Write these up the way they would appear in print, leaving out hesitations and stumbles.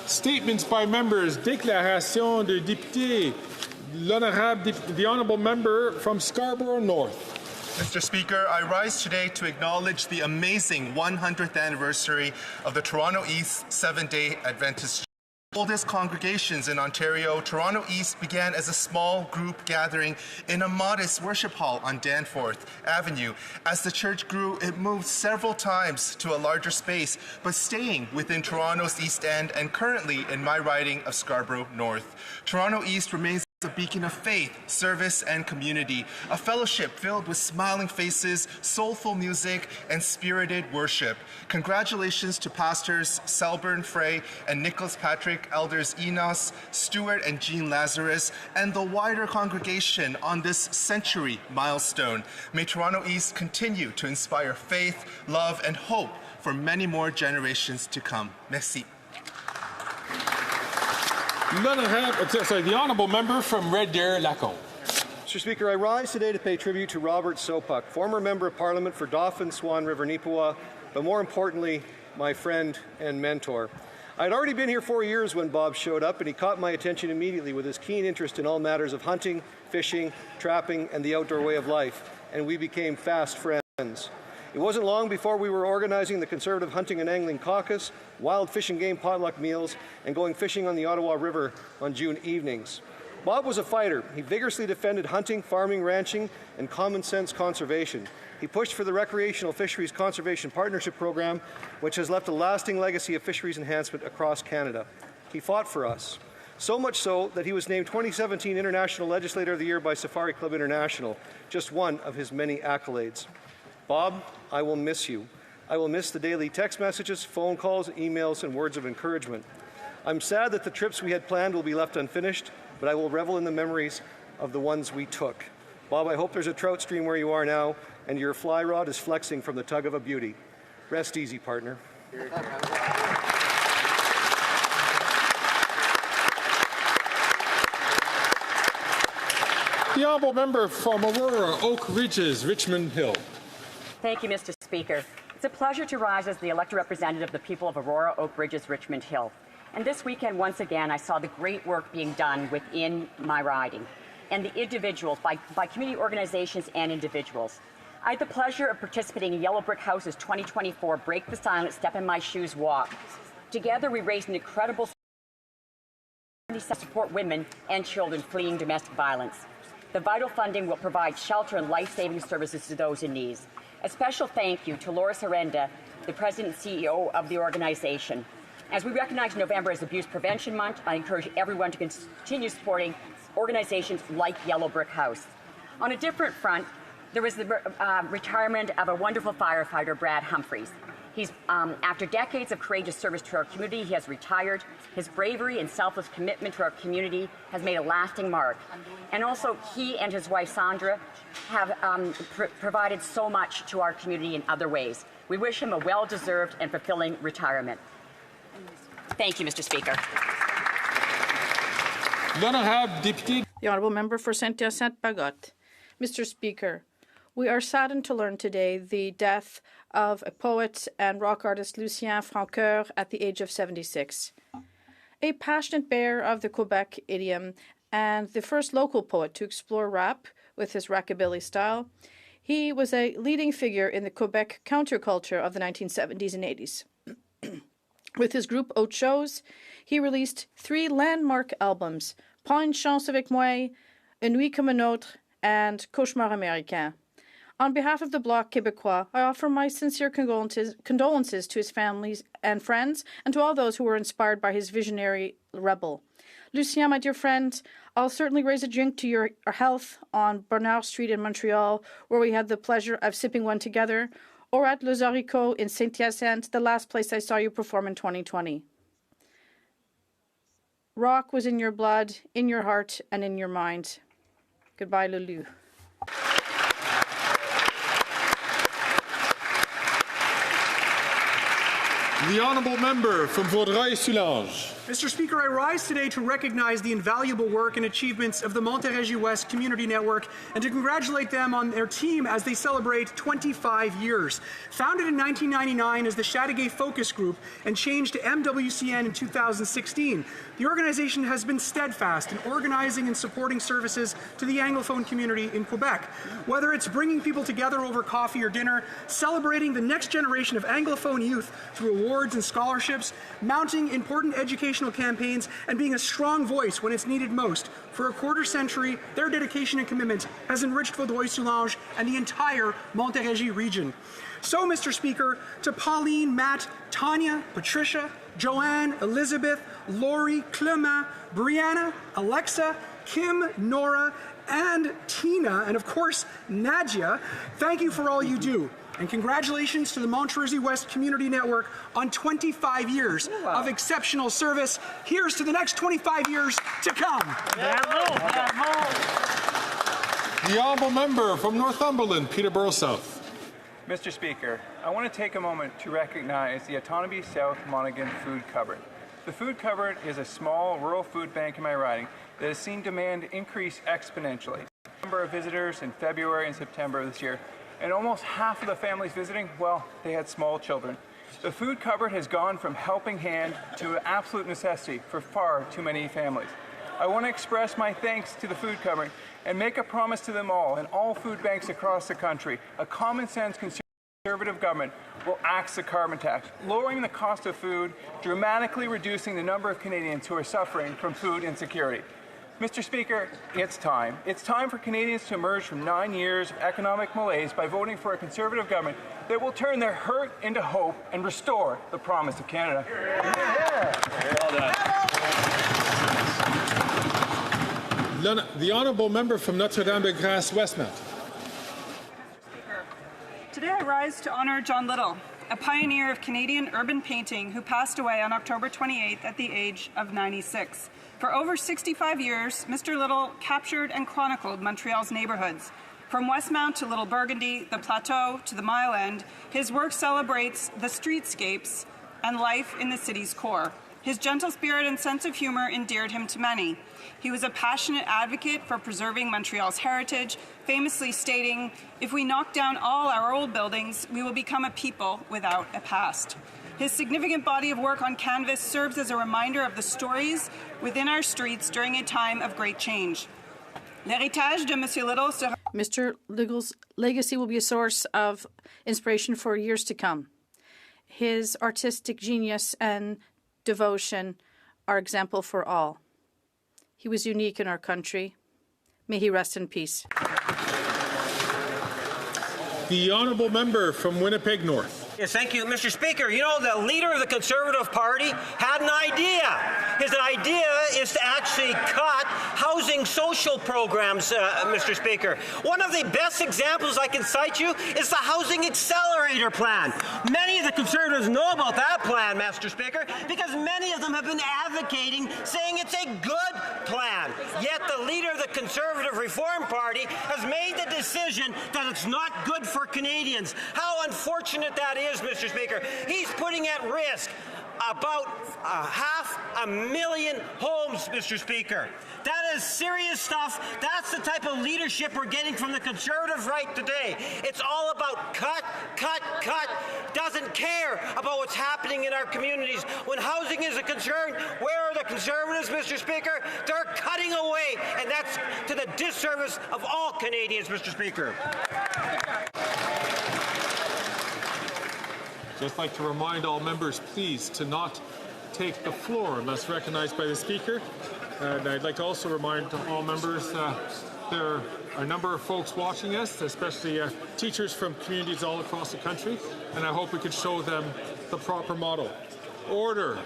Statements by members. Déclaration de député. The Honourable Member from Scarborough North. Mr. Speaker, I rise today to acknowledge the amazing 100th anniversary of the Toronto East Seventh-day Adventist Church. Oldest congregations in Ontario, Toronto East began as a small group gathering in a modest worship hall on Danforth Avenue. As the church grew, it moved several times to a larger space, but staying within Toronto's East End and currently in my riding of Scarborough North. Toronto East remains a beacon of faith, service, and community, a fellowship filled with smiling faces, soulful music, and spirited worship. Congratulations to Pastors Selburn Frey and Nicholas Patrick, Elders Enos, Stuart, and Jean Lazarus, and the wider congregation on this century milestone. May Toronto East continue to inspire faith, love, and hope for many more generations to come. Merci. The Honourable Member from Red Deer, Lacombe. Mr. Speaker, I rise today to pay tribute to Robert Sopuck, former Member of Parliament for Dauphin, Swan River, Neepawa, but more importantly, my friend and mentor. I had already been here 4 years when Bob showed up, and he caught my attention immediately with his keen interest in all matters of hunting, fishing, trapping, and the outdoor way of life, and we became fast friends. It wasn't long before we were organizing the Conservative Hunting and Angling Caucus, wild fish and game potluck meals, and going fishing on the Ottawa River on June evenings. Bob was a fighter. He vigorously defended hunting, farming, ranching, and common sense conservation. He pushed for the Recreational Fisheries Conservation Partnership Program, which has left a lasting legacy of fisheries enhancement across Canada. He fought for us. So much so that he was named 2017 International Legislator of the Year by Safari Club International, just one of his many accolades. Bob, I will miss you. I will miss the daily text messages, phone calls, emails, and words of encouragement. I'm sad that the trips we had planned will be left unfinished, but I will revel in the memories of the ones we took. Bob, I hope there's a trout stream where you are now, and your fly rod is flexing from the tug of a beauty. Rest easy, partner. The Honourable Member from Aurora, Oak Ridges, Richmond Hill. Thank you, Mr. Speaker. It's a pleasure to rise as the elected representative of the people of Aurora, Oak Ridges, Richmond Hill. And this weekend, once again, I saw the great work being done within my riding and the individuals, by community organizations and individuals. I had the pleasure of participating in Yellow Brick House's 2024 Break the Silence, Step in My Shoes walk. Together, we raised an incredible to support women and children fleeing domestic violence. The vital funding will provide shelter and life-saving services to those in need. A special thank you to Laura Sorrenda, the President and CEO of the organization. As we recognize November as Abuse Prevention Month, I encourage everyone to continue supporting organizations like Yellow Brick House. On a different front, there was the retirement of a wonderful firefighter, Brad Humphreys. After decades of courageous service to our community, he has retired. His bravery and selfless commitment to our community has made a lasting mark. And also, he and his wife, Sandra, have provided so much to our community in other ways. We wish him a well-deserved and fulfilling retirement. Thank you, Mr. Speaker. The Honourable Member for Saint-Hyacinthe-Bagotte. Mr. Speaker, we are saddened to learn today the death of a poet and rock artist Lucien Francoeur at the age of 76. A passionate bearer of the Quebec idiom and the first local poet to explore rap with his rockabilly style, he was a leading figure in the Quebec counterculture of the 1970s and 80s. With his group Autre Chose, he released 3 landmark albums, Pas une chance avec moi, Une nuit comme une autre, and Cauchemar américain. On behalf of the Bloc Québécois, I offer my sincere condolences to his families and friends and to all those who were inspired by his visionary rebel. Lucien, my dear friend, I'll certainly raise a drink to your health on Bernard Street in Montreal, where we had the pleasure of sipping one together, or at Les Haricots in Saint-Hyacinthe, the last place I saw you perform in 2020. Rock was in your blood, in your heart, and in your mind. Goodbye, Lulu. The Honourable Member from Vaudreuil-Soulanges. Mr. Speaker, I rise today to recognize the invaluable work and achievements of the Montérégie West Community Network and to congratulate them on their team as they celebrate 25 years. Founded in 1999 as the Chateauguay Focus Group and changed to MWCN in 2016, the organization has been steadfast in organizing and supporting services to the Anglophone community in Quebec. Whether it's bringing people together over coffee or dinner, celebrating the next generation of Anglophone youth through awards and scholarships, mounting important educational campaigns, and being a strong voice when it's needed most. For a quarter century, their dedication and commitment has enriched Vaudreuil-Soulanges and the entire Montérégie region. So, Mr. Speaker, to Pauline, Matt, Tanya, Patricia, Joanne, Elizabeth, Lori, Clement, Brianna, Alexa, Kim, Nora, and Tina, and of course, Nadia, thank you for all you do. And congratulations to the Montérégie West Community Network on 25 years of exceptional service. Here's to the next 25 years to come. The honourable member from Northumberland, Peterborough South. Mr. Speaker, I want to take a moment to recognize the Autonomy South Monaghan Food Cupboard. The Food Cupboard is a small rural food bank in my riding that has seen demand increase exponentially. The number of visitors in February and September of this year, and almost half of the families visiting, well, they had small children. The Food Cupboard has gone from helping hand to absolute necessity for far too many families. I want to express my thanks to the Food Cupboard and make a promise to them all and all food banks across the country. A common sense conservative government will axe the carbon tax, lowering the cost of food, dramatically reducing the number of Canadians who are suffering from food insecurity. Mr. Speaker, it's time. It's time for Canadians to emerge from 9 years of economic malaise by voting for a Conservative government that will turn their hurt into hope and restore the promise of Canada. Well done. The honourable member from Notre-Dame-de-Grâce, Westmount. Today I rise to honour John Little, a pioneer of Canadian urban painting who passed away on October 28th at the age of 96. For over 65 years, Mr. Little captured and chronicled Montreal's neighbourhoods. From Westmount to Little Burgundy, the Plateau to the Mile End, his work celebrates the streetscapes and life in the city's core. His gentle spirit and sense of humour endeared him to many. He was a passionate advocate for preserving Montreal's heritage, famously stating, "If we knock down all our old buildings, we will become a people without a past." His significant body of work on canvas serves as a reminder of the stories within our streets during a time of great change. L'héritage de Monsieur Little sera... Mr. Little's legacy will be a source of inspiration for years to come. His artistic genius and devotion are example for all. He was unique in our country. May he rest in peace. The honourable member from Winnipeg North. Yes, thank you, Mr. Speaker. You know, the leader of the Conservative Party had an idea. His idea is to actually cut housing social programs, Mr. Speaker. One of the best examples I can cite you is the Housing Accelerator Plan. Many of the Conservatives know about that plan, Mr. Speaker, because many of them have been advocating, saying it's a good plan. Yet the leader of the Conservative Reform Party has made the decision that it's not good for Canadians. How unfortunate that is, Mr. Speaker. He's putting at risk about 500,000 homes, Mr. Speaker. That is serious stuff. That's the type of leadership we're getting from the Conservative right today. It's all about cut, cut, cut. Doesn't care about what's happening in our communities. When housing is a concern, where are the Conservatives, Mr. Speaker? They're cutting away, and that's to the disservice of all Canadians, Mr. Speaker. Just like to remind all members, please, to not take the floor unless recognized by the Speaker. And I'd like to also remind all members there are a number of folks watching us, especially teachers from communities all across the country, and I hope we could show them the proper model. Order.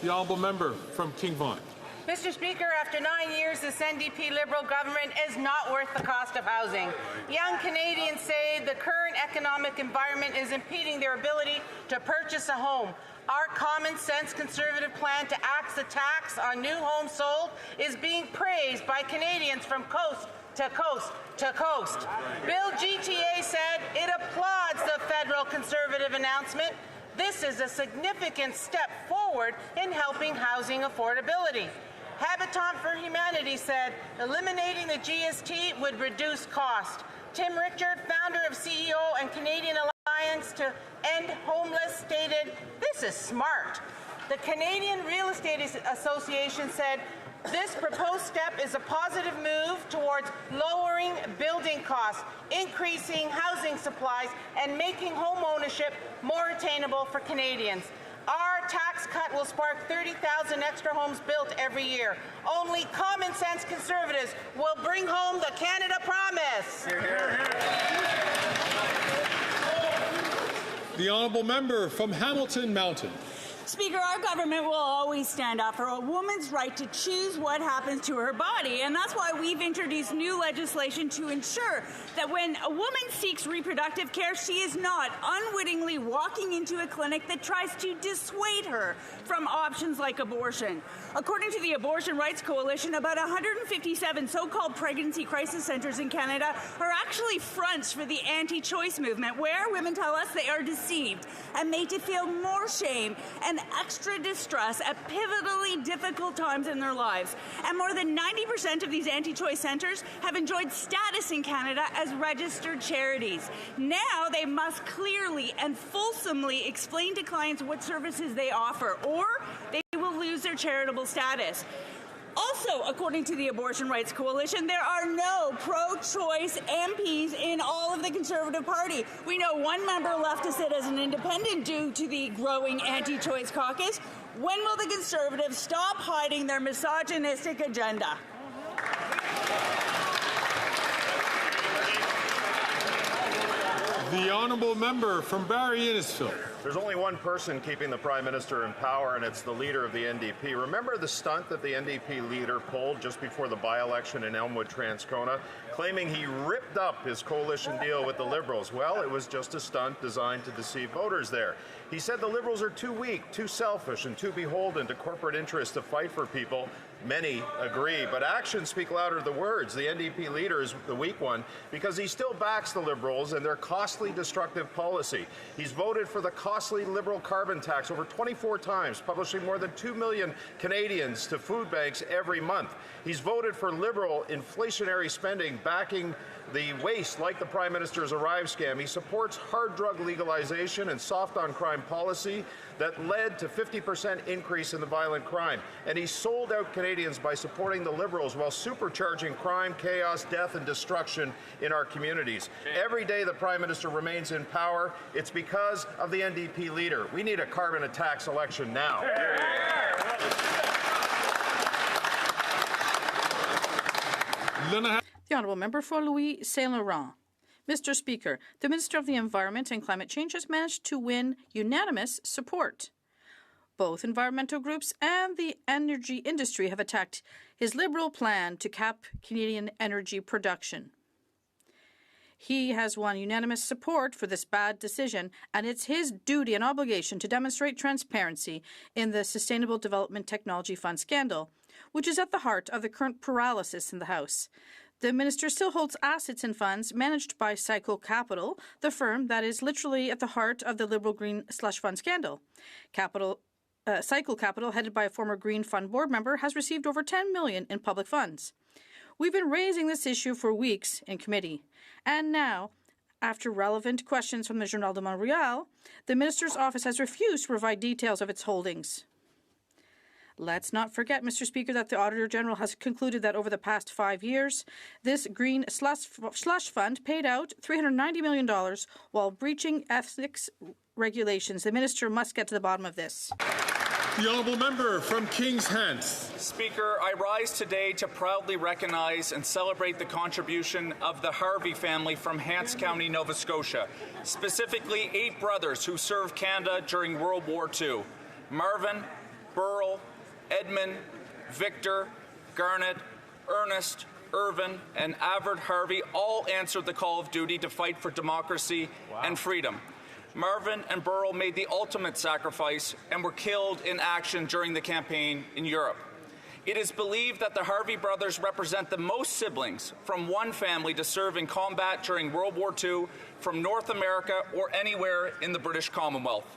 The honourable member from King Vaughan. Mr. Speaker, after 9 years, this NDP Liberal government is not worth the cost of housing. Young Canadians say the current economic environment is impeding their ability to purchase a home. Our common-sense Conservative plan to axe the tax on new homes sold is being praised by Canadians from coast to coast to coast. Bill GTA said it applauds the federal Conservative announcement. This is a significant step forward in helping housing affordability. Habitat for Humanity said eliminating the GST would reduce cost. Tim Richard, founder of CEO and Canadian Alliance to End Homeless, stated, "This is smart." The Canadian Real Estate Association said, "This proposed step is a positive move towards lowering building costs, increasing housing supplies, and making home ownership more attainable for Canadians. Our tax cut will spark 30,000 extra homes built every year. Only common sense Conservatives will bring home the Canada Promise." Hear, hear. The honourable member from Hamilton Mountain. Speaker, our government will always stand up for a woman's right to choose what happens to her body, and that's why we've introduced new legislation to ensure that when a woman seeks reproductive care, she is not unwittingly walking into a clinic that tries to dissuade her from options like abortion. According to the Abortion Rights Coalition, about 157 so-called pregnancy crisis centres in Canada are actually fronts for the anti-choice movement, where women tell us they are deceived and made to feel more shame and extra distress at pivotally difficult times in their lives. And more than 90% of these anti-choice centres have enjoyed status in Canada as registered charities. Now they must clearly and fulsomely explain to clients what services they offer, or they will lose their charitable status. Also, according to the Abortion Rights Coalition, there are no pro-choice MPs in all of the Conservative Party. We know one member left to sit as an independent due to the growing anti-choice caucus. When will the Conservatives stop hiding their misogynistic agenda? The honourable member from Barrie Innisfil. There's only one person keeping the Prime Minister in power, and it's the leader of the NDP. Remember the stunt that the NDP leader pulled just before the by-election in Elmwood, Transcona, claiming he ripped up his coalition deal with the Liberals? Well, it was just a stunt designed to deceive voters there. He said the Liberals are too weak, too selfish, and too beholden to corporate interests to fight for people. Many agree, but actions speak louder than words. The NDP leader is the weak one because he still backs the Liberals and their costly, destructive policy. He's voted for the costly Liberal carbon tax over 24 times, publishing more than 2 million Canadians to food banks every month. He's voted for Liberal inflationary spending, backing the waste like the Prime Minister's Arrive scam. He supports hard drug legalization and soft on crime policy that led to 50% increase in the violent crime. And he sold out Canadians by supporting the Liberals while supercharging crime, chaos, death, and destruction in our communities. Every day the Prime Minister remains in power, it's because of the NDP leader. We need a carbon tax election now. The honourable member for Louis Saint Laurent. Mr. Speaker, the Minister of the Environment and Climate Change has managed to win unanimous support. Both environmental groups and the energy industry have attacked his Liberal plan to cap Canadian energy production. He has won unanimous support for this bad decision, and it's his duty and obligation to demonstrate transparency in the Sustainable Development Technology Fund scandal, which is at the heart of the current paralysis in the House. The minister still holds assets in funds managed by Cycle Capital, the firm that is literally at the heart of the Liberal Green slush fund scandal. Cycle Capital, headed by a former Green Fund board member, has received over $10 million in public funds. We've been raising this issue for weeks in committee, and now, after relevant questions from the Journal de Montréal, the minister's office has refused to provide details of its holdings. Let's not forget, Mr. Speaker, that the Auditor General has concluded that over the past 5 years, this green slush fund paid out $390 million while breaching ethics regulations. The minister must get to the bottom of this. The honourable member from Kings Hants. Speaker, I rise today to proudly recognize and celebrate the contribution of the Harvey family from Hants County, Nova Scotia, specifically 8 brothers who served Canada during World War II. Marvin, Burl, Edmund, Victor, Garnet, Ernest, Irvin, and Avard Harvey all answered the call of duty to fight for democracy and freedom. Marvin and Burl made the ultimate sacrifice and were killed in action during the campaign in Europe. It is believed that the Harvey brothers represent the most siblings from one family to serve in combat during World War II from North America or anywhere in the British Commonwealth.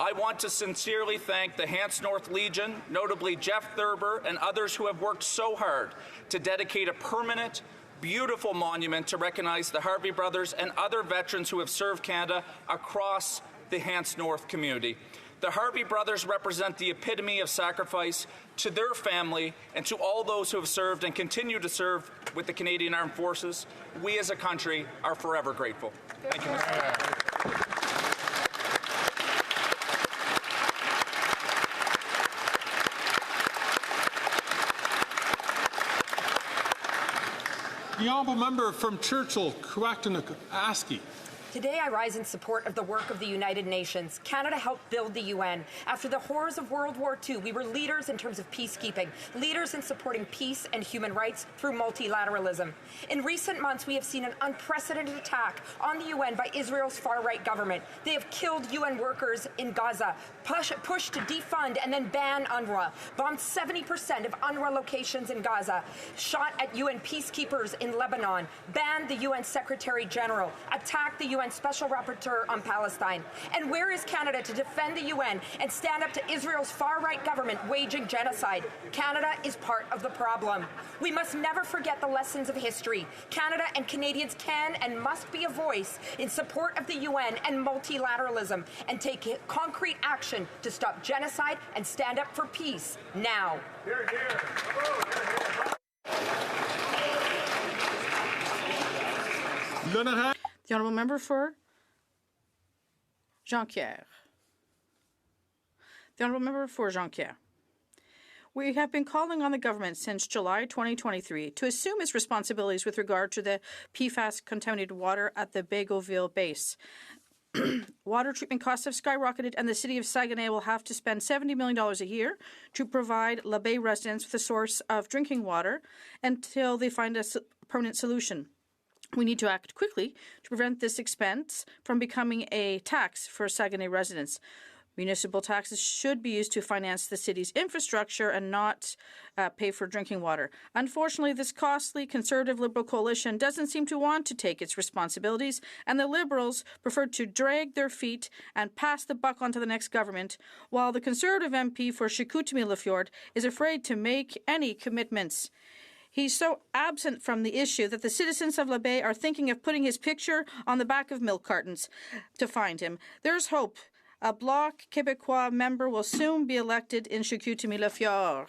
I want to sincerely thank the Hants North Legion, notably Jeff Thurber and others who have worked so hard to dedicate a permanent, beautiful monument to recognize the Harvey brothers and other veterans who have served Canada across the Hants North community. The Harvey brothers represent the epitome of sacrifice to their family and to all those who have served and continue to serve with the Canadian Armed Forces. We as a country are forever grateful. Thank you, Mr. Speaker. The honourable member from Churchill, Kuwaktanuk-Aski. Today I rise in support of the work of the United Nations. Canada helped build the UN. After the horrors of World War II, we were leaders in terms of peacekeeping, leaders in supporting peace and human rights through multilateralism. In recent months, we have seen an unprecedented attack on the UN by Israel's far-right government. They have killed UN workers in Gaza, pushed to defund and then ban UNRWA, bombed 70% of UNRWA locations in Gaza, shot at UN peacekeepers in Lebanon, banned the UN Secretary General, attacked the UN Special Rapporteur on Palestine. And where is Canada to defend the UN and stand up to Israel's far-right government waging genocide? Canada is part of the problem. We must never forget the lessons of history. Canada and Canadians can and must be a voice in support of the UN and multilateralism and take concrete action to stop genocide and stand up for peace now. The honourable member for Jonquière. The honourable member for Jonquière. We have been calling on the government since July 2023 to assume its responsibilities with regard to the PFAS-contaminated water at the Bégouville base. Water treatment costs have skyrocketed, and the city of Saguenay will have to spend $70 million a year to provide La Baie residents with a source of drinking water until they find a permanent solution. We need to act quickly to prevent this expense from becoming a tax for Saguenay residents. Municipal taxes should be used to finance the city's infrastructure and not pay for drinking water. Unfortunately, this costly Conservative Liberal coalition doesn't seem to want to take its responsibilities, and the Liberals prefer to drag their feet and pass the buck on to the next government, while the Conservative MP for Chicoutimi-Le-Fjord is afraid to make any commitments. He's so absent from the issue that the citizens of La Baie are thinking of putting his picture on the back of milk cartons to find him. There's hope. A Bloc Québécois member will soon be elected in Chicoutimi-Le-Fjord.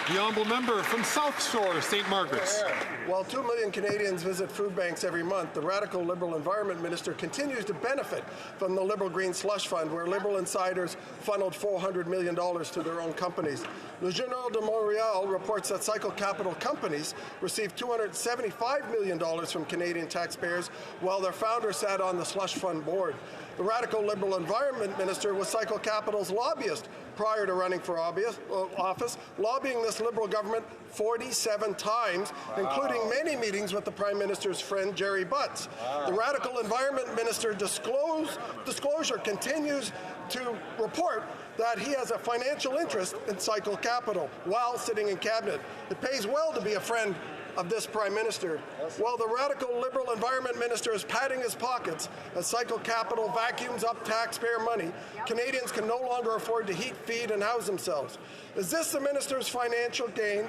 The honourable member from South Shore, St. Margaret's. While 2 million Canadians visit food banks every month, the radical Liberal Environment Minister continues to benefit from the Liberal Green Slush Fund, where Liberal insiders funneled $400 million to their own companies. Le Journal de Montréal reports that Cycle Capital companies received $275 million from Canadian taxpayers, while their founder sat on the slush fund board. The radical Liberal Environment Minister was Cycle Capital's lobbyist prior to running for office, lobbying this Liberal government 47 times, including many meetings with the Prime Minister's friend, Jerry Butts. The radical Environment Minister disclosure continues to report that he has a financial interest in Cycle Capital while sitting in cabinet. It pays well to be a friend of this Prime Minister. While the radical Liberal Environment Minister is padding his pockets as Cycle Capital vacuums up taxpayer money, Canadians can no longer afford to heat, feed, and house themselves. Is this minister's financial gain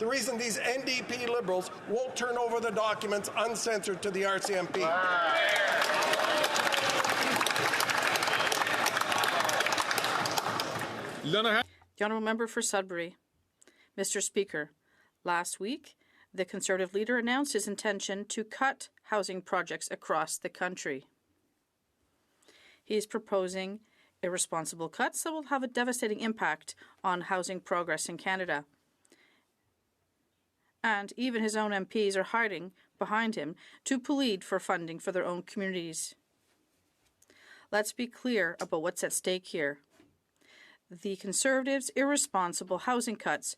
the reason these NDP Liberals won't turn over the documents uncensored to the RCMP? The honourable member for Sudbury. Mr. Speaker, last week, the Conservative leader announced his intention to cut housing projects across the country. He is proposing irresponsible cuts that will have a devastating impact on housing progress in Canada. And even his own MPs are hiding behind him to plead for funding for their own communities. Let's be clear about what's at stake here. The Conservatives' irresponsible housing cuts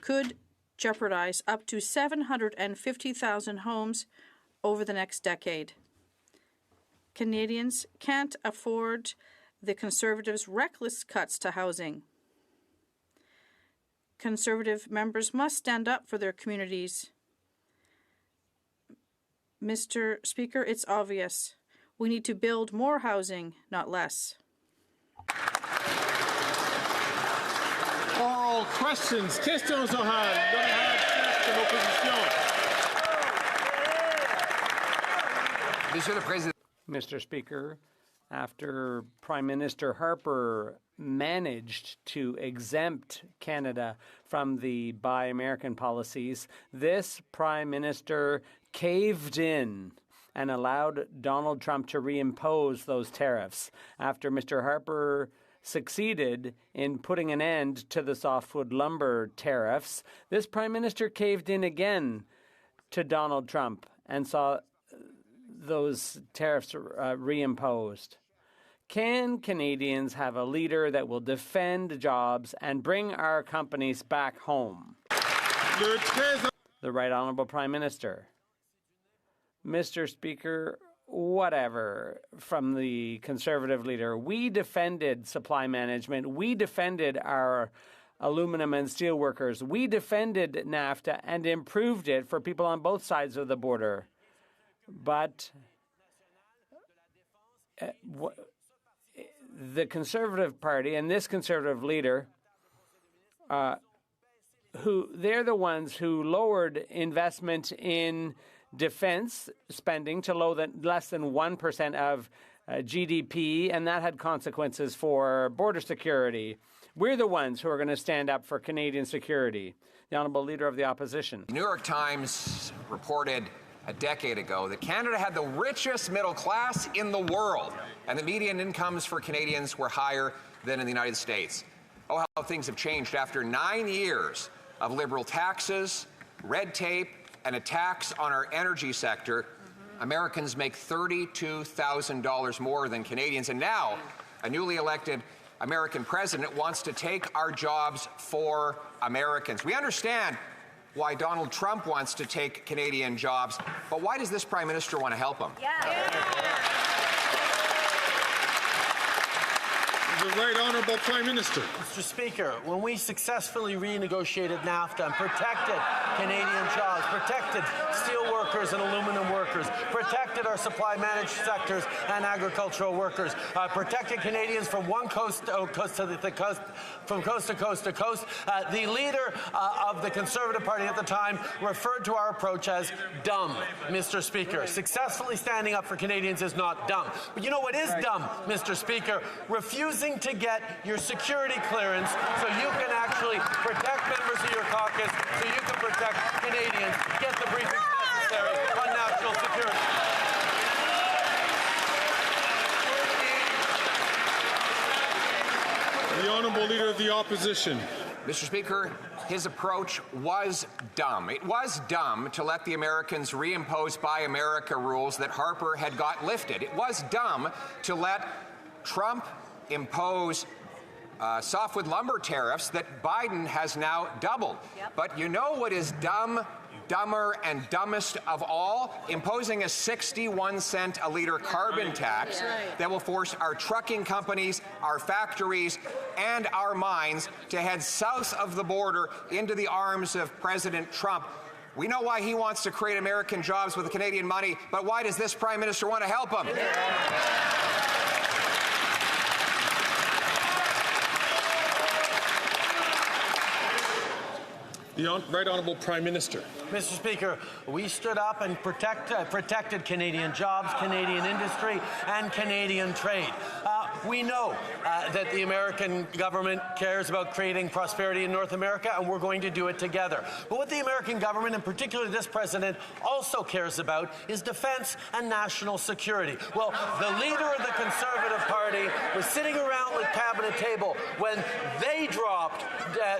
could jeopardize up to 750,000 homes over the next decade. Canadians can't afford the Conservatives' reckless cuts to housing. Conservative members must stand up for their communities. Mr. Speaker, it's obvious. We need to build more housing, not less. Oral questions. Questions orales. De l'opposition. Mr. Speaker, after Prime Minister Harper managed to exempt Canada from the Buy American policies, this Prime Minister caved in and allowed Donald Trump to reimpose those tariffs. After Mr. Harper succeeded in putting an end to the softwood lumber tariffs, this Prime Minister caved in again to Donald Trump and saw those tariffs reimposed. Can Canadians have a leader that will defend jobs and bring our companies back home? The Right Honourable Prime Minister. Mr. Speaker, whatever from the Conservative leader. We defended supply management. We defended our aluminum and steel workers. We defended NAFTA and improved it for people on both sides of the border. But the Conservative Party and this Conservative leader, they're the ones who lowered investment in defense spending to less than 1% of GDP, and that had consequences for border security. We're the ones who are going to stand up for Canadian security. The Honourable Leader of the Opposition. The New York Times reported a decade ago that Canada had the richest middle class in the world, and the median incomes for Canadians were higher than in the United States. Oh, how things have changed after 9 years of Liberal taxes, red tape, and attacks on our energy sector. Americans make $32,000 more than Canadians, and now a newly elected American president wants to take our jobs for Americans. We understand why Donald Trump wants to take Canadian jobs, but why does this Prime Minister want to help him? The Right Honourable Prime Minister. Mr. Speaker, when we successfully renegotiated NAFTA and protected Canadian jobs, protected steel workers and aluminum workers, protected our supply managed sectors and agricultural workers, protected Canadians from one coast to coast to the coast, from coast to coast to coast, the leader of the Conservative Party at the time referred to our approach as dumb, Mr. Speaker. Successfully standing up for Canadians is not dumb. But you know what is dumb, Mr. Speaker? Refusing to get your security clearance so you can actually protect members of your caucus, so you can protect Canadians, get the briefings necessary on national security. The Honourable Leader of the Opposition. Mr. Speaker, his approach was dumb. It was dumb to let the Americans reimpose Buy America rules that Harper had got lifted. It was dumb to let Trump impose softwood lumber tariffs that Biden has now doubled. But you know what is dumb, dumber, and dumbest of all? Imposing a 61-cent a litre carbon tax that will force our trucking companies, our factories, and our mines to head south of the border into the arms of President Trump. We know why he wants to create American jobs with the Canadian money, but why does this Prime Minister want to help him? The Right Honourable Prime Minister. Mr. Speaker, we stood up and protected Canadian jobs, Canadian industry, and Canadian trade. We know that the American government cares about creating prosperity in North America, and we're going to do it together. But what the American government, and particularly this president, also cares about is defense and national security. Well, the leader of the Conservative Party was sitting around the cabinet table when they dropped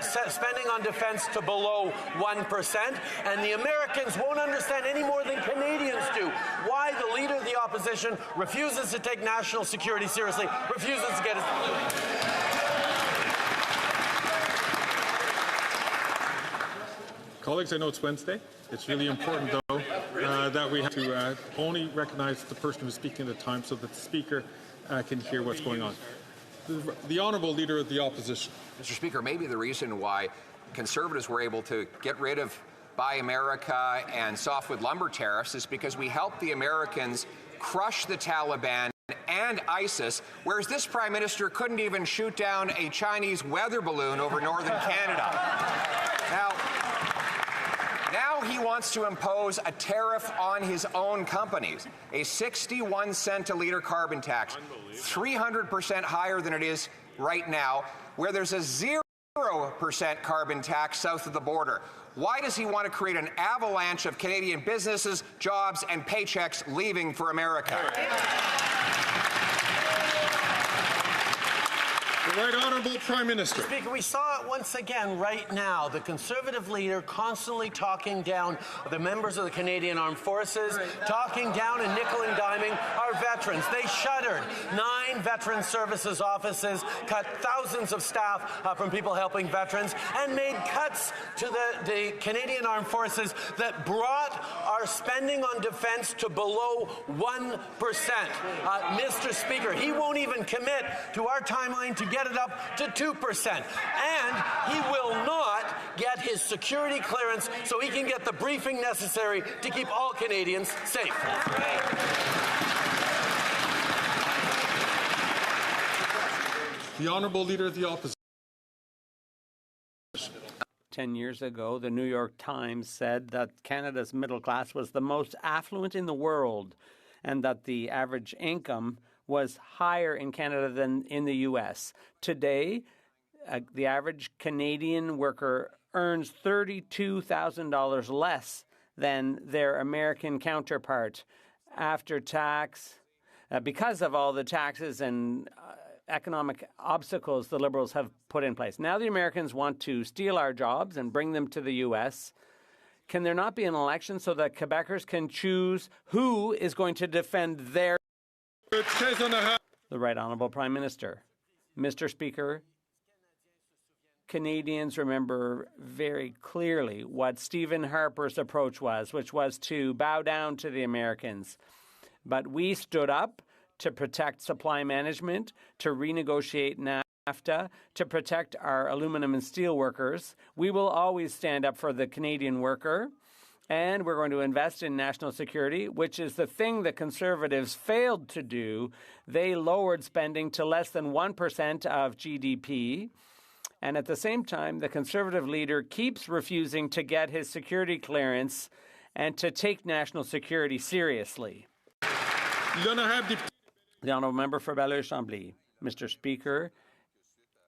spending on defense to below 1%, and the Americans won't understand any more than Canadians do why the leader of the opposition refuses to take national security seriously, refuses to get his... Colleagues, I know it's Wednesday. It's really important, though, that we have to only recognize the person who's speaking at the time so that the Speaker can hear what's going on. The Honourable Leader of the Opposition. Mr. Speaker, maybe the reason why Conservatives were able to get rid of Buy America and softwood lumber tariffs is because we helped the Americans crush the Taliban and ISIS, whereas this Prime Minister couldn't even shoot down a Chinese weather balloon over northern Canada. Now he wants to impose a tariff on his own companies, a 61 cent a litre carbon tax, 300% higher than it is right now, where there's a 0% carbon tax south of the border. Why does he want to create an avalanche of Canadian businesses, jobs, and paychecks leaving for America? The Right Honourable Prime Minister. Speaker, we saw it once again right now. The Conservative leader constantly talking down the members of the Canadian Armed Forces, talking down and nickel and diming our veterans. They shuttered 9 veteran services offices, cut thousands of staff from people helping veterans, and made cuts to the Canadian Armed Forces that brought our spending on defense to below 1%. Mr. Speaker, he won't even commit to our timeline to get it up to 2%. And he will not get his security clearance so he can get the briefing necessary to keep all Canadians safe. The Honourable Leader of the Opposition. 10 years ago, the New York Times said that Canada's middle class was the most affluent in the world and that the average income was higher in Canada than in the U.S. Today, the average Canadian worker earns $32,000 less than their American counterpart after tax. Because of all the taxes and economic obstacles the Liberals have put in place. Now the Americans want to steal our jobs and bring them to the U.S. Can there not be an election so that Quebecers can choose who is going to defend their... The Right Honourable Prime Minister. Mr. Speaker, Canadians remember very clearly what Stephen Harper's approach was, which was to bow down to the Americans. But we stood up to protect supply management, to renegotiate NAFTA, to protect our aluminum and steel workers. We will always stand up for the Canadian worker. And we're going to invest in national security, which is the thing the Conservatives failed to do. They lowered spending to less than 1% of GDP. And at the same time, the Conservative leader keeps refusing to get his security clearance and to take national security seriously. The Honourable Member for Belleuil-Chambly. Mr. Speaker,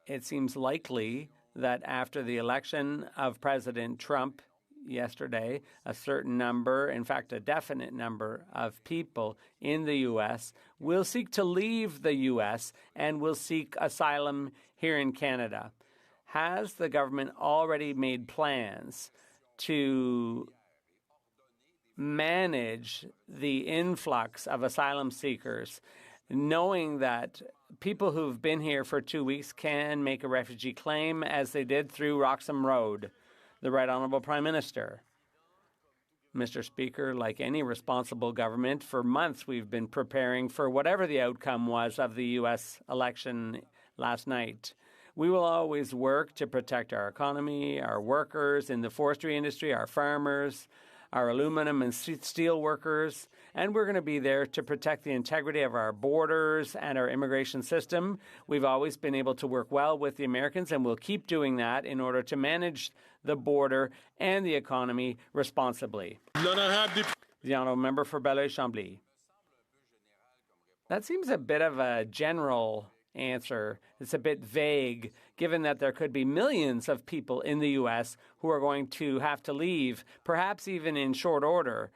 it seems likely that after the election of President Trump yesterday, a certain number, in fact, a definite number of people in the U.S. will seek to leave the U.S. and will seek asylum here in Canada. Has the government already made plans to manage the influx of asylum seekers, knowing that people who've been here for 2 weeks can make a refugee claim as they did through Roxham Road? The Right Honourable Prime Minister. Mr. Speaker, like any responsible government, for months we've been preparing for whatever the outcome was of the U.S. election last night. We will always work to protect our economy, our workers in the forestry industry, our farmers, our aluminum and steel workers, and we're going to be there to protect the integrity of our borders and our immigration system. We've always been able to work well with the Americans, and we'll keep doing that in order to manage the border and the economy responsibly. The Honourable Member for Belleuil-Chambly. That seems a bit of a general answer. It's a bit vague, given that there could be millions of people in the U.S. who are going to have to leave, perhaps even in short order.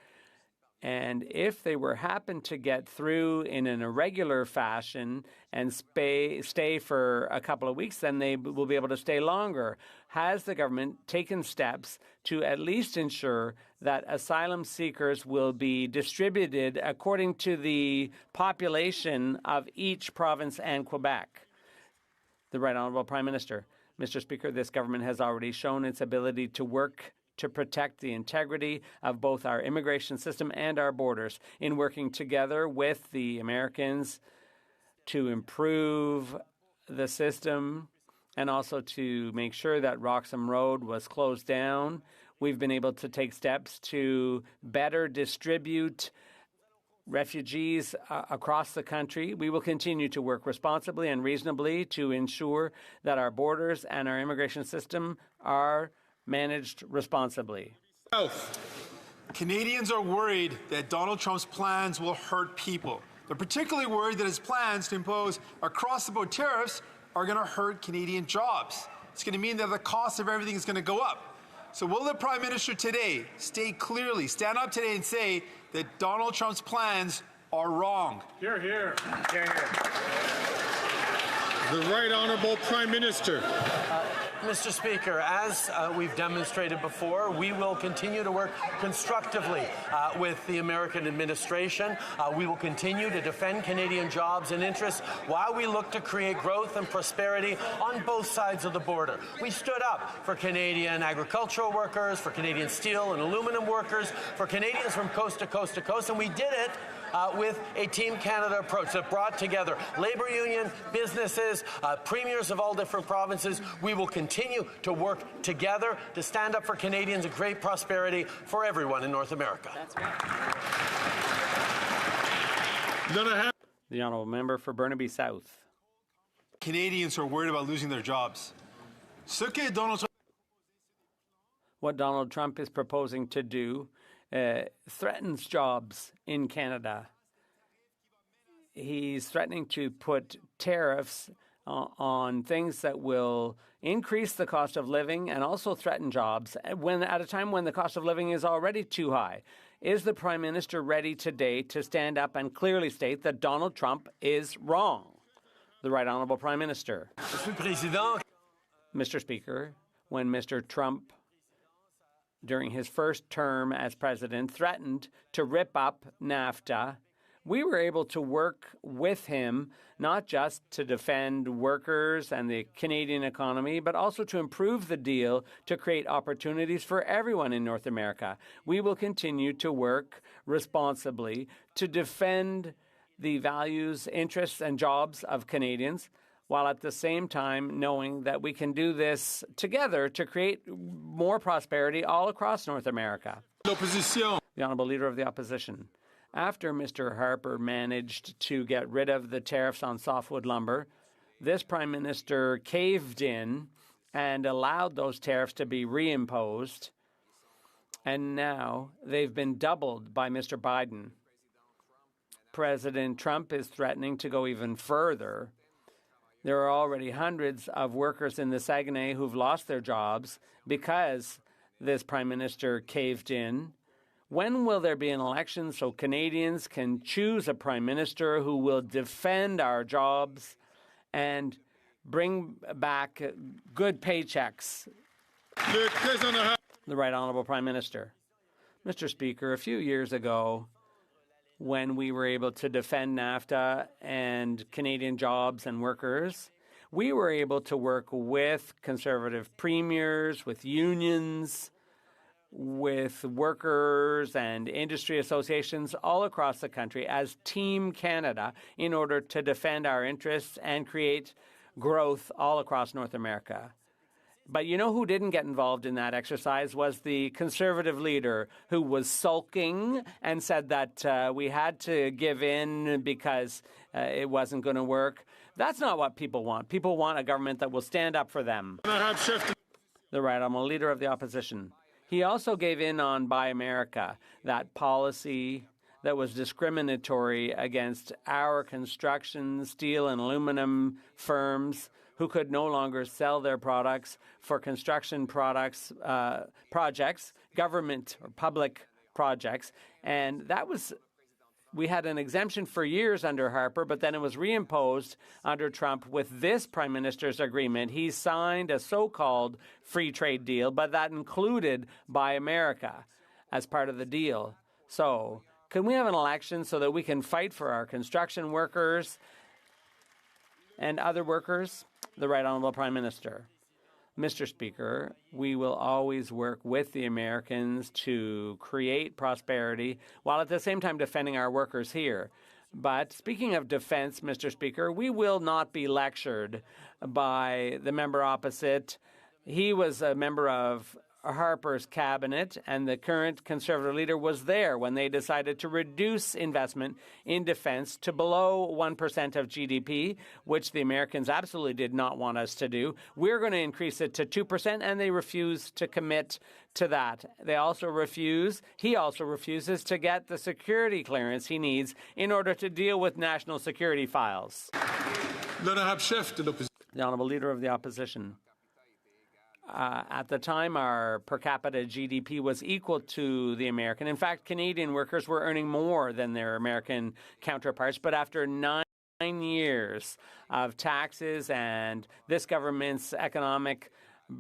And if they happen to get through in an irregular fashion and stay for a couple of weeks, then they will be able to stay longer. Has the government taken steps to at least ensure that asylum seekers will be distributed according to the population of each province and Quebec? The Right Honourable Prime Minister. Mr. Speaker, this government has already shown its ability to work to protect the integrity of both our immigration system and our borders in working together with the Americans to improve the system and also to make sure that Roxham Road was closed down. We've been able to take steps to better distribute refugees across the country. We will continue to work responsibly and reasonably to ensure that our borders and our immigration system are managed responsibly. Canadians are worried that Donald Trump's plans will hurt people. They're particularly worried that his plans to impose across-the-board tariffs are going to hurt Canadian jobs. It's going to mean that the cost of everything is going to go up. So will the Prime Minister today stand up today and say that Donald Trump's plans are wrong? Hear, hear. Hear, hear. The Right Honourable Prime Minister. Mr. Speaker, as we've demonstrated before, we will continue to work constructively with the American administration. We will continue to defend Canadian jobs and interests while we look to create growth and prosperity on both sides of the border. We stood up for Canadian agricultural workers, for Canadian steel and aluminum workers, for Canadians from coast to coast to coast, and we did it with a Team Canada approach that brought together labor union, businesses, premiers of all different provinces. We will continue to work together to stand up for Canadians and create prosperity for everyone in North America. That's right. The honourable member for Burnaby South. Canadians are worried about losing their jobs. What Donald Trump is proposing to do threatens jobs in Canada. He's threatening to put tariffs on things that will increase the cost of living and also threaten jobs at a time when the cost of living is already too high. Is the Prime Minister ready today to stand up and clearly state that Donald Trump is wrong? The Right Honourable Prime Minister. Mr. Speaker, when Mr. Trump, during his first term as president, threatened to rip up NAFTA, we were able to work with him not just to defend workers and the Canadian economy, but also to improve the deal to create opportunities for everyone in North America. We will continue to work responsibly to defend the values, interests, and jobs of Canadians, while at the same time knowing that we can do this together to create more prosperity all across North America. The Honourable Leader of the Opposition. After Mr. Harper managed to get rid of the tariffs on softwood lumber, this Prime Minister caved in and allowed those tariffs to be reimposed, and now they've been doubled by Mr. Biden. President Trump is threatening to go even further. There are already hundreds of workers in the Saguenay who've lost their jobs because this Prime Minister caved in. When will there be an election so Canadians can choose a Prime Minister who will defend our jobs and bring back good paychecks? The Right Honourable Prime Minister. Mr. Speaker, a few years ago, when we were able to defend NAFTA and Canadian jobs and workers, we were able to work with Conservative premiers, with unions, with workers and industry associations all across the country as Team Canada in order to defend our interests and create growth all across North America. But you know who didn't get involved in that exercise was the Conservative leader who was sulking and said that we had to give in because it wasn't going to work. That's not what people want. People want a government that will stand up for them. The Right Honourable Leader of the Opposition. He also gave in on Buy America, that policy that was discriminatory against our construction, steel and aluminum firms who could no longer sell their products for construction projects, government or public projects. And that was, we had an exemption for years under Harper, but then it was reimposed under Trump with this Prime Minister's agreement. He signed a so-called free trade deal, but that included Buy America as part of the deal. So can we have an election so that we can fight for our construction workers and other workers? The Right Honourable Prime Minister. Mr. Speaker, we will always work with the Americans to create prosperity while at the same time defending our workers here. But speaking of defense, Mr. Speaker, we will not be lectured by the member opposite. He was a member of Harper's cabinet, and the current Conservative leader was there when they decided to reduce investment in defense to below 1% of GDP, which the Americans absolutely did not want us to do. We're going to increase it to 2%, and they refuse to commit to that. He also refuses to get the security clearance he needs in order to deal with national security files. The Honourable Leader of the Opposition. At the time, our per capita GDP was equal to the American. In fact, Canadian workers were earning more than their American counterparts. But after 9 years of taxes and this government's economic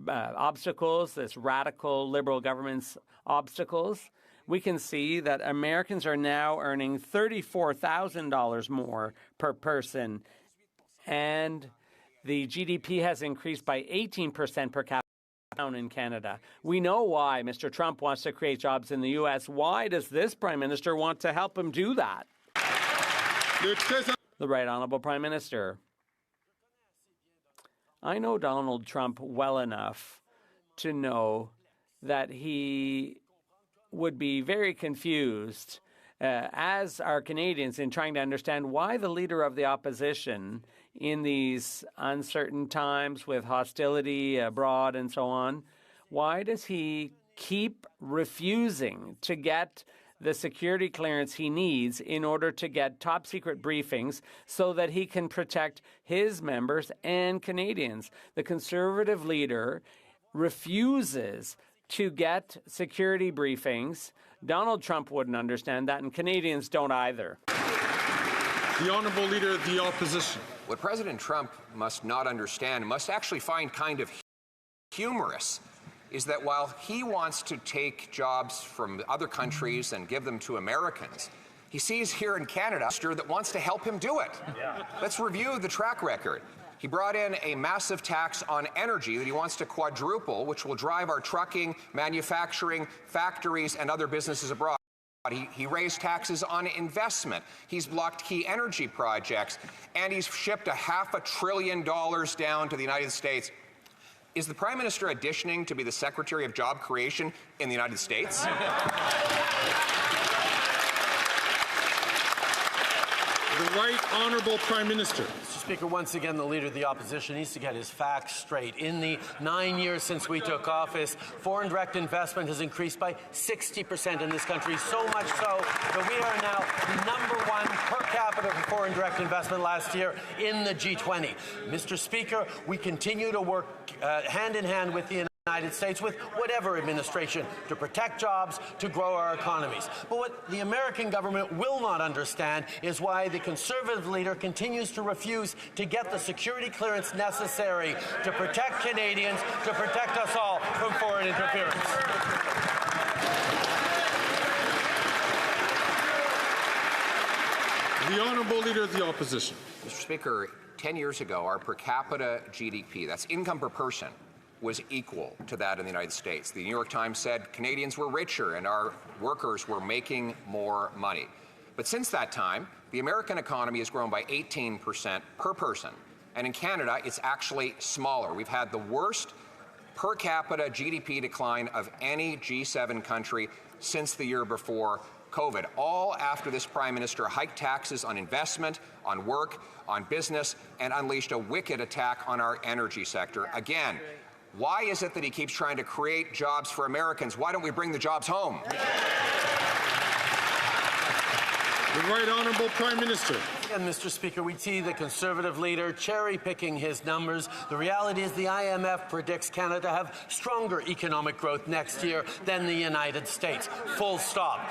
obstacles, this radical Liberal government's obstacles, we can see that Americans are now earning $34,000 more per person. And the GDP has increased by 18% per capita in Canada. We know why Mr. Trump wants to create jobs in the U.S. Why does this Prime Minister want to help him do that? The Right Honourable Prime Minister. I know Donald Trump well enough to know that he would be very confused, as are Canadians, in trying to understand why the Leader of the Opposition, in these uncertain times with hostility abroad and so on, why does he keep refusing to get the security clearance he needs in order to get top secret briefings so that he can protect his members and Canadians? The Conservative leader refuses to get security briefings. Donald Trump wouldn't understand that, and Canadians don't either. The Honourable Leader of the Opposition. What President Trump must not understand, must actually find kind of humorous, is that while he wants to take jobs from other countries and give them to Americans, he sees here in Canada a minister that wants to help him do it. Yeah. Let's review the track record. He brought in a massive tax on energy that he wants to quadruple, which will drive our trucking, manufacturing, factories, and other businesses abroad. He raised taxes on investment. He's blocked key energy projects, and he's shipped $500 billion down to the United States. Is the Prime Minister auditioning to be the Secretary of Job Creation in the United States? The Right Honourable Prime Minister. Mr. Speaker, once again, the Leader of the Opposition needs to get his facts straight. In the 9 years since we took office, foreign direct investment has increased by 60% in this country, so much so that we are now #1 per capita for foreign direct investment last year in the G20. Mr. Speaker, we continue to work hand in hand with the United States, with whatever administration, to protect jobs, to grow our economies. But what the American government will not understand is why the Conservative leader continues to refuse to get the security clearance necessary to protect Canadians, to protect us all from foreign interference. The Honourable Leader of the Opposition. Mr. Speaker, 10 years ago, our per capita GDP, that's income per person, was equal to that in the United States. The New York Times said Canadians were richer and our workers were making more money. But since that time, the American economy has grown by 18% per person. And in Canada, it's actually smaller. We've had the worst per capita GDP decline of any G7 country since the year before COVID, all after this Prime Minister hiked taxes on investment, on work, on business, and unleashed a wicked attack on our energy sector. Again, why is it that he keeps trying to create jobs for Americans? Why don't we bring the jobs home? The Right Honourable Prime Minister. And Mr. Speaker, we see the Conservative leader cherry-picking his numbers. The reality is the IMF predicts Canada to have stronger economic growth next year than the United States. Full stop.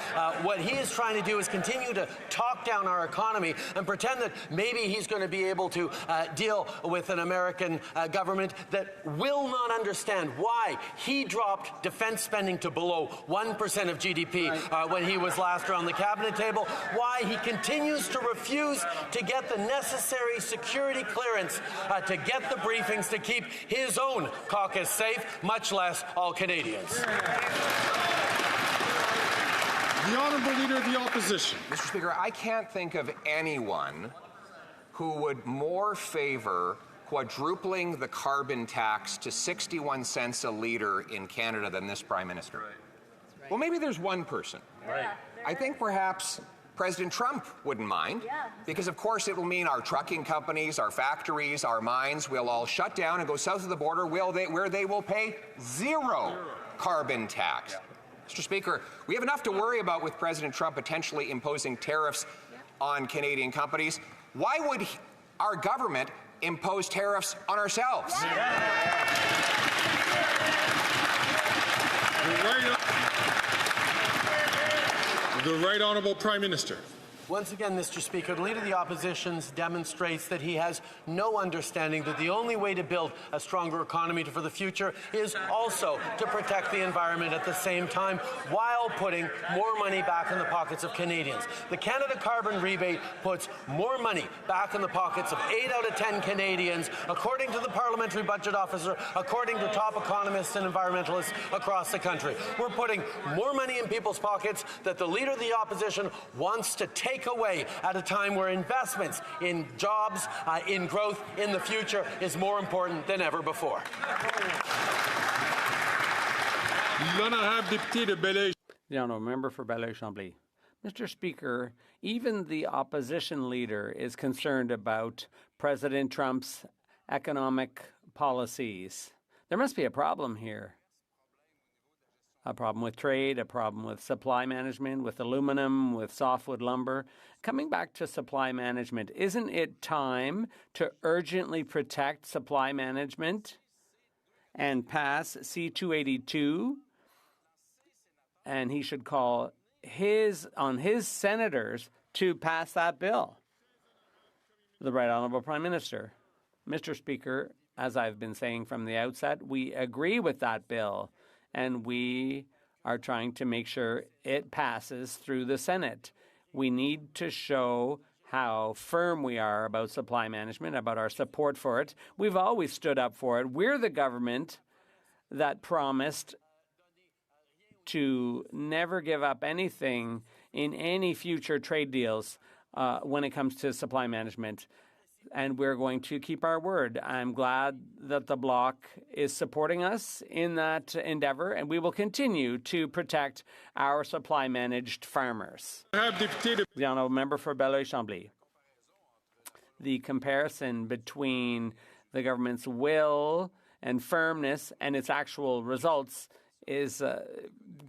What he is trying to do is continue to talk down our economy and pretend that maybe he's going to be able to deal with an American government that will not understand why he dropped defense spending to below 1% of GDP when he was last around the cabinet table, why he continues to refuse to get the necessary security clearance to get the briefings to keep his own caucus safe, much less all Canadians. The Honourable Leader of the Opposition. Mr. Speaker, I can't think of anyone who would more favor quadrupling the carbon tax to 61 cents a litre in Canada than this Prime Minister? Right. Well, maybe there's one person. Right. I think perhaps President Trump wouldn't mind, because of course it will mean our trucking companies, our factories, our mines will all shut down and go south of the border where they will pay zero carbon tax. Mr. Speaker, we have enough to worry about with President Trump potentially imposing tariffs on Canadian companies. Why would our government impose tariffs on ourselves? The Right Honourable Prime Minister. Once again, Mr. Speaker, the Leader of the Opposition demonstrates that he has no understanding that the only way to build a stronger economy for the future is also to protect the environment at the same time while putting more money back in the pockets of Canadians. The Canada Carbon Rebate puts more money back in the pockets of 8 out of 10 Canadians, according to the Parliamentary Budget Officer, according to top economists and environmentalists across the country. We're putting more money in people's pockets that the Leader of the Opposition wants to take away at a time where investments in jobs, in growth in the future is more important than ever before. The Honourable Member for Belleuil-Chambly. Mr. Speaker, even the opposition leader is concerned about President Trump's economic policies. There must be a problem here. A problem with trade, a problem with supply management, with aluminum, with softwood lumber. Coming back to supply management, isn't it time to urgently protect supply management and pass C-282? And he should call on his senators to pass that bill. The Right Honourable Prime Minister. Mr. Speaker, as I've been saying from the outset, we agree with that bill. And we are trying to make sure it passes through the Senate. We need to show how firm we are about supply management, about our support for it. We've always stood up for it. We're the government that promised to never give up anything in any future trade deals when it comes to supply management. And we're going to keep our word. I'm glad that the Bloc is supporting us in that endeavour, and we will continue to protect our supply-managed farmers. The Honourable Member for Belleuil-Chambly. The comparison between the government's will and firmness and its actual results is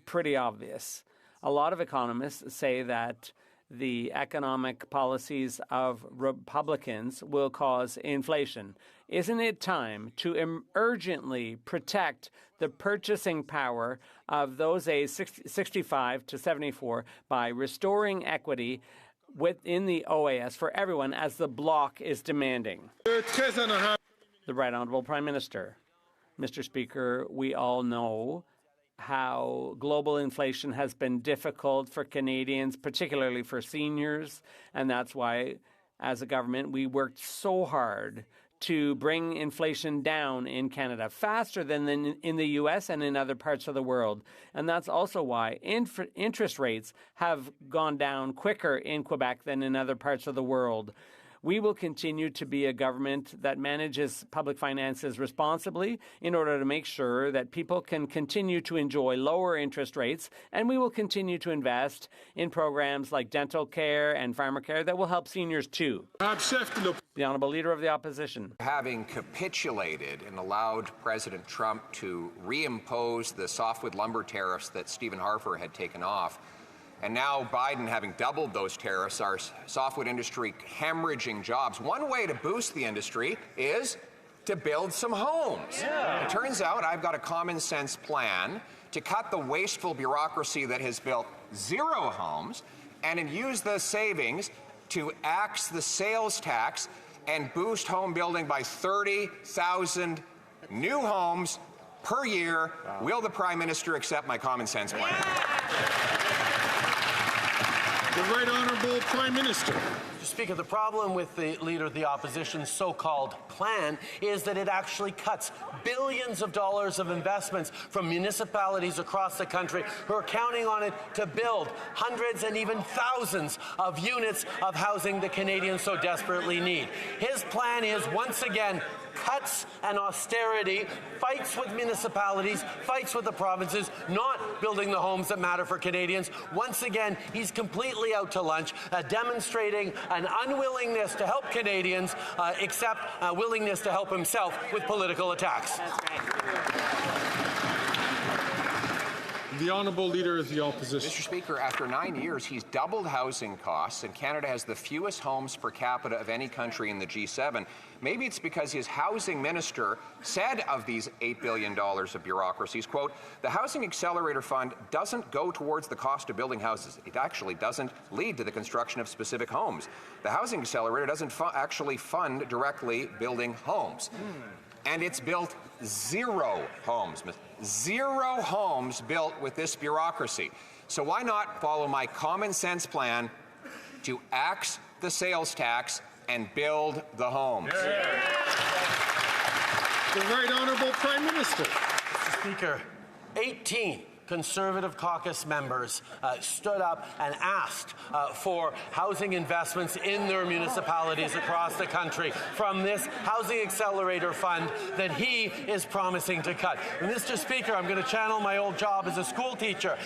pretty obvious. A lot of economists say that the economic policies of Republicans will cause inflation. Isn't it time to urgently protect the purchasing power of those aged 65 to 74 by restoring equity within the OAS for everyone, as the Bloc is demanding? The Right Honourable Prime Minister. Mr. Speaker, we all know how global inflation has been difficult for Canadians, particularly for seniors, and that's why, as a government, we worked so hard to bring inflation down in Canada faster than in the U.S. and in other parts of the world. And that's also why interest rates have gone down quicker in Quebec than in other parts of the world. We will continue to be a government that manages public finances responsibly in order to make sure that people can continue to enjoy lower interest rates, and we will continue to invest in programs like dental care and pharmacare that will help seniors too. The Honourable Leader of the Opposition. Having capitulated and allowed President Trump to reimpose the softwood lumber tariffs that Stephen Harper had taken off, and now Biden having doubled those tariffs, our softwood industry hemorrhaging jobs. One way to boost the industry is to build some homes. It turns out I've got a common sense plan to cut the wasteful bureaucracy that has built zero homes and use the savings to axe the sales tax and boost home building by 30,000 new homes per year. Will the Prime Minister accept my common sense plan? The Right Honourable Prime Minister. Mr. Speaker, the problem with the Leader of the Opposition's so-called plan is that it actually cuts billions of dollars of investments from municipalities across the country who are counting on it to build hundreds and even thousands of units of housing that Canadians so desperately need. His plan is, once again, cuts and austerity, fights with municipalities, fights with the provinces, not building the homes that matter for Canadians. Once again, he's completely out to lunch, demonstrating an unwillingness to help Canadians, except a willingness to help himself with political attacks. That's right. The Honourable Leader of the Opposition. Mr. Speaker, after 9 years, he's doubled housing costs, and Canada has the fewest homes per capita of any country in the G7. Maybe it's because his housing minister said of these $8 billion of bureaucracies, quote, the Housing Accelerator Fund doesn't go towards the cost of building houses. It actually doesn't lead to the construction of specific homes. The Housing Accelerator doesn't actually fund directly building homes. And it's built 0 homes. 0 homes built with this bureaucracy. So why not follow my common sense plan to axe the sales tax and build the homes? The Right Honourable Prime Minister. Mr. Speaker, 18 Conservative caucus members stood up and asked for housing investments in their municipalities across the country from this Housing Accelerator Fund that he is promising to cut. Mr. Speaker, I'm going to channel my old job as a school teacher.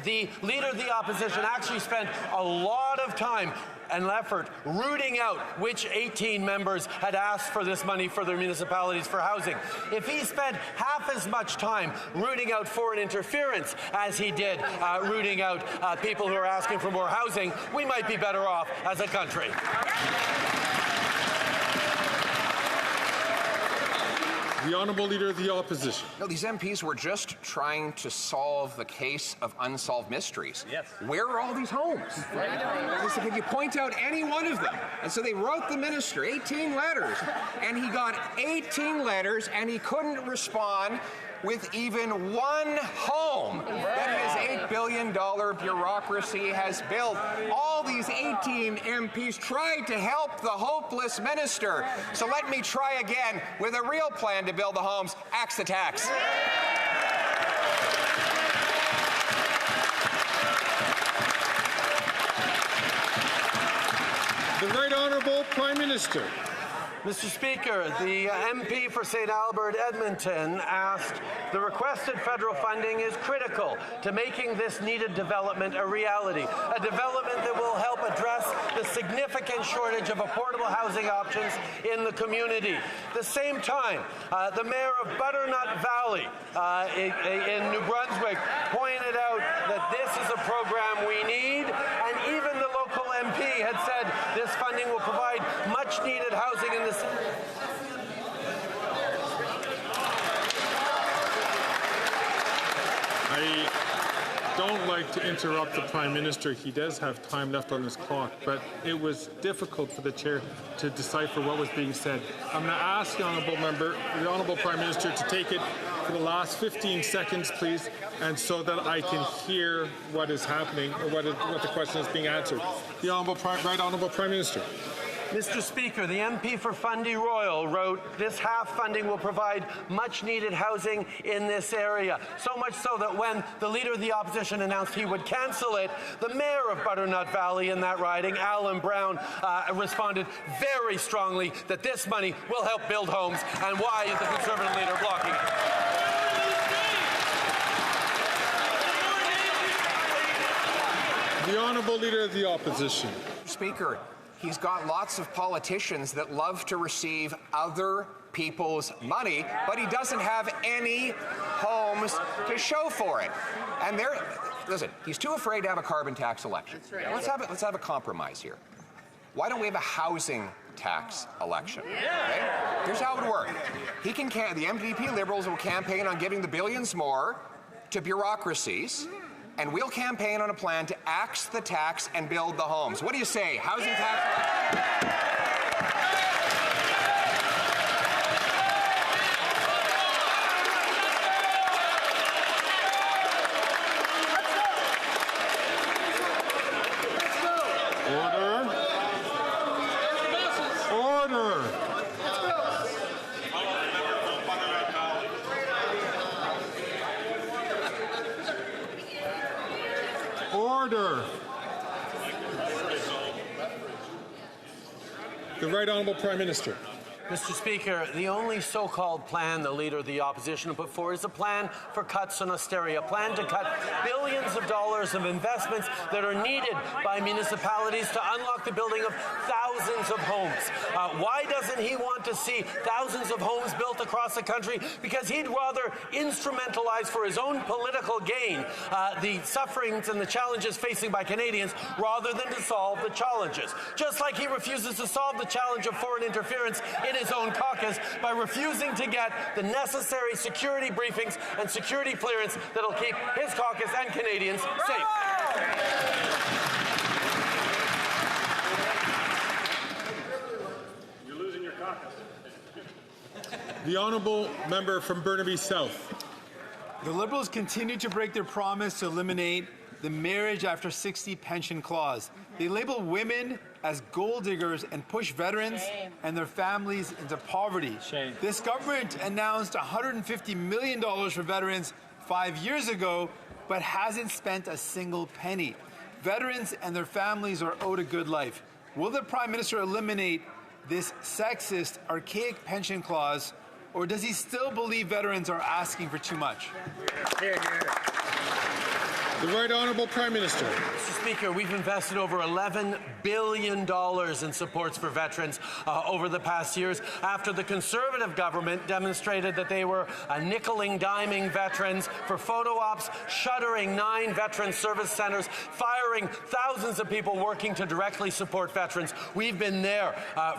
The Leader of the Opposition actually spent a lot of time and effort rooting out which 18 members had asked for this money for their municipalities for housing. If he spent half as much time rooting out foreign interference as he did rooting out people who are asking for more housing, we might be better off as a country. The Honourable Leader of the Opposition. No, these MPs were just trying to solve the case of unsolved mysteries. Yes. Where are all these homes? Listen, can you point out any one of them? And so they wrote the minister 18 letters, and he got 18 letters, and he couldn't respond with even one home that his $8 billion bureaucracy has built. All these 18 MPs tried to help the hopeless minister. So let me try again with a real plan to build the homes. Axe the tax. The Right Honourable Prime Minister. Mr. Speaker, the MP for St. Albert Edmonton asked, the requested federal funding is critical to making this needed development a reality, a development that will help address the significant shortage of affordable housing options in the community. At the same time, the mayor of Butternut Valley in New Brunswick pointed out that this is a program we need, and even the local MP had said this funding will provide much needed housing in the I don't like to interrupt the Prime Minister. He does have time left on his clock, but it was difficult for the Chair to decipher what was being said. I'm going to ask the Honourable Prime Minister to take it for the last 15 seconds, please, and so that I can hear what is happening or what the question is being answered. The Right Honourable Prime Minister. Mr. Speaker, the MP for Fundy Royal wrote, this half funding will provide much needed housing in this area. So much so that when the Leader of the Opposition announced he would cancel it, the Mayor of Butternut Valley in that riding, Alan Brown, responded very strongly that this money will help build homes, and why is the Conservative Leader blocking it? The Honourable Leader of the Opposition. Speaker, he's got lots of politicians that love to receive other people's money, but he doesn't have any homes to show for it. And listen, he's too afraid to have a carbon tax election. That's right. Let's have a compromise here. Why don't we have a housing tax election? Okay? Here's how it would work. The MDP Liberals will campaign on giving the billions more to bureaucracies, and we'll campaign on a plan to axe the tax and build the homes. What do you say? Housing tax? Order. The Right Honourable Prime Minister. Mr. Speaker, the only so-called plan the Leader of the Opposition put forward is a plan for cuts on austerity, a plan to cut billions of dollars of investments that are needed by municipalities to unlock the building of thousands of homes. Why doesn't he want to see thousands of homes built across the country? Because he'd rather instrumentalize for his own political gain the sufferings and the challenges facing by Canadians rather than to solve the challenges. Just like he refuses to solve the challenge of foreign interference in his own caucus by refusing to get the necessary security briefings and security clearance that'll keep his caucus and Canadians safe. You're losing your caucus. The honourable member from Burnaby South. The Liberals continue to break their promise to eliminate the marriage after 60 pension clause. They label women as gold diggers and push veterans and their families into poverty. This government announced $150 million for veterans 5 years ago, but hasn't spent a single penny. Veterans and their families are owed a good life. Will the Prime Minister eliminate this sexist, archaic pension clause, or does he still believe veterans are asking for too much? The Right Honourable Prime Minister. Mr. Speaker, we've invested over $11 billion in supports for veterans over the past years after the Conservative government demonstrated that they were nickel-and-diming veterans for photo ops, shuttering 9 veteran service centres, firing thousands of people working to directly support veterans. We've been there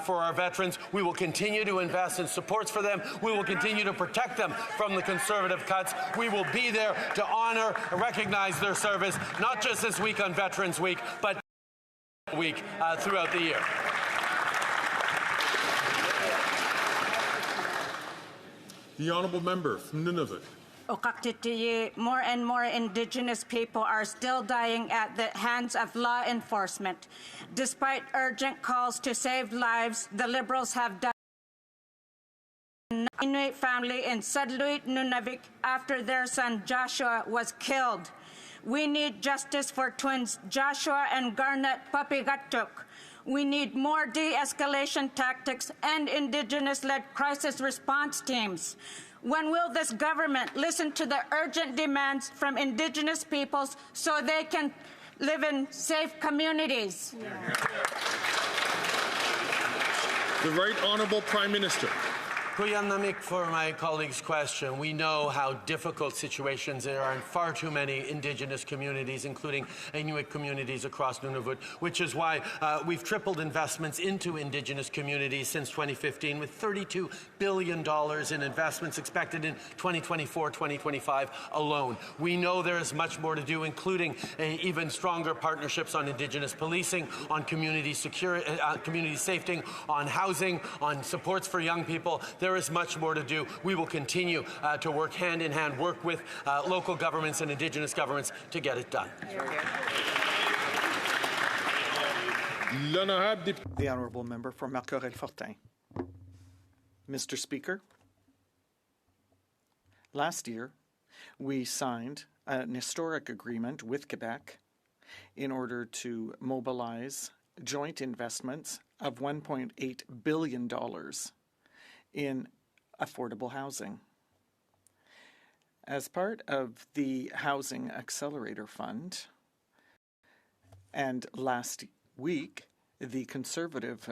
for our veterans. We will continue to invest in supports for them. We will continue to protect them from the Conservative cuts. We will be there to honour and recognise their service, not just this week on Veterans Week, but week throughout the year. The honourable member from Nunavut. More and more Indigenous people are still dying at the hands of law enforcement. Despite urgent calls to save lives, the Liberals have done Inuit family in Sudluit, Nunavik, after their son Joshua was killed. We need justice for twins Joshua and Garnet Papigatuk. We need more de-escalation tactics and Indigenous-led crisis response teams. When will this government listen to the urgent demands from Indigenous peoples so they can live in safe communities? The Right Honourable Prime Minister. Kuyanamik, for my colleague's question. We know how difficult situations there are in far too many Indigenous communities, including Inuit communities across Nunavut, which is why we've tripled investments into Indigenous communities since 2015, with $32 billion in investments expected in 2024-2025 alone. We know there is much more to do, including even stronger partnerships on Indigenous policing, on community security, community safety, on housing, on supports for young people. There is much more to do. We will continue to work hand in hand, work with local governments and Indigenous governments to get it done. The Honourable Member for Marcorel-Fortin. Mr. Speaker, last year we signed an historic agreement with Quebec in order to mobilize joint investments of $1.8 billion in affordable housing. As part of the Housing Accelerator Fund, and last week, the Conservative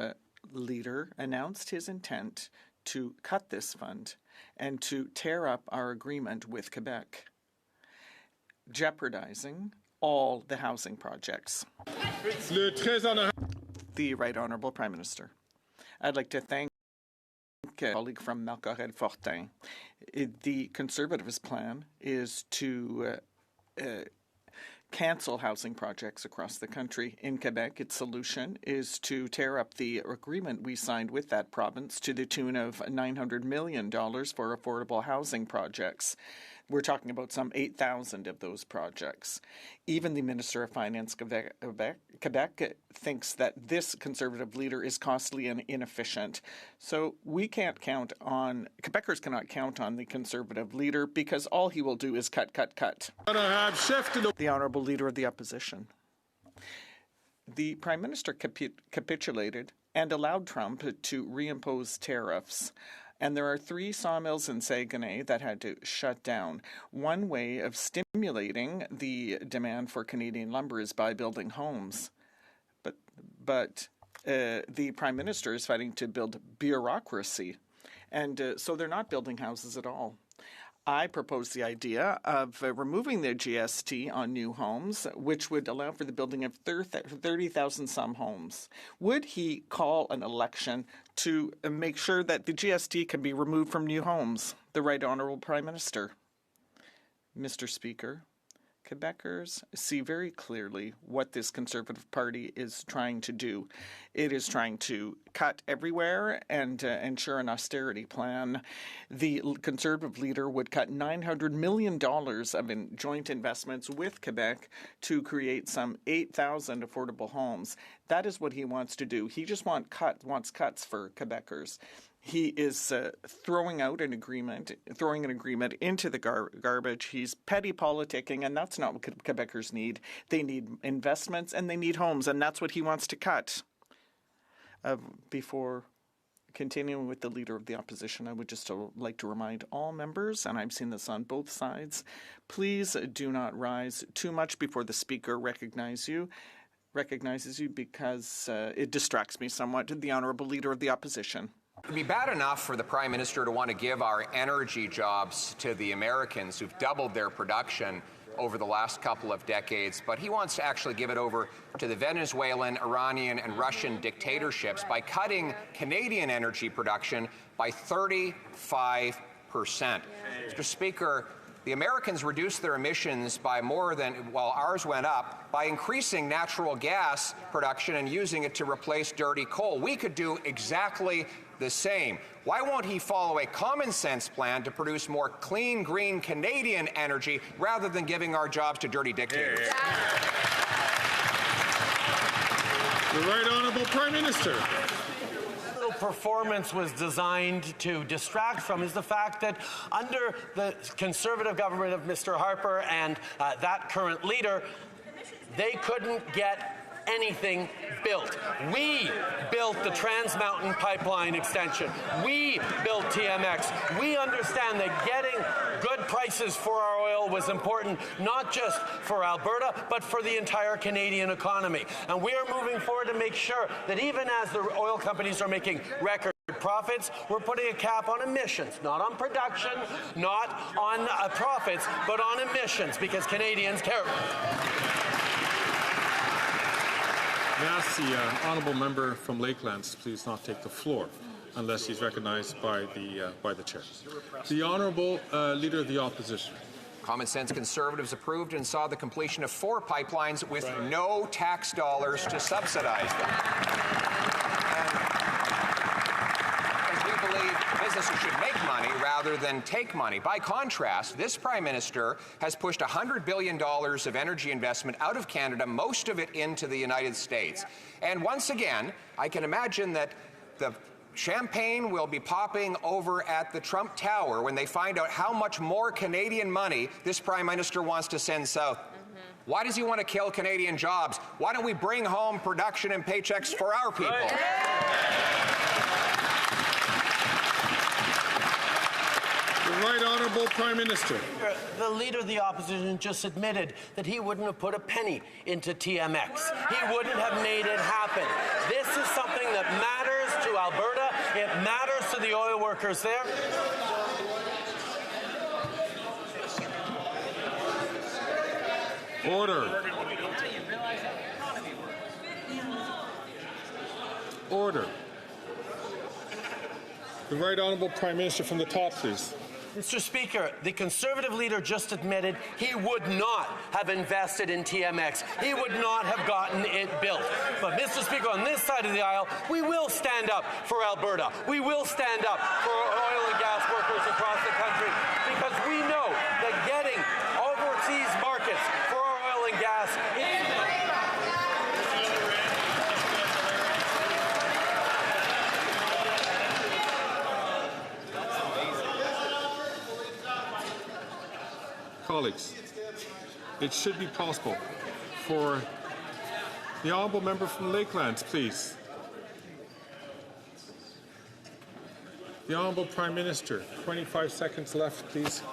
leader announced his intent to cut this fund and to tear up our agreement with Quebec, jeopardizing all the housing projects. The Right Honourable Prime Minister. I'd like to thank a colleague from Marcorel-Fortin. The Conservatives' plan is to cancel housing projects across the country. In Quebec, its solution is to tear up the agreement we signed with that province to the tune of $900 million for affordable housing projects. We're talking about some 8,000 of those projects. Even the Minister of Finance Quebec thinks that this Conservative leader is costly and inefficient. So we can't count on, Quebecers cannot count on the Conservative leader because all he will do is cut, cut, cut. The Honourable Leader of the Opposition. The Prime Minister capitulated and allowed Trump to reimpose tariffs. And there are 3 sawmills in Saguenay that had to shut down. One way of stimulating the demand for Canadian lumber is by building homes. But the Prime Minister is fighting to build bureaucracy. And so they're not building houses at all. I propose the idea of removing the GST on new homes, which would allow for the building of 30,000 some homes. Would he call an election to make sure that the GST can be removed from new homes? The Right Honourable Prime Minister. Mr. Speaker, Quebecers see very clearly what this Conservative Party is trying to do. It is trying to cut everywhere and ensure an austerity plan. The Conservative leader would cut $900 million of joint investments with Quebec to create some 8,000 affordable homes. That is what he wants to do. He just wants cuts for Quebecers. He is throwing an agreement into the garbage. He's petty politicking, and that's not what Quebecers need. They need investments and they need homes, and that's what he wants to cut. Before continuing with the Leader of the Opposition, I would just like to remind all members, and I've seen this on both sides, please do not rise too much before the Speaker recognizes you because it distracts me somewhat. The Honourable Leader of the Opposition. It would be bad enough for the Prime Minister to want to give our energy jobs to the Americans who've doubled their production over the last couple of decades, but he wants to actually give it over to the Venezuelan, Iranian, and Russian dictatorships by cutting Canadian energy production by 35%. Mr. Speaker, the Americans reduced their emissions by more than, while ours went up, by increasing natural gas production and using it to replace dirty coal. We could do exactly the same. Why won't he follow a common sense plan to produce more clean, green Canadian energy rather than giving our jobs to dirty dictators? The Right Honourable Prime Minister. Performance was designed to distract from is the fact that under the Conservative government of Mr. Harper and that current leader, they couldn't get anything built. We built the Trans Mountain Pipeline extension. We built TMX. We understand that getting good prices for our oil was important, not just for Alberta, but for the entire Canadian economy. And we are moving forward to make sure that even as the oil companies are making record profits, we're putting a cap on emissions, not on production, not on profits, but on emissions, because Canadians care. May I ask the honourable member from Lakelands please not take the floor unless he's recognized by the chair. The Honourable Leader of the Opposition. Common sense Conservatives approved and saw the completion of 4 pipelines with no tax dollars to subsidize them. And we believe businesses should make money rather than take money. By contrast, this Prime Minister has pushed $100 billion of energy investment out of Canada, most of it into the United States. And once again, I can imagine that the champagne will be popping over at the Trump Tower when they find out how much more Canadian money this Prime Minister wants to send south. Why does he want to kill Canadian jobs? Why don't we bring home production and paychecks for our people? The Right Honourable Prime Minister. The Leader of the Opposition just admitted that he wouldn't have put a penny into TMX. He wouldn't have made it happen. This is something that matters to Alberta. It matters to the oil workers there. Order. Order. The Right Honourable Prime Minister from the top, please. Mr. Speaker, the Conservative leader just admitted he would not have invested in TMX. He would not have gotten it built. But, Mr. Speaker, on this side of the aisle, we will stand up for Alberta. We will stand up for oil and gas workers across the country, because we know that getting overseas markets for our oil and gas is... Colleagues, it should be possible for the honourable member from Lakelands, please. The Honourable Prime Minister. 25 seconds left, please.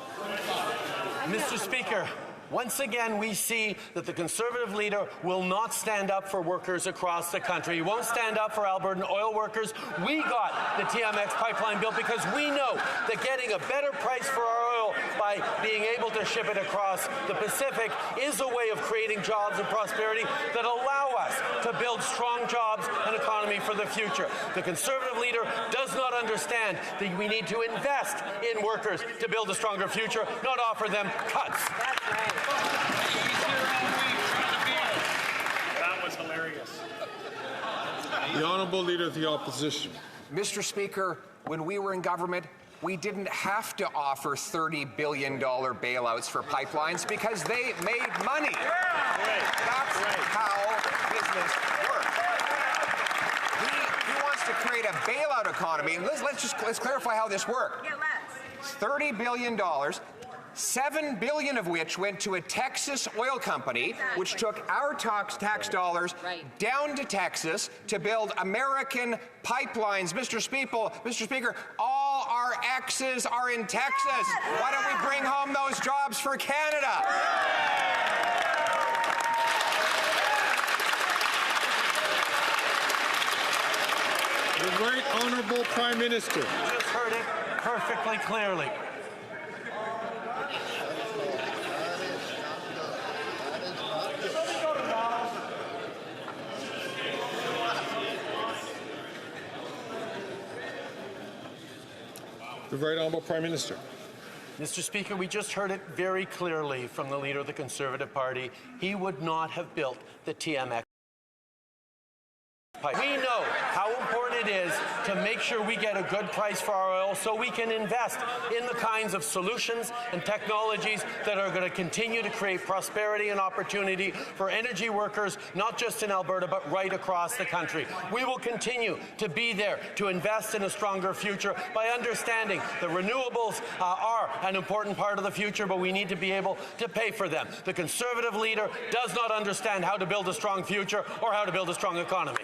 Mr. Speaker, once again, we see that the Conservative leader will not stand up for workers across the country. He won't stand up for Albertan oil workers. We got the TMX pipeline built because we know that getting a better price for our oil by being able to ship it across the Pacific is a way of creating jobs and prosperity that allow us to build strong jobs and economy for the future. The Conservative leader does not understand that we need to invest in workers to build a stronger future, not offer them cuts. That's right. That was hilarious. The Honourable Leader of the Opposition. Mr. Speaker, when we were in government, we didn't have to offer $30 billion bailouts for pipelines because they made money. That's how business works. He wants to create a bailout economy. Let's clarify how this worked. $30 billion. $7 billion of which went to a Texas oil company, which took our tax dollars down to Texas to build American pipelines. Mr. Speaker, all our X's are in Texas. Why don't we bring home those jobs for Canada? The Right Honourable Prime Minister. You just heard it perfectly clearly. The Right Honourable Prime Minister. Mr. Speaker, we just heard it very clearly from the Leader of the Conservative Party. He would not have built the TMX pipe. We know how important it is to make sure we get a good price for our oil so we can invest in the kinds of solutions and technologies that are going to continue to create prosperity and opportunity for energy workers, not just in Alberta, but right across the country. We will continue to be there to invest in a stronger future by understanding that renewables are an important part of the future, but we need to be able to pay for them. The Conservative leader does not understand how to build a strong future or how to build a strong economy.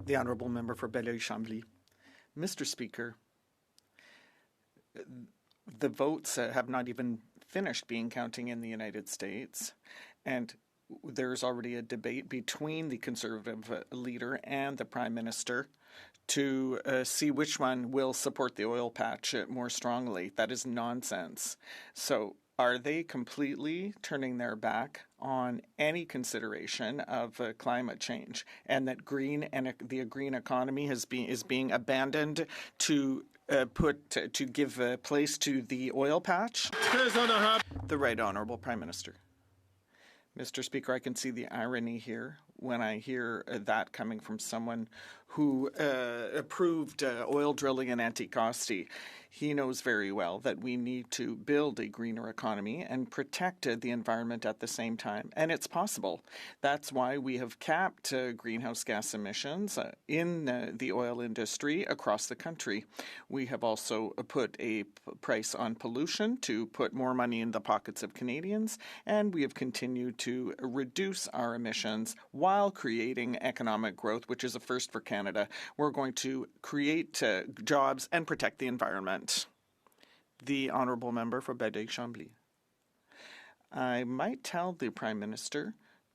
The Honourable Member for Belleuil-Chambly. Mr. Speaker, the votes have not even finished being counting in the United States, and there's already a debate between the Conservative leader and the Prime Minister to see which one will support the oil patch more strongly. That is nonsense. So are they completely turning their back on any consideration of climate change, and that the green economy is being abandoned to give place to the oil patch? The Right Honourable Prime Minister. Mr. Speaker, I can see the irony here when I hear that coming from someone who approved oil drilling in Anticosti. He knows very well that we need to build a greener economy and protect the environment at the same time. And it's possible. That's why we have capped greenhouse gas emissions in the oil industry across the country. We have also put a price on pollution to put more money in the pockets of Canadians. And we have continued to reduce our emissions while creating economic growth, which is a first for Canada. We're going to create jobs and protect the environment. The Honourable Member for Belleuil-Chambly. I might tell the Prime Minister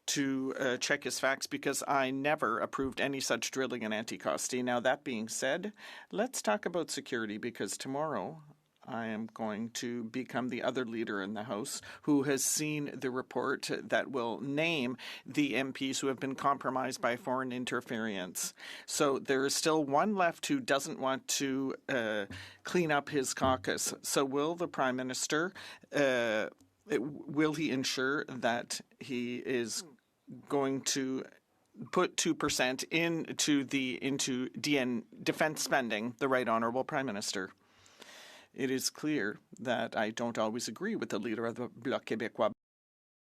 to check his facts because I never approved any such drilling in Anticosti. Now, that being said, let's talk about security because tomorrow I am going to become the other leader in the House who has seen the report that will name the MPs who have been compromised by foreign interference. So there is still one left who doesn't want to clean up his caucus. So will the Prime Minister, will he ensure that he is going to put 2% into defense spending? The Right Honourable Prime Minister. It is clear that I don't always agree with the leader of the Bloc Québécois,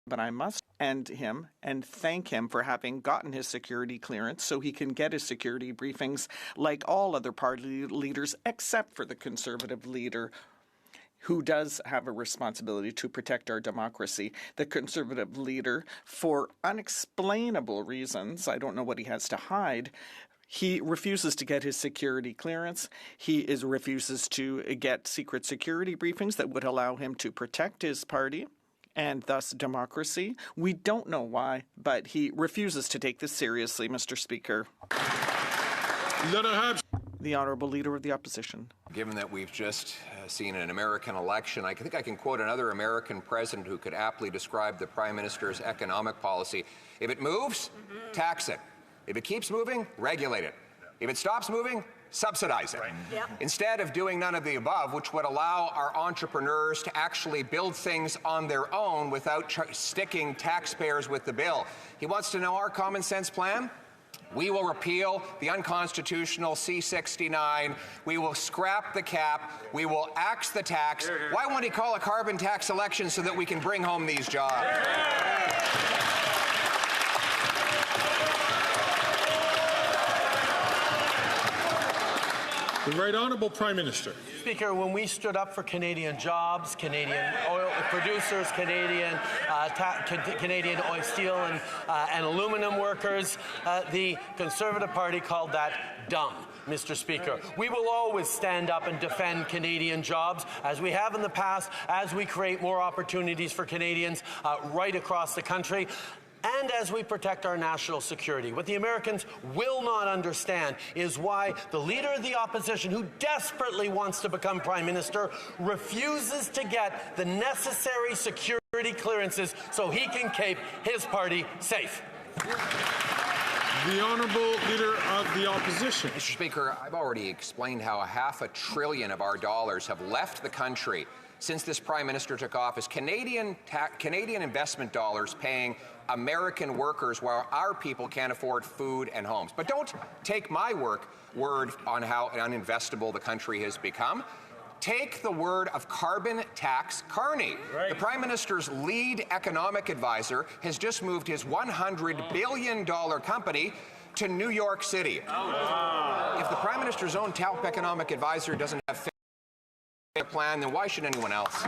but I must end him and thank him for having gotten his security clearance so he can get his security briefings like all other party leaders except for the Conservative leader who does have a responsibility to protect our democracy. The Conservative leader, for unexplainable reasons, I don't know what he has to hide, he refuses to get his security clearance. He refuses to get secret security briefings that would allow him to protect his party and thus democracy. We don't know why, but he refuses to take this seriously, Mr. Speaker. The Honourable Leader of the Opposition. Given that we've just seen an American election, I think I can quote another American president who could aptly describe the Prime Minister's economic policy. If it moves, tax it. If it keeps moving, regulate it. If it stops moving, subsidize it. Instead of doing none of the above, which would allow our entrepreneurs to actually build things on their own without sticking taxpayers with the bill. He wants to know our common sense plan? We will repeal the unconstitutional C-69. We will scrap the cap. We will axe the tax. Why won't he call a carbon tax election so that we can bring home these jobs? The Right Honourable Prime Minister. Speaker, when we stood up for Canadian jobs, Canadian oil producers, Canadian oil, steel and aluminum workers, the Conservative Party called that dumb. Mr. Speaker, we will always stand up and defend Canadian jobs, as we have in the past, as we create more opportunities for Canadians right across the country. And as we protect our national security. What the Americans will not understand is why the Leader of the Opposition, who desperately wants to become Prime Minister, refuses to get the necessary security clearances so he can keep his party safe. The Honourable Leader of the Opposition. Mr. Speaker, I've already explained how $500 billion of our dollars have left the country since this Prime Minister took office. Canadian investment dollars paying American workers while our people can't afford food and homes. But don't take my word on how uninvestable the country has become. Take the word of carbon tax Carney. The Prime Minister's lead economic advisor has just moved his $100 billion company to New York City. If the Prime Minister's own top economic advisor doesn't have a plan, then why should anyone else?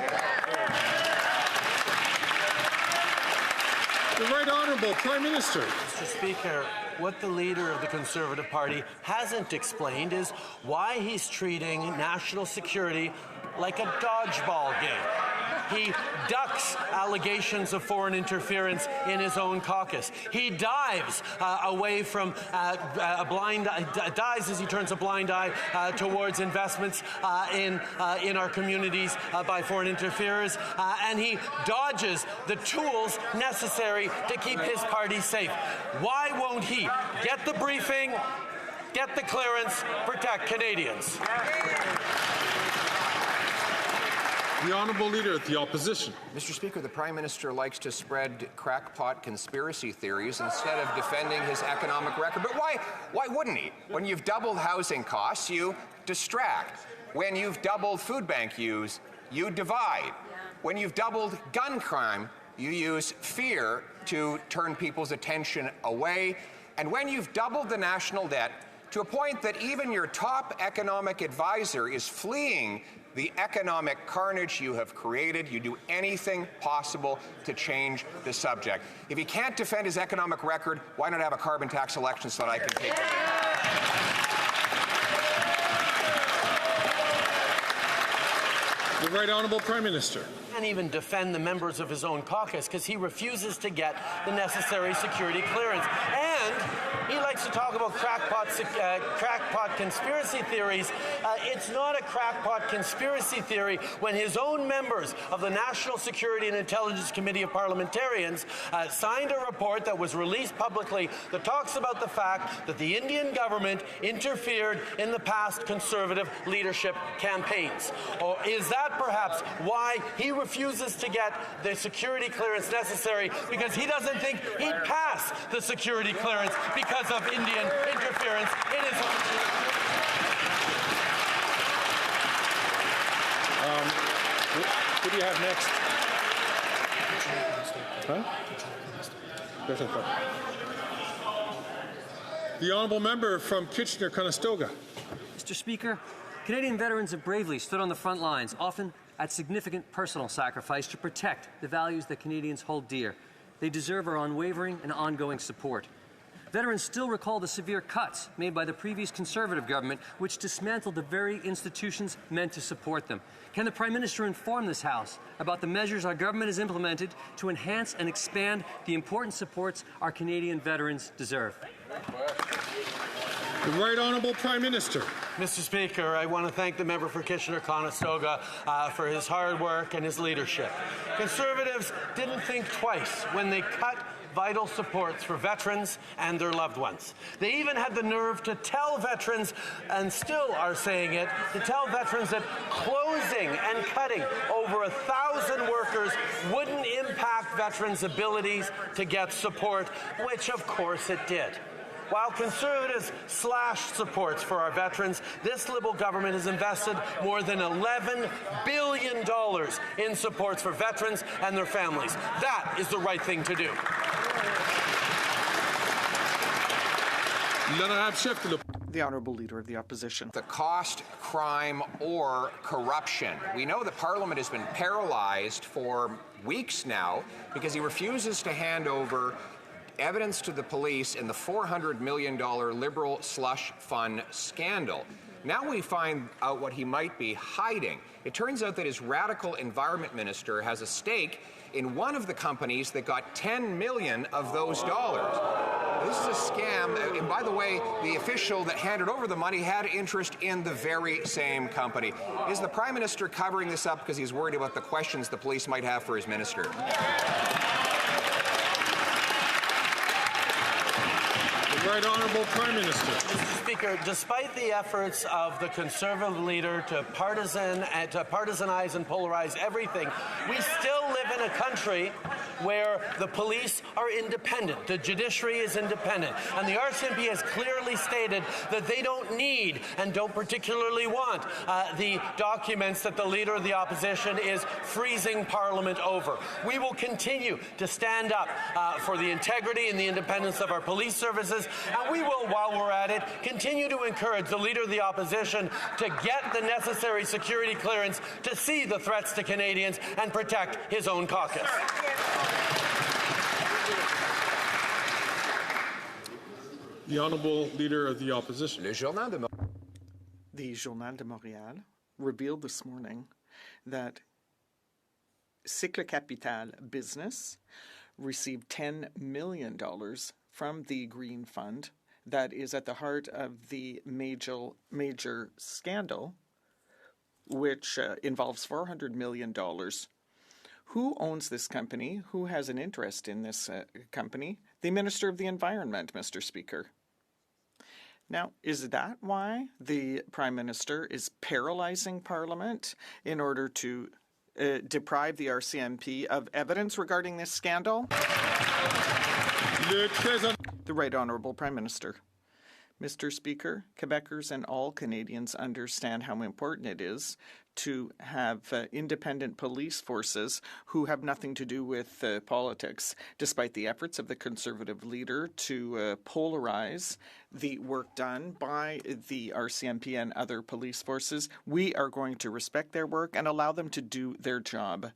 The Right Honourable Prime Minister. Mr. Speaker, what the Leader of the Conservative Party hasn't explained is why he's treating national security like a dodgeball game. He ducks allegations of foreign interference in his own caucus. He dives away from dives as he turns a blind eye towards investments in our communities by foreign interferers, and he dodges the tools necessary to keep his party safe. Why won't he get the briefing, get the clearance, protect Canadians? The Honourable Leader of the Opposition. Mr. Speaker, the Prime Minister likes to spread crackpot conspiracy theories instead of defending his economic record. But why wouldn't he? When you've doubled housing costs, you distract. When you've doubled food bank use, you divide. When you've doubled gun crime, you use fear to turn people's attention away. And when you've doubled the national debt to a point that even your top economic advisor is fleeing the economic carnage you have created, you do anything possible to change the subject. If he can't defend his economic record, why not have a carbon tax election so that I can take it? The Right Honourable Prime Minister. Can't even defend the members of his own caucus because he refuses to get the necessary security clearance. And he likes to talk about crackpot conspiracy theories. It's not a crackpot conspiracy theory when his own members of the National Security and Intelligence Committee of Parliamentarians signed a report that was released publicly that talks about the fact that the Indian government interfered in the past Conservative leadership campaigns. Or is that perhaps why he refuses to get the security clearance necessary, because he doesn't think he'd pass the security clearance because of Indian interference in his own... Who do you have next? The Honourable Member from Kitchener-Conestoga. Mr. Speaker, Canadian veterans have bravely stood on the front lines, often at significant personal sacrifice to protect the values that Canadians hold dear. They deserve our unwavering and ongoing support. Veterans still recall the severe cuts made by the previous Conservative government, which dismantled the very institutions meant to support them. Can the Prime Minister inform this House about the measures our government has implemented to enhance and expand the important supports our Canadian veterans deserve? The Right Honourable Prime Minister. Mr. Speaker, I want to thank the member for Kitchener-Conestoga for his hard work and his leadership. Conservatives didn't think twice when they cut vital supports for veterans and their loved ones. They even had the nerve to tell veterans, and still are saying it, to tell veterans that closing and cutting over 1,000 workers wouldn't impact veterans' abilities to get support, which of course it did. While Conservatives slashed supports for our veterans, this Liberal government has invested more than $11 billion in supports for veterans and their families. That is the right thing to do. The Honourable Leader of the Opposition. The cost, crime, or corruption. We know that Parliament has been paralyzed for weeks now because he refuses to hand over evidence to the police in the $400 million Liberal slush fund scandal. Now we find out what he might be hiding. It turns out that his radical environment minister has a stake in one of the companies that got $10 million of those dollars. This is a scam, and by the way, the official that handed over the money had interest in the very same company. Is the Prime Minister covering this up because he's worried about the questions the police might have for his minister? Right Honourable Prime Minister. Mr. Speaker, despite the efforts of the Conservative leader to partisanize and polarize everything, we still live in a country where the police are independent, the judiciary is independent, and the RCMP has clearly stated that they don't need and don't particularly want the documents that the Leader of the Opposition is freezing Parliament over. We will continue to stand up for the integrity and the independence of our police services, and we will, while we're at it, continue to encourage the Leader of the Opposition to get the necessary security clearance to see the threats to Canadians and protect his own caucus. The Honourable Leader of the Opposition. The Journal de Montréal revealed this morning that Cycle Capital Business received $10 million from the Green Fund that is at the heart of the major scandal, which involves $400 million. Who owns this company? Who has an interest in this company? The Minister of the Environment, Mr. Speaker. Now, is that why the Prime Minister is paralyzing Parliament in order to deprive the RCMP of evidence regarding this scandal? The Right Honourable Prime Minister. Mr. Speaker, Quebecers and all Canadians understand how important it is to have independent police forces who have nothing to do with politics. Despite the efforts of the Conservative leader to polarize the work done by the RCMP and other police forces, we are going to respect their work and allow them to do their job.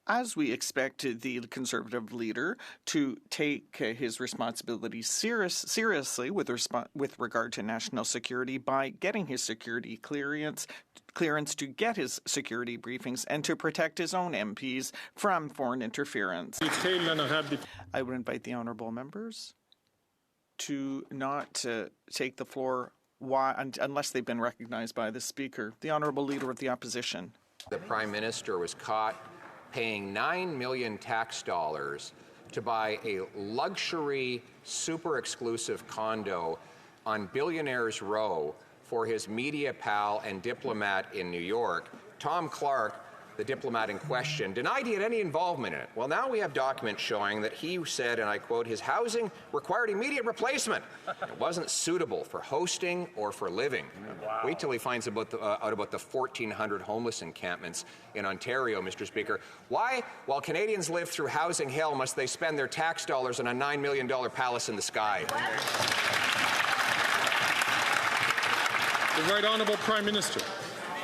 As we expect the Conservative leader to take his responsibilities seriously with regard to national security by getting his security clearance to get his security briefings and to protect his own MPs from foreign interference. I would invite the honourable members to not take the floor unless they've been recognized by the Speaker. The Honourable Leader of the Opposition. The Prime Minister was caught paying $9 million tax dollars to buy a luxury, super exclusive condo on Billionaires Row for his media pal and diplomat in New York. Tom Clark, the diplomat in question, denied he had any involvement in it. Well, now we have documents showing that he said, and I quote, his housing required immediate replacement. It wasn't suitable for hosting or for living. Wow. Wait till he finds out about the 1,400 homeless encampments in Ontario, Mr. Speaker. Why, while Canadians live through housing hell, must they spend their tax dollars on a $9 million palace in the sky? The Right Honourable Prime Minister.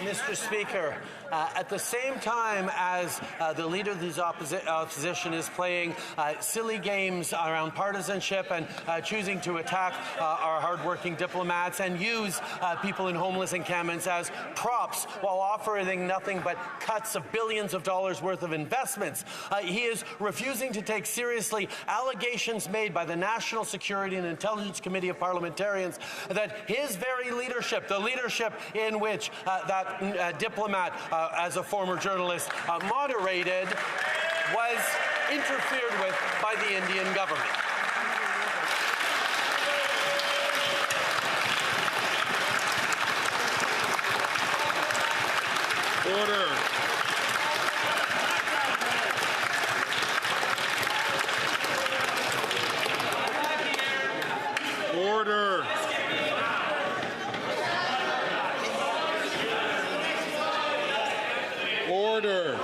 Mr. Speaker, at the same time as the Leader of the Opposition is playing silly games around partisanship and choosing to attack our hardworking diplomats and use people in homeless encampments as props while offering nothing but cuts of billions of dollars worth of investments, he is refusing to take seriously allegations made by the National Security and Intelligence Committee of Parliamentarians that his very leadership, the leadership in which that diplomat, as a former journalist, moderated, was interfered with by the Indian government. Order. Order. Order.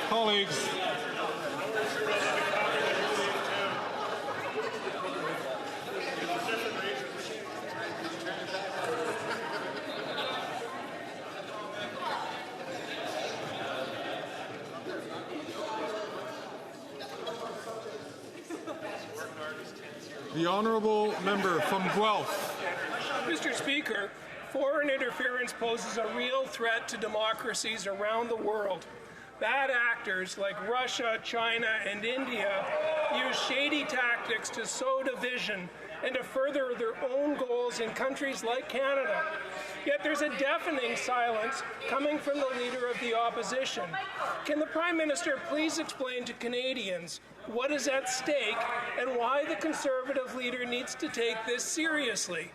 Colleagues. The honourable member from Guelph. Mr. Speaker, foreign interference poses a real threat to democracies around the world. Bad actors like Russia, China, and India use shady tactics to sow division and to further their own goals in countries like Canada. Yet there's a deafening silence coming from the Leader of the Opposition. Can the Prime Minister please explain to Canadians what is at stake and why the Conservative leader needs to take this seriously?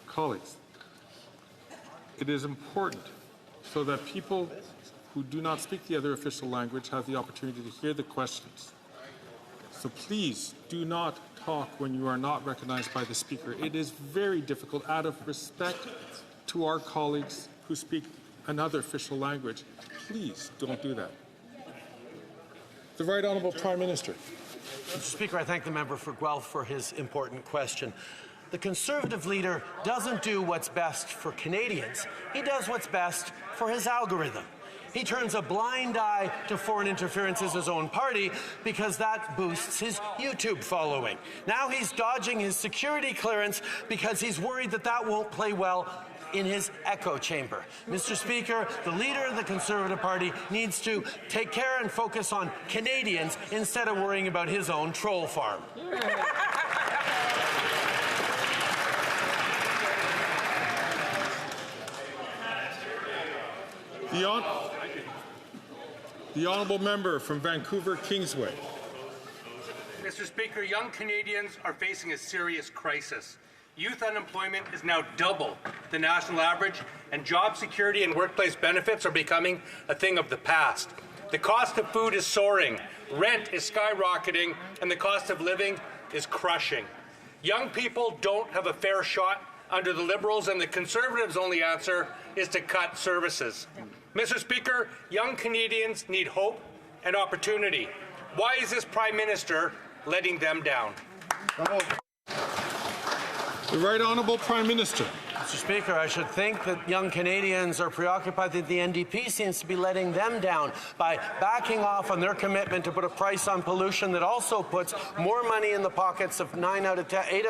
Colleagues, it is important so that people who do not speak the other official language have the opportunity to hear the questions. So please do not talk when you are not recognized by the Speaker. It is very difficult, out of respect to our colleagues who speak another official language. Please don't do that. The Right Honourable Prime Minister. Mr. Speaker, I thank the member for Guelph for his important question. The Conservative leader doesn't do what's best for Canadians. He does what's best for his algorithm. He turns a blind eye to foreign interference as his own party because that boosts his YouTube following. Now he's dodging his security clearance because he's worried that that won't play well in his echo chamber. Mr. Speaker, the leader of the Conservative Party needs to take care and focus on Canadians instead of worrying about his own troll farm. The honourable member from Vancouver Kingsway. Mr. Speaker, young Canadians are facing a serious crisis. Youth unemployment is now double the national average, and job security and workplace benefits are becoming a thing of the past. The cost of food is soaring, rent is skyrocketing, and the cost of living is crushing. Young people don't have a fair shot under the Liberals, and the Conservatives' only answer is to cut services. Mr. Speaker, young Canadians need hope and opportunity. Why is this Prime Minister letting them down? The Right Honourable Prime Minister. Mr. Speaker, I should think that young Canadians are preoccupied that the NDP seems to be letting them down by backing off on their commitment to put a price on pollution that also puts more money in the pockets of 8 out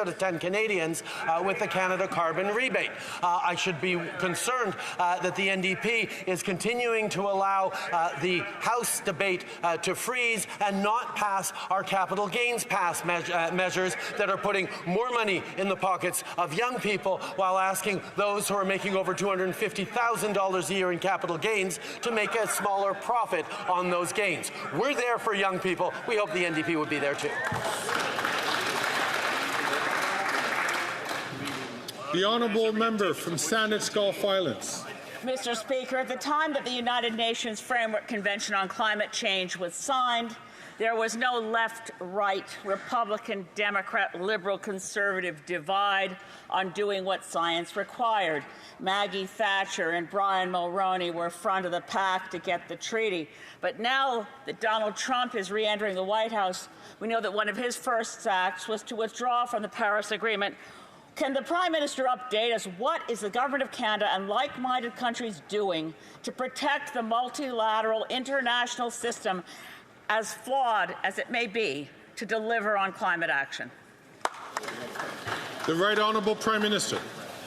of 10 Canadians with the Canada carbon rebate. I should be concerned that the NDP is continuing to allow the House debate to freeze and not pass our capital gains measures that are putting more money in the pockets of young people while asking those who are making over $250,000 a year in capital gains to make a smaller profit on those gains. We're there for young people. We hope the NDP would be there too. The honourable member from Saanich Gulf Islands. Mr. Speaker, at the time that the United Nations Framework Convention on Climate Change was signed, There was no left-right, Republican, Democrat, liberal, conservative divide on doing what science required. Maggie Thatcher and Brian Mulroney were front of the pack to get the treaty. But now that Donald Trump is re-entering the White House, we know that one of his first acts was to withdraw from the Paris Agreement. Can the Prime Minister update us? What is the Government of Canada and like-minded countries doing to protect the multilateral international system, as flawed as it may be, to deliver on climate action? The Right Honourable Prime Minister.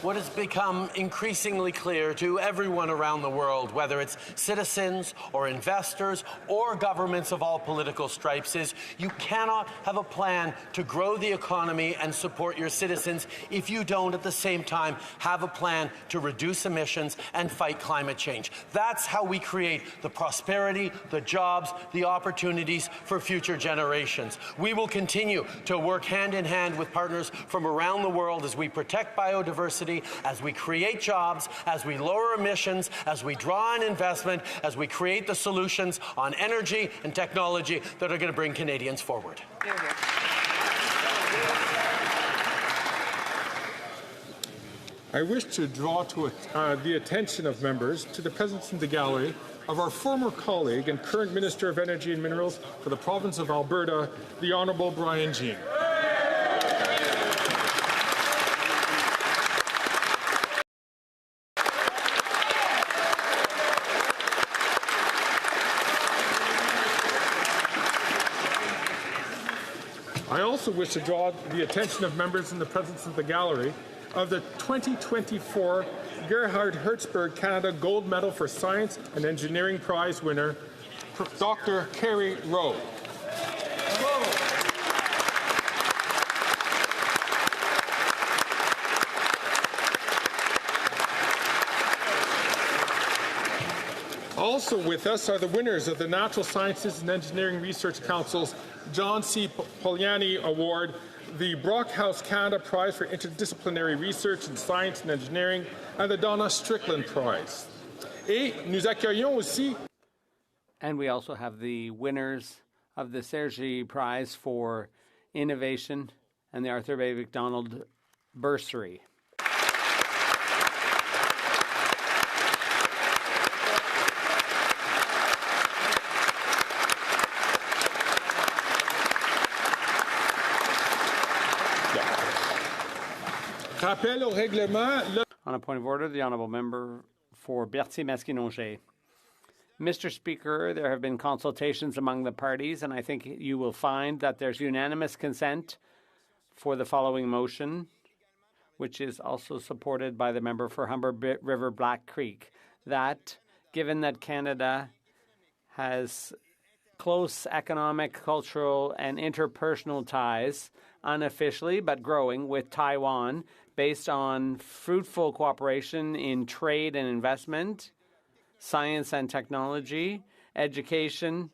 What has become increasingly clear to everyone around the world, whether it's citizens or investors or governments of all political stripes, is you cannot have a plan to grow the economy and support your citizens if you don't at the same time have a plan to reduce emissions and fight climate change. That's how we create the prosperity, the jobs, the opportunities for future generations. We will continue to work hand in hand with partners from around the world as we protect biodiversity, as we create jobs, as we lower emissions, as we draw on investment, as we create the solutions on energy and technology that are going to bring Canadians forward. I wish to draw to the attention of members to the presence in the gallery of our former colleague and current Minister of Energy and Minerals for the province of Alberta, the Honourable Brian Jean. I also wish to draw the attention of members in the presence of the gallery of the 2024 Gerhard Hertzberg Canada Gold Medal for Science and Engineering Prize winner, Dr. Carrie Rowe. Also with us are the winners of the Natural Sciences and Engineering Research Council's John C. Poliani Award, the Brockhouse Canada Prize for Interdisciplinary Research in Science and Engineering, and the Donna Strickland Prize. Et nous accueillons aussi. And we also have the winners of the Sergi Prize for Innovation and the Arthur B. MacDonald Bursary. On a point of order, the Honourable Member for Berthier-Maskinongé. Mr. Speaker, there have been consultations among the parties, and I think you will find that there's unanimous consent for the following motion, which is also supported by the member for Humber River Black Creek, that given that Canada has close economic, cultural, and interpersonal ties, unofficially but growing, with Taiwan, based on fruitful cooperation in trade and investment, science and technology, education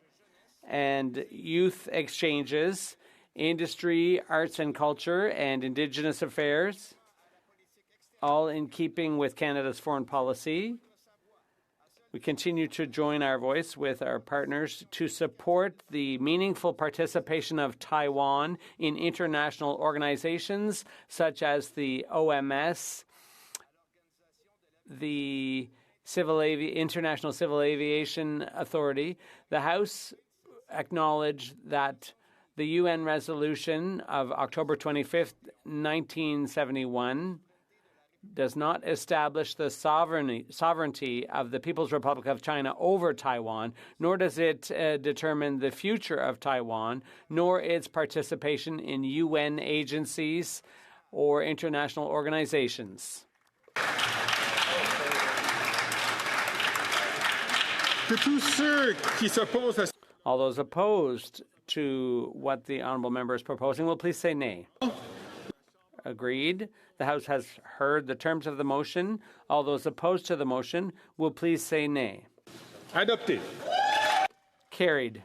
and youth exchanges, industry, arts and culture, and Indigenous affairs, all in keeping with Canada's foreign policy. We continue to join our voice with our partners to support the meaningful participation of Taiwan in international organizations such as the OMS, the International Civil Aviation Authority. The House acknowledged that the UN resolution of October 25th, 1971 does not establish the sovereignty of the People's Republic of China over Taiwan, nor does it determine the future of Taiwan, nor its participation in UN agencies or international organizations. All those opposed to what the Honourable Member is proposing will please say nay. Agreed. The House has heard the terms of the motion. All those opposed to the motion will please say nay. Adopted. Carried.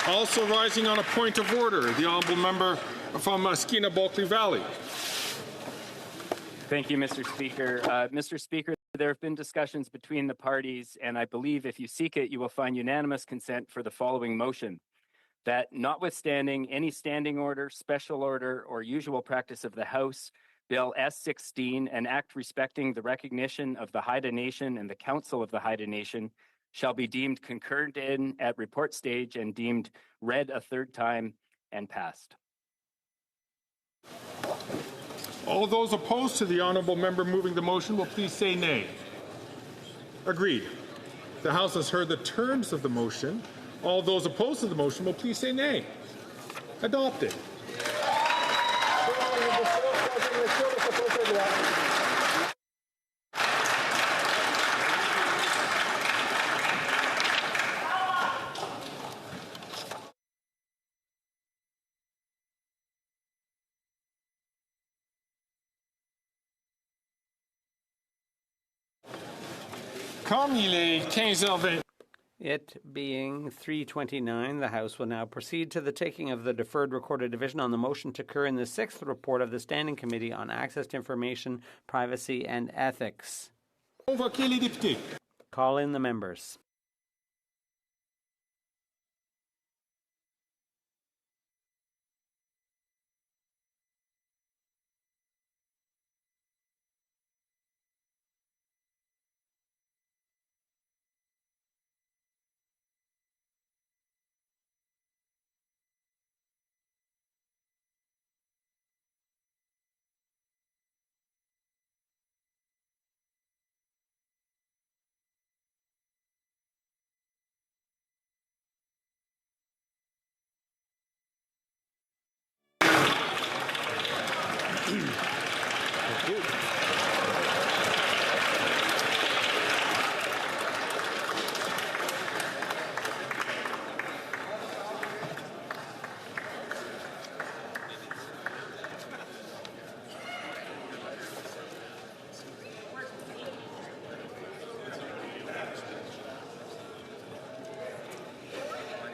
Also rising on a point of order, the Honourable Member from Skeena Bulkley Valley. Thank you, Mr. Speaker. Mr. Speaker, There have been discussions between the parties, and I believe if you seek it, you will find unanimous consent for the following motion. That notwithstanding any standing order, special order, or usual practice of the House, Bill S-16, an act respecting the recognition of the Haida Nation and the Council of the Haida Nation, shall be deemed concurred in at report stage and deemed read a third time and passed. All those opposed to the honourable member moving the motion will please say nay. Agreed. The House has heard the terms of the motion. All those opposed to the motion will please say nay. Adopted. Comme il est 15h20. It being 3:29, the House will now proceed to the taking of the deferred recorded division on the motion to concur in the 6th report of the Standing Committee on Access to Information, Privacy and Ethics. Convoquez les députés. Call in the members.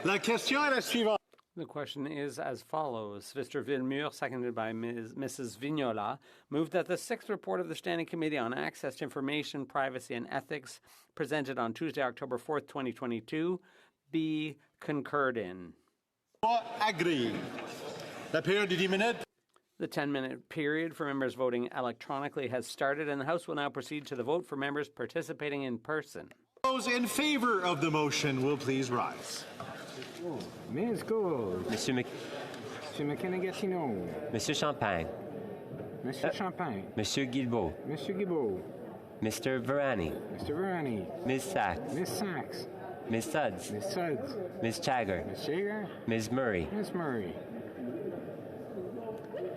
La question est la suivante. The question is as follows. Mr. Villemur, seconded by Mrs. Vignola, moved that the 6th report of the Standing Committee on Access to Information, Privacy and Ethics, presented on Tuesday, October 4th, 2022, be concurred in. Agree. La période de 10 minutes. The 10-minute period for members voting electronically has started, and the House will now proceed to the vote for members participating in person. Those in favor of the motion will please rise. Ms. Gould. Monsieur McKenna-Gatineau. Monsieur Champagne. Monsieur Champagne. Monsieur Guilbeault. Monsieur Guilbeault. Mr. Varani. Mr. Varani. Ms. Sachs. Ms. Sachs. Ms. Suds. Ms. Suds. Ms. Chagger. Ms. Chagger. Ms. Murray. Ms. Murray.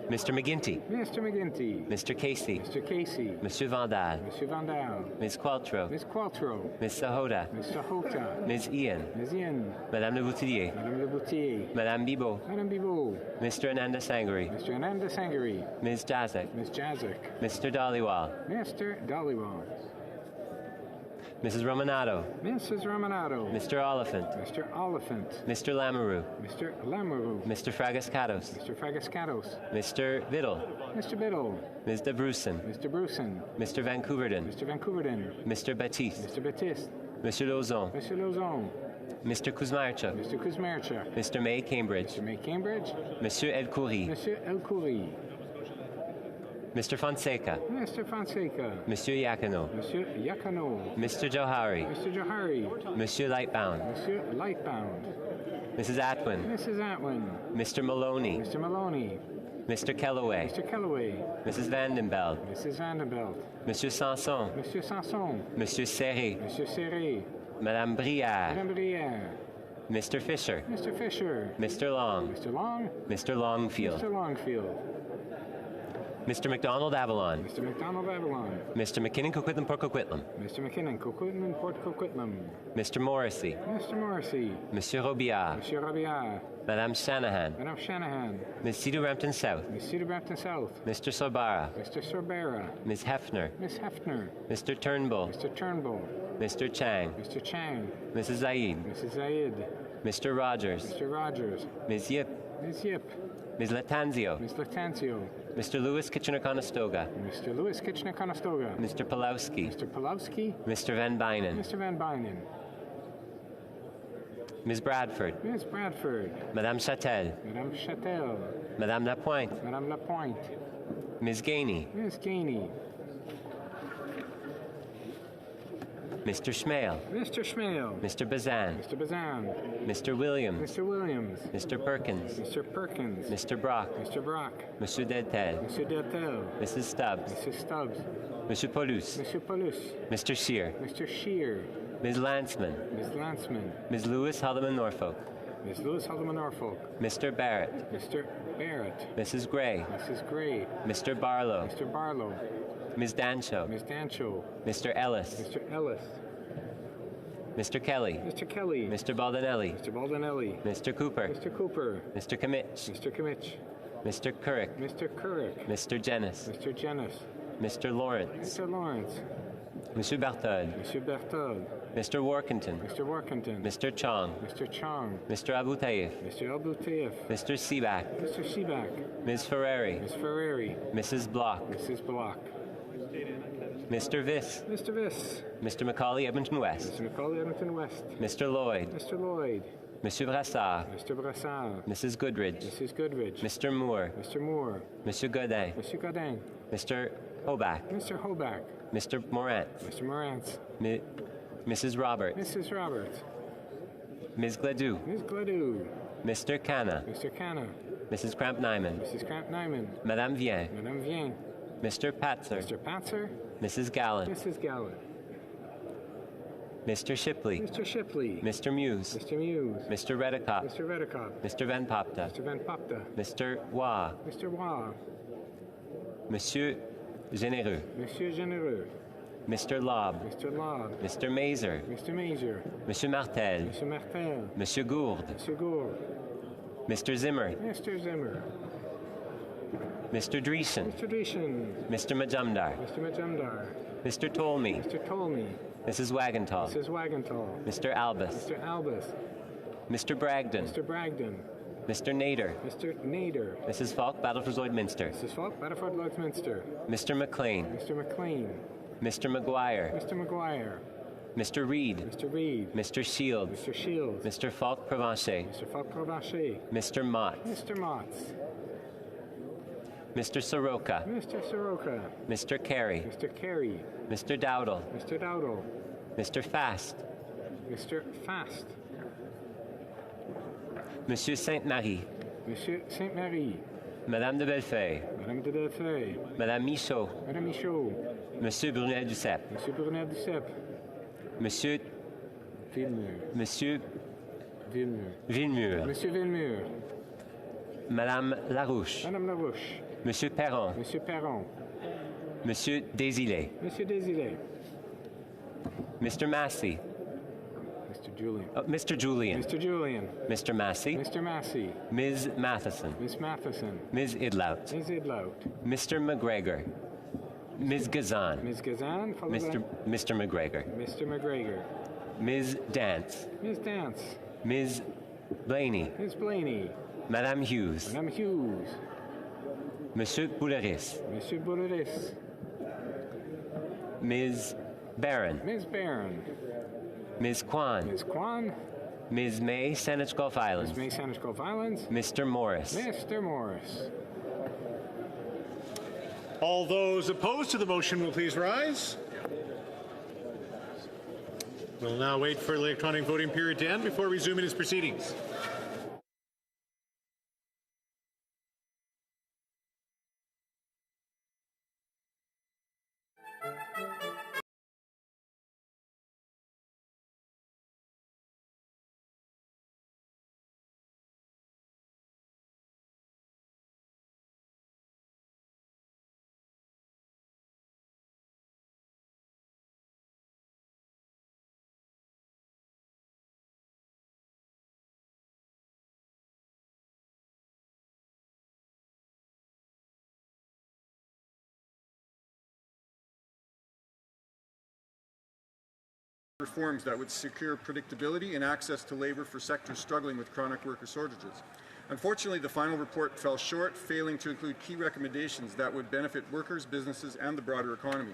Mr. McGuinty. Mr. McGuinty. Mr. Casey. Mr. Casey. Monsieur Vandal. Monsieur Vandal. Ms. Qualtrough. Ms. Qualtrough. Ms. Sahota. Ms. Sahota. Ms. Ian. Ms. Ian. Madame Le Boutillier. Madame Le Boutillier. Madame Bibeau. Madame Bibeau. Mr. Ananda Sangari. Mr. Ananda Sangari. Ms. Jazek. Ms. Jazek. Mr. Dhaliwal. Mr. Dhaliwal. Mrs. Romanato. Mrs. Romanato. Mr. Oliphant. Mr. Oliphant. Mr. Lamoureux. Mr. Lamoureux. Mr. Fragascatos. Mr. Fragascatos. Mr. Biddle. Mr. Biddle. Ms. de Brusen. Mr. Brusen. Mr. Vancouverden. Mr. Vancouverden. Mr. Baptiste. Mr. Baptiste. Monsieur Lauzon. Mr. Lauzon. Mr. Kuzmarchuk. Mr. Kuzmarchuk. Mr. May Cambridge. Mr. May Cambridge. Monsieur El Khoury. Monsieur El Khoury. Mr. Fonseca. Mr. Fonseca. Monsieur Yakano. Monsieur Yakano. Mr. Johari. Mr. Johari. Monsieur Lightbound. Monsieur Lightbound. Mrs. Atwin. Mrs. Atwin. Mr. Maloney. Mr. Maloney. Mr. Kellaway. Mr. Kellaway. Mrs. Vandenbeld. Mrs. Vandenbelt. Monsieur Sanson. Monsieur Sanson. Monsieur Serré. Monsieur Serré. Madame Brière. Madame Brière. Mr. Fisher. Mr. Fisher. Mr. Long. Mr. Long. Mr. Longfield. Mr. Longfield. Mr. McDonald Avalon. Mr. McDonald Avalon. Mr. McKinnon Coquitlam Port Coquitlam. Mr. McKinnon Coquitlam Port Coquitlam. Mr. Morrissey. Mr. Morrissey. Monsieur Robillard. Monsieur Robillard. Madame Shanahan. Madame Shanahan. Ms. Cedar Brampton South. Ms. Cedar Brampton South. Mr. Sorbara. Mr. Sorbara. Ms. Hefner. Ms. Hefner. Mr. Turnbull. Mr. Turnbull. Mr. Chang. Mr. Chang. Mrs. Zaid. Mrs. Zaid. Mr. Rogers. Mr. Rogers. Ms. Yip. Ms. Yip. Ms. Latanzio. Ms. Latanzio. Mr. Lewis Kitchener-Conestoga. Mr. Lewis Kitchener-Conestoga. Mr. Pulowski. Mr. Pulowski. Mr. Van Bynen. Mr. Van Bynen. Ms. Bradford. Ms. Bradford. Madame Châtel. Madame Châtel. Madame Lapointe. Madame Lapointe. Ms. Gainey. Ms. Gainey. Mr. Schmale. Mr. Schmale. Mr. Bazan. Mr. Bazan. Mr. Williams. Mr. Williams. Mr. Perkins. Mr. Perkins. Mr. Brock. Mr. Brock. Monsieur Deltel. Monsieur Deltel. Mrs. Stubbs. Mrs. Stubbs. Monsieur Paulus. Monsieur Paulus. Mr. Scheer. Mr. Scheer. Ms. Lanceman. Ms. Lanceman. Ms. Lewis Haldeman Norfolk. Ms. Lewis Haldeman Norfolk. Mr. Barrett. Mr. Barrett. Mrs. Gray. Mrs. Gray. Mr. Barlow. Mr. Barlow. Ms. Dancho. Ms. Dancho. Mr. Ellis. Mr. Ellis. Mr. Kelly. Mr. Kelly. Mr. Baldinelli. Mr. Baldinelli. Mr. Cooper. Mr. Cooper. Mr. Kimmich. Mr. Kimmich. Mr. Couric. Mr. Couric. Mr. Jennis. Mr. Jennis. Mr. Lawrence. Mr. Lawrence. Monsieur Berthold. Monsieur Berthold. Mr. Workington. Mr. Workington. Mr. Chong. Mr. Chong. Mr. Abu Taif. Mr. Abu Taif. Mr. Seaback. Mr. Seaback. Ms. Ferreri. Ms. Ferreri. Mrs. Block. Mrs. Block. Mr. Viss. Mr. Viss. Mr. Macaulay Edmonton West. Mr. Macaulay Edmonton West. Mr. Lloyd. Mr. Lloyd. Monsieur Brassard. Mr. Brassard. Mrs. Goodridge. Mrs. Goodridge. Mr. Moore. Mr. Moore. Monsieur Godin. Mr. Godin. Mr. Hoback. Mr. Hoback. Mr. Morant. Mr. Morant. Mrs. Roberts. Mrs. Roberts. Ms. Gladue. Ms. Gladue. Mr. Canna. Mr. Canna. Mrs. Cramp-Nyman. Mrs. Cramp-Nyman. Madame Vien. Madame Vien. Mr. Patzer. Mr. Patzer. Mrs. Gallant. Mrs. Gallant. Mr. Shipley. Mr. Shipley. Mr. Muse. Mr. Muse. Mr. Redicott. Mr. Redicott. Mr. Van Popta. Mr. Van Popta. Mr. Waugh. Mr. Waugh. Monsieur Généreux. Monsieur Généreux. Mr. Lobb. Mr. Lobb. Mr. Mazer. Mr. Mazer. Monsieur Martel. Mr. Martel. Monsieur Gourde. Monsieur Gourde. Mr. Zimmer. Mr. Zimmer. Mr. Dreesen. Mr. Dreesen. Mr. Majumdar. Mr. Majumdar. Mr. Tolmie. Mr. Tolmie. Mrs. Wagenthal. Mrs. Wagenthal. Mr. Albus. Mr. Albus. Mr. Bragdon. Mr. Bragdon. Mr. Nader. Mr. Nader. Mrs. Falk, Battleford Lloydminster. Mrs. Falk, Battleford Lloydminster. Mr. McLean. Mr. McLean. Mr. McGuire. Mr. McGuire. Mr. Reed. Mr. Reed. Mr. Shields. Mr. Shields. Mr. Falk Provencher. Mr. Falk Provencher. Mr. Mott. Mr. Motts. Mr. Soroka. Mr. Soroka. Mr. Carey. Mr. Carey. Mr. Dowdle. Mr. Dowdle. Mr. Fast. Mr. Fast. Monsieur Sainte-Marie. Monsieur Sainte-Marie. Madame de Bellefeuille. Madame de Bellefeuille. Madame Michaud. Madame Michaud. Monsieur Brunel-Duceppe. Monsieur Brunel-Duceppe. Monsieur Villemur. Monsieur Villemur. Villemur. Monsieur Villemur. Madame Larouche. Madame Larouche. Monsieur Perron. Monsieur Perron. Monsieur Desilets. Monsieur Desilets. Mr. Massey. Mr. Julian. Mr. Julian. Mr. Julian. Mr. Massey. Mr. Massey. Ms. Matheson. Miss Matheson. Ms. Idlout. Ms. Idlout. Mr. McGregor. Ms. Gazan. Ms. Gazan. Mr. McGregor. Mr. McGregor. Ms. Dance. Ms. Dance. Ms. Blaney. Ms. Blaney. Madame Hughes. Madame Hughes. Monsieur Bouleris. Monsieur Bouleris. Ms. Barron. Ms. Barron. Ms. Kwan. Ms. Kwan. Ms. May, Saanich Gulf Islands. Ms. May, Saanich Gulf Islands. Mr. Morris. Mr. Morris. All those opposed to the motion will please rise. We'll now wait for the electronic voting period to end before resuming its proceedings. Reforms that would secure predictability and access to labor for sectors struggling with chronic worker shortages. Unfortunately, the final report fell short, failing to include key recommendations that would benefit workers, businesses, and the broader economy.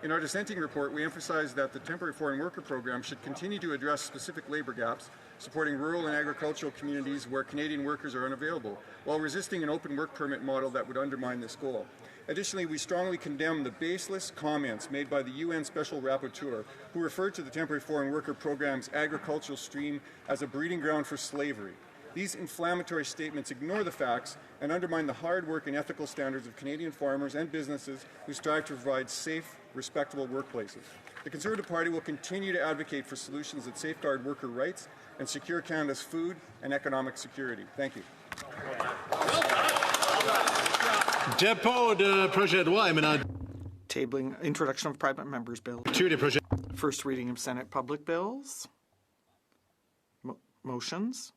In our dissenting report, we emphasized that the Temporary Foreign Worker Program should continue to address specific labour gaps, supporting rural and agricultural communities where Canadian workers are unavailable, while resisting an open work permit model that would undermine this goal. Additionally, we strongly condemn the baseless comments made by the UN Special Rapporteur, who referred to the Temporary Foreign Worker Program's agricultural stream as a breeding ground for slavery. These inflammatory statements ignore the facts and undermine the hard work and ethical standards of Canadian farmers and businesses who strive to provide safe, respectable workplaces. The Conservative Party will continue to advocate for solutions that safeguard worker rights and secure Canada's food and economic security. Thank you. Dépôt de projet de loi émanant. Tabling introduction of private members' bill. First reading of Senate public bills. Motions.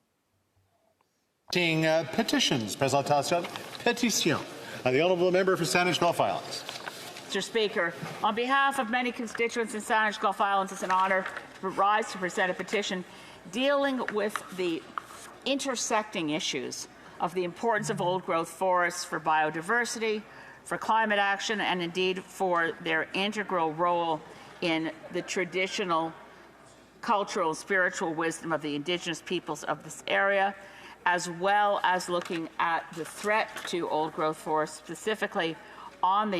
Seeing petitions. Présentation pétition. The Honourable Member for Saanich Gulf Islands. Mr. Speaker, on behalf of many constituents in Saanich Gulf Islands, it's an honour to rise to present a petition dealing with the intersecting issues of the importance of old-growth forests for biodiversity, for climate action, and indeed for their integral role in the traditional cultural, spiritual wisdom of the Indigenous peoples of this area, as well as looking at the threat to old-growth forests, specifically on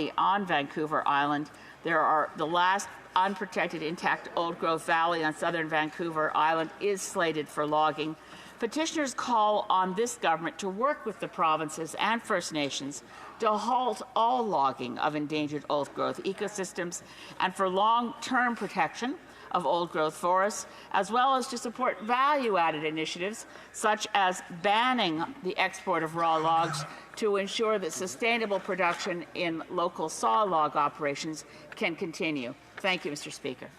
Vancouver Island. There are the last unprotected intact old-growth valley on southern Vancouver Island is slated for logging. Petitioners call on this government to work with the provinces and First Nations to halt all logging of endangered old-growth ecosystems and for long-term protection of old-growth forests, as well as to support value-added initiatives such as banning the export of raw logs to ensure that sustainable production in local saw log operations can continue. Thank you, Mr. Speaker.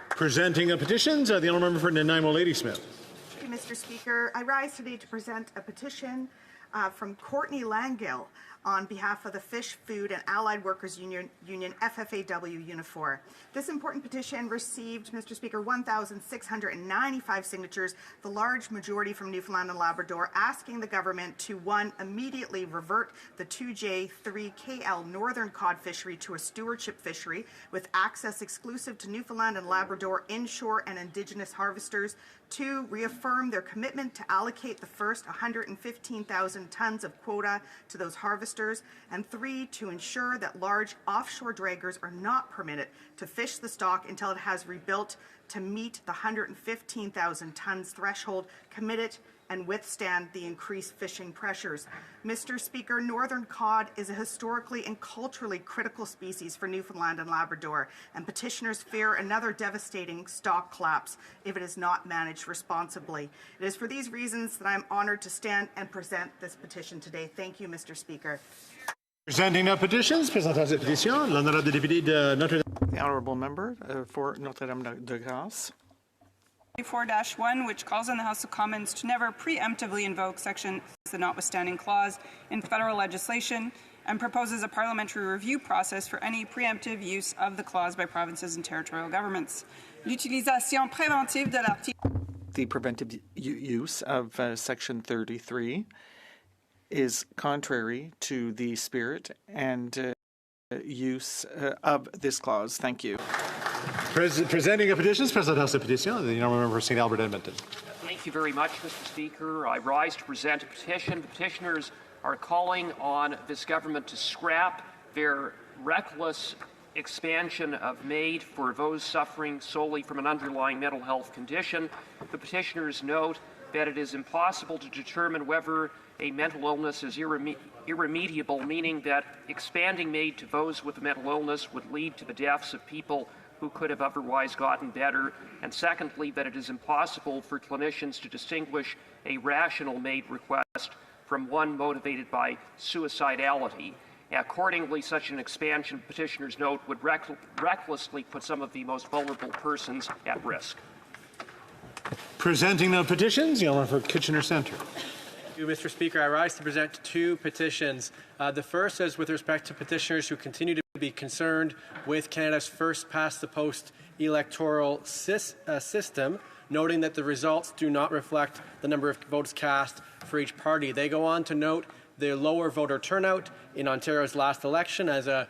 Presenting a petitions, the Honourable Member for Nanaimo Ladysmith. Thank you, Mr. Speaker. I rise today to present a petition from Courtney Langill on behalf of the Fish, Food and Allied Workers Union FFAW Unifor. This important petition received, Mr. Speaker, 1,695 signatures, the large majority from Newfoundland and Labrador, asking the government to, one, immediately revert the 2J3KL northern cod fishery to a stewardship fishery with access exclusive to Newfoundland and Labrador inshore and Indigenous harvesters. 2, reaffirm their commitment to allocate the first 115,000 tons of quota to those harvesters. And 3, to ensure that large offshore draggers are not permitted to fish the stock until it has rebuilt to meet the 115,000 tons threshold committed and withstand the increased fishing pressures. Mr. Speaker, northern cod is a historically and culturally critical species for Newfoundland and Labrador, and petitioners fear another devastating stock collapse if it is not managed responsibly. It is for these reasons that I am honoured to stand and present this petition today. Thank you, Mr. Speaker. Presenting no petitions, présentation de pétition, l'honorable député de Notre-Dame. The Honourable Member for Notre-Dame-de-Grâce. 4-1, which calls on the House of Commons to never preemptively invoke Section the Notwithstanding Clause in federal legislation and proposes a parliamentary review process for any preemptive use of the clause by provinces and territorial governments. L'utilisation préventive de l'article. The preventive use of Section 33 is contrary to the spirit and use of this clause. Thank you. Presenting a petitions, présentation de pétition, the Honourable Member for St. Albert Edmonton. Thank you very much, Mr. Speaker. I rise to present a petition. The petitioners are calling on this government to scrap their reckless expansion of MAID for those suffering solely from an underlying mental health condition. The petitioners note that it is impossible to determine whether a mental illness is irremediable, meaning that expanding MAID to those with a mental illness would lead to the deaths of people who could have otherwise gotten better, and secondly, that it is impossible for clinicians to distinguish a rational MAID request from one motivated by suicidality. Accordingly, such an expansion, petitioners note, would recklessly put some of the most vulnerable persons at risk. Presenting the petitions, the Honourable for Kitchener Centre. Thank you, Mr. Speaker. I rise to present two petitions. The first is with respect to petitioners who continue to be concerned with Canada's first past the post electoral system, noting that the results do not reflect the number of votes cast for each party. They go on to note the lower voter turnout in Ontario's last election as a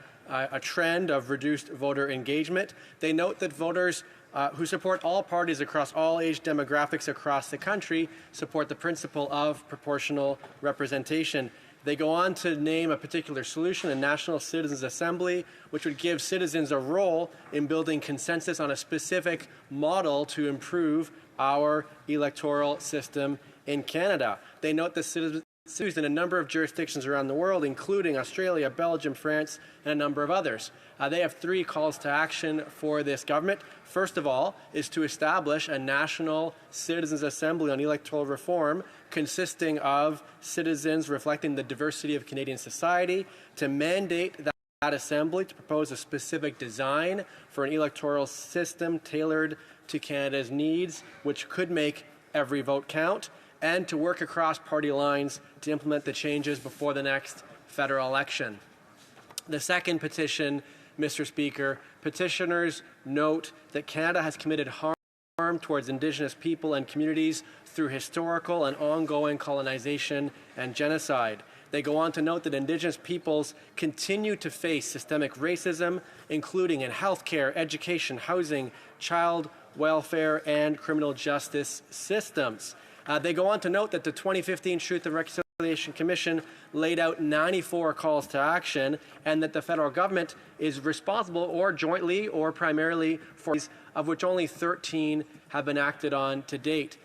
trend of reduced voter engagement. They note that voters who support all parties across all age demographics across the country support the principle of proportional representation. They go on to name a particular solution, a National Citizens Assembly, which would give citizens a role in building consensus on a specific model to improve our electoral system in Canada. They note that citizens used in a number of jurisdictions around the world, including Australia, Belgium, France, and a number of others. They have 3 calls to action for this government. First of all is to establish a National Citizens Assembly on electoral reform consisting of citizens reflecting the diversity of Canadian society, to mandate that assembly to propose a specific design for an electoral system tailored to Canada's needs, which could make every vote count, and to work across party lines to implement the changes before the next federal election. The second petition, Mr. Speaker, petitioners note that Canada has committed harm towards Indigenous people and communities through historical and ongoing colonization and genocide. They go on to note that Indigenous peoples continue to face systemic racism, including in healthcare, education, housing, child welfare, and criminal justice systems. They go on to note that the 2015 Truth and Reconciliation Commission laid out 94 calls to action, and that the federal government is responsible, or jointly or primarily, for these, of which only 13 have been acted on to date.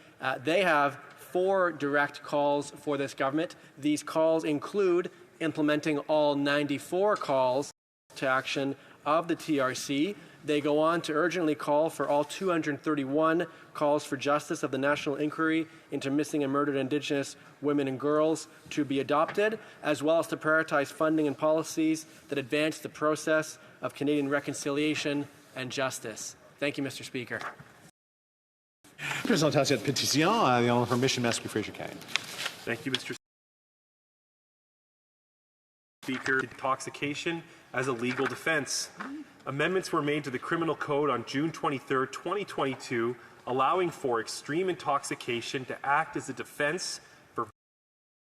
They have 4 direct calls for this government. These calls include implementing all 94 calls to action of the TRC. They go on to urgently call for all 231 calls for justice of the National Inquiry into Missing and Murdered Indigenous Women and Girls to be adopted, as well as to prioritize funding and policies that advance the process of Canadian reconciliation and justice. Thank you, Mr. Speaker. Présentation de pétition, the honourable Mission Mascou Fraser Cain. Thank you, Mr. Speaker. Intoxication as a legal defense. Amendments were made to the Criminal Code on June 23, 2022, allowing for extreme intoxication to act as a defense for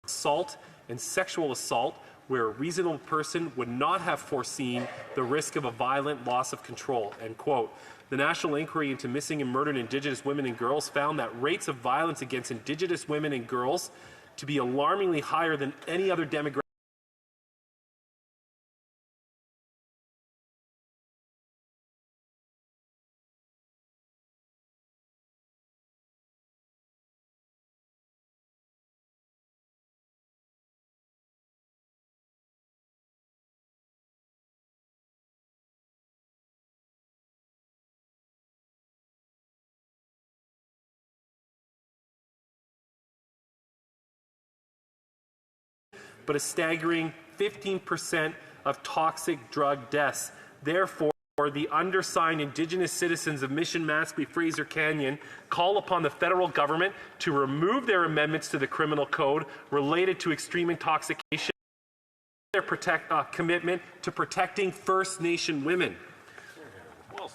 assault and sexual assault where a reasonable person would not have foreseen the risk of a violent loss of control, end quote. The National Inquiry into Missing and Murdered Indigenous Women and Girls found that rates of violence against Indigenous women and girls to be alarmingly higher than any other demographic. But a staggering 15% of toxic drug deaths. Therefore, the undersigned Indigenous citizens of Mission Mascou Fraser Canyon call upon the federal government to remove their amendments to the Criminal Code related to extreme intoxication, their commitment to protecting First Nation women.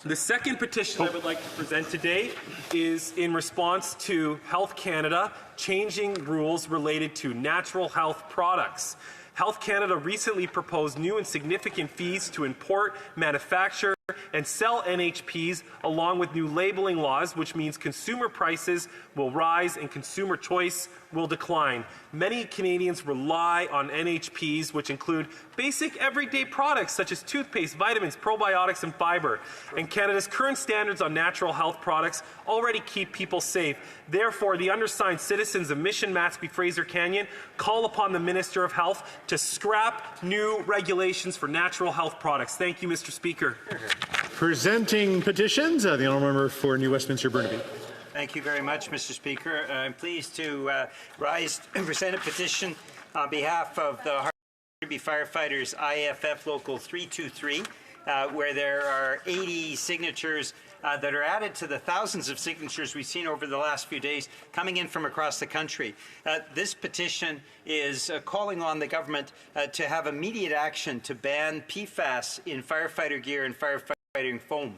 The second petition I would like to present today is in response to Health Canada changing rules related to natural health products. Health Canada recently proposed new and significant fees to import, manufacture, and sell NHPs, along with new labeling laws, which means consumer prices will rise and consumer choice will decline. Many Canadians rely on NHPs, which include basic everyday products such as toothpaste, vitamins, probiotics, and fiber. And Canada's current standards on natural health products already keep people safe. Therefore, the undersigned citizens of Mission Mascou Fraser Canyon call upon the Minister of Health to scrap new regulations for natural health products. Thank you, Mr. Speaker. Presenting petitions, the honourable member for New Westminster Burnaby. Thank you very much, Mr. Speaker. I'm pleased to rise and present a petition on behalf of the Burnaby Firefighters IFF Local 323 where there are 80 signatures that are added to the thousands of signatures we've seen over the last few days coming in from across the country. This petition is calling on the government to have immediate action to ban PFAS in firefighter gear and firefighting foam.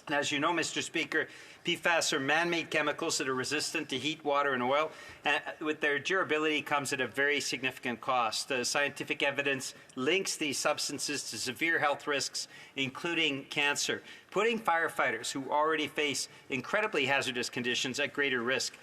And as you know, Mr. Speaker, PFAS are man-made chemicals that are resistant to heat, water, and oil. And with their durability comes at a very significant cost. Scientific evidence links these substances to severe health risks, including cancer, putting firefighters who already face incredibly hazardous conditions at greater risk.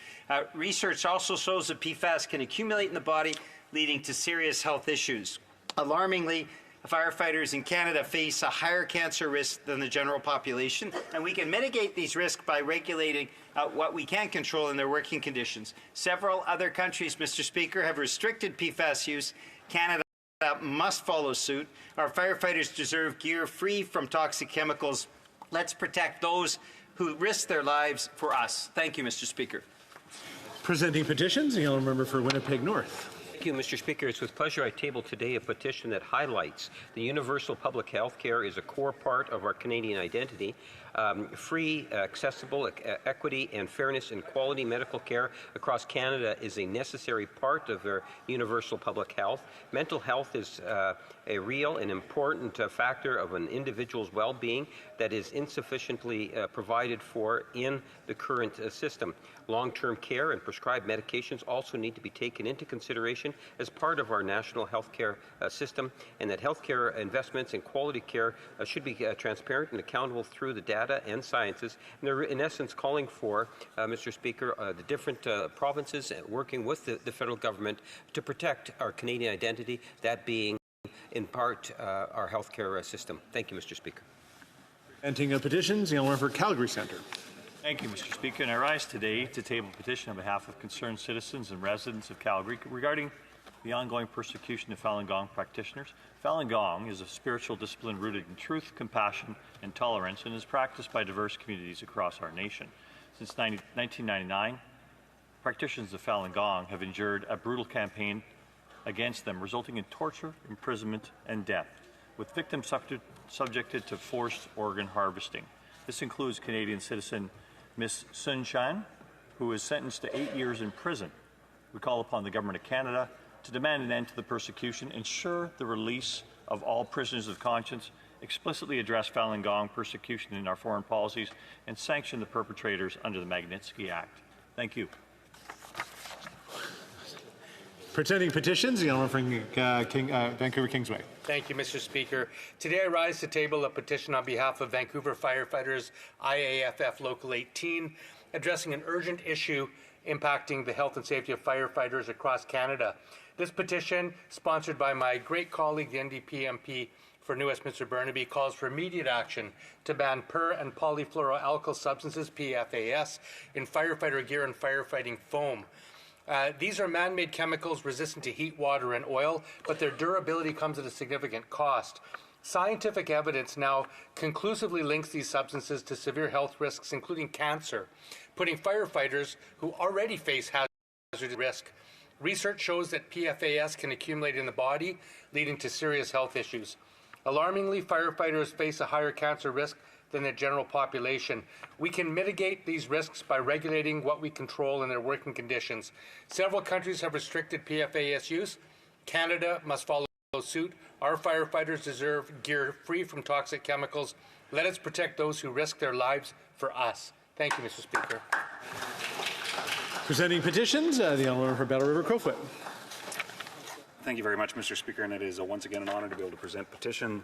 Research also shows that PFAS can accumulate in the body, leading to serious health issues. Alarmingly, firefighters in Canada face a higher cancer risk than the general population, and we can mitigate these risks by regulating what we can control in their working conditions. Several other countries, Mr. Speaker, have restricted PFAS use. Canada must follow suit. Our firefighters deserve gear free from toxic chemicals. Let's protect those who risk their lives for us. Thank you, Mr. Speaker. Presenting petitions, the honourable member for Winnipeg North. Thank you, Mr. Speaker. It's with pleasure I table today a petition that highlights the universal public health care is a core part of our Canadian identity. Free, accessible, equity and fairness in quality medical care across Canada is a necessary part of our universal public health. Mental health is a real and important factor of an individual's well-being that is insufficiently provided for in the current system. Long-term care and prescribed medications also need to be taken into consideration as part of our national health care system, and that health care investments in quality care should be transparent and accountable through the data and sciences. And they're in essence calling for, Mr. Speaker, the different provinces working with the federal government to protect our Canadian identity, that being in part our health care system. Thank you, Mr. Speaker. Presenting petitions, the honourable member for Calgary Centre. Thank you, Mr. Speaker. And I rise today to table a petition on behalf of concerned citizens and residents of Calgary regarding the ongoing persecution of Falun Gong practitioners. Falun Gong is a spiritual discipline rooted in truth, compassion, and tolerance, and is practiced by diverse communities across our nation. Since 1999, practitioners of Falun Gong have endured a brutal campaign against them, resulting in torture, imprisonment, and death, with victims subjected to forced organ harvesting. This includes Canadian citizen Ms. Sun Chan, who is sentenced to 8 years in prison. We call upon the Government of Canada to demand an end to the persecution, ensure the release of all prisoners of conscience, explicitly address Falun Gong persecution in our foreign policies, and sanction the perpetrators under the Magnitsky Act. Thank you. Presenting petitions, the honourable from Vancouver Kingsway. Thank you, Mr. Speaker. Today I rise to table a petition on behalf of Vancouver Firefighters IAFF Local 18, addressing an urgent issue impacting the health and safety of firefighters across Canada. This petition, sponsored by my great colleague, the NDP MP for New Westminster Burnaby, calls for immediate action to ban per- and polyfluoroalkyl substances, PFAS, in firefighter gear and firefighting foam. These are man-made chemicals resistant to heat, water, and oil, but their durability comes at a significant cost. Scientific evidence now conclusively links these substances to severe health risks, including cancer, putting firefighters who already face hazard risk. Research shows that PFAS can accumulate in the body, leading to serious health issues. Alarmingly, firefighters face a higher cancer risk than the general population. We can mitigate these risks by regulating what we control in their working conditions. Several countries have restricted PFAS use. Canada must follow suit. Our firefighters deserve gear free from toxic chemicals. Let us protect those who risk their lives for us. Thank you, Mr. Speaker. Presenting petitions, the honourable for Battle River Crowfoot. Thank you very much, Mr. Speaker, and it is once again an honour to be able to present petitions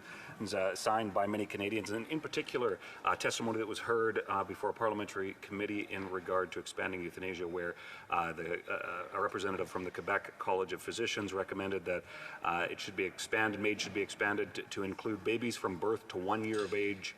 signed by many Canadians, and in particular, testimony that was heard before a parliamentary committee in regard to expanding euthanasia, where a representative from the Quebec College of Physicians recommended that it should be expanded, MAID should be expanded to include babies from birth to 1 year of age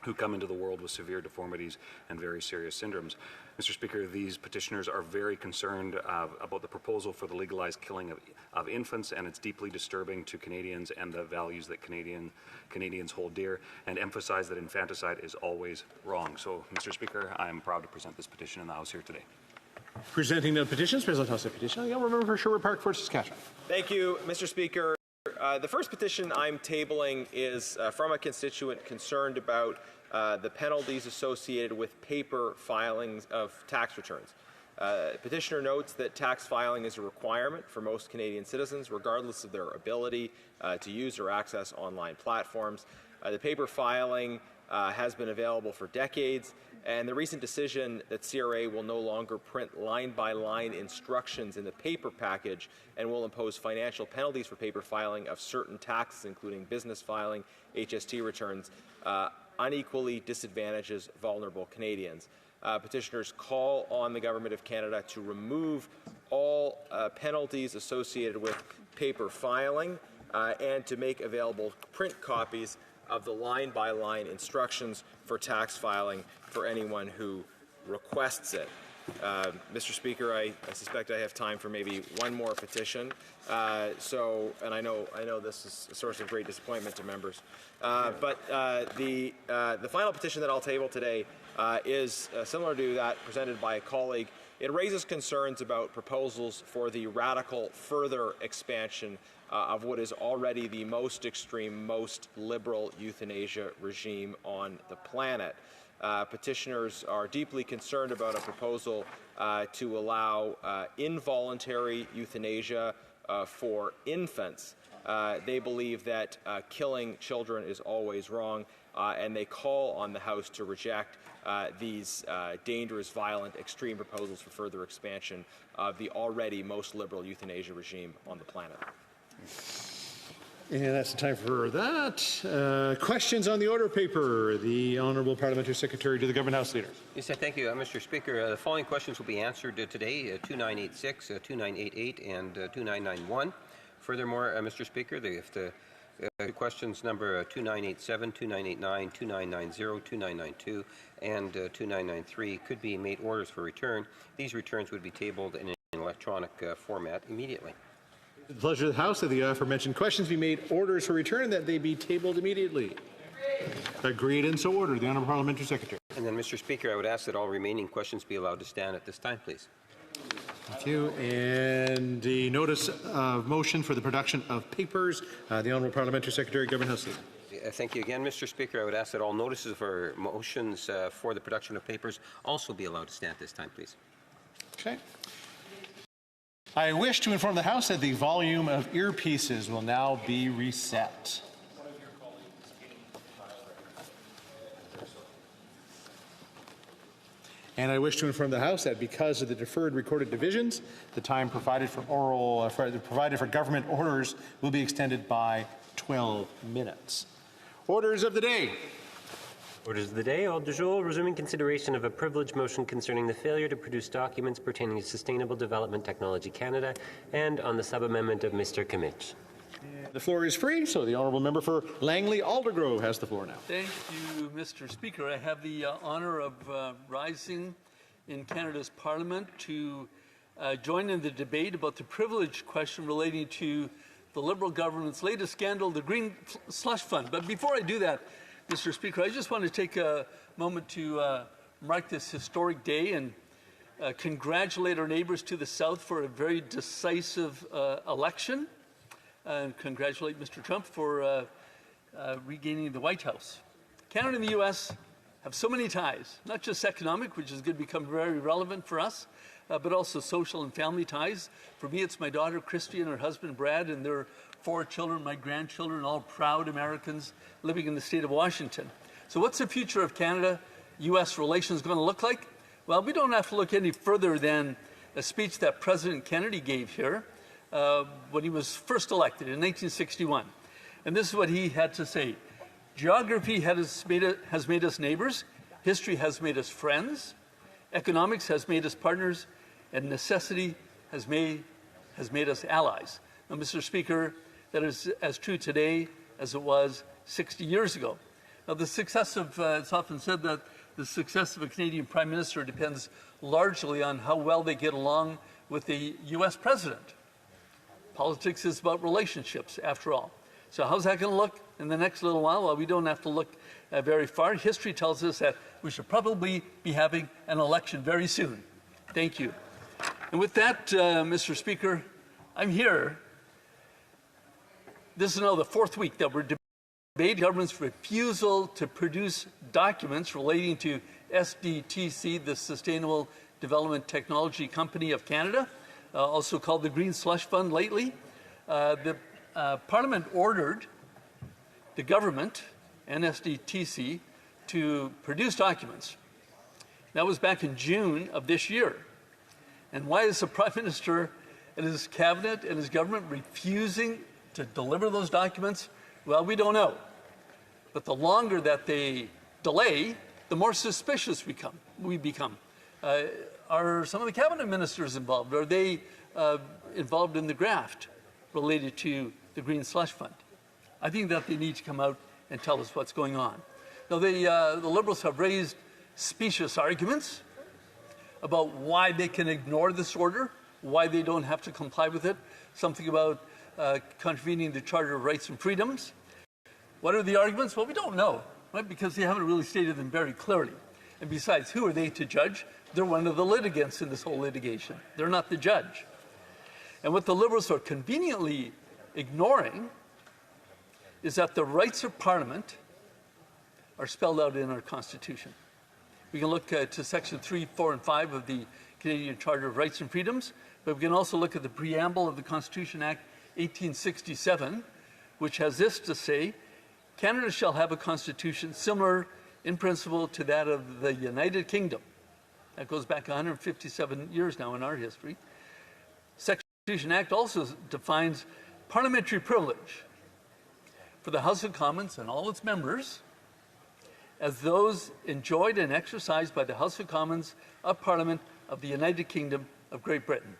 who come into the world with severe deformities and very serious syndromes. Mr. Speaker, these petitioners are very concerned about the proposal for the legalized killing of infants, and it's deeply disturbing to Canadians and the values that Canadians hold dear, and emphasize that infanticide is always wrong. So, Mr. Speaker, I am proud to present this petition in the House here today. Presenting the petitions, President House petition, the honourable member for Sherwood Park, Fort Saskatchewan. Thank you, Mr. Speaker. The first petition I'm tabling is from a constituent concerned about the penalties associated with paper filings of tax returns. Petitioner notes that tax filing is a requirement for most Canadian citizens, regardless of their ability to use or access online platforms. The paper filing has been available for decades, and the recent decision that CRA will no longer print line-by-line instructions in the paper package and will impose financial penalties for paper filing of certain taxes, including business filing, HST returns, unequally disadvantages vulnerable Canadians. Petitioners call on the Government of Canada to remove all penalties associated with paper filing and to make available print copies of the line-by-line instructions for tax filing for anyone who requests it. Mr. Speaker, I suspect I have time for maybe one more petition. And I know this is a source of great disappointment to members. But the final petition that I'll table today is similar to that presented by a colleague. It raises concerns about proposals for the radical further expansion of what is already the most extreme, most liberal euthanasia regime on the planet. Petitioners are deeply concerned about a proposal to allow involuntary euthanasia for infants. They believe that killing children is always wrong, and they call on the House to reject these dangerous, violent, extreme proposals for further expansion of the already most liberal euthanasia regime on the planet. And that's the time for that. Questions on the order paper. The Honourable Parliamentary Secretary to the Government House Leader. Yes, thank you, Mr. Speaker. The following questions will be answered today, 2986, 2988, and 2991. Furthermore, Mr. Speaker, if the questions number 2987, 2989, 2990, 2992, and 2993 could be made orders for return, these returns would be tabled in an electronic format immediately. The pleasure of the House that the aforementioned questions be made orders for return and that they be tabled immediately. Agreed and so ordered. The Honourable Parliamentary Secretary. And then, Mr. Speaker, I would ask that all remaining questions be allowed to stand at this time, please. Thank you. And the notice of motion for the production of papers. The Honourable Parliamentary Secretary, Government House Leader. Thank you again, Mr. Speaker. I would ask that all notices of our motions for the production of papers also be allowed to stand at this time, please. Okay. I wish to inform the House that the volume of earpieces will now be reset. And I wish to inform the House that because of the deferred recorded divisions, the time provided for provided for government orders will be extended by 12 minutes. Orders of the day. Orders of the day. Ordre du jour, resuming consideration of a privilege motion concerning the failure to produce documents pertaining to Sustainable Development Technology Canada and on the sub-amendment of Mr. Kimmich. The floor is free, so the Honourable Member for Langley-Aldergrove has the floor now. Thank you, Mr. Speaker. I have the honour of rising in Canada's Parliament to join in the debate about the privilege question relating to the Liberal government's latest scandal, the Green Slush Fund. But before I do that, Mr. Speaker, I just want to take a moment to mark this historic day and congratulate our neighbours to the south for a very decisive election, and congratulate Mr. Trump for regaining the White House. Canada and the U.S. have so many ties, not just economic, which is going to become very relevant for us, but also social and family ties. For me, it's my daughter Christy and her husband Brad and their 4 children, my grandchildren, all proud Americans living in the state of Washington. So what's the future of Canada-U.S. relations going to look like? Well, we don't have to look any further than a speech that President Kennedy gave here when he was first elected in 1961. And this is what he had to say. Geography has made us neighbors, history has made us friends, economics has made us partners, and necessity has made us allies. Now, Mr. Speaker, that is as true today as it was 60 years ago. Now, the success of, it's often said that the success of a Canadian Prime Minister depends largely on how well they get along with the U.S. President. Politics is about relationships, after all. So how's that going to look in the next little while? Well, we don't have to look very far. History tells us that we should probably be having an election very soon. Thank you. And with that, Mr. Speaker, I'm here This is now the fourth week that we're debating the government's refusal to produce documents relating to SDTC, the Sustainable Development Technology Company of Canada, also called the Green Slush Fund lately. The Parliament ordered the government and SDTC to produce documents. That was back in June of this year. And why is the Prime Minister and his cabinet and his government refusing to deliver those documents? Well, we don't know. But the longer that they delay, the more suspicious we become. Are some of the cabinet ministers involved? Are they involved in the graft related to the Green Slush Fund? I think that they need to come out and tell us what's going on. Now, the Liberals have raised specious arguments about why they can ignore this order, why they don't have to comply with it, something about contravening the Charter of Rights and Freedoms. What are the arguments? Well, we don't know, right? Because they haven't really stated them very clearly. And besides, who are they to judge? They're one of the litigants in this whole litigation. They're not the judge. And what the Liberals are conveniently ignoring is that the rights of Parliament are spelled out in our Constitution. We can look to Section 3, 4, and 5 of the Canadian Charter of Rights and Freedoms, but we can also look at the preamble of the Constitution Act 1867, which has this to say: Canada shall have a constitution similar in principle to that of the United Kingdom. That goes back 157 years now in our history. Section Constitution Act also defines parliamentary privilege for the House of Commons and all its members as those enjoyed and exercised by the House of Commons of Parliament of the United Kingdom of Great Britain.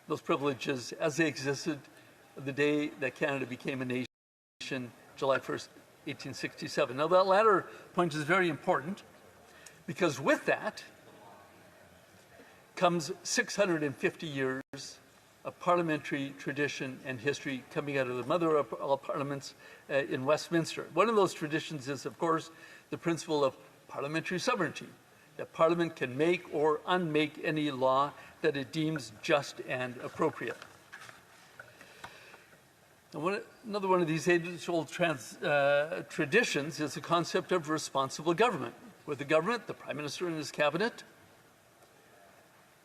Those privileges as they existed the day that Canada became a nation, July 1st, 1867. Now, that latter point is very important because with that comes 650 years of parliamentary tradition and history coming out of the mother of all parliaments in Westminster. One of those traditions is, of course, the principle of parliamentary sovereignty, that Parliament can make or unmake any law that it deems just and appropriate. Another one of these age-old traditions is the concept of responsible government, where the government, the Prime Minister and his cabinet,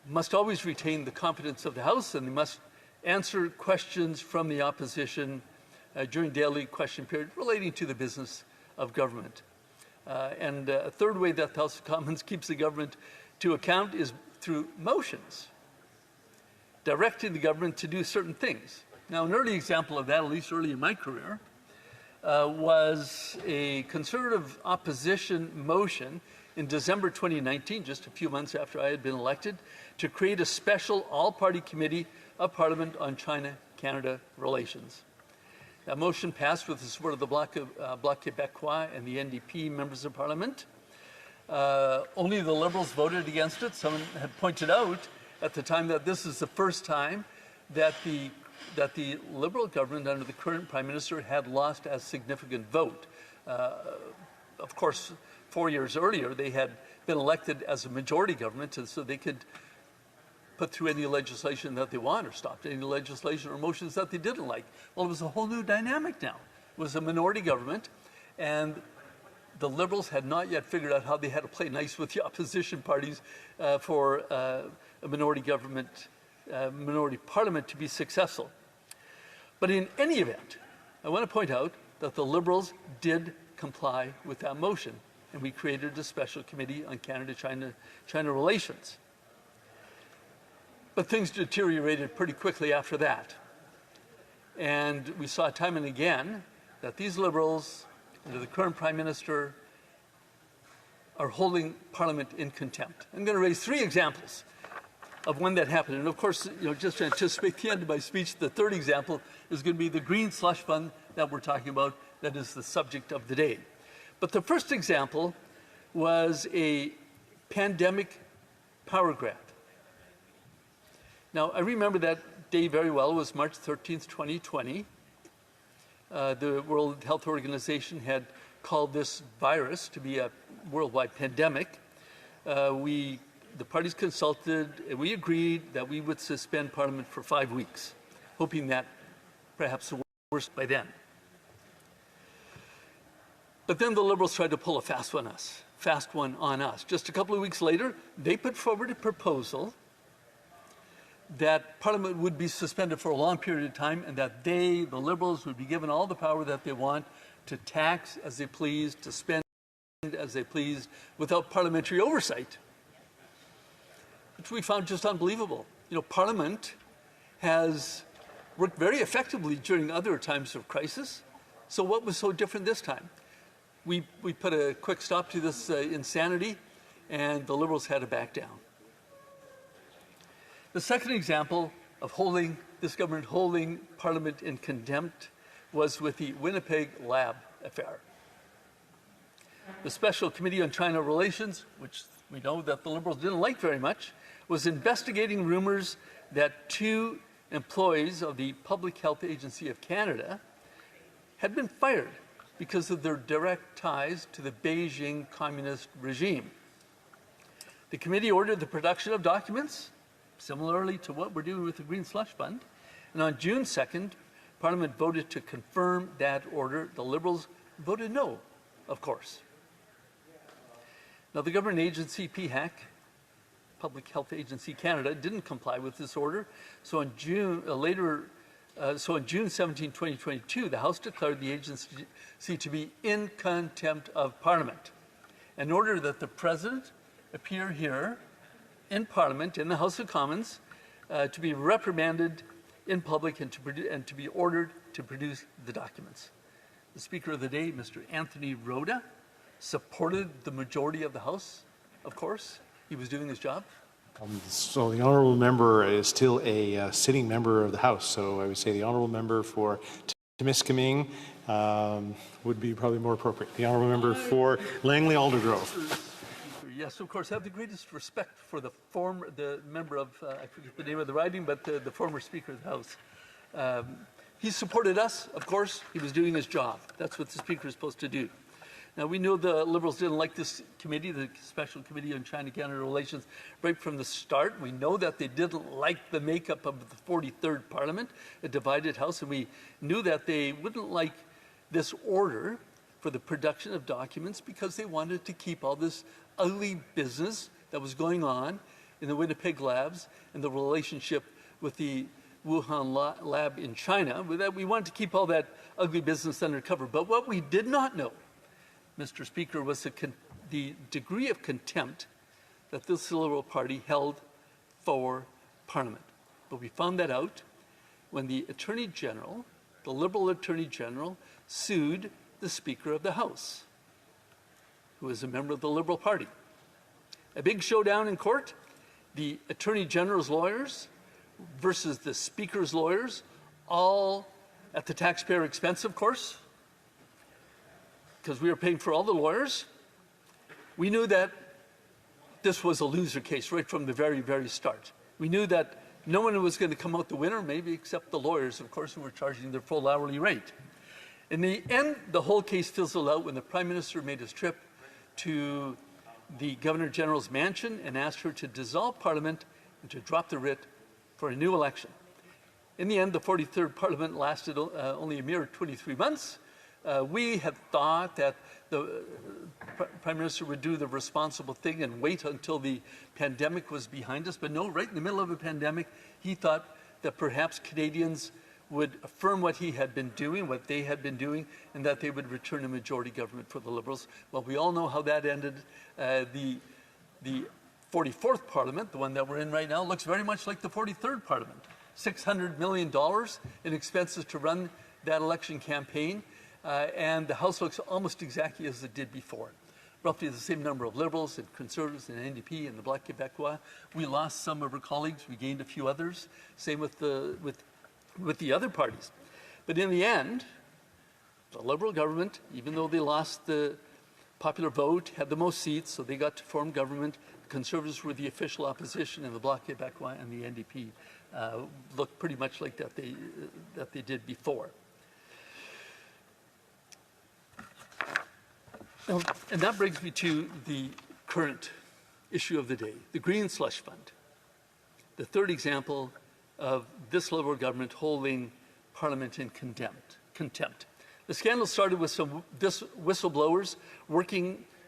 must always retain the confidence of the House, and they must answer questions from the opposition during daily question period relating to the business of government. And a third way that the House of Commons keeps the government to account is through motions, directing the government to do certain things. Now, an early example of that, at least early in my career, was a Conservative opposition motion in December 2019, just a few months after I had been elected, to create a special all-party committee of Parliament on China-Canada relations. That motion passed with the support of the Bloc Québécois and the NDP members of Parliament. Only the Liberals voted against it. Someone had pointed out at the time that this is the first time that the Liberal government under the current Prime Minister had lost a significant vote. Of course, 4 years earlier, they had been elected as a majority government, so they could put through any legislation that they want or stop any legislation or motions that they didn't like. Well, it was a whole new dynamic now. It was a minority government, and the Liberals had not yet figured out how they had to play nice with the opposition parties for a minority government, minority parliament to be successful. But in any event, I want to point out that the Liberals did comply with that motion, and we created a special committee on Canada-China relations. But things deteriorated pretty quickly after that. And we saw time and again that these Liberals, under the current Prime Minister, are holding Parliament in contempt. I'm going to raise 3 examples of when that happened. And of course, just to anticipate the end of my speech, the third example is going to be the Green Slush Fund that we're talking about, that is the subject of the day. But the first example was a pandemic power grab. Now, I remember that day very well. It was March 13th, 2020. The World Health Organization had called this virus to be a worldwide pandemic. The parties consulted, and we agreed that we would suspend Parliament for 5 weeks, hoping that perhaps the worse by then. But then the Liberals tried to pull a fast one on us. Just a couple of weeks later, they put forward a proposal that Parliament would be suspended for a long period of time and that they, the Liberals, would be given all the power that they want to tax as they please, to spend as they pleased, without parliamentary oversight, which we found just unbelievable. You know, Parliament has worked very effectively during other times of crisis, so what was so different this time? We put a quick stop to this insanity, and the Liberals had to back down. The second example of this government holding Parliament in contempt was with the Winnipeg lab affair. The Special Committee on China Relations, which we know that the Liberals didn't like very much, was investigating rumors that 2 employees of the Public Health Agency of Canada had been fired because of their direct ties to the Beijing communist regime. The committee ordered the production of documents, similarly to what we're doing with the Green Slush Fund, and on June 2nd, Parliament voted to confirm that order. The Liberals voted no, of course. Now, the government agency, PHAC, Public Health Agency Canada, didn't comply with this order, so on June 17, 2022, the House declared the agency to be in contempt of Parliament, and ordered that the President appear here in Parliament, in the House of Commons, to be reprimanded in public and to be ordered to produce the documents. The Speaker of the Day, Mr. Anthony Rhoda, supported the majority of the House, of course. He was doing his job. So the honourable member is still a sitting member of the House, so I would say the honourable member for Timiskaming would be probably more appropriate. The honourable member for Langley Aldergrove. Yes, of course. I have the greatest respect for the member of, I forget the name of the riding, but the former Speaker of the House. He supported us, of course. He was doing his job. That's what the Speaker is supposed to do. Now, we know the Liberals didn't like this committee, the Special Committee on China-Canada Relations, right from the start. We know that they didn't like the makeup of the 43rd Parliament, a divided House, and we knew that they wouldn't like this order for the production of documents because they wanted to keep all this ugly business that was going on in the Winnipeg labs and the relationship with the Wuhan lab in China. We wanted to keep all that ugly business under cover. But what we did not know, Mr. Speaker, was the degree of contempt that this Liberal Party held for Parliament. But we found that out when the Attorney General, the Liberal Attorney General, sued the Speaker of the House, who is a member of the Liberal Party. A big showdown in court, the Attorney General's lawyers versus the Speaker's lawyers, all at the taxpayer expense, of course, because we were paying for all the lawyers. We knew that this was a loser case right from the very, very start. We knew that no one was going to come out the winner, maybe except the lawyers, of course, who were charging their full hourly rate. In the end, the whole case fizzled out when the Prime Minister made his trip to the Governor General's mansion and asked her to dissolve Parliament and to drop the writ for a new election. In the end, the 43rd Parliament lasted only a mere 23 months. We had thought that the Prime Minister would do the responsible thing and wait until the pandemic was behind us. But no, right in the middle of a pandemic, he thought that perhaps Canadians would affirm what he had been doing, what they had been doing, and that they would return a majority government for the Liberals. Well, we all know how that ended. The 44th Parliament, the one that we're in right now, looks very much like the 43rd Parliament. $600 million in expenses to run that election campaign. And the House looks almost exactly as it did before. Roughly the same number of Liberals and Conservatives and NDP and the Bloc Québécois. We lost some of our colleagues. We gained a few others. Same with the other parties. But in the end, the Liberal government, even though they lost the popular vote, had the most seats, so they got to form government. The Conservatives were the official opposition, and the Bloc Québécois and the NDP looked pretty much like that they did before. And that brings me to the current issue of the day, the Green Slush Fund. The third example of this Liberal government holding Parliament in contempt. contempt. The scandal started with some whistleblowers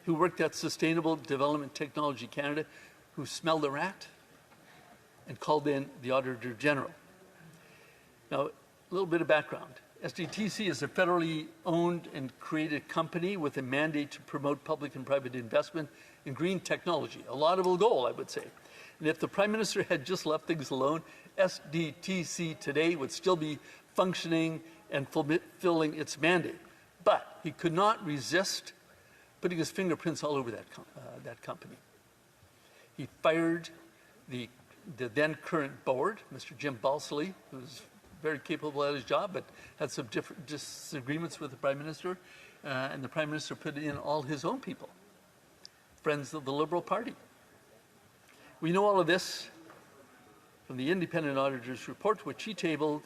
who worked at Sustainable Development Technology Canada, who smelled a rat and called in the Auditor General. Now, a little bit of background. SDTC is a federally owned and created company with a mandate to promote public and private investment in green technology. A laudable goal, I would say. And if the Prime Minister had just left things alone, SDTC today would still be functioning and fulfilling its mandate. But he could not resist putting his fingerprints all over that company. He fired the then current board, Mr. Jim Balsillie, who was very capable at his job, but had some different disagreements with the Prime Minister, and the Prime Minister put in all his own people, friends of the Liberal Party. We know all of this from the Independent Auditor's report, which he tabled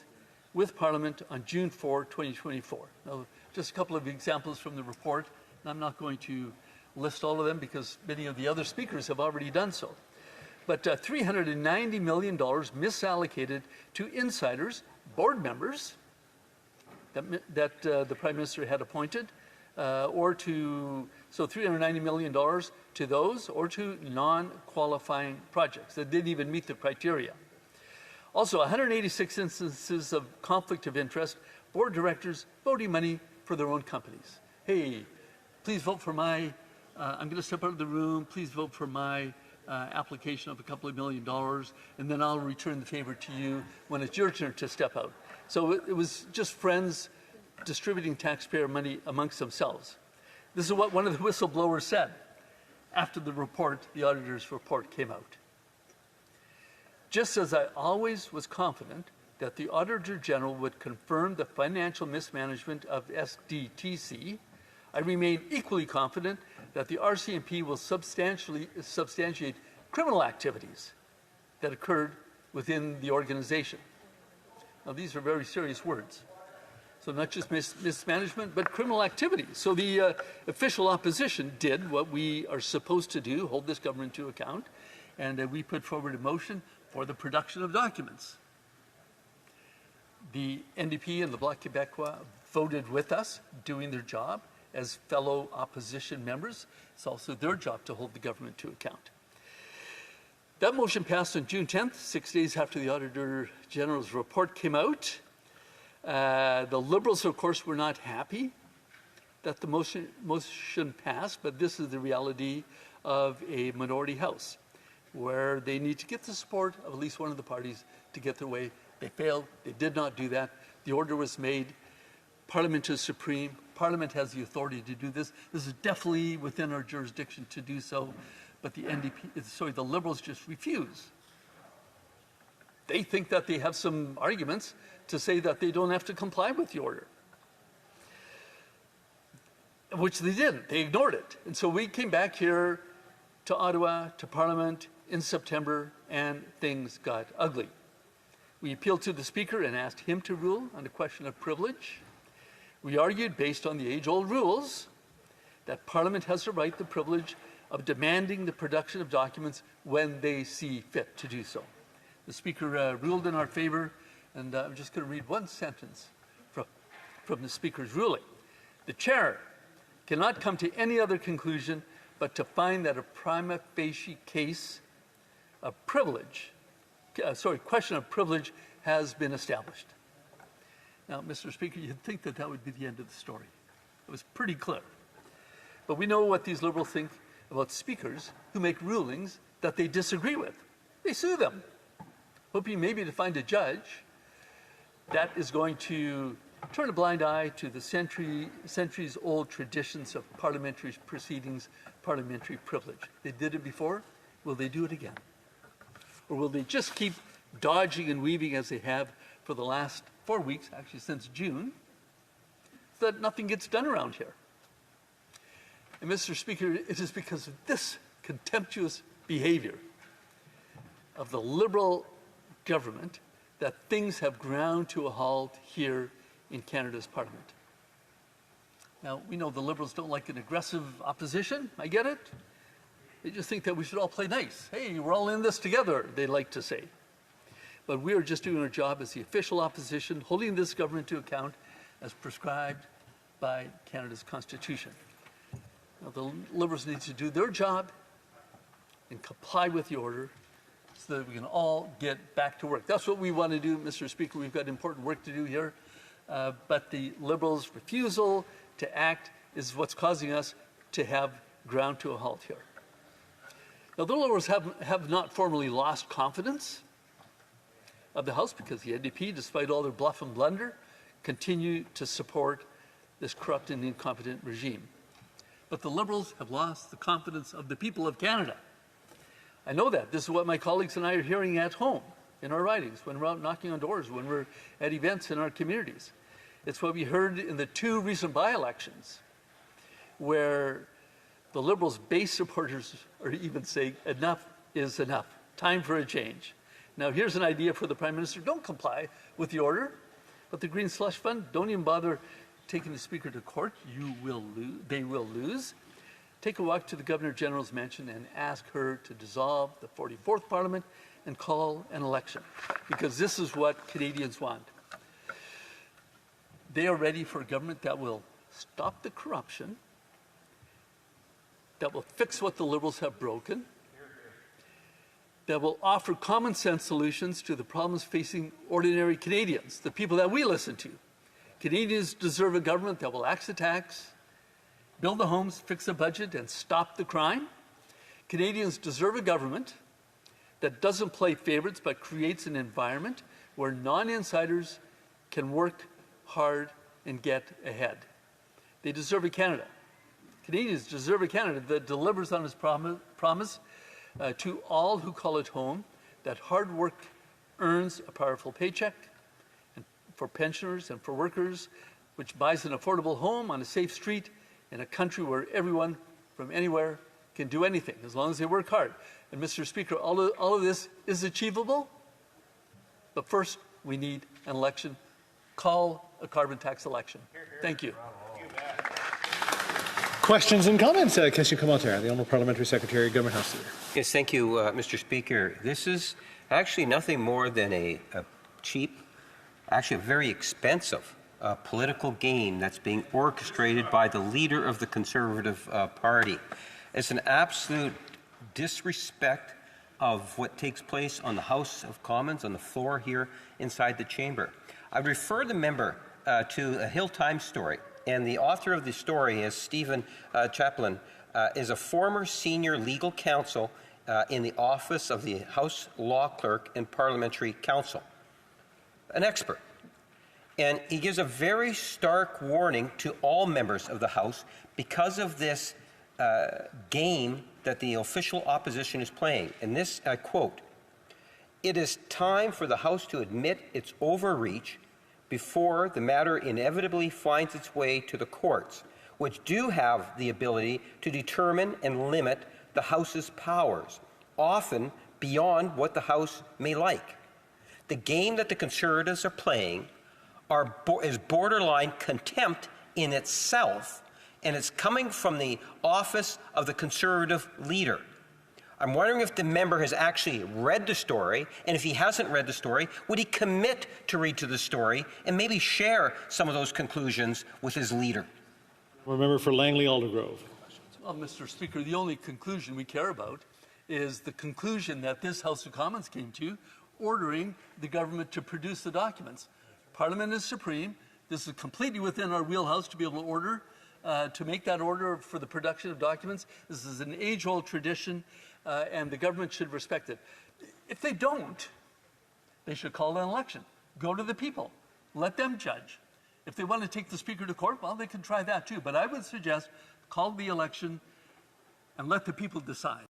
with Parliament on June 4, 2024. Now, just a couple of examples from the report, and I'm not going to list all of them because many of the other speakers have already done so. But $390 million misallocated to insiders, board members that the Prime Minister had appointed, so $390 million to those or to non-qualifying projects that didn't even meet the criteria. Also, 186 instances of conflict of interest, board directors voting money for their own companies. Hey, please vote for my, I'm going to step out of the room, please vote for my application of a couple of $1 million, and then I'll return the favor to you when it's your turn to step out. So it was just friends distributing taxpayer money amongst themselves. This is what one of the whistleblowers said after the report, the auditor's report, came out. Just as I always was confident that the Auditor General would confirm the financial mismanagement of SDTC, I remain equally confident that the RCMP will substantiate criminal activities that occurred within the organization. Now, these are very serious words. So not just mismanagement, but criminal activity. So the official opposition did what we are supposed to do, hold this government to account, and we put forward a motion for the production of documents. The NDP and the Bloc Québécois voted with us, doing their job as fellow opposition members. It's also their job to hold the government to account. That motion passed on June 10th, 6 days after the Auditor General's report came out. The Liberals, of course, were not happy that the motion passed, but this is the reality of a minority house, where they need to get the support of at least one of the parties to get their way. They failed. They did not do that. The order was made. Parliament is supreme. Parliament has the authority to do this. This is definitely within our jurisdiction to do so, but the Liberals just refuse. They think that they have some arguments to say that they don't have to comply with the order, which they didn't. They ignored it. And so we came back here to Ottawa, to Parliament in September, and things got ugly. We appealed to the Speaker and asked him to rule on the question of privilege. We argued, based on the age-old rules, that Parliament has the right, the privilege of demanding the production of documents when they see fit to do so. The Speaker ruled in our favor, and I'm just going to read one sentence from the Speaker's ruling. The Chair cannot come to any other conclusion but to find that a prima facie case of privilege, question of privilege has been established. Now, Mr. Speaker, you'd think that that would be the end of the story. It was pretty clear. But we know what these Liberals think about speakers who make rulings that they disagree with. They sue them, hoping maybe to find a judge that is going to turn a blind eye to the centuries-old traditions of parliamentary proceedings, parliamentary privilege. They did it before. Will they do it again? Or will they just keep dodging and weaving as they have for the last 4 weeks, actually since June, so that nothing gets done around here? And Mr. Speaker, it is because of this contemptuous behavior of the Liberal government that things have ground to a halt here in Canada's Parliament. Now, we know the Liberals don't like an aggressive opposition. I get it. They just think that we should all play nice. Hey, we're all in this together, they like to say. But we are just doing our job as the official opposition, holding this government to account, as prescribed by Canada's Constitution. Now, the Liberals need to do their job and comply with the order so that we can all get back to work. That's what we want to do, Mr. Speaker. We've got important work to do here. But the Liberals' refusal to act is what's causing us to have ground to a halt here. Now, the Liberals have not formally lost confidence of the House because the NDP, despite all their bluff and blunder, continue to support this corrupt and incompetent regime. But the Liberals have lost the confidence of the people of Canada. I know that. This is what my colleagues and I are hearing at home, in our ridings, when we're out knocking on doors, when we're at events in our communities. It's what we heard in the 2 recent by-elections, where the Liberals' base supporters are even saying, enough is enough. Time for a change. Now, here's an idea for the Prime Minister. Don't comply with the order. But the Green Slush Fund, don't even bother taking the Speaker to court. You will lose. They will lose. Take a walk to the Governor-General's mansion and ask her to dissolve the 44th Parliament and call an election. Because this is what Canadians want. They are ready for a government that will stop the corruption, that will fix what the Liberals have broken, that will offer common sense solutions to the problems facing ordinary Canadians, the people that we listen to. Canadians deserve a government that will axe the tax, build the homes, fix the budget, and stop the crime. Canadians deserve a government that doesn't play favorites but creates an environment where non-insiders can work hard and get ahead. They deserve a Canada. Canadians deserve a Canada that delivers on its promise to all who call it home, that hard work earns a powerful paycheck, and for pensioners and for workers, which buys an affordable home on a safe street in a country where everyone from anywhere can do anything as long as they work hard. And Mr. Speaker, all of this is achievable, but first we need an election. Call a carbon tax election. Thank you. Questions and comments? Question commentaire. The Honourable Parliamentary Secretary, Government House Leader. Yes, thank you, Mr. Speaker. This is actually nothing more than a cheap, actually a very expensive political game that's being orchestrated by the leader of the Conservative Party. It's an absolute disrespect of what takes place on the House of Commons, on the floor here inside the chamber. I refer the member to a Hill Times story, and the author of the story is Stephen Chaplin, is a former senior legal counsel in the office of the House Law Clerk and Parliamentary Counsel, an expert. And he gives a very stark warning to all members of the House because of this game that the official opposition is playing. And this, I quote, "It is time for the House to admit its overreach before the matter inevitably finds its way to the courts, which do have the ability to determine and limit the House's powers, often beyond what the House may like. The game that the Conservatives are playing is borderline contempt in itself, and it's coming from the office of the Conservative leader." I'm wondering if the member has actually read the story, and if he hasn't read the story, would he commit to read the story and maybe share some of those conclusions with his leader? Member for Langley Aldergrove. Well, Mr. Speaker, the only conclusion we care about is the conclusion that this House of Commons came to, ordering the government to produce the documents. Parliament is supreme. This is completely within our wheelhouse to be able to order, to make that order for the production of documents. This is an age-old tradition, and the government should respect it. If they don't, they should call an election. Go to the people. Let them judge. If they want to take the Speaker to court, well, they can try that too. But I would suggest call the election and let the people decide.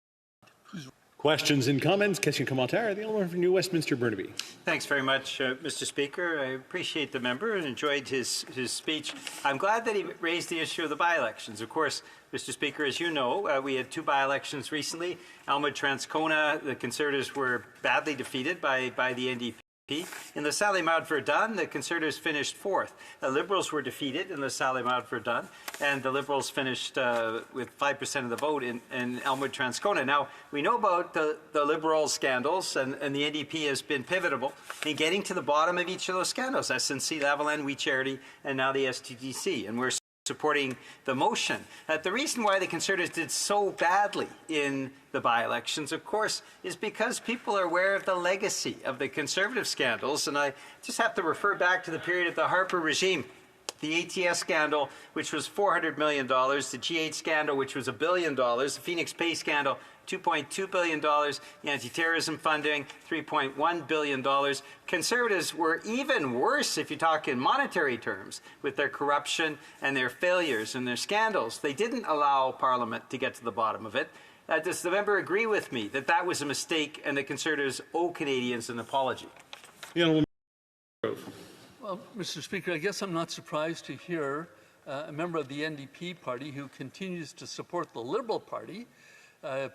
Questions and comments? Question commentaire. The Honourable for New Westminster Burnaby. Thanks very much, Mr. Speaker. I appreciate the member and enjoyed his speech. I'm glad that he raised the issue of the by-elections. Of course, Mr. Speaker, as you know, we had 2 by-elections recently. Elmwood Transcona, the Conservatives were badly defeated by the NDP. In the Salle Maud Verdun, the Conservatives finished 4th. The Liberals were defeated in the Salle Maud Verdun, and the Liberals finished with 5% of the vote in Elmwood Transcona. Now, we know about the Liberal scandals, and the NDP has been pivotal in getting to the bottom of each of those scandals. SNC, Lavalin, We Charity, and now the STDC. And we're supporting the motion. The reason why the Conservatives did so badly in the by-elections, of course, is because people are aware of the legacy of the Conservative scandals. And I just have to refer back to the period of the Harper regime. The ATS scandal, which was $400 million, the G8 scandal, which was $1 billion, the Phoenix Pay scandal, $2.2 billion, the anti-terrorism funding, $3.1 billion. Conservatives were even worse, if you talk in monetary terms, with their corruption and their failures and their scandals. They didn't allow Parliament to get to the bottom of it. Does the member agree with me that that was a mistake and the Conservatives owe Canadians an apology? Well, Mr. Speaker, I guess I'm not surprised to hear a member of the NDP party who continues to support the Liberal Party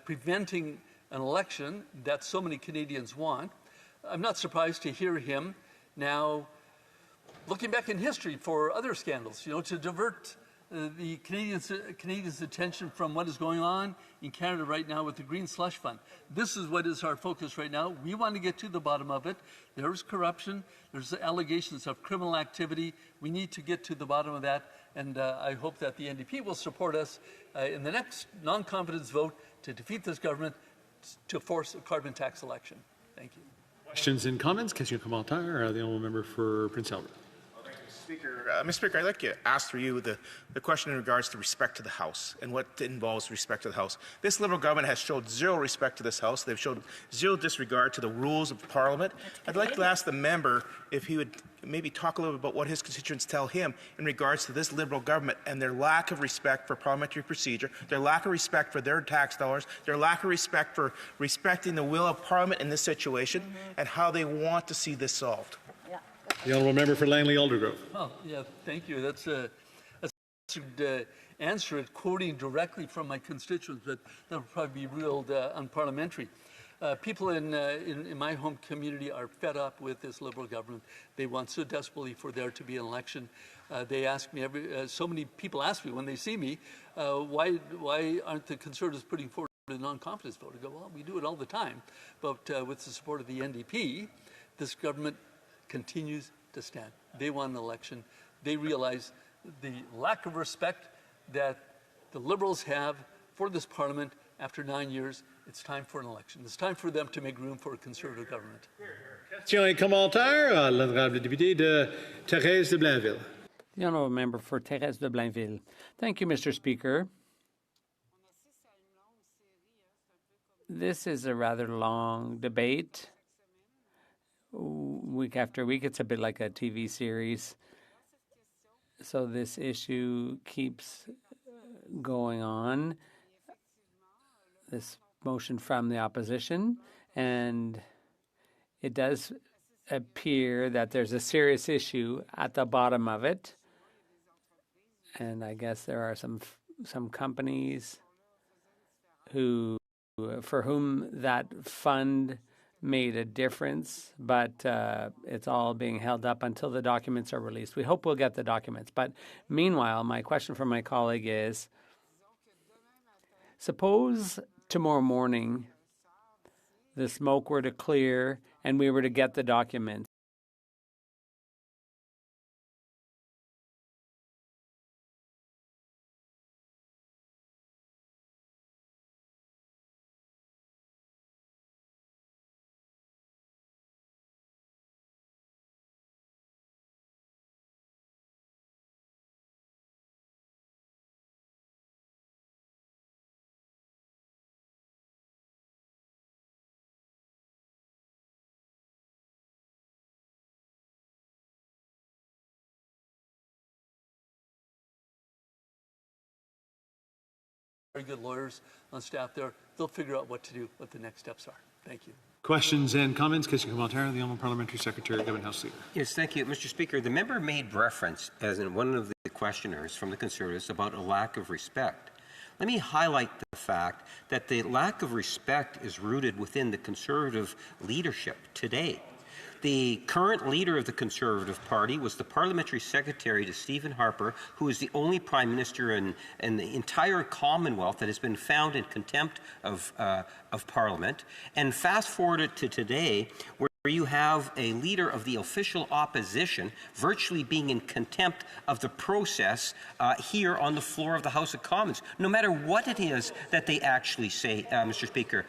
preventing an election that so many Canadians want. I'm not surprised to hear him now looking back in history for other scandals, to divert the Canadians' attention from what is going on in Canada right now with the Green Slush Fund. This is what is our focus right now. We want to get to the bottom of it. There's corruption. There's allegations of criminal activity. We need to get to the bottom of that. And I hope that the NDP will support us in the next non-confidence vote to defeat this government to force a carbon tax election. Thank you. Questions and comments? Question commentaire, the honourable member for Prince Albert. Speaker, Mr. Speaker, I'd like to ask for you the question in regards to respect to the House and what involves respect to the House. This Liberal government has showed zero respect to this House. They've showed zero disregard to the rules of Parliament. I'd like to ask the member if he would maybe talk a little bit about what his constituents tell him in regards to this Liberal government and their lack of respect for parliamentary procedure, their lack of respect for their tax dollars, their lack of respect for respecting the will of Parliament in this situation, and how they want to see this solved. The honourable member for Langley Aldergrove. Oh, yeah, thank you. That's a answer it quoting directly from my constituents, but that would probably be real unparliamentary. People in my home community are fed up with this Liberal government. They want so desperately for there to be an election. They ask me so many people ask me when they see me, why aren't the Conservatives putting forward a non-confidence vote? I go, well, we do it all the time, but with the support of the NDP, this government continues to stand. They want an election. They realize the lack of respect that the Liberals have for this Parliament after 9 years. It's time for an election. It's time for them to make room for a Conservative government. Question et commentaire, l'honorable député de Thérèse de Blainville. The honourable member for Thérèse de Blainville. Thank you, Mr. Speaker. This is a rather long debate. Week after week, it's a bit like a TV series. So this issue keeps going on. This motion from the opposition, and it does appear that there's a serious issue at the bottom of it. And I guess there are some companies for whom that fund made a difference, but it's all being held up until the documents are released. We hope we'll get the documents. But meanwhile, my question for my colleague is, suppose tomorrow morning the smoke were to clear and we were to get the documents. Very good lawyers on staff there. They'll figure out what to do, what the next steps are. Thank you. Questions and comments? Question commentaire, the honourable parliamentary secretary, Government House Leader. Yes, thank you, Mr. Speaker. The member made reference, as in one of the questioners from the Conservatives, about a lack of respect. Let me highlight the fact that the lack of respect is rooted within the Conservative leadership today. The current leader of the Conservative Party was the parliamentary secretary to Stephen Harper, who is the only prime minister in the entire Commonwealth that has been found in contempt of Parliament. And fast forward it to today, where you have a leader of the official opposition virtually being in contempt of the process here on the floor of the House of Commons, no matter what it is that they actually say, Mr. Speaker.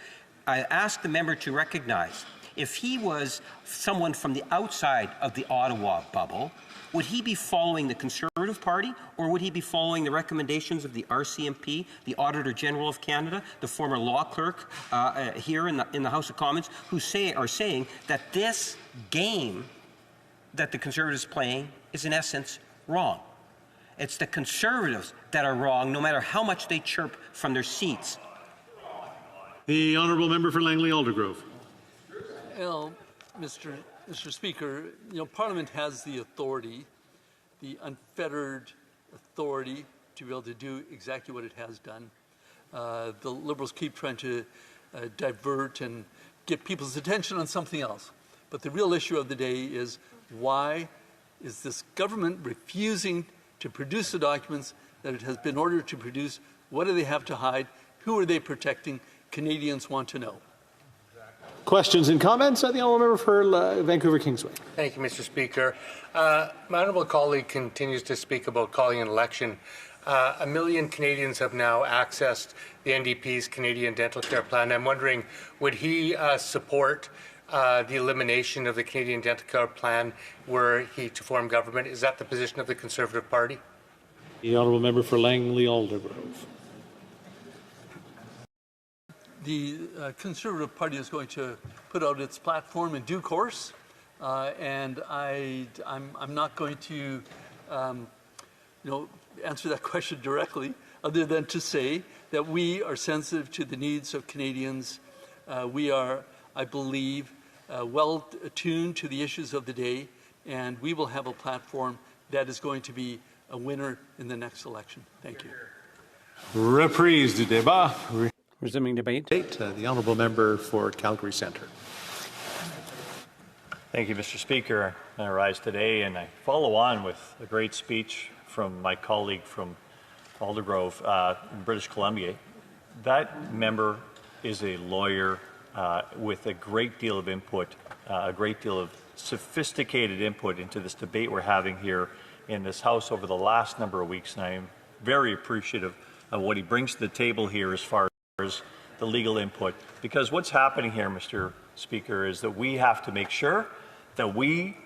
I ask the member to recognize, if he was someone from the outside of the Ottawa bubble, would he be following the Conservative Party, or would he be following the recommendations of the RCMP, the Auditor General of Canada, the former law clerk here in the House of Commons, who are saying that this game that the Conservatives are playing is in essence wrong? It's the Conservatives that are wrong, no matter how much they chirp from their seats. The honourable member for Langley-Aldergrove. Well, Mr. Speaker, Parliament has the authority, the unfettered authority to be able to do exactly what it has done. The Liberals keep trying to divert and get people's attention on something else. But the real issue of the day is, why is this government refusing to produce the documents that it has been ordered to produce? What do they have to hide? Who are they protecting? Canadians want to know. Questions and comments? The honourable member for Vancouver Kingsway. Thank you, Mr. Speaker. My honourable colleague continues to speak about calling an election. 1 million Canadians have now accessed the NDP's Canadian Dental Care Plan. I'm wondering, would he support the elimination of the Canadian Dental Care Plan were he to form government? Is that the position of the Conservative Party? The honourable member for Langley-Aldergrove. The Conservative Party is going to put out its platform in due course, and I'm not going to, answer that question directly, other than to say that we are sensitive to the needs of Canadians. We are, I believe, well attuned to the issues of the day, and we will have a platform that is going to be a winner in the next election. Thank you. Reprise du débat. Resuming debate. The honourable member for Calgary Centre. Thank you, Mr. Speaker. I rise today and I follow on with a great speech from my colleague from Aldergrove in British Columbia. That member is a lawyer with a great deal of input, a great deal of sophisticated input into this debate we're having here in this House over the last number of weeks, and I am very appreciative of what he brings to the table here as far as the legal input. Because what's happening here, Mr. Speaker, is that we have to make sure that we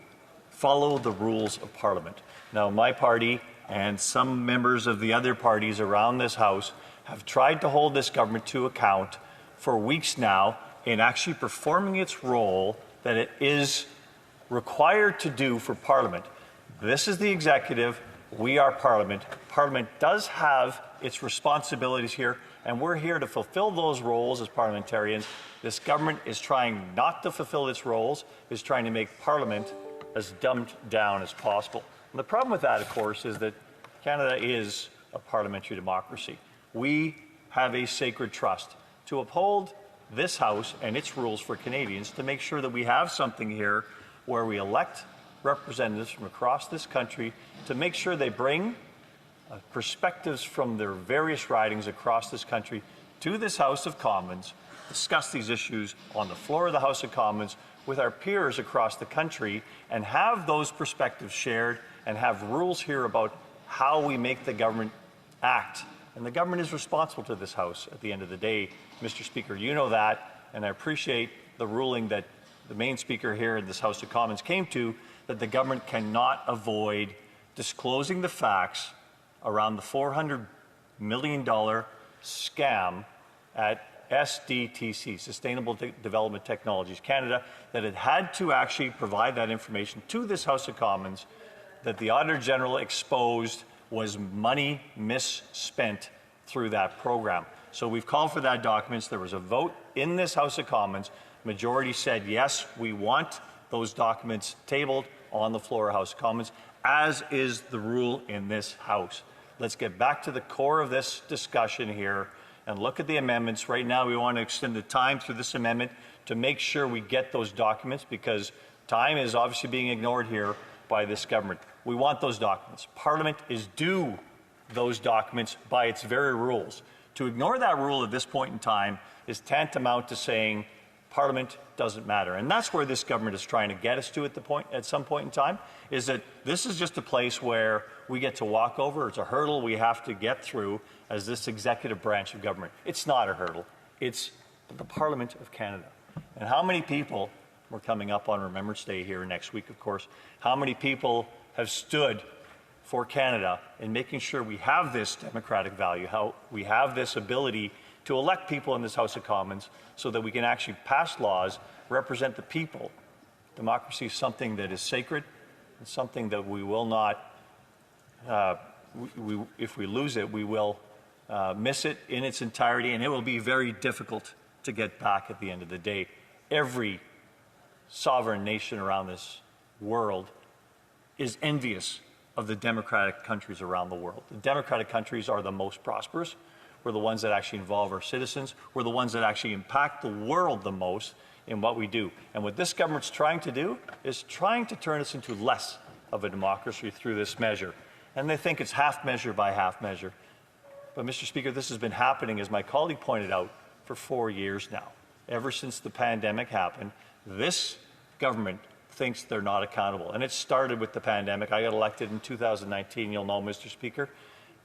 follow the rules of Parliament. Now, my party and some members of the other parties around this House have tried to hold this government to account for weeks now in actually performing its role that it is required to do for Parliament. This is the executive. We are Parliament. Parliament does have its responsibilities here, and we're here to fulfill those roles as parliamentarians. This government is trying not to fulfill its roles, is trying to make Parliament as dumbed down as possible. And the problem with that, of course, is that Canada is a parliamentary democracy. We have a sacred trust to uphold this House and its rules for Canadians, to make sure that we have something here where we elect representatives from across this country to make sure they bring perspectives from their various ridings across this country to this House of Commons, discuss these issues on the floor of the House of Commons with our peers across the country, and have those perspectives shared and have rules here about how we make the government act. And the government is responsible to this House at the end of the day. Mr. Speaker, you know that, and I appreciate the ruling that the main speaker here in this House of Commons came to, that the government cannot avoid disclosing the facts around the $400 million scam at SDTC, Sustainable Development Technologies Canada, that it had to actually provide that information to this House of Commons, that the Auditor General exposed was money misspent through that program. So we've called for that documents. There was a vote in this House of Commons. Majority said, yes, we want those documents tabled on the floor of House of Commons, as is the rule in this House. Let's get back to the core of this discussion here and look at the amendments. Right now, we want to extend the time through this amendment to make sure we get those documents, because Time is obviously being ignored here by this government. We want those documents. Parliament is due those documents by its very rules. To ignore that rule at this point in time is tantamount to saying Parliament doesn't matter. And that's where this government is trying to get us to at some point in time, is that this is just a place where we get to walk over. It's a hurdle we have to get through as this executive branch of government. It's not a hurdle. It's the Parliament of Canada. And how many people, we're coming up on Remembrance Day here next week, of course, how many people have stood for Canada in making sure we have this democratic value, how we have this ability to elect people in this House of Commons so that we can actually pass laws, represent the people. Democracy is something that is sacred. It's something that we will not, if we lose it, we will miss it in its entirety, and it will be very difficult to get back at the end of the day. Every sovereign nation around this world is envious of the democratic countries around the world. The democratic countries are the most prosperous. We're the ones that actually involve our citizens. We're the ones that actually impact the world the most in what we do. And what this government's trying to do is trying to turn us into less of a democracy through this measure. And they think it's half measure by half measure. But, Mr. Speaker, this has been happening, as my colleague pointed out, for 4 years now. Ever since the pandemic happened, this government thinks they're not accountable. And it started with the pandemic. I got elected in 2019, you'll know, Mr. Speaker.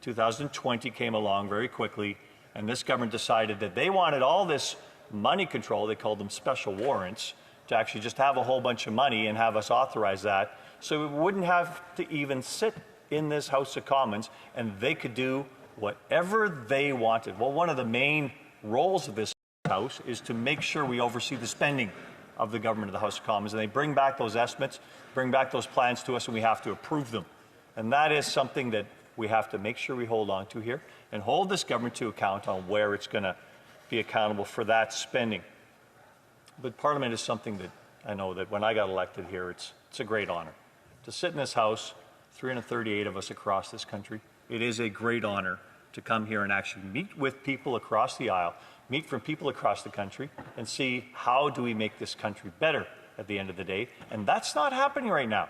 2020 came along very quickly, and this government decided that they wanted all this money control, they called them special warrants, to actually just have a whole bunch of money and have us authorize that, so we wouldn't have to even sit in this House of Commons, and they could do whatever they wanted. Well, one of the main roles of this House is to make sure we oversee the spending of the government of the House of Commons, and they bring back those estimates, bring back those plans to us, and we have to approve them. And that is something that we have to make sure we hold on to here and hold this government to account on where it's going to be accountable for that spending. But Parliament is something that I know that when I got elected here, it's a great honor. To sit in this House, 338 of us across this country, it is a great honor to come here and actually meet with people across the aisle, meet from people across the country, and see how do we make this country better at the end of the day. And that's not happening right now.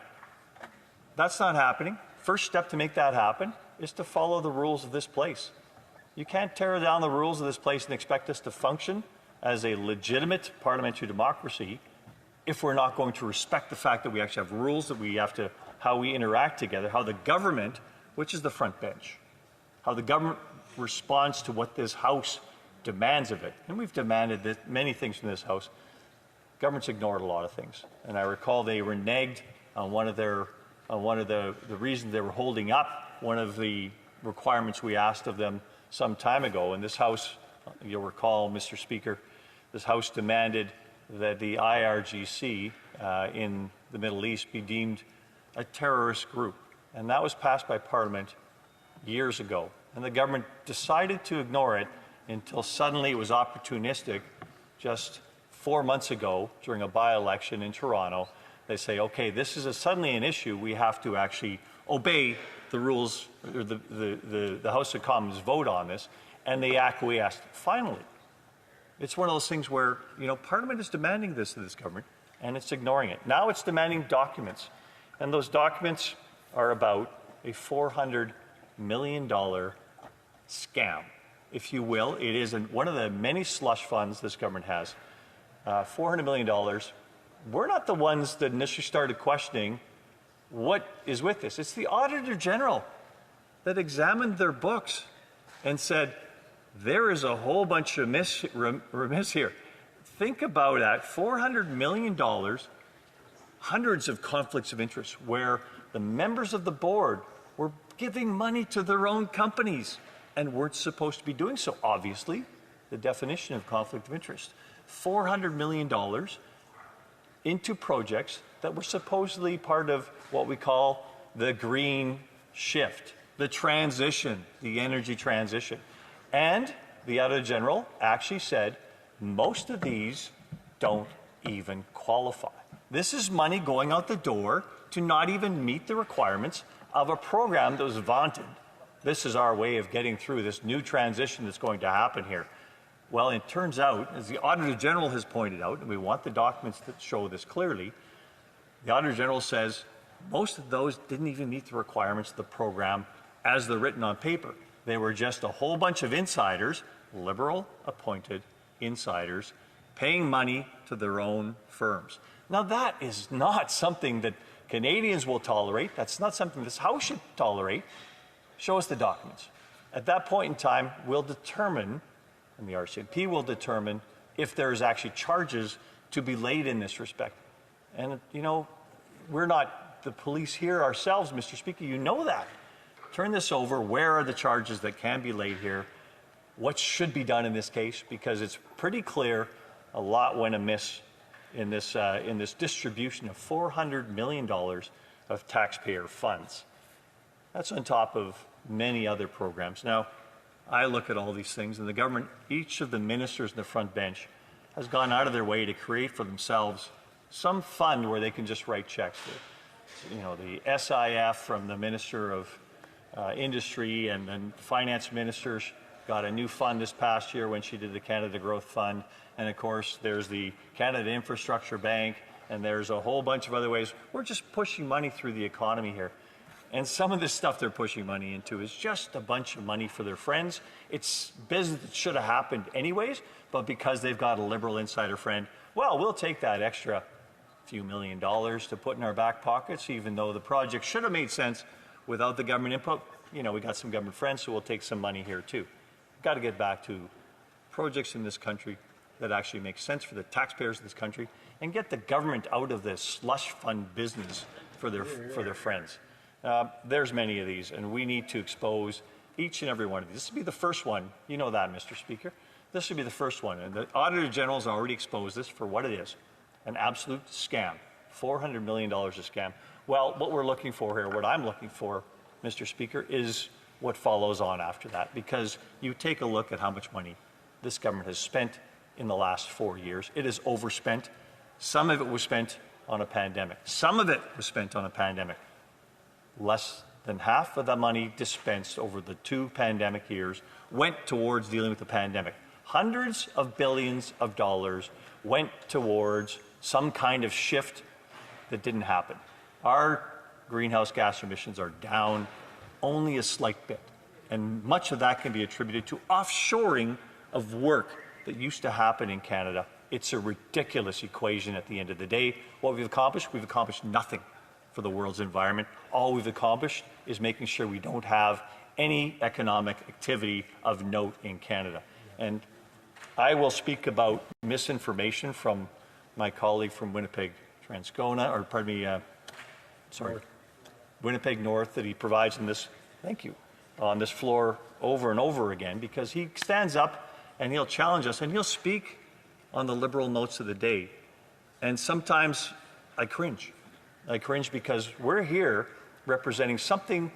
That's not happening. First step to make that happen is to follow the rules of this place. You can't tear down the rules of this place and expect us to function as a legitimate parliamentary democracy if we're not going to respect the fact that we actually have rules, that we have to, how we interact together, how the government, which is the front bench, how the government responds to what this House demands of it. And we've demanded many things from this House. Government's ignored a lot of things. And I recall they reneged on one of the reasons they were holding up one of the requirements we asked of them some time ago. And this House, you'll recall, Mr. Speaker, this House demanded that the IRGC in the Middle East be deemed a terrorist group. And that was passed by Parliament years ago. And the government decided to ignore it until suddenly it was opportunistic just 4 months ago during a by-election in Toronto. They say, okay, this is suddenly an issue. We have to actually obey the rules, or the House of Commons vote on this, and they acquiesced. Finally, it's one of those things where, you know, Parliament is demanding this of this government, and it's ignoring it. Now it's demanding documents, and those documents are about a $400 million scam, if you will. It is one of the many slush funds this government has. $400 million. We're not the ones that initially started questioning what is with this. It's the Auditor General that examined their books and said, there is a whole bunch of remiss here. Think about that, $400 million, hundreds of conflicts of interest where the members of the board were giving money to their own companies and weren't supposed to be doing so. Obviously, the definition of conflict of interest. $400 million into projects that were supposedly part of what we call the green shift, the transition, the energy transition. And the Auditor General actually said most of these don't even qualify. This is money going out the door to not even meet the requirements of a program that was vaunted. This is our way of getting through this new transition that's going to happen here. Well, it turns out, as the Auditor General has pointed out, and we want the documents that show this clearly, The Auditor General says most of those didn't even meet the requirements of the program as they're written on paper. They were just a whole bunch of insiders, Liberal appointed insiders, paying money to their own firms. Now that is not something that Canadians will tolerate. That's not something this House should tolerate. Show us the documents. At that point in time, we'll determine, and the RCMP will determine, if there is actually charges to be laid in this respect. And, you know, we're not the police here ourselves, Mr. Speaker. You know that. Turn this over. Where are the charges that can be laid here? What should be done in this case? Because it's pretty clear a lot went amiss in this distribution of $400 million of taxpayer funds. That's on top of many other programs. Now, I look at all these things, and the government, each of the ministers in the front bench, has gone out of their way to create for themselves some fund where they can just write checks. You know, the SIF from the Minister of Industry and Finance Ministers got a new fund this past year when she did the Canada Growth Fund. And of course, there's the Canada Infrastructure Bank, and there's a whole bunch of other ways. We're just pushing money through the economy here. And some of this stuff they're pushing money into is just a bunch of money for their friends. It's business that should have happened anyways, but because they've got a Liberal insider friend, well, we'll take that extra few $1 million to put in our back pockets, even though the project should have made sense without the government input. You know, we got some government friends, so we'll take some money here too. We've got to get back to projects in this country that actually make sense for the taxpayers of this country and get the government out of this slush fund business for their friends. There's many of these, and we need to expose each and every one of these. This will be the first one. You know that, Mr. Speaker. This will be the first one. And the Auditor General has already exposed this for what it is, an absolute scam, $400 million a scam. Well, what we're looking for here, what I'm looking for, Mr. Speaker, is what follows on after that, because you take a look at how much money this government has spent in the last 4 years. It is overspent. Some of it was spent on a pandemic. Some of it was spent on a pandemic. Less than half of the money dispensed over the 2 pandemic years went towards dealing with the pandemic. Hundreds of billions of dollars went towards some kind of shift that didn't happen. Our greenhouse gas emissions are down only a slight bit, and much of that can be attributed to offshoring of work that used to happen in Canada. It's a ridiculous equation at the end of the day. What we've accomplished nothing for the world's environment. All we've accomplished is making sure we don't have any economic activity of note in Canada. And I will speak about misinformation from my colleague from Winnipeg, Transcona, or pardon me, Winnipeg North, that he provides in this, thank you, on this floor over and over again, because he stands up and he'll challenge us and he'll speak on the Liberal notes of the day. And sometimes I cringe. I cringe because we're here representing something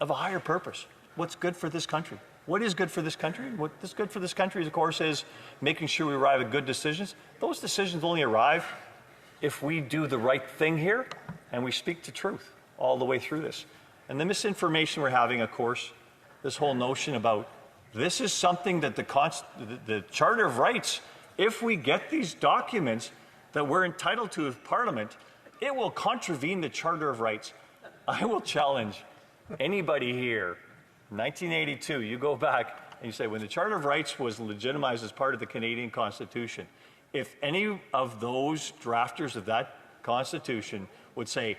of a higher purpose. What's good for this country? What is good for this country? What is good for this country, of course, is making sure we arrive at good decisions. Those decisions only arrive if we do the right thing here and we speak the truth all the way through this. And the misinformation we're having, of course, this whole notion about this is something that the Charter of Rights, if we get these documents that we're entitled to as Parliament, it will contravene the Charter of Rights. I will challenge anybody here. 1982, you go back and you say, when the Charter of Rights was legitimized as part of the Canadian Constitution, if any of those drafters of that Constitution would say,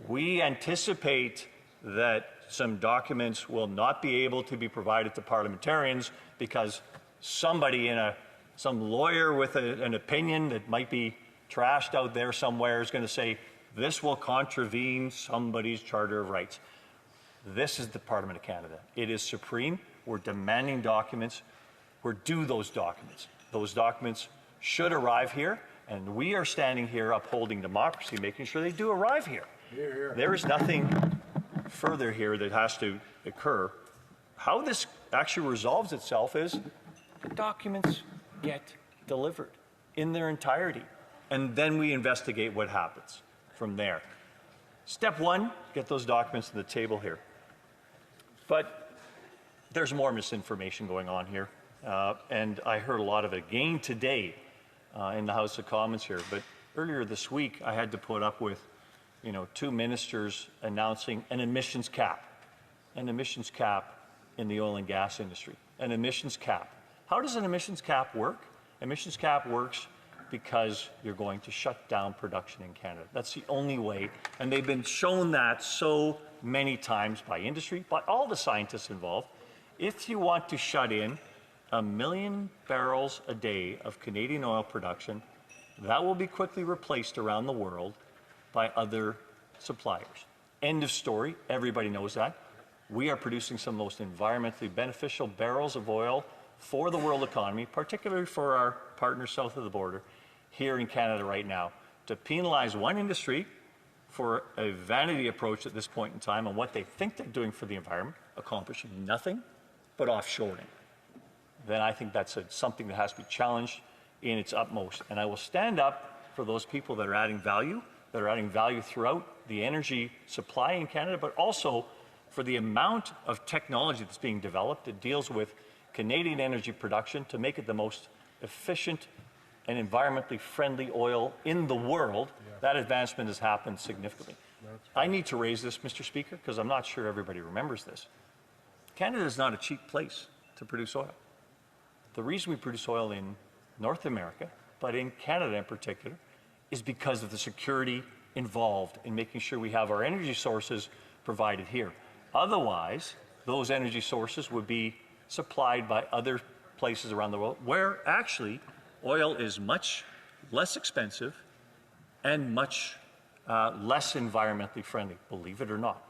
we anticipate that some documents will not be able to be provided to parliamentarians because somebody some lawyer with an opinion that might be trashed out there somewhere is going to say, this will contravene somebody's Charter of Rights. This is the Parliament of Canada. It is supreme. We're demanding documents. We're due those documents. Those documents should arrive here, and we are standing here upholding democracy, making sure they do arrive here. There is nothing further here that has to occur. How this actually resolves itself is the documents get delivered in their entirety, and then we investigate what happens from there. Step one, get those documents to the table here. But there's more misinformation going on here, and I heard a lot of it again today in the House of Commons here. But earlier this week, I had to put up with two ministers announcing an emissions cap in the oil and gas industry, an emissions cap. How does an emissions cap work? Emissions cap works because you're going to shut down production in Canada. That's the only way, and they've been shown that so many times by industry, by all the scientists involved. If you want to shut in 1 million barrels a day of Canadian oil production, that will be quickly replaced around the world by other suppliers. End of story. Everybody knows that. We are producing some of the most environmentally beneficial barrels of oil for the world economy, particularly for our partners south of the border, here in Canada right now. To penalize one industry for a vanity approach at this point in time on what they think they're doing for the environment, accomplishing nothing but offshoring, then I think that's something that has to be challenged in its utmost. And I will stand up for those people that are adding value throughout the energy supply in Canada, but also for the amount of technology that's being developed that deals with Canadian energy production to make it the most efficient and environmentally friendly oil in the world. That advancement has happened significantly. I need to raise this, Mr. Speaker, because I'm not sure everybody remembers this. Canada is not a cheap place to produce oil. The reason we produce oil in North America, but in Canada in particular, is because of the security involved in making sure we have our energy sources provided here. Otherwise, those energy sources would be supplied by other places around the world where actually oil is much less expensive and much less environmentally friendly, believe it or not.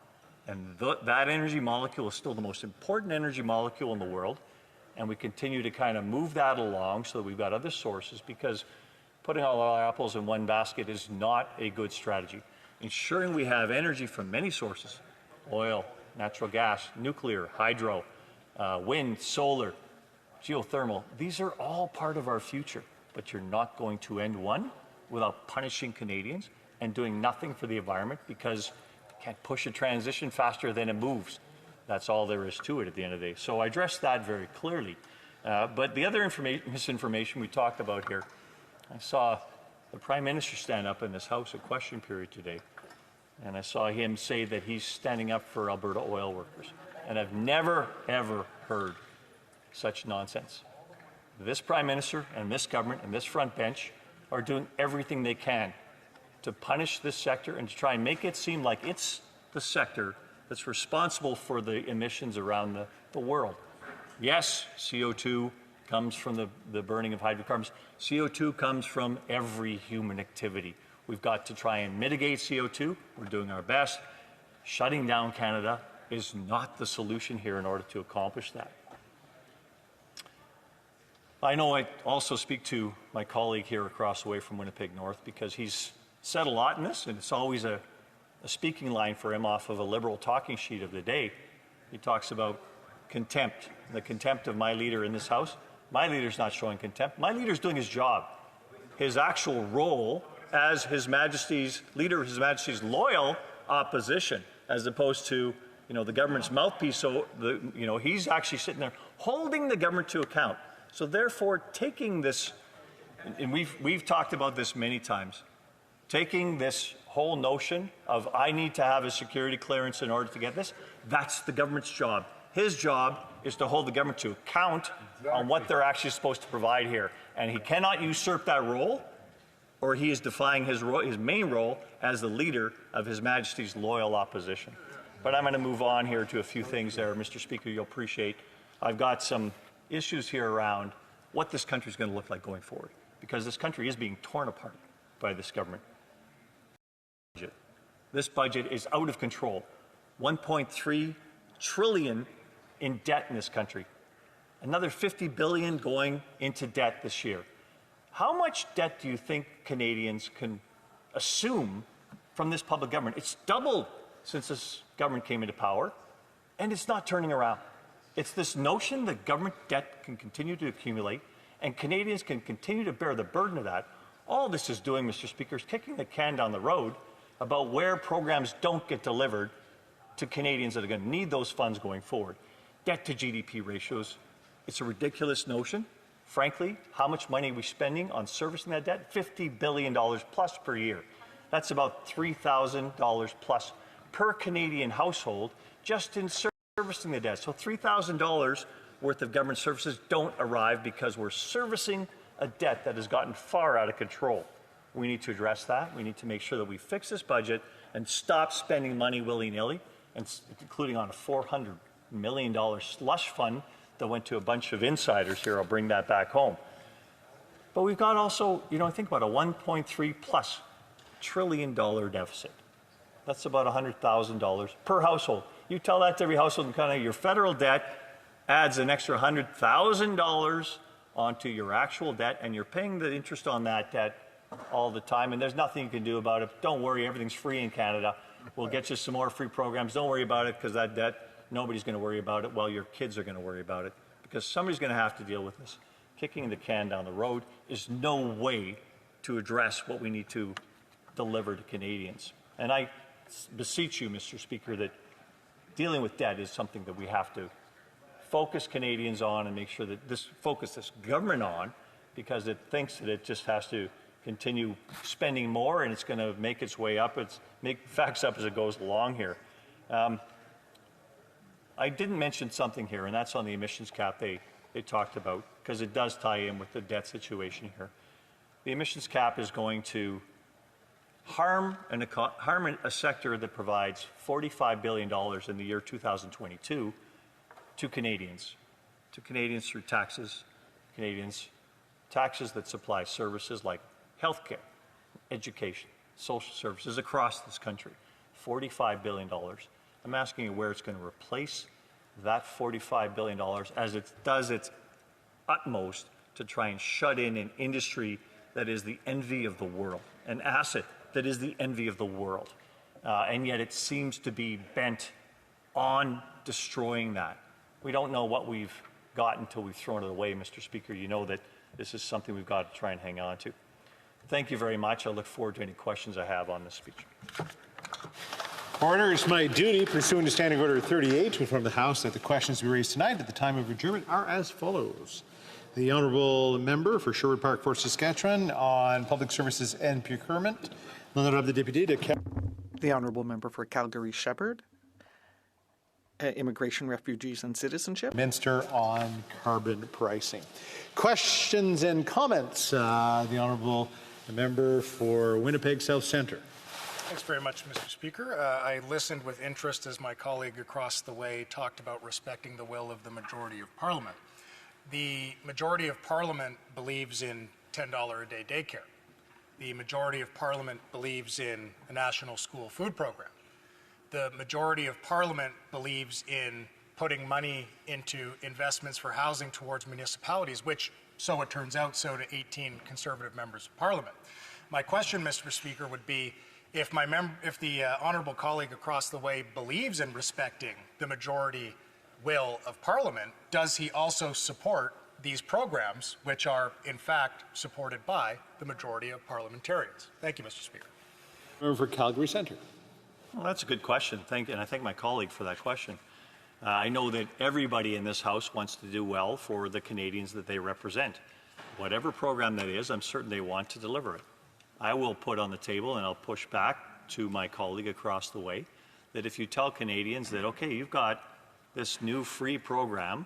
And that energy molecule is still the most important energy molecule in the world, and we continue to kind of move that along so that we've got other sources, because putting all our apples in one basket is not a good strategy. Ensuring we have energy from many sources, oil, natural gas, nuclear, hydro, wind, solar, geothermal, these are all part of our future, but you're not going to end one without punishing Canadians and doing nothing for the environment, because you can't push a transition faster than it moves. That's all there is to it at the end of the day. So I addressed that very clearly. But the other misinformation we talked about here, I saw the Prime Minister stand up in this House at question period today, and I saw him say that he's standing up for Alberta oil workers. And I've never, ever heard such nonsense. This Prime Minister and this government and this front bench are doing everything they can to punish this sector and to try and make it seem like it's the sector that's responsible for the emissions around the world. Yes, CO2 comes from the burning of hydrocarbons. CO2 comes from every human activity. We've got to try and mitigate CO2. We're doing our best. Shutting down Canada is not the solution here in order to accomplish that. I know I also speak to my colleague here across the way from Winnipeg North, because he's said a lot in this, and it's always a speaking line for him off of a Liberal talking sheet of the day. He talks about contempt, the contempt of my leader in this House. My leader's not showing contempt. My leader's doing his job. His actual role as His Majesty's leader, His Majesty's loyal opposition, as opposed to the government's mouthpiece. So he's actually sitting there holding the government to account. So therefore, taking this, and we've talked about this many times, taking this whole notion of I need to have a security clearance in order to get this, that's the government's job. His job is to hold the government to account on what they're actually supposed to provide here. And he cannot usurp that role, or he is defying his main role as the leader of His Majesty's loyal opposition. But I'm going to move on here to a few things there, Mr. Speaker, you'll appreciate. I've got some issues here around what this country is going to look like going forward, because this country is being torn apart by this government. This budget is out of control. 1.3 trillion in debt in this country. Another 50 billion going into debt this year. How much debt do you think Canadians can assume from this public government? It's doubled since this government came into power, and it's not turning around. It's this notion that government debt can continue to accumulate and Canadians can continue to bear the burden of that. All this is doing, Mr. Speaker, is kicking the can down the road about where programs don't get delivered to Canadians that are going to need those funds going forward. Debt to GDP ratios, it's a ridiculous notion. Frankly, how much money are we spending on servicing that debt? $50 billion plus per year. That's about $3,000 plus per Canadian household just in servicing the debt. So $3,000 worth of government services don't arrive because we're servicing a debt that has gotten far out of control. We need to address that. We need to make sure that we fix this budget and stop spending money willy-nilly, and including on a $400 million slush fund that went to a bunch of insiders here. I'll bring that back home. But we've got also, you know, think about a $1.3 plus trillion deficit. That's about $100,000 per household. You tell that to every household in Canada, your federal debt adds an extra $100,000 onto your actual debt, and you're paying the interest on that debt all the time, and there's nothing you can do about it. Don't worry, everything's free in Canada. We'll get you some more free programs. Don't worry about it, because that debt, nobody's going to worry about it, while your kids are going to worry about it, because somebody's going to have to deal with this. Kicking the can down the road is no way to address what we need to deliver to Canadians. And I beseech you, Mr. Speaker, that dealing with debt is something that we have to focus Canadians on and make sure that focus this government on, because it thinks that it just has to continue spending more and it's going to make its way up. It's make facts up as it goes along here. I didn't mention something here, and that's on the emissions cap they talked about, because it does tie in with the debt situation here. The emissions cap is going to harm a sector that provides $45 billion in the year 2022 to Canadians through taxes, taxes that supply services like healthcare, education, social services across this country. $45 billion. I'm asking you where it's going to replace that $45 billion as it does its utmost to try and shut in an industry that is the envy of the world, an asset that is the envy of the world. And yet it seems to be bent on destroying that. We don't know what we've got until we've thrown it away, Mr. Speaker. You know that this is something we've got to try and hang on to. Thank you very much. I look forward to any questions I have on this speech. Order, it's my duty, pursuant to Standing Order 38, to inform the House that the questions we raise tonight at the time of adjournment are as follows. The Honourable Member for Sherwood Park, Fort Saskatchewan, on Public Services and Procurement. The Honourable Member for Calgary-Shepherd, Immigration, Refugees and Citizenship. Minster on carbon pricing. Questions and comments. The Honourable Member for Winnipeg South Centre. Thanks very much, Mr. Speaker. I listened with interest as my colleague across the way talked about respecting the will of the majority of Parliament. The majority of Parliament believes in $10 a day daycare. The majority of Parliament believes in a national school food program. The majority of Parliament believes in putting money into investments for housing towards municipalities, which, so it turns out, so do 18 Conservative members of Parliament. My question, Mr. Speaker, would be, if the honourable colleague across the way believes in respecting the majority will of Parliament, does he also support these programs, which are, in fact, supported by the majority of parliamentarians? Thank you, Mr. Speaker. Member for Calgary Centre. Well, that's a good question. And I thank my colleague for that question. I know that everybody in this House wants to do well for the Canadians that they represent. Whatever program that is, I'm certain they want to deliver it. I will put on the table, and I'll push back to my colleague across the way, that if you tell Canadians that, okay, you've got this new free program,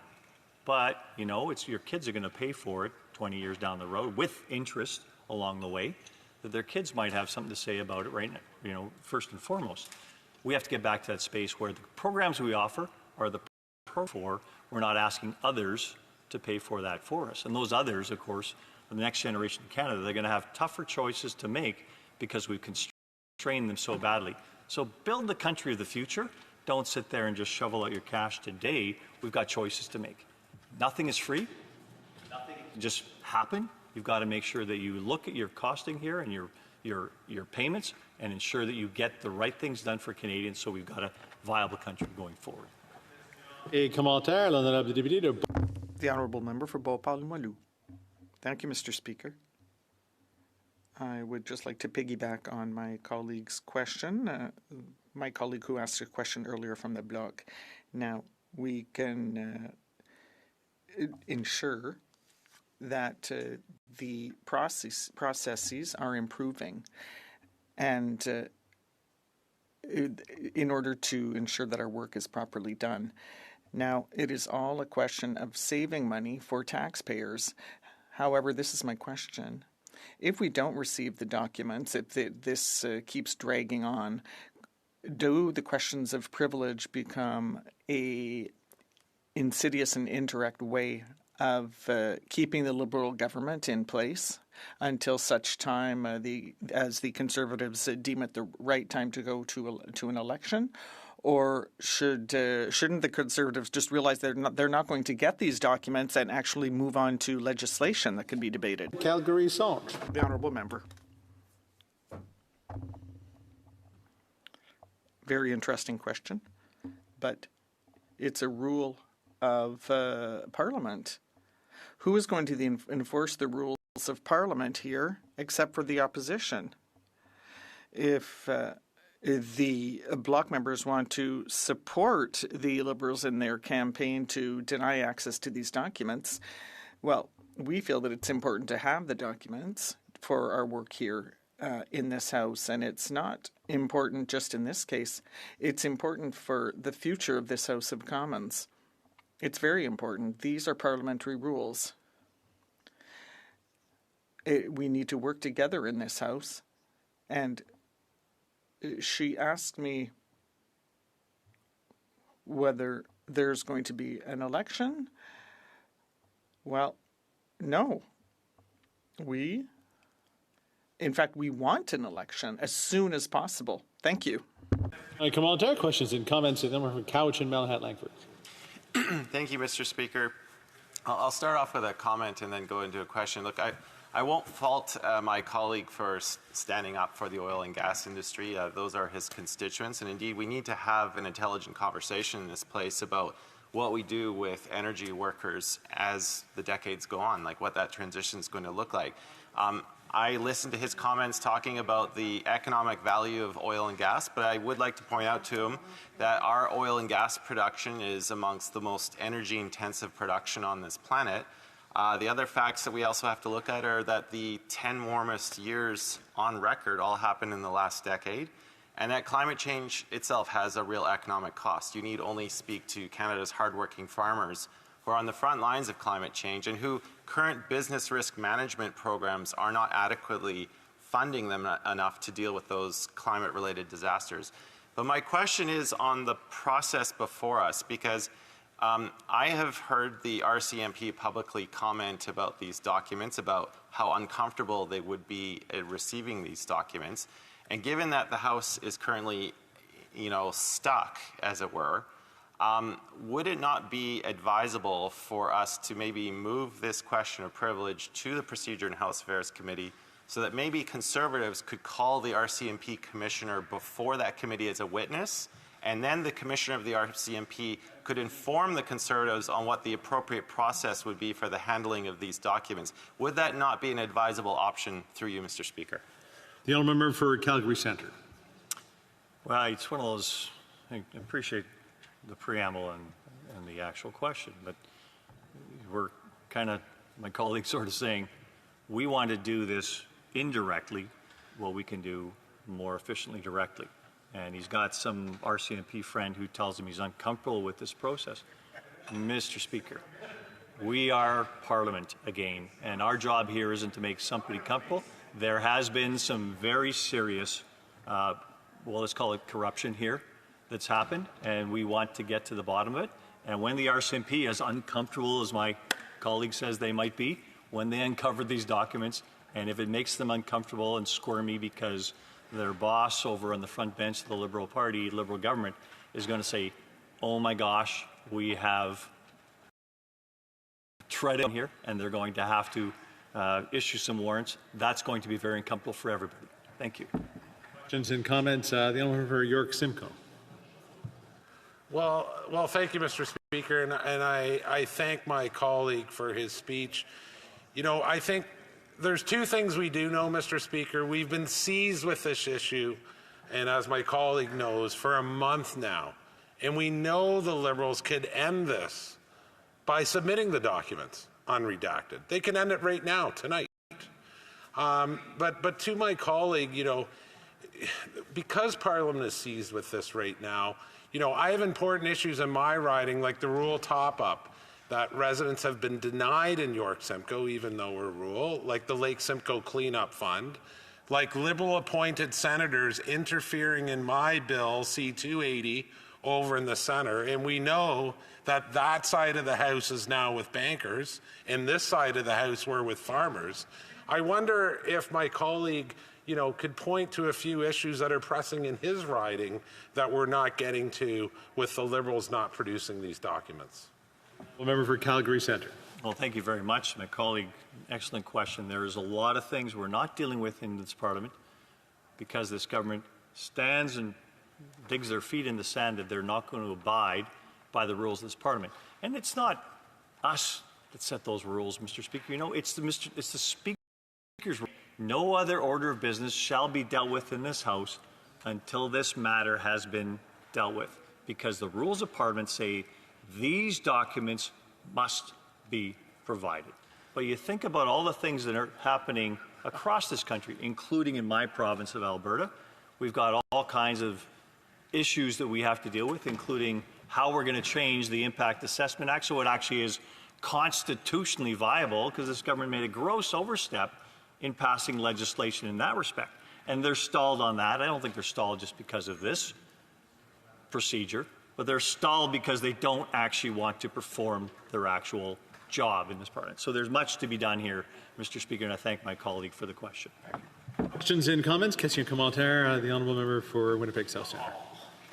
but, you know, your kids are going to pay for it 20 years down the road with interest along the way, that their kids might have something to say about it right now, you know, first and foremost. We have to get back to that space where the programs we offer are the for. We're not asking others to pay for that for us. And those others, of course, the next generation in Canada, they're going to have tougher choices to make because we've constrained them so badly. So build the country of the future. Don't sit there and just shovel out your cash today. We've got choices to make. Nothing is free. Nothing can just happen. You've got to make sure that you look at your costing here and your payments and ensure that you get the right things done for Canadians, so we've got a viable country going forward. A commentaire, l'honorable député de... The Honourable Member for Beauport-Limoilou. Thank you, Mr. Speaker. I would just like to piggyback on my colleague's question, my colleague who asked a question earlier from the bloc. Now, we can ensure that the processes are improving. and in order to ensure that our work is properly done. Now, it is all a question of saving money for taxpayers. However, this is my question. If we don't receive the documents, if this keeps dragging on, do the questions of privilege become a insidious and indirect way of keeping the Liberal government in place until such time as the Conservatives deem it the right time to go to an election? Or shouldn't the Conservatives just realize they're not going to get these documents and actually move on to legislation that can be debated? Calgary Centre. The honourable member. Very interesting question, but it's a rule of Parliament. Who is going to enforce the rules of Parliament here except for the opposition? If the bloc members want to support the Liberals in their campaign to deny access to these documents, well, we feel that it's important to have the documents for our work here in this House, and it's not important just in this case. It's important for the future of this House of Commons. It's very important. These are parliamentary rules. We need to work together in this House, and she asked me whether there's going to be an election. Well, no. In fact, we want an election as soon as possible. Thank you. I come on to our questions and comments, and then we're from Couch and Malahat Langford. Thank you, Mr. Speaker. I'll start off with a comment and then go into a question. Look, I won't fault my colleague for standing up for the oil and gas industry. Those are his constituents, and indeed we need to have an intelligent conversation in this place about what we do with energy workers as the decades go on, like what that transition is going to look like. I listened to his comments talking about the economic value of oil and gas, but I would like to point out to him that our oil and gas production is amongst the most energy-intensive production on this planet. The other facts that we also have to look at are that the 10 warmest years on record all happened in the last decade, and that climate change itself has a real economic cost. You need only speak to Canada's hardworking farmers who are on the front lines of climate change and who current business risk management programs are not adequately funding them enough to deal with those climate-related disasters. But my question is on the process before us, because I have heard the RCMP publicly comment about these documents, about how uncomfortable they would be at receiving these documents. And given that the House is currently, stuck, as it were, would it not be advisable for us to maybe move this question of privilege to the Procedure and House Affairs Committee so that maybe Conservatives could call the RCMP Commissioner before that committee as a witness, and then the Commissioner of the RCMP could inform the Conservatives on what the appropriate process would be for the handling of these documents? Would that not be an advisable option through you, Mr. Speaker? The honourable member for Calgary Centre. Well, it's one of those, I appreciate the preamble and the actual question, but we're kind of, my colleagues sort of saying, we want to do this indirectly, what we can do more efficiently directly. And he's got some RCMP friend who tells him he's uncomfortable with this process. Mr. Speaker, we are Parliament again, and our job here isn't to make somebody comfortable. There has been some very serious, well, let's call it corruption here that's happened, and we want to get to the bottom of it. And when the RCMP, as uncomfortable as my colleague says they might be, when they uncover these documents, and if it makes them uncomfortable and squirmy because their boss over on the front bench of the Liberal Party, Liberal government, is going to say, oh my gosh, we have treaded here, and they're going to have to issue some warrants, that's going to be very uncomfortable for everybody. Thank you. Questions and comments. The honourable member for York Simcoe. Well, thank you, Mr. Speaker, and I thank my colleague for his speech. I think there's two things we do know, Mr. Speaker. We've been seized with this issue, and as my colleague knows, for a month now, and we know the Liberals could end this by submitting the documents unredacted. They can end it right now, tonight. But to my colleague, because Parliament is seized with this right now, you know, I have important issues in my riding, like the rural top-up that residents have been denied in York Simcoe, even though we're rural, like the Lake Simcoe Cleanup Fund, like Liberal-appointed senators interfering in my bill, C-280, over in the center, and we know that that side of the House is now with bankers, and this side of the House we're with farmers. I wonder if my colleague, you know, could point to a few issues that are pressing in his riding that we're not getting to with the Liberals not producing these documents. Member for Calgary Centre. Well, thank you very much, my colleague. Excellent question. There is a lot of things we're not dealing with in this Parliament because this government stands and digs their feet in the sand that they're not going to abide by the rules of this Parliament. And it's not us that set those rules, Mr. Speaker. You know, it's the Speaker's rule. No other order of business shall be dealt with in this House until this matter has been dealt with, because the rules of Parliament say these documents must be provided. But you think about all the things that are happening across this country, including in my province of Alberta. We've got all kinds of issues that we have to deal with, including how we're going to change the Impact Assessment Act so it actually is constitutionally viable, because this government made a gross overstep in passing legislation in that respect. And they're stalled on that. I don't think they're stalled just because of this procedure, but they're stalled because they don't actually want to perform their actual job in this Parliament. So there's much to be done here, Mr. Speaker, and I thank my colleague for the question. Questions and comments? Question and commentaire, the Honourable Member for Winnipeg South Centre.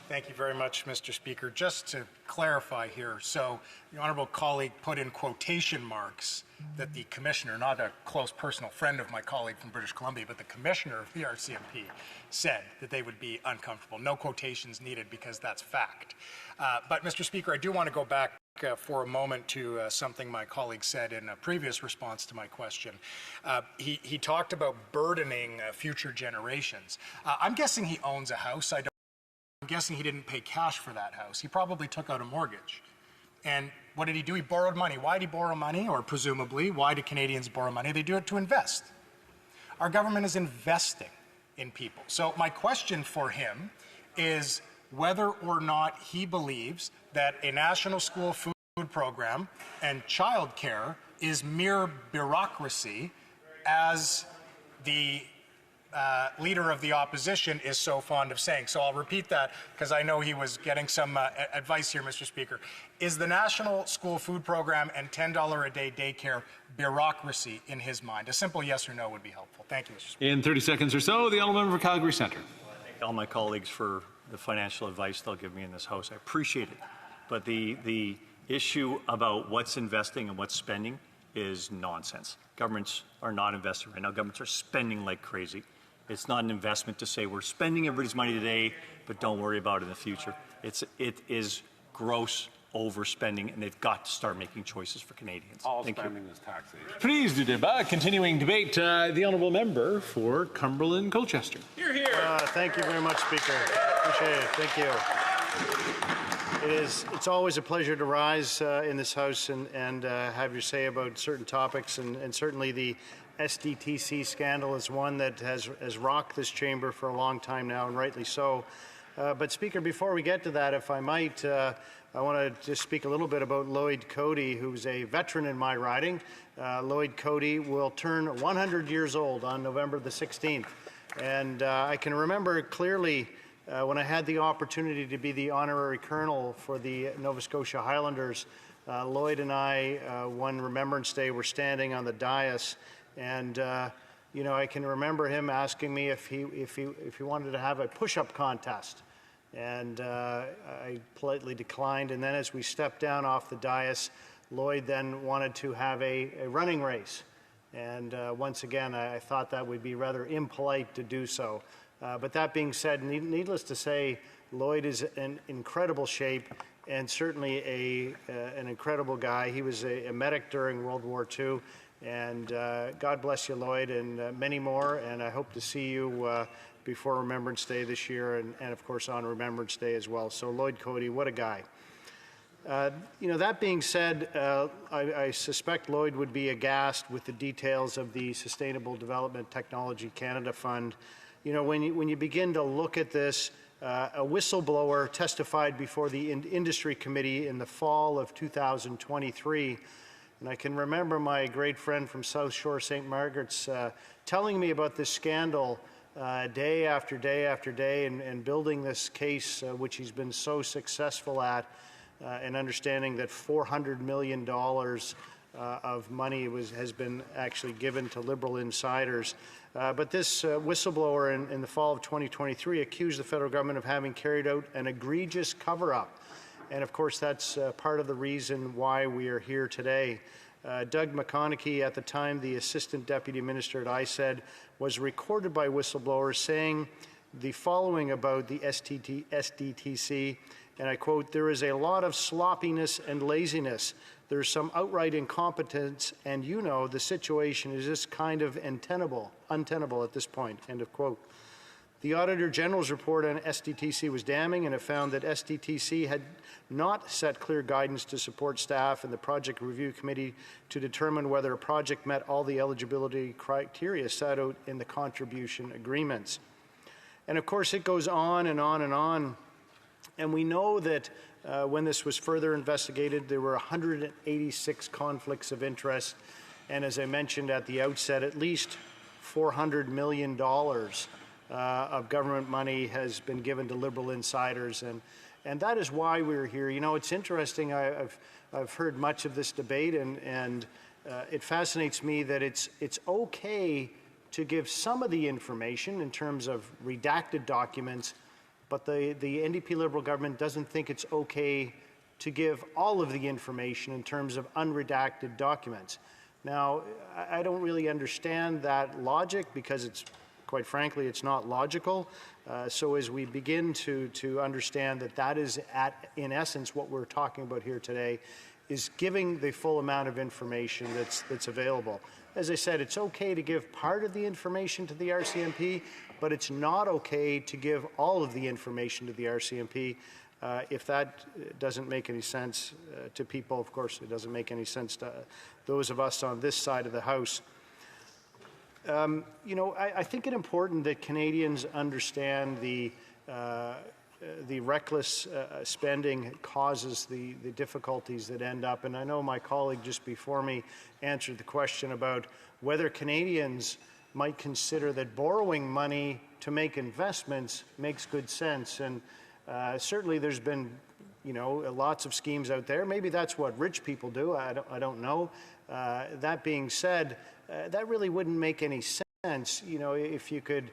Thank you very much, Mr. Speaker. Just to clarify here, so the honourable colleague put in quotation marks that the commissioner, not a close personal friend of my colleague from British Columbia, but the commissioner of the RCMP said that they would be uncomfortable. No quotations needed because that's fact. But Mr. Speaker, I do want to go back for a moment to something my colleague said in a previous response to my question. He talked about burdening future generations. I'm guessing he owns a house. I'm guessing he didn't pay cash for that house. He probably took out a mortgage. And what did he do? He borrowed money. Why did he borrow money? Or presumably, why do Canadians borrow money? They do it to invest. Our government is investing in people. So my question for him is whether or not he believes that a national school food program and childcare is mere bureaucracy, as the leader of the opposition is so fond of saying. So I'll repeat that because I know he was getting some advice here, Mr. Speaker. Is the National School Food Program and $10 a day daycare bureaucracy in his mind? A simple yes or no would be helpful. Thank you, Mr. Speaker. In 30 seconds or so, the Honourable Member for Calgary Centre. Thank all my colleagues for the financial advice they'll give me in this House. I appreciate it. But the issue about what's investing and what's spending is nonsense. Governments are not investing right now. Governments are spending like crazy. It's not an investment to say we're spending everybody's money today, but don't worry about it in the future. It is gross overspending, and they've got to start making choices for Canadians. All Thank spending you. is taxation. Please do débat. Continuing debate, the Honourable Member for Cumberland Colchester. You're here. Thank you very much, Speaker. Appreciate it. Thank you. It's always a pleasure to rise in this House and have your say about certain topics, and certainly the SDTC scandal is one that has rocked this chamber for a long time now, and rightly so. But Speaker, before we get to that, if I might, I want to just speak a little bit about Lloyd Cody, who's a veteran in my riding. Lloyd Cody will turn 100 years old on November the 16th. And I can remember clearly when I had the opportunity to be the honorary colonel for the Nova Scotia Highlanders. Lloyd and I, one Remembrance Day, were standing on the dais, and you know, I can remember him asking me if he wanted to have a push-up contest, and I politely declined. And then as we stepped down off the dais, Lloyd then wanted to have a running race, and once again I thought that would be rather impolite to do so. But that being said, needless to say, Lloyd is in incredible shape and certainly an incredible guy. He was a medic during World War II. And God bless you, Lloyd, and many more. And I hope to see you before Remembrance Day this year, and of course on Remembrance Day as well. So Lloyd Cody, what a guy. That being said, I suspect Lloyd would be aghast with the details of the Sustainable Development Technology Canada Fund. When you begin to look at this, a whistleblower testified before the Industry Committee in the fall of 2023. And I can remember my great friend from South Shore St. Margaret's telling me about this scandal day after day after day and building this case, which he's been so successful at, and understanding that $400 million of money has been actually given to Liberal insiders. But this whistleblower in the fall of 2023 accused the federal government of having carried out an egregious cover-up. And of course, that's part of the reason why we are here today. Doug McConaughey, at the time the Assistant Deputy Minister at ISED, was recorded by whistleblowers saying the following about the SDTC, and I quote, "There is a lot of sloppiness and laziness. There's some outright incompetence, and the situation is just kind of untenable at this point," end of quote. The Auditor General's report on SDTC was damning, and it found that SDTC had not set clear guidance to support staff and the Project Review Committee to determine whether a project met all the eligibility criteria set out in the contribution agreements. And of course, it goes on and on and on. And we know that when this was further investigated, there were 186 conflicts of interest. And as I mentioned at the outset, at least $400 million of government money has been given to Liberal insiders. And that is why we're here. It's interesting. I've heard much of this debate, and it fascinates me that it's okay to give some of the information in terms of redacted documents, but the NDP Liberal government doesn't think it's okay to give all of the information in terms of unredacted documents. Now, I don't really understand that logic because quite frankly, it's not logical. So as we begin to understand that is in essence what we're talking about here today, is giving the full amount of information that's available. As I said, it's okay to give part of the information to the RCMP, but it's not okay to give all of the information to the RCMP. If that doesn't make any sense to people, of course, it doesn't make any sense to those of us on this side of the House. I think it's important that Canadians understand the reckless spending causes the difficulties that end up. And I know my colleague just before me answered the question about whether Canadians might consider that borrowing money to make investments makes good sense. And certainly there's been, lots of schemes out there. Maybe that's what rich people do. I don't know. That being said, that really wouldn't make any sense. If you could,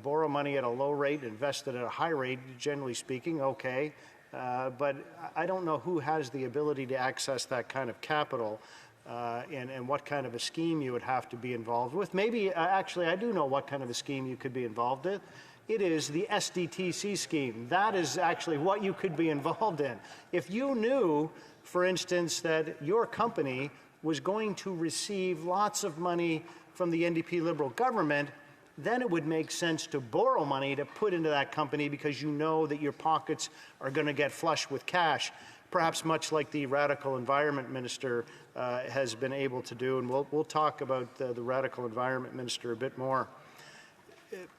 borrow money at a low rate, invest it at a high rate, generally speaking, okay. But I don't know who has the ability to access that kind of capital and what kind of a scheme you would have to be involved with. Maybe, actually, I do know what kind of a scheme you could be involved in. It is the SDTC scheme. That is actually what you could be involved in. If you knew, for instance, that your company was going to receive lots of money from the NDP Liberal government, then it would make sense to borrow money to put into that company because you know that your pockets are going to get flush with cash, perhaps much like the Radical Environment Minister has been able to do. And we'll talk about the Radical Environment Minister a bit more.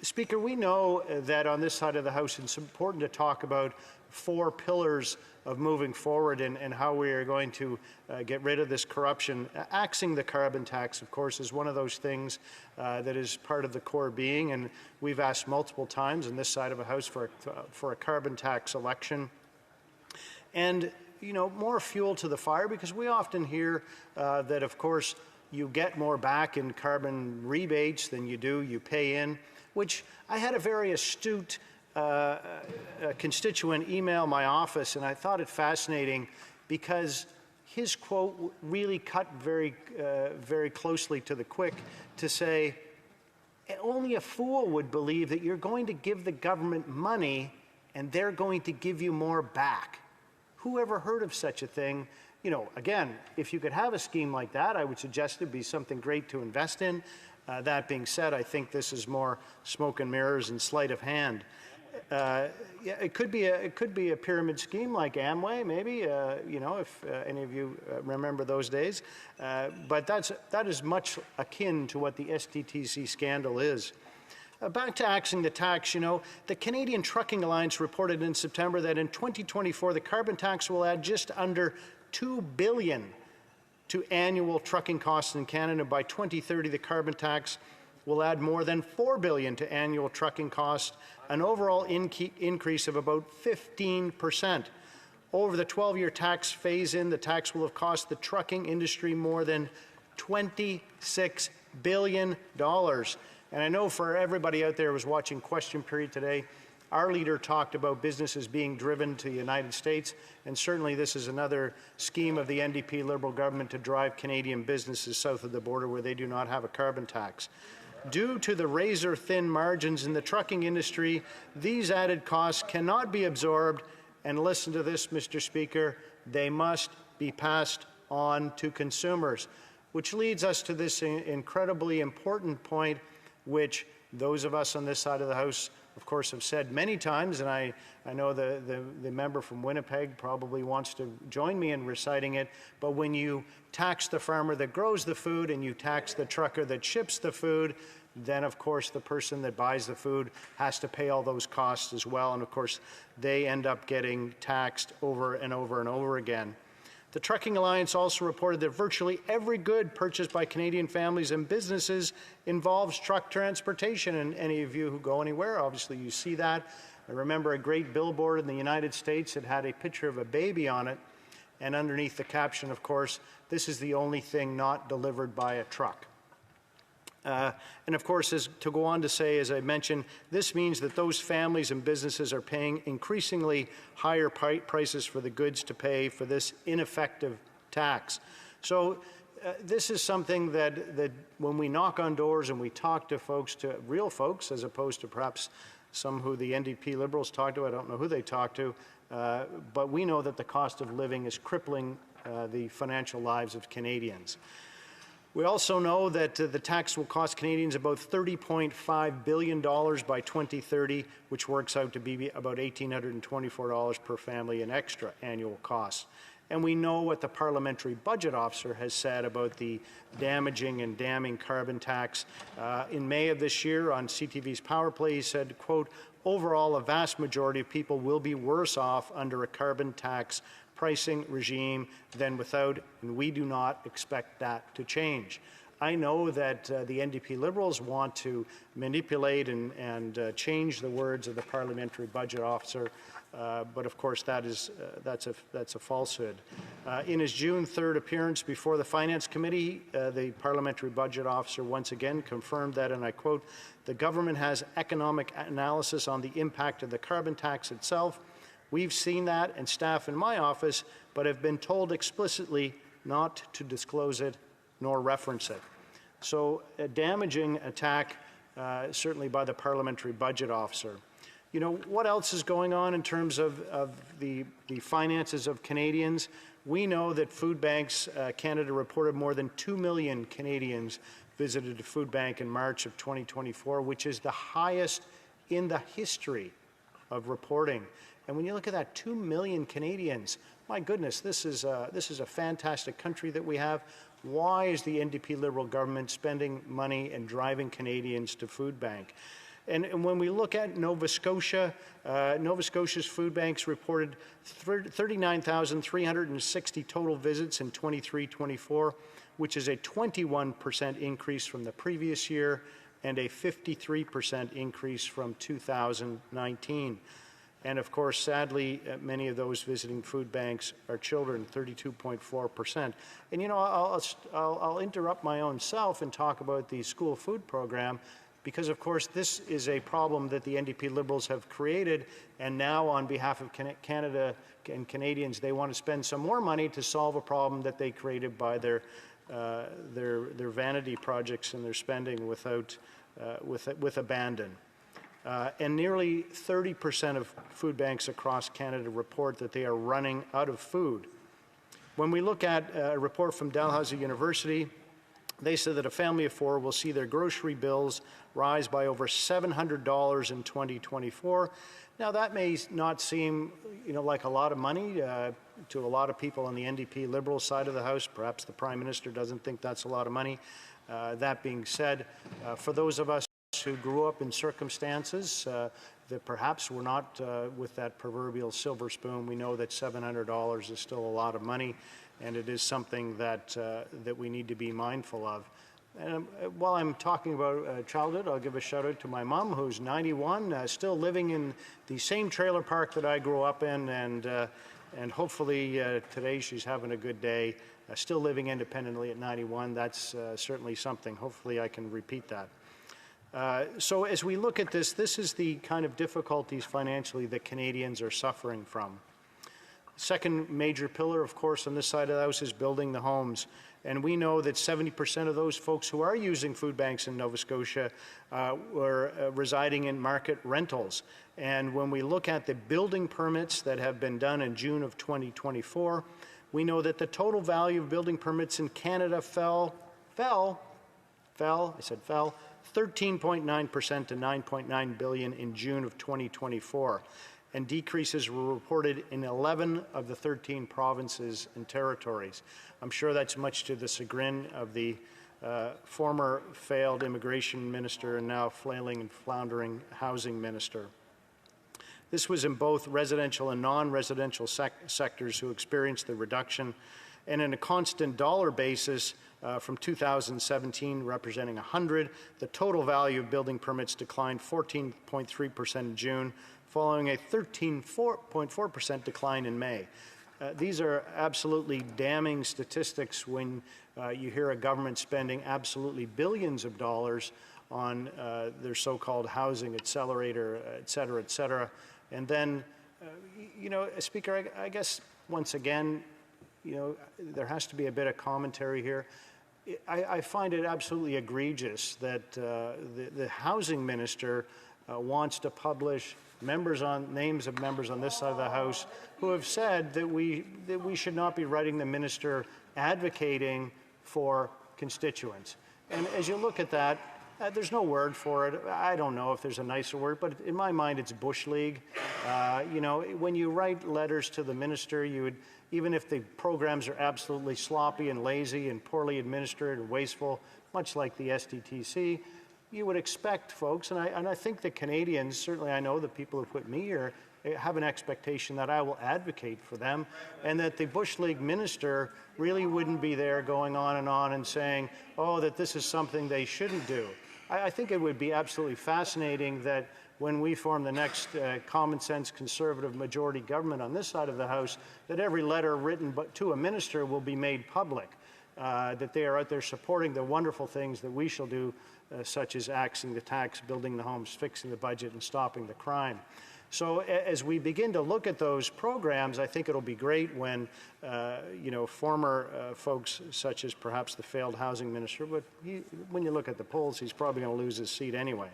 Speaker, we know that on this side of the House it's important to talk about 4 pillars of moving forward and how we are going to get rid of this corruption. Axing the carbon tax, of course, is one of those things that is part of the core being, and we've asked multiple times on this side of the House for a carbon tax election. And, more fuel to the fire, because we often hear that, of course, you get more back in carbon rebates than you pay in, which I had a very astute constituent email my office, and I thought it fascinating because his quote really cut very closely to the quick to say, only a fool would believe that you're going to give the government money and they're going to give you more back. Who ever heard of such a thing? Again, if you could have a scheme like that, I would suggest it'd be something great to invest in. That being said, I think this is more smoke and mirrors and sleight of hand. yeah, it could be a pyramid scheme like Amway, maybe. You know, if any of you remember those days. But that is much akin to what the STTC scandal is. Back to axing the tax, you know, the Canadian Trucking Alliance reported in September that in 2024 the carbon tax will add just under $2 billion to annual trucking costs in Canada. By 2030, the carbon tax will add more than $4 billion to annual trucking costs, an overall increase of about 15%. Over the 12-year tax phase-in, the tax will have cost the trucking industry more than $26 billion. And I know for everybody out there who was watching Question Period today, our leader talked about businesses being driven to the United States, and certainly this is another scheme of the NDP Liberal government to drive Canadian businesses south of the border where they do not have a carbon tax. Due to the razor-thin margins in the trucking industry, these added costs cannot be absorbed, and listen to this, Mr. Speaker, they must be passed on to consumers. Which leads us to this incredibly important point, which those of us on this side of the House, of course, have said many times, and I know the member from Winnipeg probably wants to join me in reciting it, but when you tax the farmer that grows the food and you tax the trucker that ships the food, then of course the person that buys the food has to pay all those costs as well, and of course they end up getting taxed over and over and over again. The Trucking Alliance also reported that virtually every good purchased by Canadian families and businesses involves truck transportation. And any of you who go anywhere, obviously you see that. I remember a great billboard in the United States that had a picture of a baby on it, and underneath the caption, of course, "This is the only thing not delivered by a truck." And of course, to go on to say, as I mentioned, this means that those families and businesses are paying increasingly higher prices for the goods to pay for this ineffective tax. So this is something that when we knock on doors and we talk to folks, to real folks, as opposed to perhaps some who the NDP Liberals talk to, I don't know who they talk to, but we know that the cost of living is crippling the financial lives of Canadians. We also know that the tax will cost Canadians about $30.5 billion by 2030, which works out to be about $1,824 per family in extra annual costs. And we know what the Parliamentary Budget Officer has said about the damaging and damning carbon tax. In May of this year on CTV's Power Play, he said, quote, "Overall, a vast majority of people will be worse off under a carbon tax pricing regime than without, and we do not expect that to change." I know that the NDP Liberals want to manipulate and change the words of the Parliamentary Budget Officer, but of course that's a falsehood. In his June 3rd appearance before the Finance Committee, the Parliamentary Budget Officer once again confirmed that, and I quote, "The government has economic analysis on the impact of the carbon tax itself. We've seen that, and staff in my office, but have been told explicitly not to disclose it nor reference it." So a damaging attack, certainly by the Parliamentary Budget Officer. You know, what else is going on in terms of the finances of Canadians? We know that food banks, Canada reported more than 2 million Canadians visited a food bank in March of 2024, which is the highest in the history of reporting. And when you look at that, 2 million Canadians, my goodness, this is a fantastic country that we have. Why is the NDP Liberal government spending money and driving Canadians to food bank? And when we look at Nova Scotia, Nova Scotia's food banks reported 39,360 total visits in 23-24, which is a 21% increase from the previous year and a 53% increase from 2019. And of course, sadly, many of those visiting food banks are children, 32.4%. And you know, I'll interrupt my own self and talk about the school food program, because of course this is a problem that the NDP Liberals have created, and now on behalf of Canada and Canadians, they want to spend some more money to solve a problem that they created by their vanity projects and their spending with abandon. And nearly 30% of food banks across Canada report that they are running out of food. When we look at a report from Dalhousie University, They said that a family of four will see their grocery bills rise by over $700 in 2024. Now, that may not seem, like a lot of money to a lot of people on the NDP Liberal side of the House. Perhaps the Prime Minister doesn't think that's a lot of money. That being said, for those of us who grew up in circumstances that perhaps were not with that proverbial silver spoon, we know that $700 is still a lot of money, and it is something that that we need to be mindful of. And while I'm talking about childhood, I'll give a shout out to my mom, who's 91, still living in the same trailer park that I grew up in, and hopefully today she's having a good day. Still living independently at 91. That's certainly something. Hopefully I can repeat that. So as we look at this, this is the kind of difficulties financially that Canadians are suffering from. Second major pillar, of course, on this side of the House is building the homes. And we know that 70% of those folks who are using food banks in Nova Scotia were residing in market rentals. And when we look at the building permits that have been done in June of 2024, we know that the total value of building permits in Canada fell 13.9% to $9.9 billion in June of 2024. And decreases were reported in 11 of the 13 provinces and territories. I'm sure that's much to the chagrin of the former failed immigration minister and now flailing and floundering housing minister. This was in both residential and non-residential sectors who experienced the reduction, and in a constant dollar basis from 2017 representing 100, the total value of building permits declined 14.3% in June, following a 13.4% decline in May. These are absolutely damning statistics when you hear a government spending absolutely billions of dollars on their so-called housing accelerator, et cetera, and then, Speaker, I guess once again, there has to be a bit of commentary here. I find it absolutely egregious that the housing minister wants to publish names of members on this side of the House who have said that we should not be writing the minister advocating for constituents. And as you look at that, there's no word for it. I don't know if there's a nicer word, but in my mind, it's Bush League. When you write letters to the minister, you would, even if the programs are absolutely sloppy and lazy and poorly administered and wasteful, much like the SDTC, you would expect folks, and I think the Canadians, certainly I know the people who put me here, have an expectation that I will advocate for them, and that the Bush League minister really wouldn't be there going on and saying, oh, that this is something they shouldn't do. I think it would be absolutely fascinating that when we form the next common sense conservative majority government on this side of the House, that every letter written to a minister will be made public, that they are out there supporting the wonderful things that we shall do, such as axing the tax, building the homes, fixing the budget, and stopping the crime. So as we begin to look at those programs, I think it'll be great when, former folks such as perhaps the failed housing minister, but when you look at the polls, he's probably going to lose his seat anyway.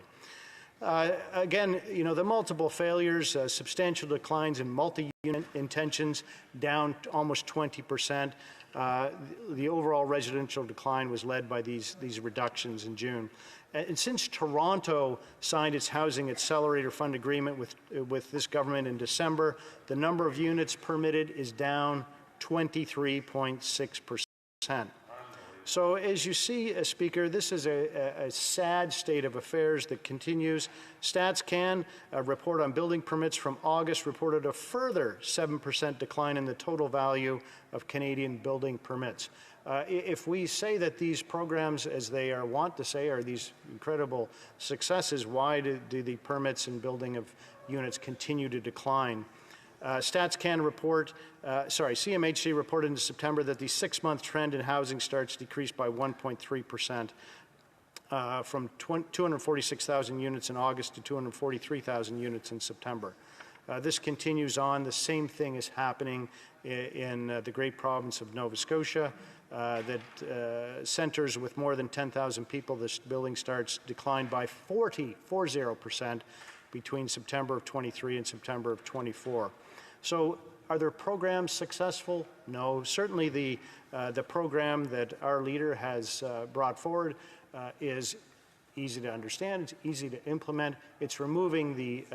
Again, the multiple failures, substantial declines in multi-unit intentions, down almost 20%. The overall residential decline was led by these reductions in June. And since Toronto signed its Housing Accelerator Fund agreement with this government in December, the number of units permitted is down 23.6%. So as you see, Speaker, this is a sad state of affairs that continues. StatsCan, a report on building permits from August, reported a further 7% decline in the total value of Canadian building permits. If we say that these programs, as they want to say, are these incredible successes, why do the permits and building of units continue to decline? CMHC reported in September that the 6-month trend in housing starts decreased by 1.3%, from 246,000 units in August to 243,000 units in September. This continues on. The same thing is happening in the great province of Nova Scotia. That centres with more than 10,000 people, this building starts declined by 40% between September of 23 and September of 24. So Are their programs successful? No. Certainly the program that our leader has brought forward is easy to understand, it's easy to implement. It's removing the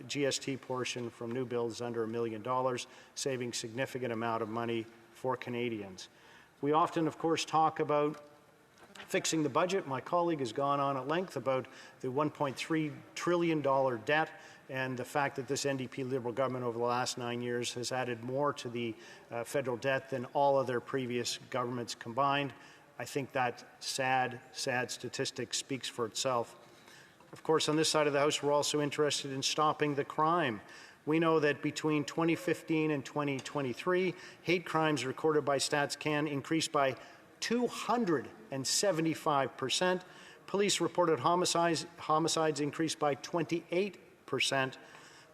GST portion from new builds under $1 million, saving significant amount of money for Canadians. We often, of course, talk about fixing the budget. My colleague has gone on at length about the $1.3 trillion debt and the fact that this NDP Liberal government over the last 9 years has added more to the federal debt than all other previous governments combined. I think that sad statistic speaks for itself. Of course, on this side of the House, we're also interested in stopping the crime. We know that between 2015 and 2023, hate crimes recorded by StatsCan increased by 275%. Police reported homicides increased by 28%.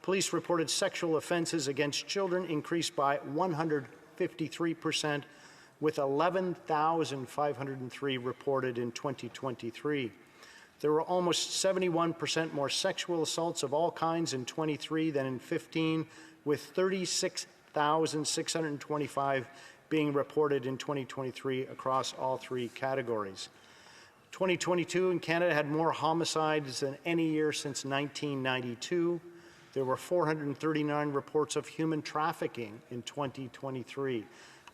Police reported sexual offenses against children increased by 153%, with 11,503 reported in 2023. There were almost 71% more sexual assaults of all kinds in 23 than in 15, with 36,625 being reported in 2023 across all three categories. 2022 in Canada had more homicides than any year since 1992. There were 439 reports of human trafficking in 2023.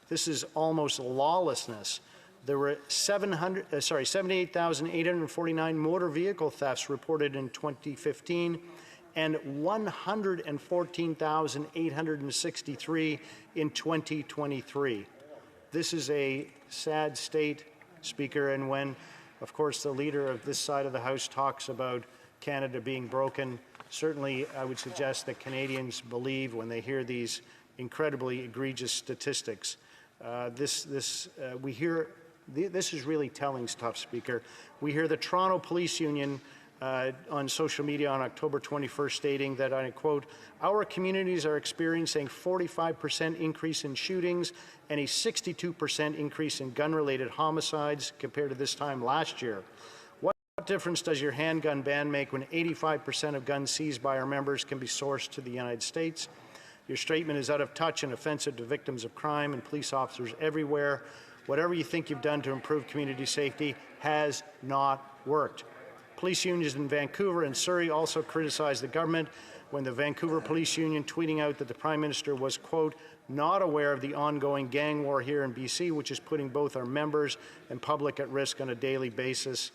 This is almost lawlessness. There were 78,849 motor vehicle thefts reported in 2015 and 114,863 in 2023. This is a sad state, Speaker, and when, of course, the leader of this side of the House talks about Canada being broken, certainly I would suggest that Canadians believe when they hear these incredibly egregious statistics. This is really telling stuff, Speaker. We hear the Toronto Police Union on social media on October 21st stating that, I quote, "Our communities are experiencing 45% increase in shootings and a 62% increase in gun-related homicides compared to this time last year. What difference does your handgun ban make when 85% of guns seized by our members can be sourced to the United States? Your statement is out of touch and offensive to victims of crime and police officers everywhere. Whatever you think you've done to improve community safety has not worked." Police unions in Vancouver and Surrey also criticized the government when the Vancouver Police Union tweeting out that the Prime Minister was, quote, "not aware of the ongoing gang war here in BC, which is putting both our members and public at risk on a daily basis."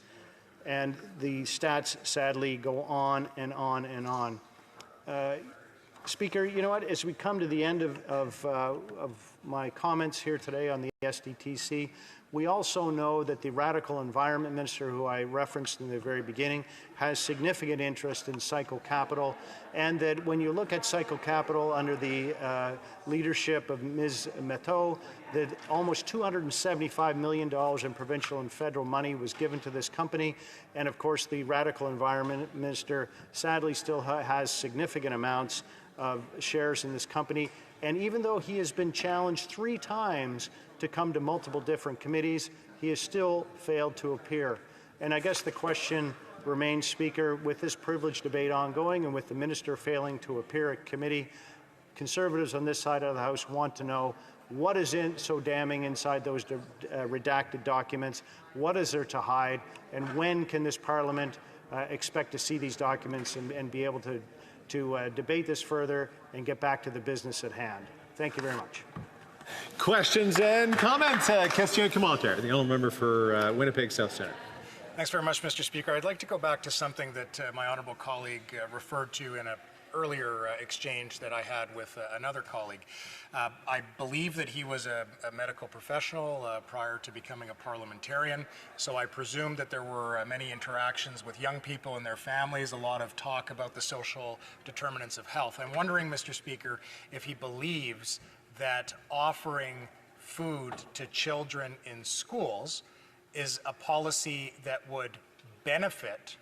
And the stats sadly go on and on and on. Speaker, you know what, as we come to the end of my comments here today on the SDTC, we also know that the radical environment minister, who I referenced in the very beginning, has significant interest in Cycle Capital, and that when you look at Cycle Capital under the leadership of Ms. Metteau, that almost $275 million in provincial and federal money was given to this company, and of course the radical environment minister sadly still has significant amounts of shares in this company. And even though he has been challenged 3 times to come to multiple different committees, he has still failed to appear. And I guess the question remains, Speaker, with this privileged debate ongoing and with the minister failing to appear at committee, Conservatives on this side of the House want to know what is so damning inside those redacted documents, what is there to hide, and when can this Parliament expect to see these documents and be able to debate this further and get back to the business at hand. Thank you very much. Questions and comments. Question commentaire. The honourable member for Winnipeg South Centre. Thanks very much, Mr. Speaker. I'd like to go back to something that my honourable colleague referred to in an earlier exchange that I had with another colleague. I believe that he was a medical professional prior to becoming a parliamentarian, so I presume that there were many interactions with young people and their families, a lot of talk about the social determinants of health. I'm wondering, Mr. Speaker, if he believes that offering food to children in schools is a policy that would benefit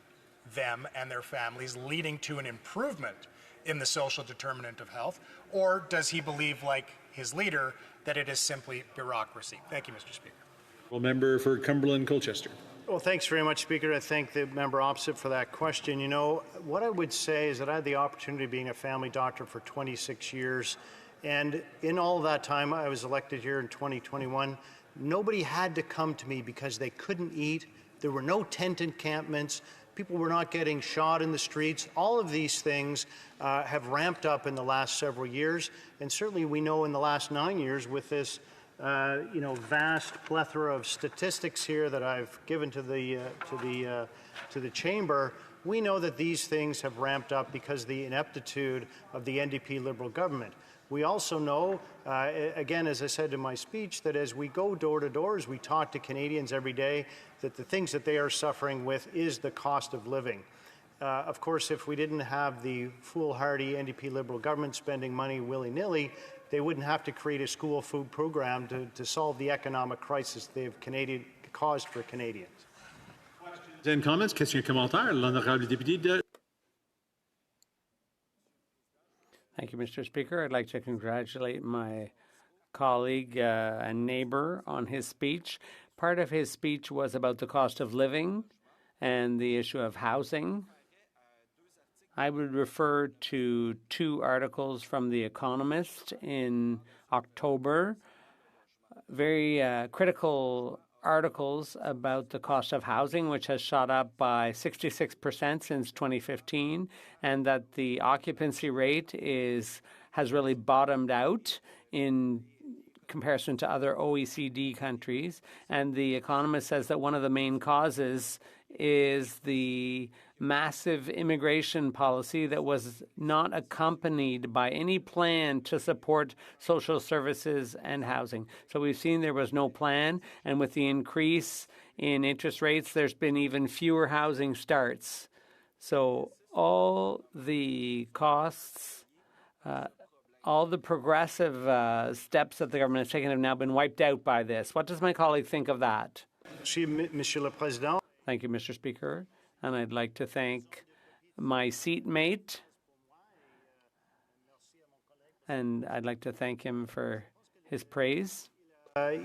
them and their families, leading to an improvement in the social determinant of health, or does he believe, like his leader, that it is simply bureaucracy? Thank you, Mr. Speaker. Well, member for Cumberland Colchester. Well, thanks very much, Speaker. I thank the member opposite for that question. You know, what I would say is that I had the opportunity of being a family doctor for 26 years And in all of that time, I was elected here in 2021, nobody had to come to me because they couldn't eat. There were no tent encampments. People were not getting shot in the streets. All of these things have ramped up in the last several years. And certainly we know in the last 9 years with this vast plethora of statistics here that I've given to the chamber, we know that these things have ramped up because of the ineptitude of the NDP Liberal government. We also know, again, as I said in my speech, that as we go door to door, as we talk to Canadians every day, that the things that they are suffering with is the cost of living. Of course, if we didn't have the foolhardy NDP Liberal government spending money willy-nilly, they wouldn't have to create a school food program to solve the economic crisis they've caused for Canadians. And comments, question commentaire, l'honorable député de... Thank you, Mr. Speaker. I'd like to congratulate my colleague and neighbor on his speech. Part of his speech was about the cost of living and the issue of housing. I would refer to 2 articles from The Economist in October, very critical articles about the cost of housing, which has shot up by 66% since 2015, and that the occupancy rate has really bottomed out in comparison to other OECD countries. And The Economist says that one of the main causes is the massive immigration policy that was not accompanied by any plan to support social services and housing. So we've seen there was no plan, and with the increase in interest rates, there's been even fewer housing starts. So all the costs, all the progressive steps that the government has taken have now been wiped out by this. What does my colleague think of that? Monsieur le Président. Thank you, Mr. Speaker. And I'd like to thank my seatmate, and I'd like to thank him for his praise. I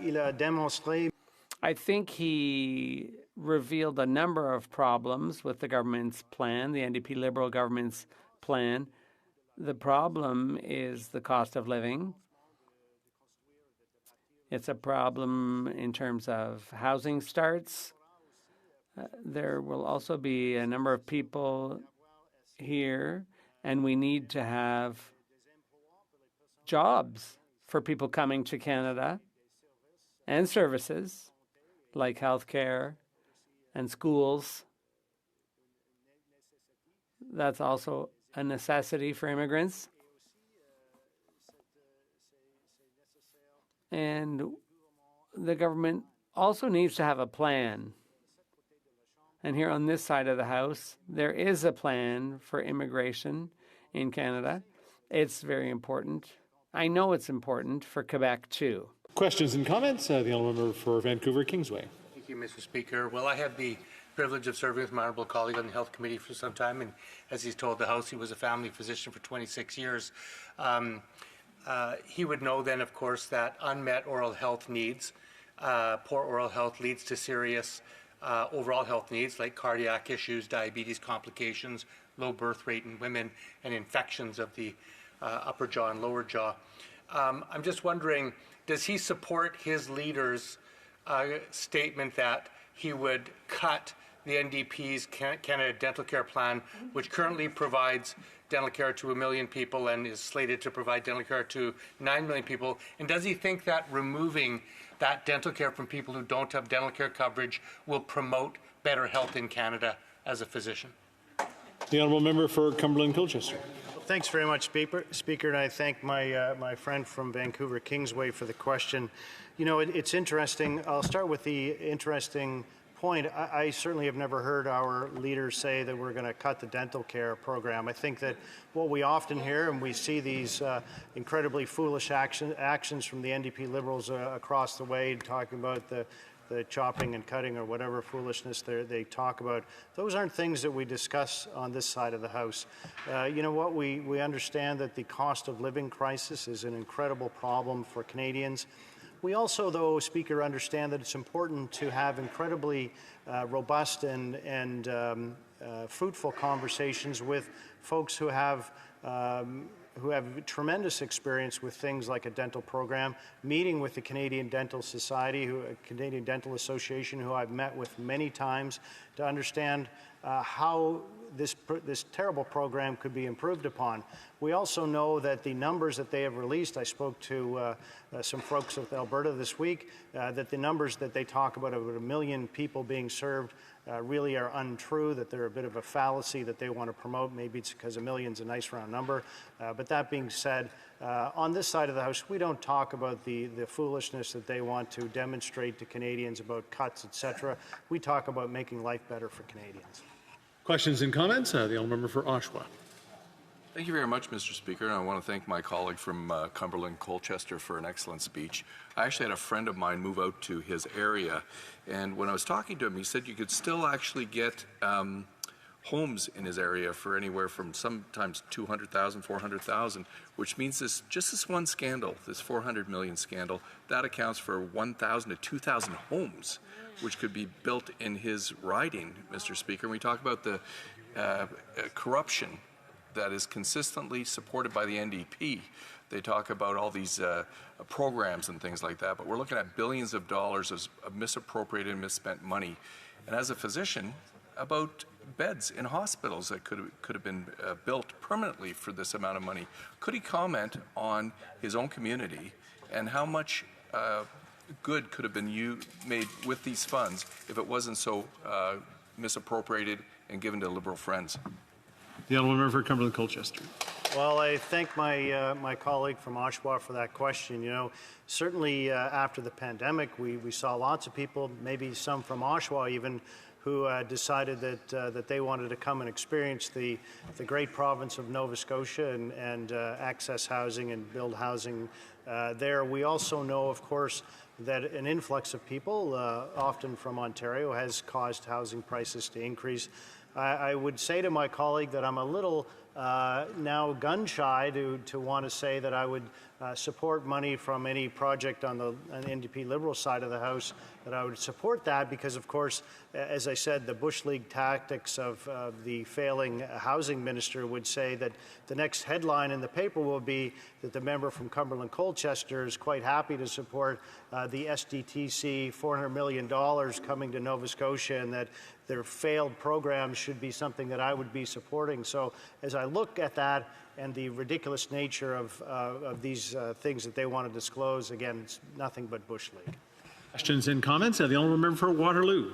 think he revealed a number of problems with the government's plan, the NDP Liberal government's plan. The problem is the cost of living. It's a problem in terms of housing starts. There will also be a number of people here, and we need to have jobs for people coming to Canada and services like healthcare and schools. That's also a necessity for immigrants. And the government also needs to have a plan. And here on this side of the House, there is a plan for immigration in Canada. It's very important. I know it's important for Quebec, too. Questions and comments? The honourable member for Vancouver Kingsway. Thank you, Mr. Speaker. Well, I had the privilege of serving with my honourable colleague on the Health Committee for some time, and as he's told the House, he was a family physician for 26 years. He would know then, of course, that unmet oral health needs, poor oral health leads to serious overall health needs like cardiac issues, diabetes complications, low birth rate in women, and infections of the upper jaw and lower jaw. I'm just wondering, does he support his leader's statement that he would cut the NDP's Canada Dental Care Plan, which currently provides dental care to 1 million people and is slated to provide dental care to 9 million people? And does he think that removing that dental care from people who don't have dental care coverage will promote better health in Canada as a physician? The honourable member for Cumberland Colchester. Well, thanks very much, Speaker, and I thank my friend from Vancouver Kingsway for the question. You know, it's interesting. I'll start with the interesting point. I certainly have never heard our leaders say that we're going to cut the dental care program. I think that what we often hear, and we see these incredibly foolish actions from the NDP Liberals across the way, talking about the chopping and cutting or whatever foolishness they talk about. Those aren't things that we discuss on this side of the House. You know what? We understand that the cost of living crisis is an incredible problem for Canadians. We also, though, Speaker, understand that it's important to have incredibly robust and fruitful conversations with folks who have who have tremendous experience with things like a dental program, meeting with the Canadian Dental Society, Canadian Dental Association, who I've met with many times to understand how this terrible program could be improved upon. We also know that the numbers that they have released, I spoke to some folks with Alberta this week, that the numbers that they talk about 1 million people being served really are untrue, that they're a bit of a fallacy that they want to promote. Maybe it's because 1 million's a nice round number. But that being said, on this side of the House, we don't talk about the foolishness that they want to demonstrate to Canadians about cuts, etc. We talk about making life better for Canadians. Questions and comments? The Honourable Member for Oshawa. Thank you very much, Mr. Speaker, and I want to thank my colleague from Cumberland Colchester for an excellent speech. I actually had a friend of mine move out to his area, and when I was talking to him, he said you could still actually get homes in his area for anywhere from sometimes 200,000, 400,000, which means this one scandal, this 400 million scandal, that accounts for 1,000 to 2,000 homes, which could be built in his riding, Mr. Speaker. And we talk about the corruption that is consistently supported by the NDP. They talk about all these programs and things like that, but we're looking at billions of dollars of misappropriated and misspent money. And as a physician, about beds in hospitals that could have been built permanently for this amount of money. Could he comment on his own community and how much good could have been made with these funds if it wasn't so misappropriated and given to Liberal friends? The Honourable Member for Cumberland Colchester. Well, I thank my colleague from Oshawa for that question. You know, certainly after the pandemic, we saw lots of people, maybe some from Oshawa even, who decided that they wanted to come and experience the great province of Nova Scotia and access housing and build housing there. We also know, of course, that an influx of people, often from Ontario, has caused housing prices to increase. I would say to my colleague that I'm a little now gun-shy to want to say that I would support money from any project on the NDP Liberal side of the House, that I would support that because, of course, as I said, the Bush League tactics of the failing housing minister would say that the next headline in the paper will be that the member from Cumberland Colchester is quite happy to support the SDTC $400 million coming to Nova Scotia, and that their failed programs should be something that I would be supporting. So as I look at that and the ridiculous nature of these things that they want to disclose, again, it's nothing but Bush League. Questions and comments? The Honourable Member for Waterloo.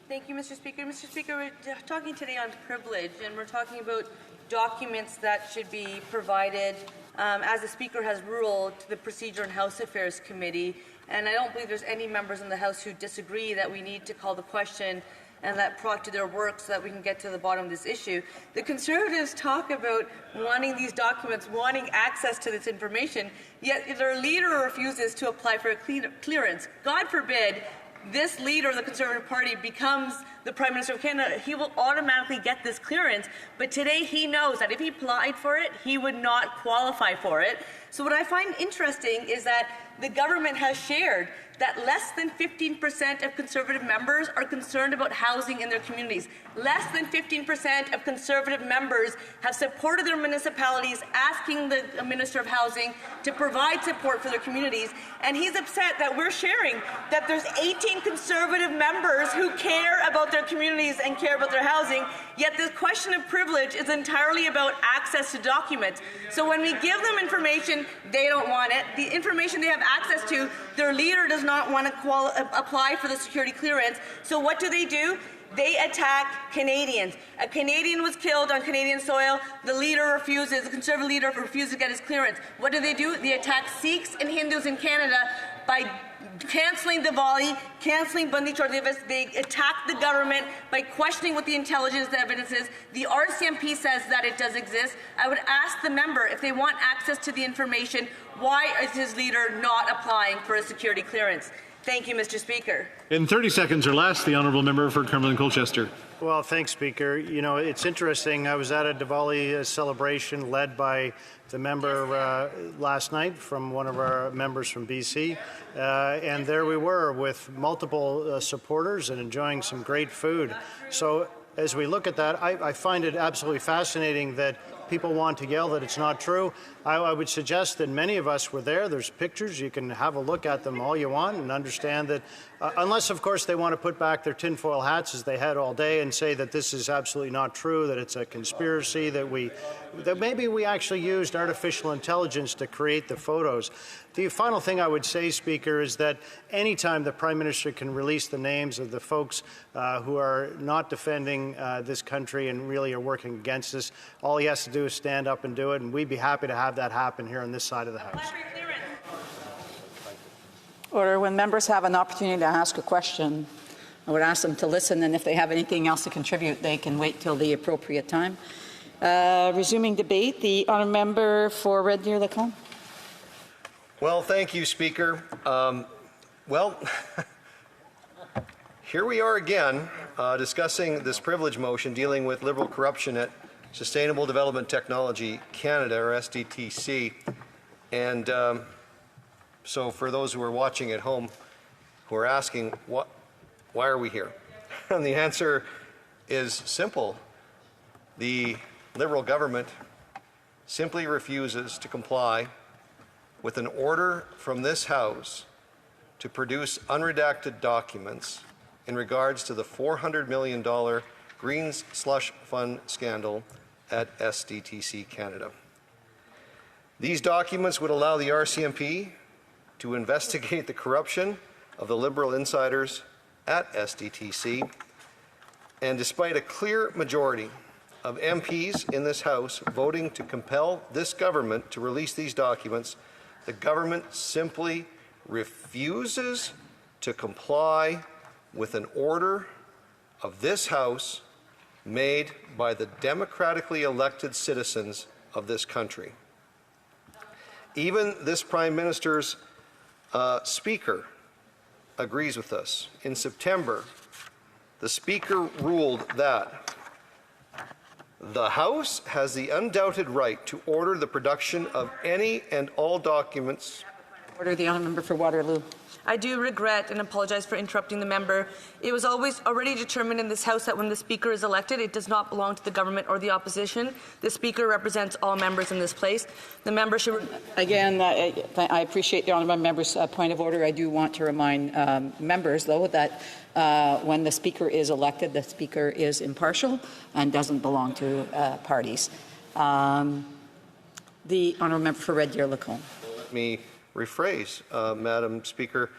Thank you, Mr. Speaker. Mr. Speaker, we're talking today on privilege, and we're talking about documents that should be provided, as the Speaker has ruled, to the Procedure and House Affairs Committee. And I don't believe there's any members in the House who disagree that we need to call the question and let PROC do their work so that we can get to the bottom of this issue. The Conservatives talk about wanting these documents, wanting access to this information, yet their leader refuses to apply for a clearance. God forbid this leader of the Conservative Party becomes the Prime Minister of Canada, he will automatically get this clearance. But today he knows that if he applied for it, he would not qualify for it. So what I find interesting is that the government has shared that less than 15% of Conservative members are concerned about housing in their communities. Less than 15% of Conservative members have supported their municipalities, asking the Minister of Housing to provide support for their communities. And he's upset that we're sharing that there's 18 Conservative members who care about their communities and care about their housing, yet this question of privilege is entirely about access to documents. So when we give them information, they don't want it. The information they have access to, their leader does not want to apply for the security clearance. So what do? They attack Canadians. A Canadian was killed on Canadian soil. The leader refuses, the Conservative leader refuses to get his clearance. What do? They attack Sikhs and Hindus in Canada by cancelling Diwali, cancelling Bandi Chhor Divas. They attack the government by questioning what the intelligence evidence is. The RCMP says that it does exist. I would ask the member, if they want access to the information, why is his leader not applying for a security clearance? Thank you, Mr. Speaker. In 30 seconds or less, the Honourable Member for Cumberland Colchester. Well, thanks, Speaker. You know, it's interesting. I was at a Diwali celebration led by the member last night from one of our members from BC, and there we were with multiple supporters and enjoying some great food. So as we look at that, I find it absolutely fascinating that people want to yell that it's not true, I would suggest that many of us were there. There's pictures. You can have a look at them all you want and understand that, unless, of course, they want to put back their tinfoil hats as they had all day and say that this is absolutely not true, that it's a conspiracy, that maybe we actually used artificial intelligence to create the photos. The final thing I would say, Speaker, is that anytime the Prime Minister can release the names of the folks who are not defending this country and really are working against us, all he has to do is stand up and do it, and we'd be happy to have that happen here on this side of the House. Order. When members have an opportunity to ask a question, I would ask them to listen, and if they have anything else to contribute, they can wait till the appropriate time. Resuming debate, the honourable member for Red Deer Lacombe. Well, thank you, Speaker. Well, here we are again discussing this privilege motion dealing with Liberal corruption at Sustainable Development Technology Canada, or SDTC. And so for those who are watching at home who are asking, why are we here? And the answer is simple. The Liberal government simply refuses to comply with an order from this House to produce unredacted documents in regards to the $400 million Greens Slush Fund scandal at SDTC Canada. These documents would allow the RCMP to investigate the corruption of the Liberal insiders at SDTC, and despite a clear majority of MPs in this House voting to compel this government to release these documents, the government simply refuses to comply with an order of this House made by the democratically elected citizens of this country. Even this Prime Minister's Speaker agrees with us. In September, the Speaker ruled that the House has the undoubted right to order the production of any and all documents. Order. The honourable member for Waterloo. I do regret and apologize for interrupting the member. It was always already determined in this House that when the Speaker is elected, it does not belong to the government or the opposition. The Speaker represents all members in this place. The member should... Again, I appreciate the honourable member's point of order. I do want to remind members, though, that when the Speaker is elected, the Speaker is impartial and doesn't belong to parties. The honourable member for Red Deer Lacombe. Let me rephrase, Madam Speaker.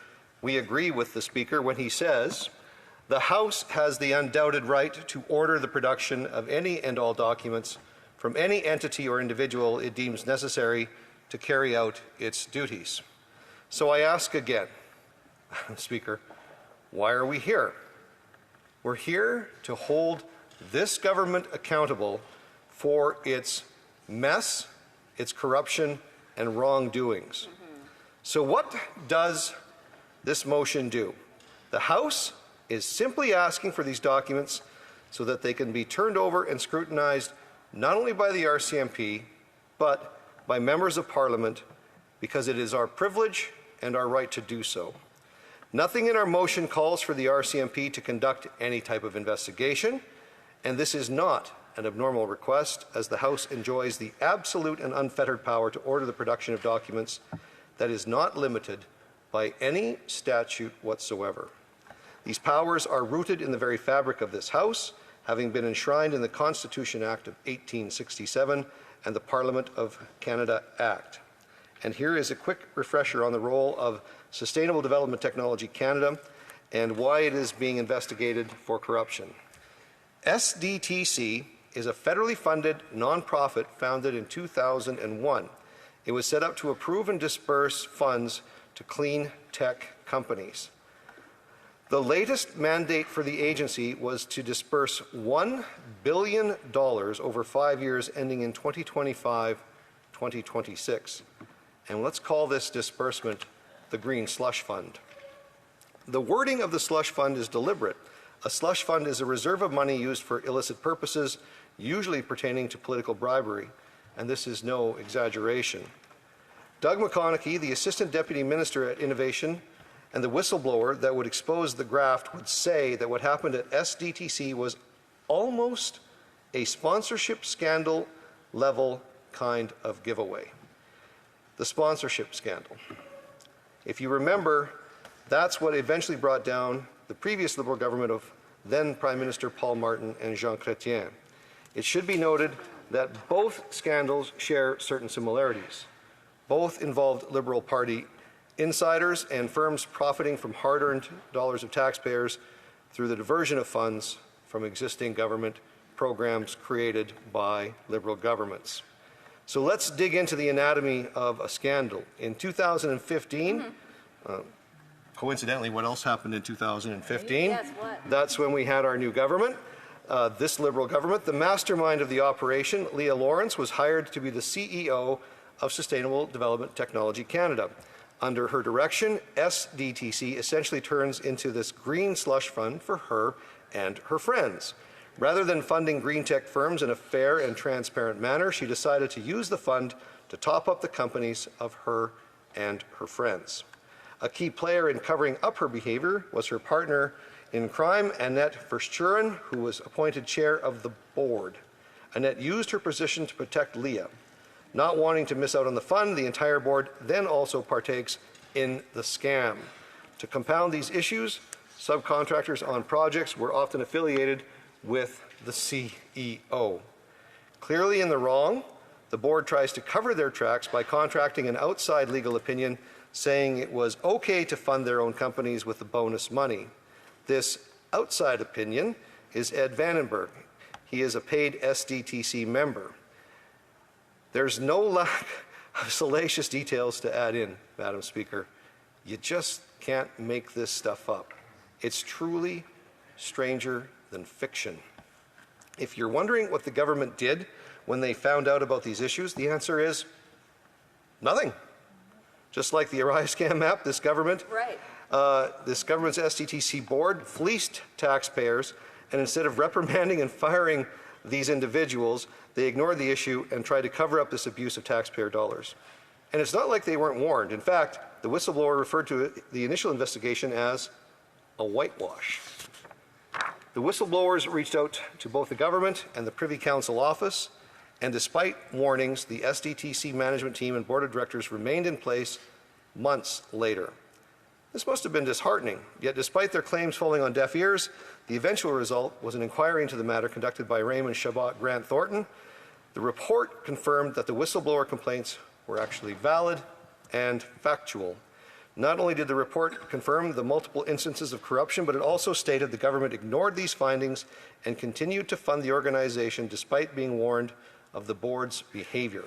We agree with the Speaker when he says the House has the undoubted right to order the production of any and all documents from any entity or individual it deems necessary to carry out its duties. So I ask again, Speaker, why are we here? We're here to hold this government accountable for its mess, its corruption, and wrongdoings. So what does this motion do? The House is simply asking for these documents so that they can be turned over and scrutinized not only by the RCMP, but by members of Parliament, because it is our privilege and our right to do so. Nothing in our motion calls for the RCMP to conduct any type of investigation, and this is not an abnormal request, as the House enjoys the absolute and unfettered power to order the production of documents that is not limited by any statute whatsoever. These powers are rooted in the very fabric of this House, having been enshrined in the Constitution Act of 1867 and the Parliament of Canada Act. And here is a quick refresher on the role of Sustainable Development Technology Canada and why it is being investigated for corruption. SDTC is a federally funded nonprofit founded in 2001. It was set up to approve and disperse funds to clean tech companies. The latest mandate for the agency was to disperse $1 billion over 5 years ending in 2025-2026. And let's call this disbursement the Green Slush Fund. The wording of the slush fund is deliberate. A slush fund is a reserve of money used for illicit purposes, usually pertaining to political bribery, and this is no exaggeration. Doug McConaughey, the Assistant Deputy Minister at Innovation, and the whistleblower that would expose the graft would say that what happened at SDTC was almost a sponsorship scandal level kind of giveaway. The sponsorship scandal. If you remember, that's what eventually brought down the previous Liberal government of then Prime Minister Paul Martin and Jean Chrétien. It should be noted that both scandals share certain similarities. Both involved Liberal Party insiders and firms profiting from hard-earned dollars of taxpayers through the diversion of funds from existing government programs created by Liberal governments. So let's dig into the anatomy of a scandal. In 2015, coincidentally, what else happened in 2015? Yes, what? That's when we had our new government. This Liberal government, the mastermind of the operation, Leah Lawrence, was hired to be the CEO of Sustainable Development Technology Canada. Under her direction, SDTC essentially turns into this green slush fund for her and her friends. Rather than funding green tech firms in a fair and transparent manner, she decided to use the fund to top up the companies of her and her friends. A key player in covering up her behavior was her partner in crime, Annette Verschuren, who was appointed chair of the board. Annette used her position to protect Leah. Not wanting to miss out on the fund, the entire board then also partakes in the scam. To compound these issues, subcontractors on projects were often affiliated with the CEO. Clearly in the wrong, the board tries to cover their tracks by contracting an outside legal opinion saying it was okay to fund their own companies with the bonus money. This outside opinion is Ed Vandenberg. He is a paid SDTC member. There's no lack of salacious details to add in, Madam Speaker. You just can't make this stuff up. It's truly stranger than fiction. If you're wondering what the government did when they found out about these issues, the answer is nothing. Just like the Arise scam map, this government's SDTC board fleeced taxpayers, and instead of reprimanding and firing these individuals, they ignored the issue and tried to cover up this abuse of taxpayer dollars. And it's not like they weren't warned. In fact, the whistleblower referred to the initial investigation as a whitewash. The whistleblowers reached out to both the government and the Privy Council office, and despite warnings, the SDTC management team and board of directors remained in place months later. This must have been disheartening, yet despite their claims falling on deaf ears, the eventual result was an inquiry into the matter conducted by Raymond Chabot Grant Thornton. The report confirmed that the whistleblower complaints were actually valid and factual. Not only did the report confirm the multiple instances of corruption, but it also stated the government ignored these findings and continued to fund the organization despite being warned of the board's behavior.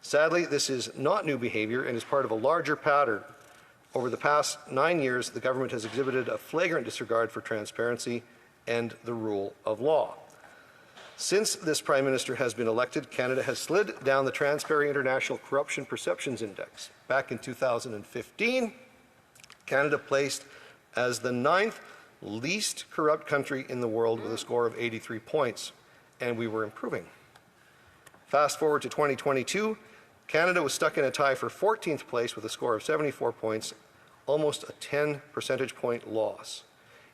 Sadly, this is not new behavior and is part of a larger pattern. Over the past 9 years, the government has exhibited a flagrant disregard for transparency and the rule of law. Since this Prime Minister has been elected, Canada has slid down the Transparency International Corruption Perceptions Index. Back in 2015, Canada placed as the 9th least corrupt country in the world with a score of 83 points, and we were improving. Fast forward to 2022, Canada was stuck in a tie for 14th place with a score of 74 points, almost a 10 percentage point loss.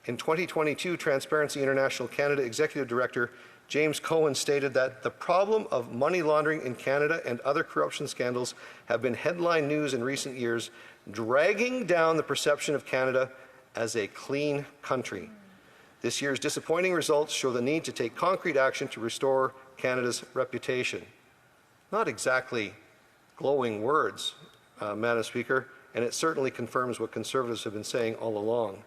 In 2022, Transparency International Canada Executive Director James Cohen stated that the problem of money laundering in Canada and other corruption scandals have been headline news in recent years, dragging down the perception of Canada as a clean country. This year's disappointing results show the need to take concrete action to restore Canada's reputation. Not exactly glowing words, Madam Speaker, and it certainly confirms what Conservatives have been saying all along.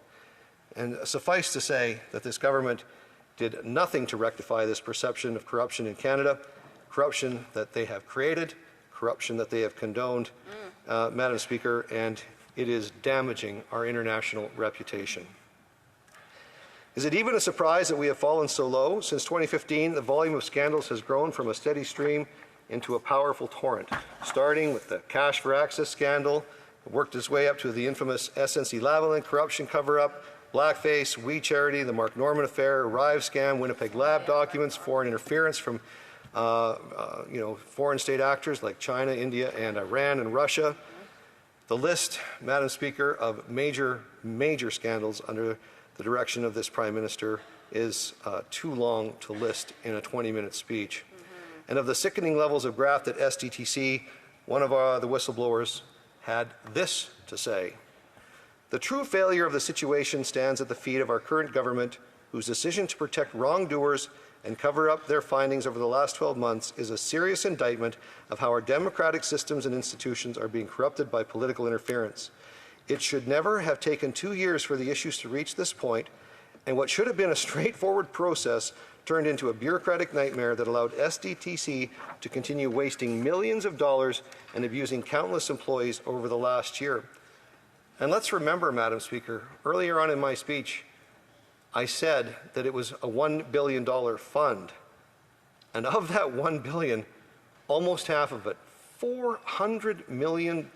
And suffice to say that this government did nothing to rectify this perception of corruption in Canada, corruption that they have created, corruption that they have condoned, Madam Speaker, and it is damaging our international reputation. Is it even a surprise that we have fallen so low? Since 2015, the volume of scandals has grown from a steady stream into a powerful torrent, starting with the Cash for Access scandal, worked its way up to the infamous SNC-Lavalin corruption cover-up, Blackface, We Charity, the Mark Norman affair, Arrive scam, Winnipeg Lab documents, foreign interference from foreign state actors like China, India, and Iran and Russia. The list, Madam Speaker, of major scandals under the direction of this Prime Minister is too long to list in a 20-minute speech. and of the sickening levels of graft at SDTC, one of the whistleblowers had this to say. The true failure of the situation stands at the feet of our current government, whose decision to protect wrongdoers and cover up their findings over the last 12 months is a serious indictment of how our democratic systems and institutions are being corrupted by political interference. It should never have taken 2 years for the issues to reach this point, and what should have been a straightforward process turned into a bureaucratic nightmare that allowed SDTC to continue wasting millions of dollars and abusing countless employees over the last year. And let's remember, Madam Speaker, earlier on in my speech, I said that it was a $1 billion fund. And of that $1 billion, almost half of it, $400 million,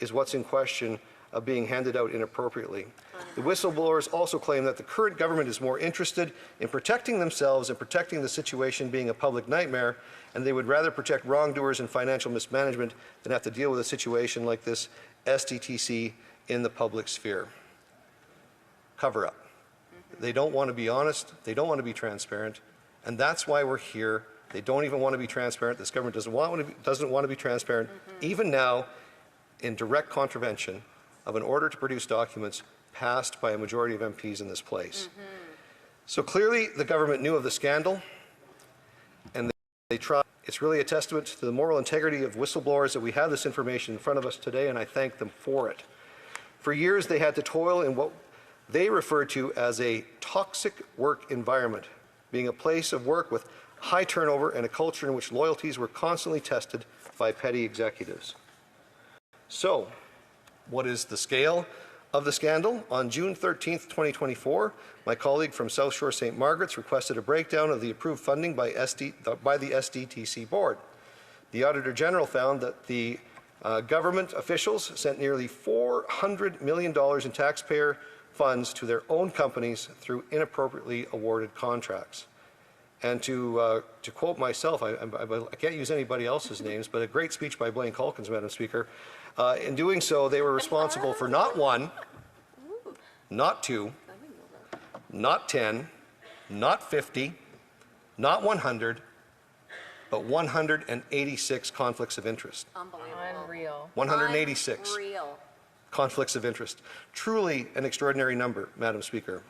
is what's in question of being handed out inappropriately. The whistleblowers also claim that the current government is more interested in protecting themselves and protecting the situation being a public nightmare, and they would rather protect wrongdoers and financial mismanagement than have to deal with a situation like this SDTC in the public sphere. Cover up. They don't want to be honest. They don't want to be transparent. And that's why we're here. They don't even want to be transparent. This government doesn't want to be transparent, even now, in direct contravention of an order to produce documents passed by a majority of MPs in this place. So clearly the government knew of the scandal, and they tried. It's really a testament to the moral integrity of whistleblowers that we have this information in front of us today, and I thank them for it. For years they had to toil in what they referred to as a toxic work environment, being a place of work with high turnover and a culture in which loyalties were constantly tested by petty executives. So, what is the scale of the scandal? On June 13th, 2024, my colleague from South Shore St. Margaret's requested a breakdown of the approved funding by the SDTC board. The Auditor General found that the government officials sent nearly $400 million in taxpayer funds to their own companies through inappropriately awarded contracts. And to quote myself, I can't use anybody else's names, but a great speech by Blaine Calkins, Madam Speaker. In doing so, they were responsible for not 1, not 2, not 10, not 50, not 100, but 186 conflicts of interest. Unbelievable. Unreal. 186. Unreal. Conflicts of interest. Truly an extraordinary number, Madam Speaker.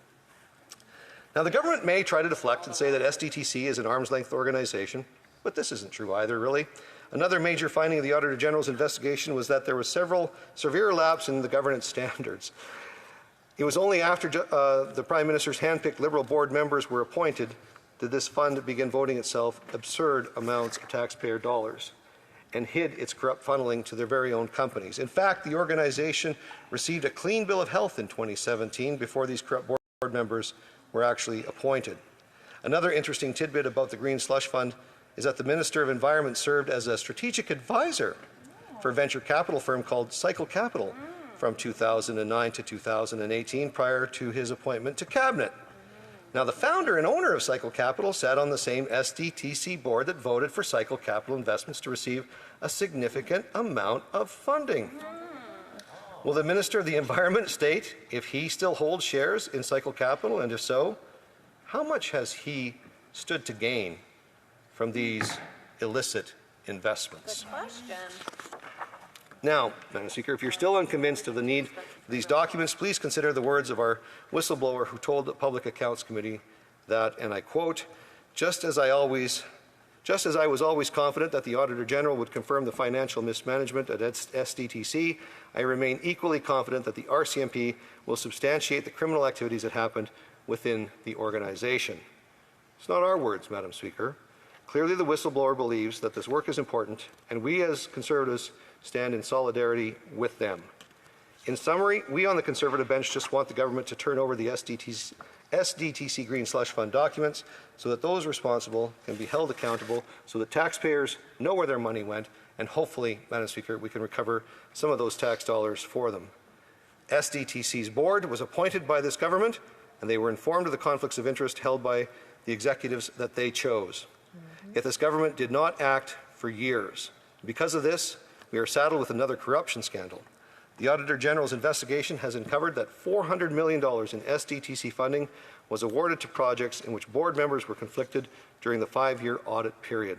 Now, the government may try to deflect and say that SDTC is an arm's-length organization, but this isn't true either, really. Another major finding of the Auditor General's investigation was that there was several severe lapses in the governance standards. It was only after the Prime Minister's hand-picked Liberal board members were appointed did this fund begin voting itself absurd amounts of taxpayer dollars and hid its corrupt funneling to their very own companies. In fact, the organization received a clean bill of health in 2017 before these corrupt board members were actually appointed. Another interesting tidbit about the Green Slush Fund is that the Minister of Environment served as a strategic advisor for a venture capital firm called Cycle Capital from 2009 to 2018 prior to his appointment to Cabinet. Now, the founder and owner of Cycle Capital sat on the same SDTC board that voted for Cycle Capital Investments to receive a significant amount of funding. Will the Minister of the Environment state if he still holds shares in Cycle Capital, and if so, how much has he stood to gain from these illicit investments? Good question. Now, Madam Speaker, if you're still unconvinced of the need for these documents, please consider the words of our whistleblower who told the Public Accounts Committee that, and I quote, just as I was always confident that the Auditor General would confirm the financial mismanagement at SDTC, I remain equally confident that the RCMP will substantiate the criminal activities that happened within the organization. It's not our words, Madam Speaker. Clearly, the whistleblower believes that this work is important, and we as Conservatives stand in solidarity with them. In summary, we on the Conservative bench just want the government to turn over the SDTC Green Slush Fund documents so that those responsible can be held accountable, so that taxpayers know where their money went, and hopefully, Madam Speaker, we can recover some of those tax dollars for them. SDTC's board was appointed by this government, and they were informed of the conflicts of interest held by the executives that they chose. Yet this government did not act for years. Because of this, we are saddled with another corruption scandal. The Auditor General's investigation has uncovered that $400 million in SDTC funding was awarded to projects in which board members were conflicted during the 5-year audit period.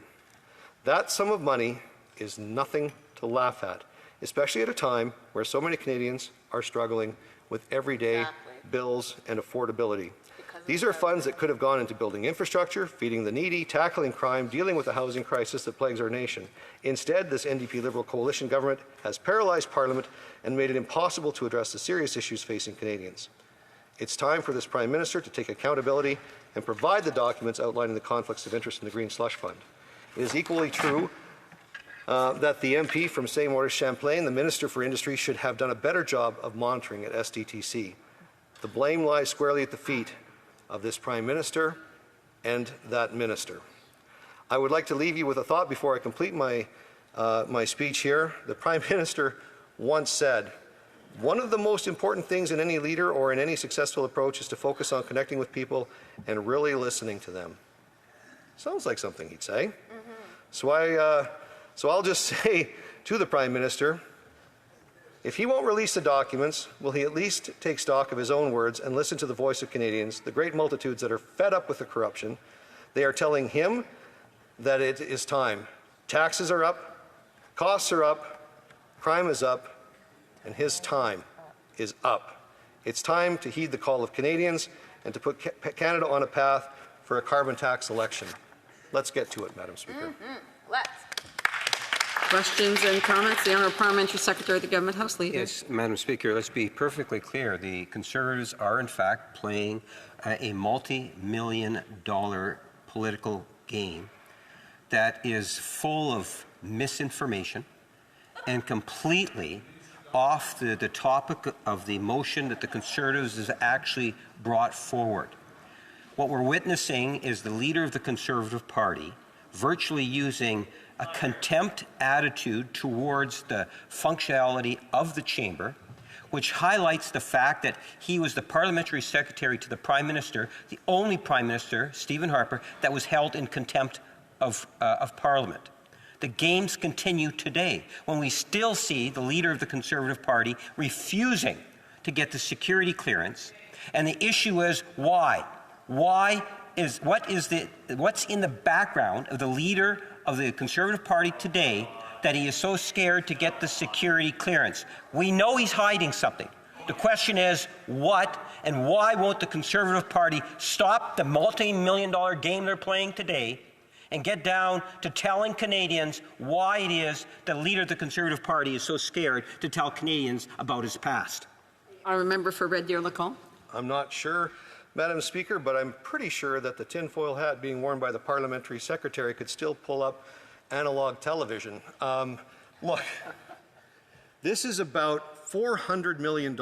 That sum of money is nothing to laugh at, especially at a time where so many Canadians are struggling with everyday bills and affordability. These are funds that could have gone into building infrastructure, feeding the needy, tackling crime, dealing with the housing crisis that plagues our nation. Instead, this NDP Liberal coalition government has paralyzed Parliament and made it impossible to address the serious issues facing Canadians. It's time for this Prime Minister to take accountability and provide the documents outlining the conflicts of interest in the Green Slush Fund. It is equally true that the MP from St. Maurice Champlain, the Minister for Industry, should have done a better job of monitoring at SDTC. The blame lies squarely at the feet of this Prime Minister and that Minister. I would like to leave you with a thought before I complete my speech here. The Prime Minister once said, "One of the most important things in any leader or in any successful approach is to focus on connecting with people and really listening to them." Sounds like something he'd say. So I'll just say to the Prime Minister, if he won't release the documents, will he at least take stock of his own words and listen to the voice of Canadians, the great multitudes that are fed up with the corruption? They are telling him that it is time. Taxes are up, costs are up, crime is up, and his time is up. It's time to heed the call of Canadians and to put Canada on a path for a carbon tax election. Let's get to it, Madam Speaker. Let's. Questions and comments? The Honourable Parliamentary Secretary of the Government House Leader. Yes, Madam Speaker, let's be perfectly clear. The Conservatives are, in fact, playing a multi-million-dollar political game that is full of misinformation and completely off the topic of the motion that the Conservatives has actually brought forward. What we're witnessing is the leader of the Conservative Party virtually using a contempt attitude towards the functionality of the chamber, which highlights the fact that he was the parliamentary secretary to the Prime Minister, the only Prime Minister, Stephen Harper, that was held in contempt of Parliament. The games continue today when we still see the leader of the Conservative Party refusing to get the security clearance, and the issue is why? What's in the background of the leader of the Conservative Party today that he is so scared to get the security clearance? We know he's hiding something. The question is what, and why won't the Conservative Party stop the multi-million-dollar game they're playing today and get down to telling Canadians why it is the leader of the Conservative Party is so scared to tell Canadians about his past? I remember for Red Deer Lacombe. I'm not sure, Madam Speaker, but I'm pretty sure that the tinfoil hat being worn by the Parliamentary Secretary could still pull up analog television. Look, this is about $400 million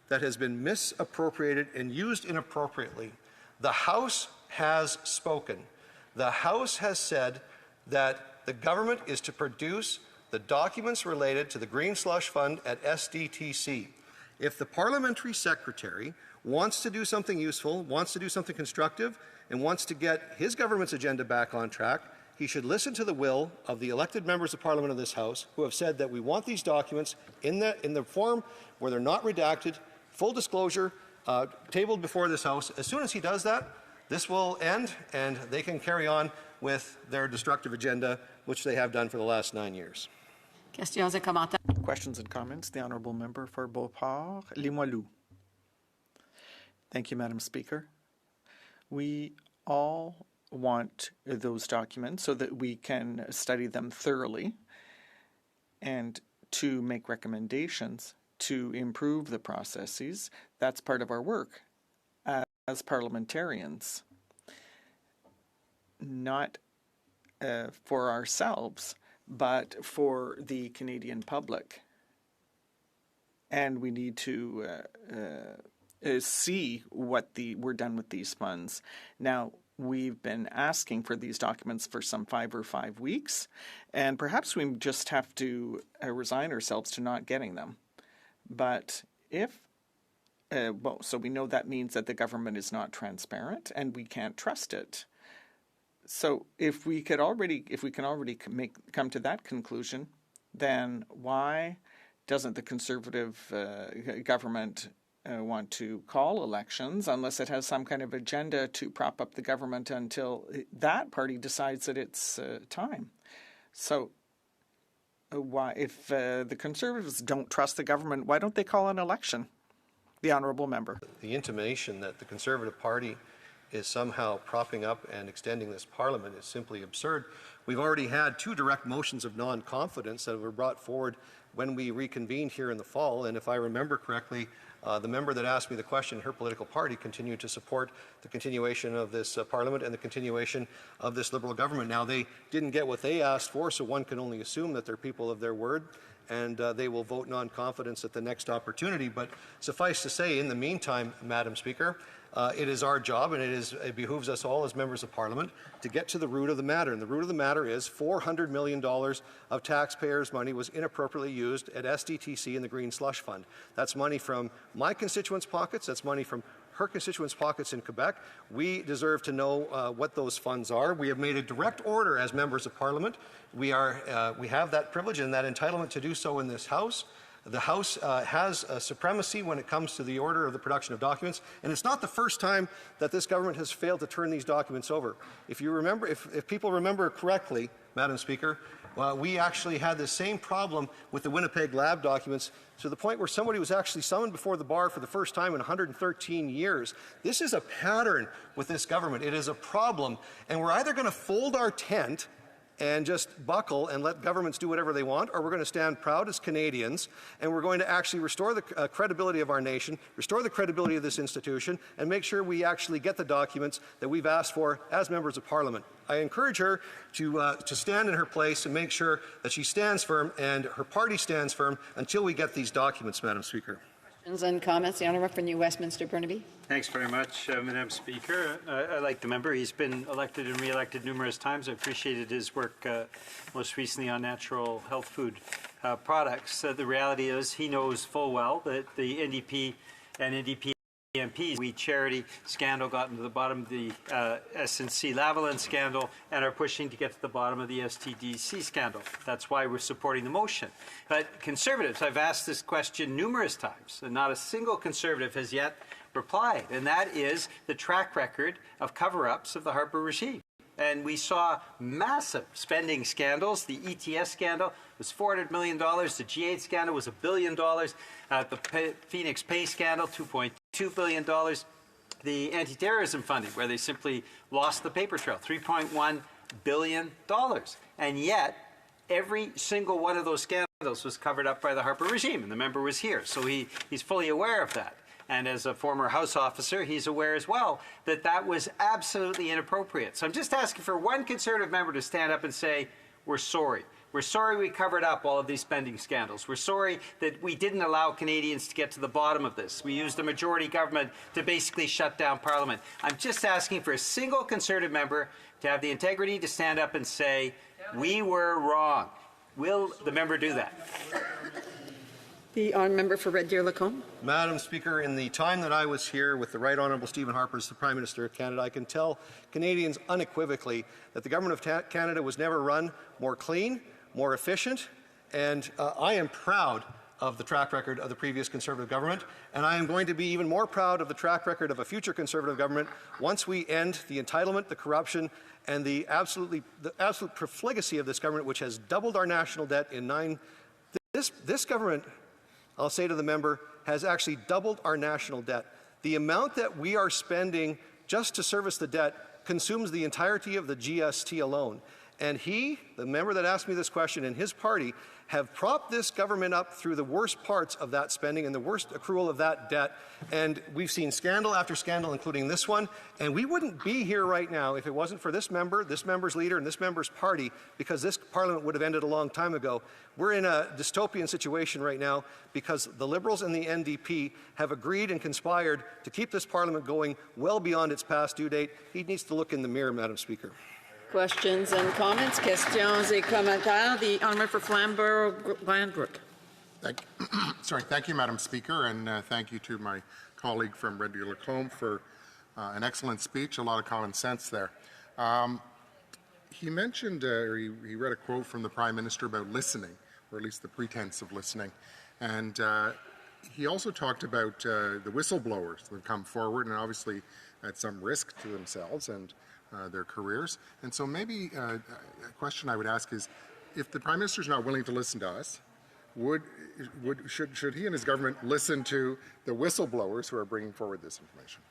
that has been misappropriated and used inappropriately. The House has spoken. The House has said that the government is to produce the documents related to the Green Slush Fund at SDTC. If the Parliamentary Secretary wants to do something useful, wants to do something constructive, and wants to get his government's agenda back on track, he should listen to the will of the elected members of Parliament of this House who have said that we want these documents in the form where they're not redacted, full disclosure, tabled before this House. As soon as he does that, this will end and they can carry on with their destructive agenda, which they have done for the last 9 years. Questions et commentaires? Questions and comments? The Honourable Member for Beauport, Limoilou. Thank you, Madam Speaker. We all want those documents so that we can study them thoroughly and to make recommendations to improve the processes. That's part of our work as parliamentarians, not for ourselves, but for the Canadian public. And we need to see what we're done with these funds. Now, we've been asking for these documents for some 5 weeks, and perhaps we just have to resign ourselves to not getting them. But if, so we know that means that the government is not transparent and we can't trust it. So if we can already come to that conclusion, then why doesn't the Conservative government want to call elections unless it has some kind of agenda to prop up the government until that party decides that it's time. So why, if the Conservatives don't trust the government, why don't they call an election? The honourable member. The intimation that the Conservative Party is somehow propping up and extending this Parliament is simply absurd. We've already had 2 direct motions of non-confidence that were brought forward when we reconvened here in the fall, and if I remember correctly, the member that asked me the question, her political party continued to support the continuation of this Parliament and the continuation of this Liberal government. Now, they didn't get what they asked for, so one can only assume that they're people of their word, and they will vote non-confidence at the next opportunity. But suffice to say, in the meantime, Madam Speaker, it is our job, and it behooves us all as members of Parliament to get to the root of the matter. And the root of the matter is $400 million of taxpayers' money was inappropriately used at SDTC and the Green Slush Fund. That's money from my constituents' pockets. That's money from her constituents' pockets in Quebec. We deserve to know what those funds are. We have made a direct order as members of Parliament. We have that privilege and that entitlement to do so in this House. The House has supremacy when it comes to the order of the production of documents, and it's not the first time that this government has failed to turn these documents over. If you remember, if people remember correctly, Madam Speaker, we actually had the same problem with the Winnipeg lab documents to the point where somebody was actually summoned before the bar for the first time in 113 years. This is a pattern with this government. It is a problem, and we're either going to fold our tent and just buckle and let governments do whatever they want, or we're going to stand proud as Canadians, and we're going to actually restore the credibility of our nation, restore the credibility of this institution, and make sure we actually get the documents that we've asked for as members of Parliament. I encourage her to stand in her place and make sure that she stands firm and her party stands firm until we get these documents, Madam Speaker. Questions and comments? The honourable from New Westminster, Burnaby. Thanks very much, Madam Speaker. I like the member. He's been elected and re-elected numerous times. I appreciated his work most recently on natural health food products. The reality is he knows full well that the NDP and NDP MPs, We Charity scandal got into the bottom of the SNC-Lavalin scandal and are pushing to get to the bottom of the STDC scandal. That's why we're supporting the motion. But Conservatives, I've asked this question numerous times, and not a single Conservative has yet replied, and that is the track record of cover-ups of the Harper regime. And we saw massive spending scandals. The ETS scandal was $400 million. The G8 scandal was $1 billion. The Phoenix Pay scandal, $2.2 billion. The anti-terrorism funding, where they simply lost the paper trail, $3.1 billion. And yet, every single one of those scandals was covered up by the Harper regime, and the member was here, so he's fully aware of that. And as a former House officer, he's aware as well that that was absolutely inappropriate. So I'm just asking for one Conservative member to stand up and say, we're sorry. We're sorry we covered up all of these spending scandals. We're sorry that we didn't allow Canadians to get to the bottom of this. We used a majority government to basically shut down Parliament. I'm just asking for a single Conservative member to have the integrity to stand up and say, we were wrong. Will the member do that? The honourable member for Red Deer Lacombe. Madam Speaker, in the time that I was here with the Right Honourable Stephen Harper as the Prime Minister of Canada, I can tell Canadians unequivocally that the Government of Canada was never run more clean, more efficient, and I am proud of the track record of the previous Conservative government, and I am going to be even more proud of the track record of a future Conservative government once we end the entitlement, the corruption, and the absolute profligacy of this government, which has doubled our national debt in 9. This government, I'll say to the member, has actually doubled our national debt. The amount that we are spending just to service the debt consumes the entirety of the GST alone. And he, the member that asked me this question, and his party have propped this government up through the worst parts of that spending and the worst accrual of that debt. And we've seen scandal after scandal, including this one. And we wouldn't be here right now if it wasn't for this member's leader, and this member's party, because this Parliament would have ended a long time ago. We're in a dystopian situation right now because the Liberals and the NDP have agreed and conspired to keep this Parliament going well beyond its past due date. He needs to look in the mirror, Madam Speaker. Questions and comments? Questions et commentaires. The honourable for Flamborough-Glanbrook. Thank you, Madam Speaker, and thank you to my colleague from Red Deer Lacombe for an excellent speech. A lot of common sense there. He mentioned, or he read a quote from the Prime Minister about listening, or at least the pretense of listening. And He also talked about the whistleblowers that have come forward and obviously at some risk to themselves and their careers. And so maybe a question I would ask is, if the Prime Minister is not willing to listen to us, should he and his government listen to the whistleblowers who are bringing forward this information?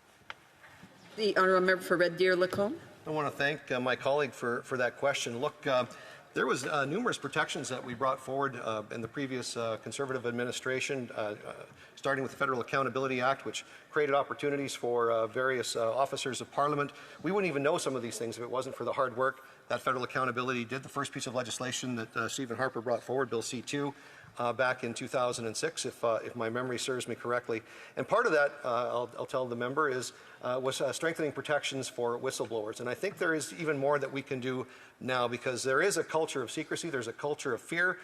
The honourable member for Red Deer Lacombe. I want to thank my colleague for that question. Look, there was numerous protections that we brought forward in the previous Conservative administration, starting with the Federal Accountability Act, which created opportunities for various officers of Parliament. We wouldn't even know some of these things if it wasn't for the hard work that Federal Accountability did. The first piece of legislation that Stephen Harper brought forward, Bill C-2, back in 2006, if my memory serves me correctly. And part of that, I'll tell the member, was strengthening protections for whistleblowers. And I think there is even more that we can do now, because there is a culture of secrecy, there's a culture of fear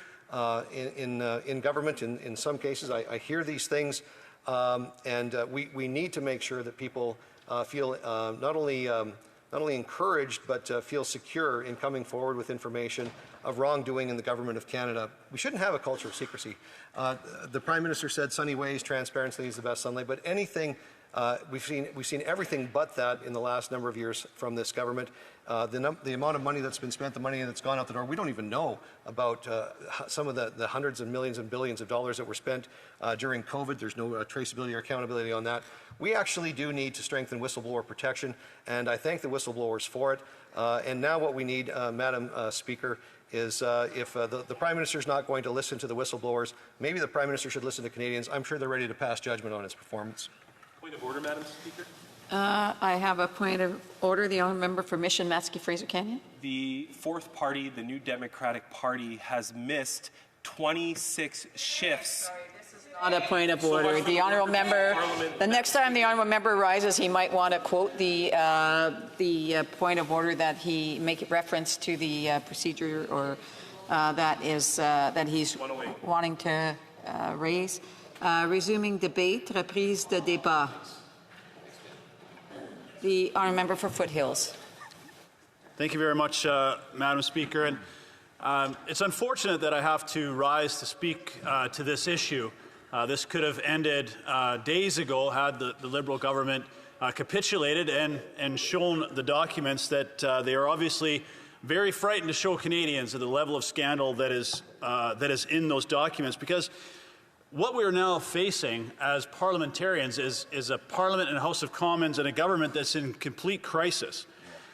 in government. In some cases, I hear these things, and we need to make sure that people feel not only encouraged, but feel secure in coming forward with information of wrongdoing in the government of Canada. We shouldn't have a culture of secrecy. The Prime Minister said sunny ways, transparency is the best sunlight, but anything, we've seen everything but that in the last number of years from this government. The amount of money that's been spent, the money that's gone out the door, we don't even know about some of the hundreds of millions and billions of dollars that were spent during COVID. There's no traceability or accountability on that. We actually do need to strengthen whistleblower protection, and I thank the whistleblowers for it. And now what we need, Madam Speaker, is if the Prime Minister is not going to listen to the whistleblowers, maybe the Prime Minister should listen to Canadians. I'm sure they're ready to pass judgment on his performance. Point of order, Madam Speaker. I have a point of order. The honourable member for Mission Matsky Fraser Canyon. The fourth party, the New Democratic Party, has missed 26 shifts. Not a point of order. The honourable member. The next time the honourable member rises, he might want to quote the point of order that he make reference to the procedure or that he's wanting to raise. Resuming debate. Reprise de débat. The honourable member for Foothills. Thank you very much, Madam Speaker. And it's unfortunate that I have to rise to speak to this issue. This could have ended days ago had the Liberal government capitulated and shown the documents that they are obviously very frightened to show Canadians of the level of scandal that is in those documents. Because what we are now facing as parliamentarians is a Parliament and a House of Commons and a government that's in complete crisis.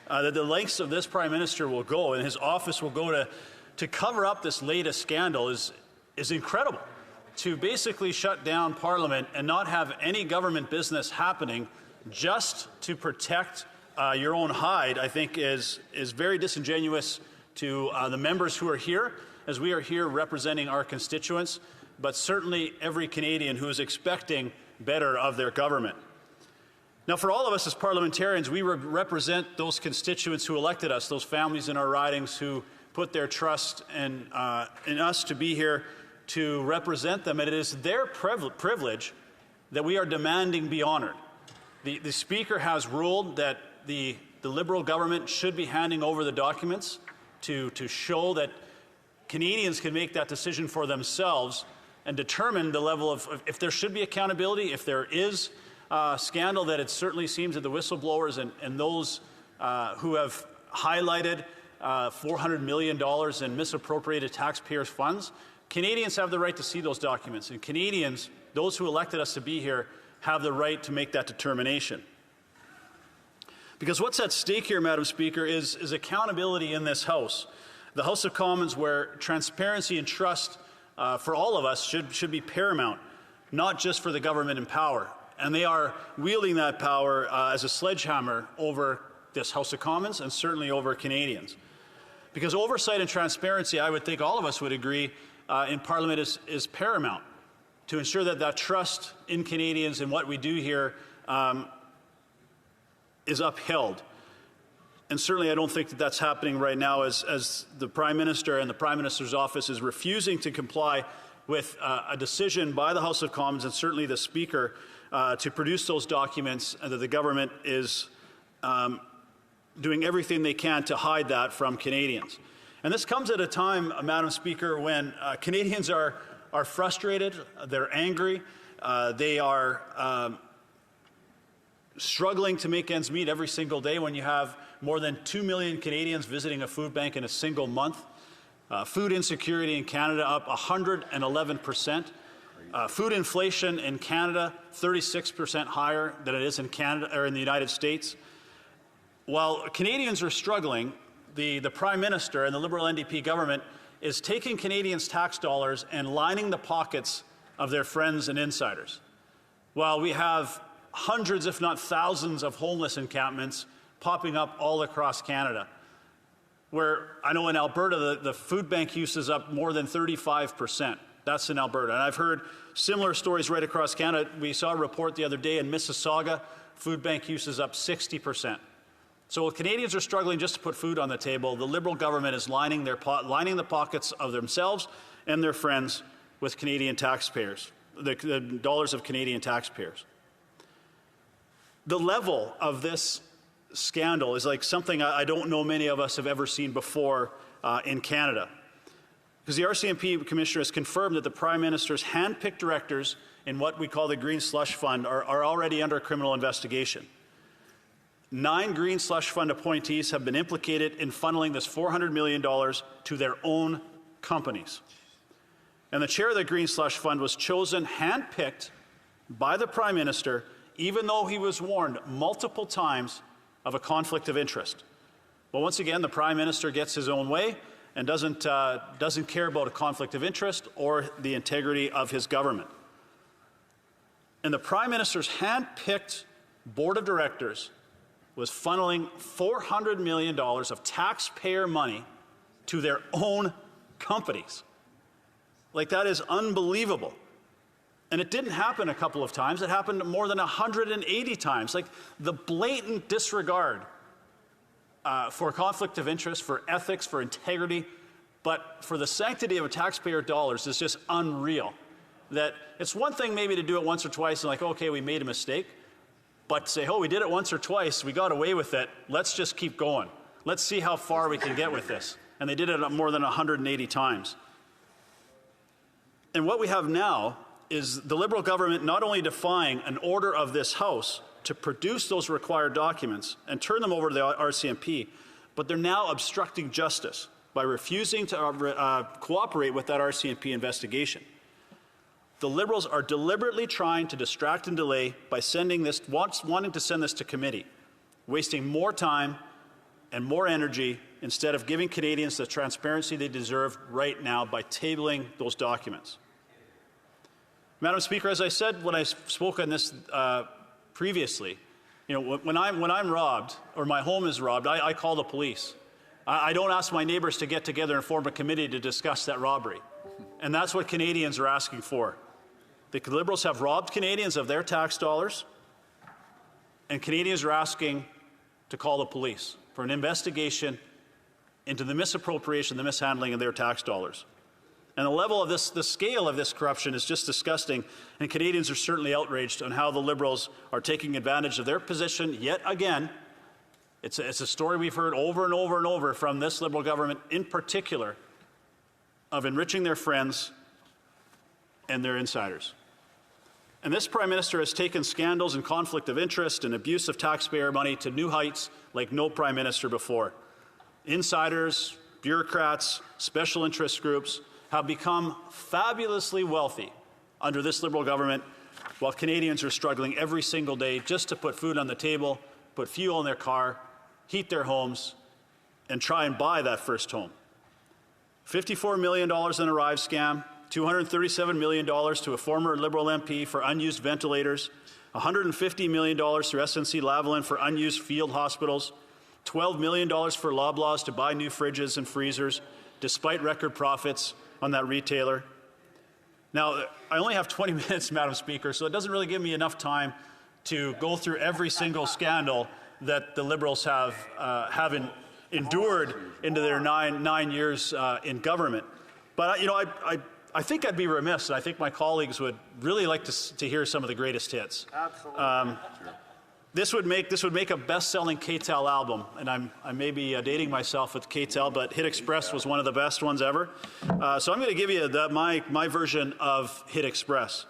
That the lengths of this Prime Minister will go and his office will go to cover up this latest scandal is incredible. To basically shut down Parliament and not have any government business happening just to protect your own hide, I think is very disingenuous to the members who are here, as we are here representing our constituents, but certainly every Canadian who is expecting better of their government. Now, for all of us as parliamentarians, we represent those constituents who elected us, those families in our ridings who put their trust in us to be here to represent them, and it is their privilege that we are demanding be honored. The Speaker has ruled that the Liberal government should be handing over the documents to show that Canadians can make that decision for themselves and determine the level of, if there should be accountability, if there is scandal, that it certainly seems that the whistleblowers and those who have highlighted $400 million in misappropriated taxpayers' funds, Canadians have the right to see those documents, and Canadians, those who elected us to be here, have the right to make that determination. Because what's at stake here, Madam Speaker, is accountability in this House. The House of Commons, where transparency and trust for all of us should be paramount, not just for the government in power. And they are wielding that power as a sledgehammer over this House of Commons and certainly over Canadians. Because oversight and transparency, I would think all of us would agree, in Parliament is paramount to ensure that trust in Canadians and what we do here is upheld. And certainly I don't think that that's happening right now as the Prime Minister and the Prime Minister's office is refusing to comply with a decision by the House of Commons and certainly the Speaker to produce those documents, and that the government is doing everything they can to hide that from Canadians. And this comes at a time, Madam Speaker, when Canadians are frustrated, they're angry, They are struggling to make ends meet every single day when you have more than 2 million Canadians visiting a food bank in a single month. Food insecurity in Canada up 111%. Food inflation in Canada 36% higher than it is in Canada or in the United States. While Canadians are struggling, the Prime Minister and the Liberal NDP government is taking Canadians' tax dollars and lining the pockets of their friends and insiders. While we have hundreds, if not thousands, of homeless encampments popping up all across Canada, where I know in Alberta the food bank use is up more than 35%. That's in Alberta. And I've heard similar stories right across Canada. We saw a report the other day in Mississauga, food bank use is up 60%. So while Canadians are struggling just to put food on the table, the Liberal government is lining the pockets of themselves and their friends with Canadian taxpayers, the dollars of Canadian taxpayers. The level of this scandal is like something I don't know many of us have ever seen before in Canada. Because the RCMP Commissioner has confirmed that the Prime Minister's hand-picked directors in what we call the Green Slush Fund are already under criminal investigation. 9 Green Slush Fund appointees have been implicated in funneling this $400 million to their own companies. And the chair of the Green Slush Fund was chosen hand-picked by the Prime Minister, even though he was warned multiple times of a conflict of interest. But once again, the Prime Minister gets his own way and doesn't care about a conflict of interest or the integrity of his government. And the Prime Minister's hand-picked board of directors was funneling $400 million of taxpayer money to their own companies. Like, that is unbelievable. And it didn't happen a couple of times. It happened more than 180 times. Like, the blatant disregard for conflict of interest, for ethics, for integrity, but for the sanctity of a taxpayer dollars is just unreal. That it's one thing maybe to do it once or twice and like, okay, we made a mistake. But to say, oh, we did it once or twice, we got away with it, let's just keep going. Let's see how far we can get with this. And they did it more than 180 times. And what we have now is the Liberal government not only defying an order of this House to produce those required documents and turn them over to the RCMP, but they're now obstructing justice by refusing to cooperate with that RCMP investigation. The Liberals are deliberately trying to distract and delay by wanting to send this to committee, wasting more time and more energy instead of giving Canadians the transparency they deserve right now by tabling those documents. Madam Speaker, as I said when I spoke on this previously, you know, when I'm robbed or my home is robbed, I call the police. I don't ask my neighbors to get together and form a committee to discuss that robbery. And that's what Canadians are asking for. The Liberals have robbed Canadians of their tax dollars, and Canadians are asking to call the police for an investigation into the misappropriation, the mishandling of their tax dollars. And the level of this, the scale of this corruption is just disgusting, and Canadians are certainly outraged on how the Liberals are taking advantage of their position yet again. It's a story we've heard over and over and over from this Liberal government in particular of enriching their friends and their insiders. And this Prime Minister has taken scandals and conflict of interest and abuse of taxpayer money to new heights like no Prime Minister before. Insiders, bureaucrats, special interest groups have become fabulously wealthy under this Liberal government, while Canadians are struggling every single day just to put food on the table, put fuel in their car, heat their homes, and try and buy that first home. $54 million in a Arrive scam, $237 million to a former Liberal MP for unused ventilators, $150 million through SNC Lavalin for unused field hospitals, $12 million for Loblaws to buy new fridges and freezers, despite record profits on that retailer. Now, I only have 20 minutes, Madam Speaker, so it doesn't really give me enough time to go through every single scandal that the Liberals have endured into their nine years in government. But, you know, I think I'd be remiss, and I think my colleagues would really like to hear some of the greatest hits. Absolutely. This would make a best-selling K-Tel album, and I may be dating myself with K-Tel, but Hit Express was one of the best ones ever. So I'm going to give you my version of Hit Express.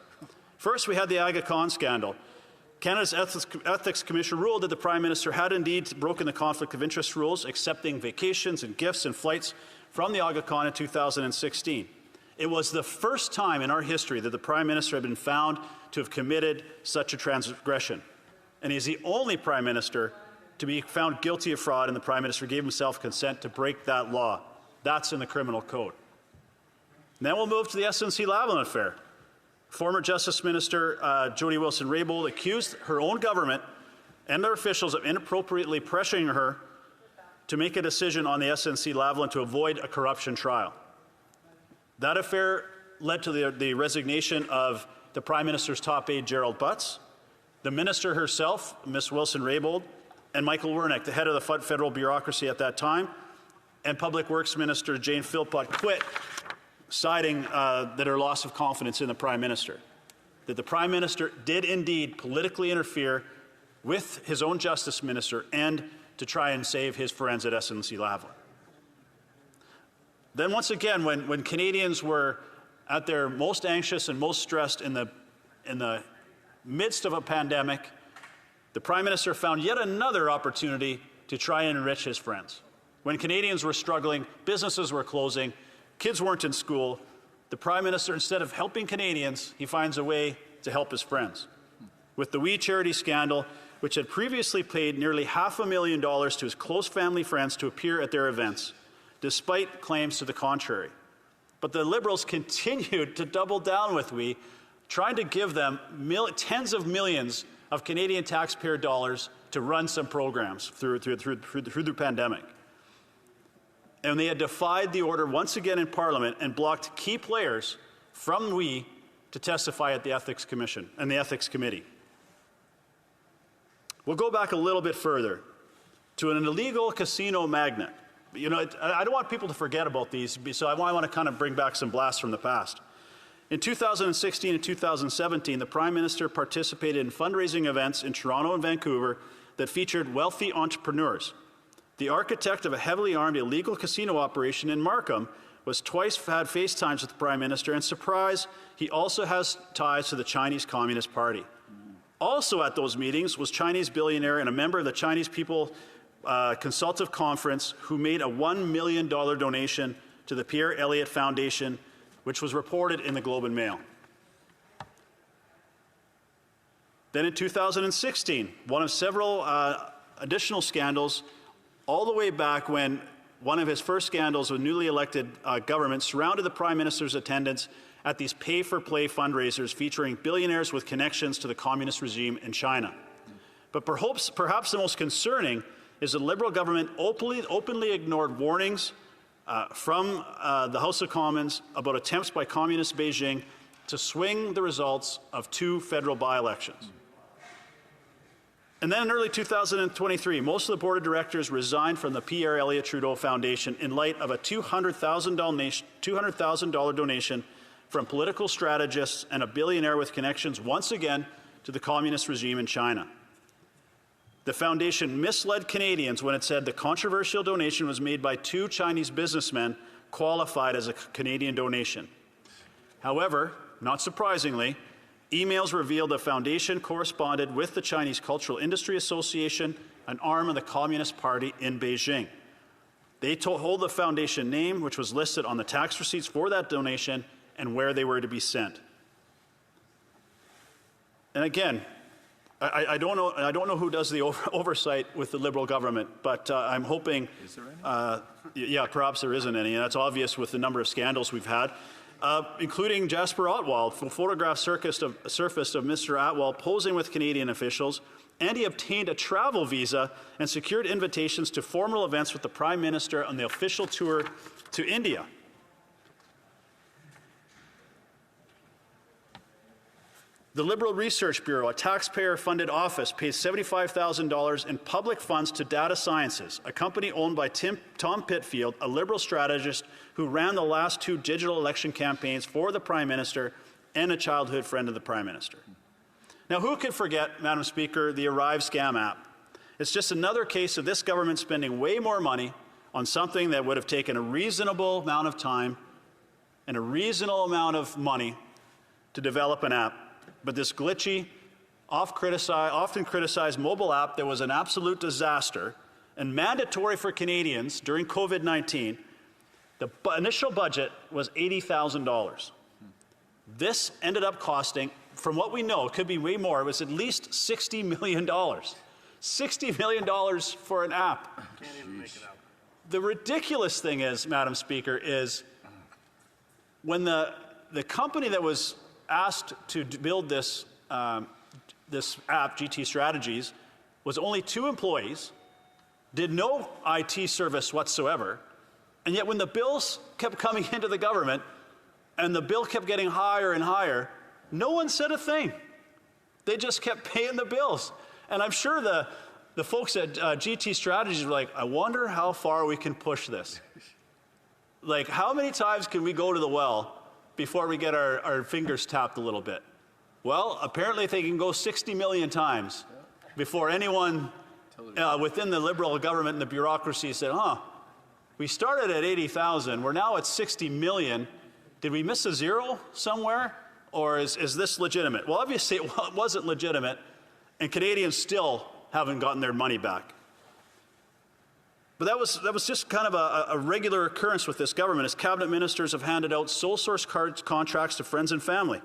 First, we had the Aga Khan scandal. Canada's Ethics Commission ruled that the Prime Minister had indeed broken the conflict of interest rules, accepting vacations and gifts and flights from the Aga Khan in 2016. It was the first time in our history that the Prime Minister had been found to have committed such a transgression. And he's the only Prime Minister to be found guilty of fraud, and the Prime Minister gave himself consent to break that law. That's in the criminal code. And then we'll move to the SNC-Lavalin affair. Former Justice Minister Jody Wilson-Raybould accused her own government and their officials of inappropriately pressuring her to make a decision on the SNC-Lavalin to avoid a corruption trial. That affair led to the resignation of the Prime Minister's top aide, Gerald Butts, the minister herself, Ms. Wilson-Raybould, and Michael Wernick, the head of the federal bureaucracy at that time, and Public Works Minister Jane Philpott quit, citing that her loss of confidence in the Prime Minister. That the Prime Minister did indeed politically interfere with his own Justice Minister and to try and save his friends at SNC-Lavalin. Then once again, when Canadians were at their most anxious and most stressed in the midst of a pandemic, the Prime Minister found yet another opportunity to try and enrich his friends. When Canadians were struggling, businesses were closing, kids weren't in school, the Prime Minister, instead of helping Canadians, he finds a way to help his friends. With the We Charity scandal, which had previously paid nearly $500,000 to his close family friends to appear at their events, despite claims to the contrary. But the Liberals continued to double down with We, trying to give them tens of millions of Canadian taxpayer dollars to run some programs through the pandemic. And they had defied the order once again in Parliament and blocked key players from We to testify at the Ethics Commission and the Ethics Committee. We'll go back a little bit further to an illegal casino magnate. You know, I don't want people to forget about these, so I want to kind of bring back some blasts from the past. In 2016 and 2017, the Prime Minister participated in fundraising events in Toronto and Vancouver that featured wealthy entrepreneurs. The architect of a heavily armed illegal casino operation in Markham was twice had FaceTimes with the Prime Minister, and surprise, he also has ties to the Chinese Communist Party. Also at those meetings was Chinese billionaire and a member of the Chinese People Consultative Conference who made a $1 million donation to the Pierre Elliott Foundation, which was reported in the Globe and Mail. Then in 2016, one of several additional scandals, all the way back when one of his first scandals with newly elected government surrounded the Prime Minister's attendance at these pay-for-play fundraisers featuring billionaires with connections to the communist regime in China. But perhaps the most concerning is the Liberal government openly ignored warnings from the House of Commons about attempts by communist Beijing to swing the results of 2 federal by-elections. And then in early 2023, most of the board of directors resigned from the Pierre Elliott Trudeau Foundation in light of a $200,000 donation from political strategists and a billionaire with connections once again to the communist regime in China. The foundation misled Canadians when it said the controversial donation was made by 2 Chinese businessmen qualified as a Canadian donation. However, not surprisingly, emails revealed the foundation corresponded with the Chinese Cultural Industry Association, an arm of the Communist Party in Beijing. They told the foundation name, which was listed on the tax receipts for that donation, and where they were to be sent. And again, I don't know who does the oversight with the Liberal government, but I'm hoping. Is there any? Yeah, perhaps there isn't any, and that's obvious with the number of scandals we've had, including Jasper Otwald. Photographs surfaced of Mr. Atwal posing with Canadian officials, and he obtained a travel visa and secured invitations to formal events with the Prime Minister on the official tour to India. The Liberal Research Bureau, a taxpayer-funded office, pays $75,000 in public funds to Data Sciences, a company owned by Tom Pitfield, a Liberal strategist who ran the last 2 digital election campaigns for the Prime Minister and a childhood friend of the Prime Minister. Now, who could forget, Madam Speaker, the Arrive scam app? It's just another case of this government spending way more money on something that would have taken a reasonable amount of time and a reasonable amount of money to develop an app, but this glitchy, often criticized mobile app that was an absolute disaster and mandatory for Canadians during COVID-19, the initial budget was $80,000. This ended up costing, from what we know, it could be way more, it was at least $60 million. $60 million for an app. Can't even make it up. The ridiculous thing is, Madam Speaker, is when the company that was asked to build this this app, GT Strategies, was only 2 employees, did no IT service whatsoever, and yet when the bills kept coming into the government and the bill kept getting higher and higher, no one said a thing. They just kept paying the bills. And I'm sure the folks at GT Strategies were like, I wonder how far we can push this. Like, how many times can we go to the well before we get our fingers tapped a little bit? Well, apparently they can go 60 million times before anyone within the Liberal government and the bureaucracy said, we started at 80,000, we're now at 60 million. Did we miss a zero somewhere? Or is this legitimate? Well, obviously it wasn't legitimate, and Canadians still haven't gotten their money back. But that was just kind of a regular occurrence with this government, as cabinet ministers have handed out sole source contracts to friends and family.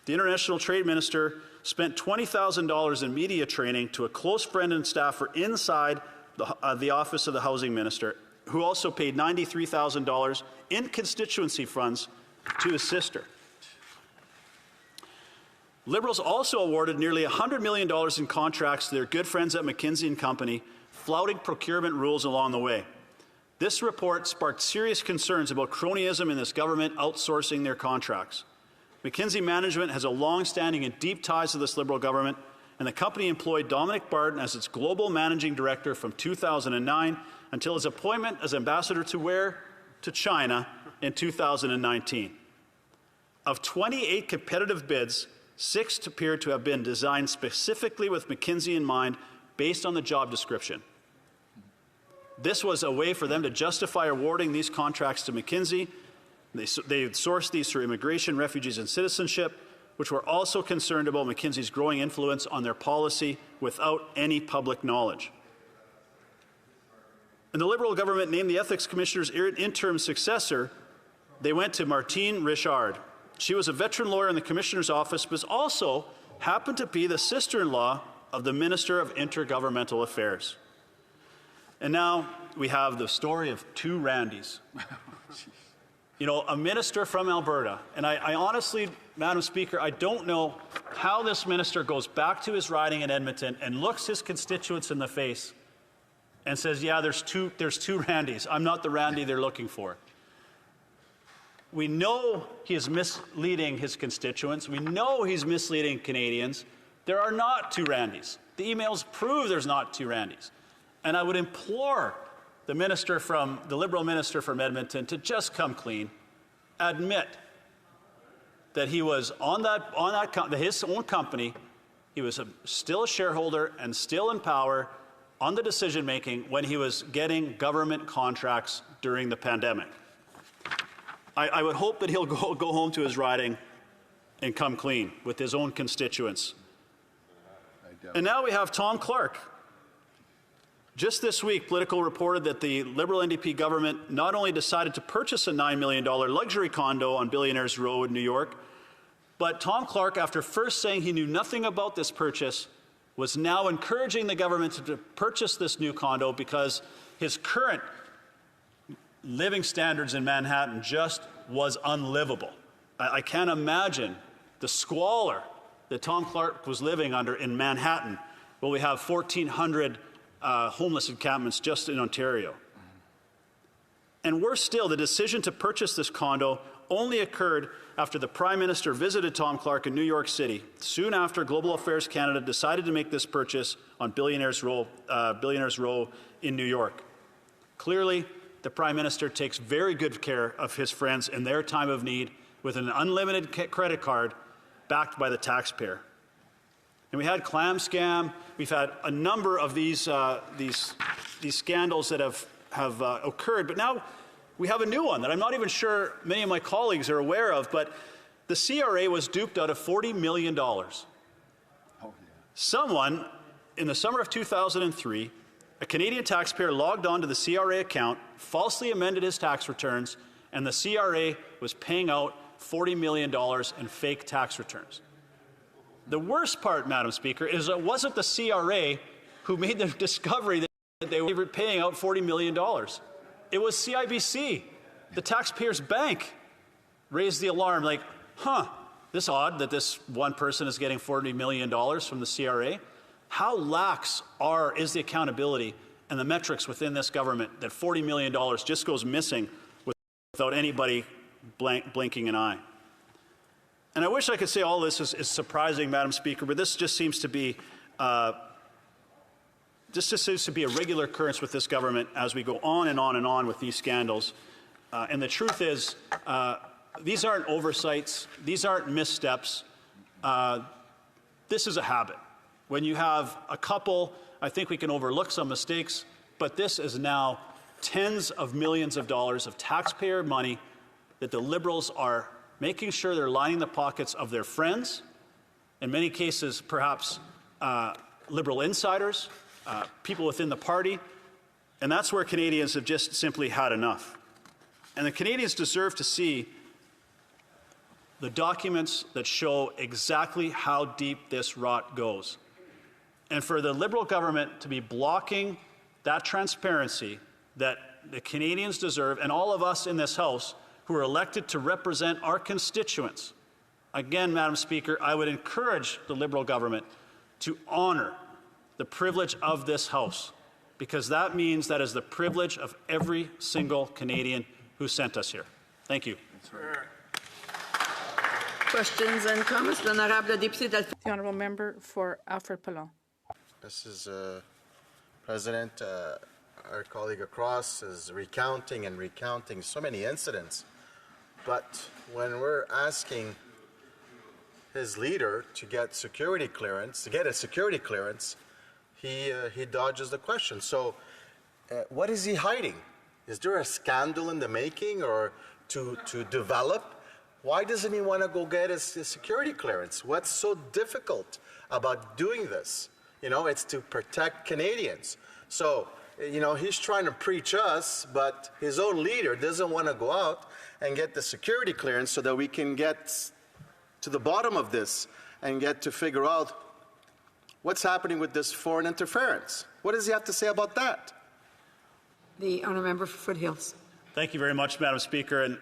The International Trade Minister spent $20,000 in media training to a close friend and staffer inside the office of the Housing Minister, who also paid $93,000 in constituency funds to his sister. Liberals also awarded nearly $100 million in contracts to their good friends at McKinsey & Company, flouting procurement rules along the way. This report sparked serious concerns about cronyism in this government outsourcing their contracts. McKinsey management has a long-standing and deep ties to this Liberal government, and the company employed Dominic Barton as its global managing director from 2009 until his appointment as ambassador to China in 2019. Of 28 competitive bids, 6 appear to have been designed specifically with McKinsey in mind based on the job description. This was a way for them to justify awarding these contracts to McKinsey. They sourced these through immigration, refugees, and citizenship, which were also concerned about McKinsey's growing influence on their policy without any public knowledge. And the Liberal government named the Ethics Commissioner's interim successor. They went to Martine Richard. She was a veteran lawyer in the Commissioner's office, but also happened to be the sister-in-law of the Minister of Intergovernmental Affairs. And now we have the story of 2 Randys. You know, a minister from Alberta. And I honestly, Madam Speaker, I don't know how this minister goes back to his riding in Edmonton and looks his constituents in the face and says, yeah, there's two Randys. I'm not the Randy they're looking for. We know he is misleading his constituents. We know he's misleading Canadians. There are not 2 Randys. The emails prove there's not 2 Randys. And I would implore the Liberal minister from Edmonton to just come clean, admit that he was his own company, he was still a shareholder and still in power on the decision making when he was getting government contracts during the pandemic. I would hope that he'll go home to his riding and come clean with his own constituents. And now we have Tom Clark. Just this week, Politico reported that the Liberal NDP government not only decided to purchase a $9 million luxury condo on Billionaires Row in New York, but Tom Clark, after first saying he knew nothing about this purchase, was now encouraging the government to purchase this new condo because his current living standards in Manhattan just was unlivable. I can't imagine the squalor that Tom Clark was living under in Manhattan, where we have 1,400 homeless encampments just in Ontario. And worse still, the decision to purchase this condo only occurred after the Prime Minister visited Tom Clark in New York City, soon after Global Affairs Canada decided to make this purchase on Billionaires Row in New York. Clearly, the Prime Minister takes very good care of his friends in their time of need with an unlimited credit card backed by the taxpayer. And we had clam scam. We've had a number of these scandals that have occurred. But now we have a new one that I'm not even sure many of my colleagues are aware of. But the CRA was duped out of $40 million. Someone, in the summer of 2003, a Canadian taxpayer logged on to the CRA account, falsely amended his tax returns, and the CRA was paying out $40 million in fake tax returns. The worst part, Madam Speaker, is it wasn't the CRA who made the discovery that they were paying out $40 million. It was CIBC, the taxpayer's bank, raised the alarm like, this odd that this one person is getting $40 million from the CRA. How lax is the accountability and the metrics within this government that $40 million just goes missing without anybody blinking an eye? And I wish I could say all this is surprising, Madam Speaker, but this just seems to be a regular occurrence with this government as we go on and on and on with these scandals. And the truth is, these aren't oversights. These aren't missteps. This is a habit. When you have a couple, I think we can overlook some mistakes, but this is now tens of millions of dollars of taxpayer money that the Liberals are making sure they're lining the pockets of their friends, in many cases perhaps Liberal insiders, people within the party, and that's where Canadians have just simply had enough. And the Canadians deserve to see the documents that show exactly how deep this rot goes. And for the Liberal government to be blocking that transparency that the Canadians deserve, and all of us in this House who are elected to represent our constituents. Again, Madam Speaker, I would encourage the Liberal government to honor the privilege of this House, because that means that is the privilege of every single Canadian who sent us here. Thank you. Questions and comments? The honourable member for Alfred Pallon. Mrs. President, our colleague across is recounting and recounting so many incidents, but when we're asking his leader to get a security clearance, he dodges the question. So what is he hiding? Is there a scandal in the making or to develop? Why doesn't he want to go get his security clearance? What's so difficult about doing this? You know, it's to protect Canadians. So, you know, he's trying to preach us, but his own leader doesn't want to go out and get the security clearance so that we can get to the bottom of this and get to figure out what's happening with this foreign interference. What does he have to say about that? The honourable member for Foothills. Thank you very much, Madam Speaker. And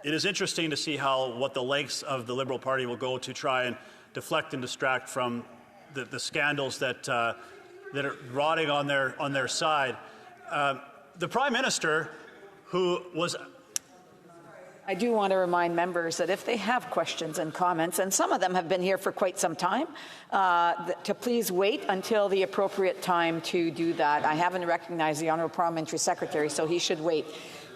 it is interesting to see what the lengths of the Liberal Party will go to try and deflect and distract from the scandals that are rotting on their side. The Prime Minister, who was... I do want to remind members that if they have questions and comments, and some of them have been here for quite some time, to please wait until the appropriate time to do that. I haven't recognized the Honourable Parliamentary Secretary, so he should wait.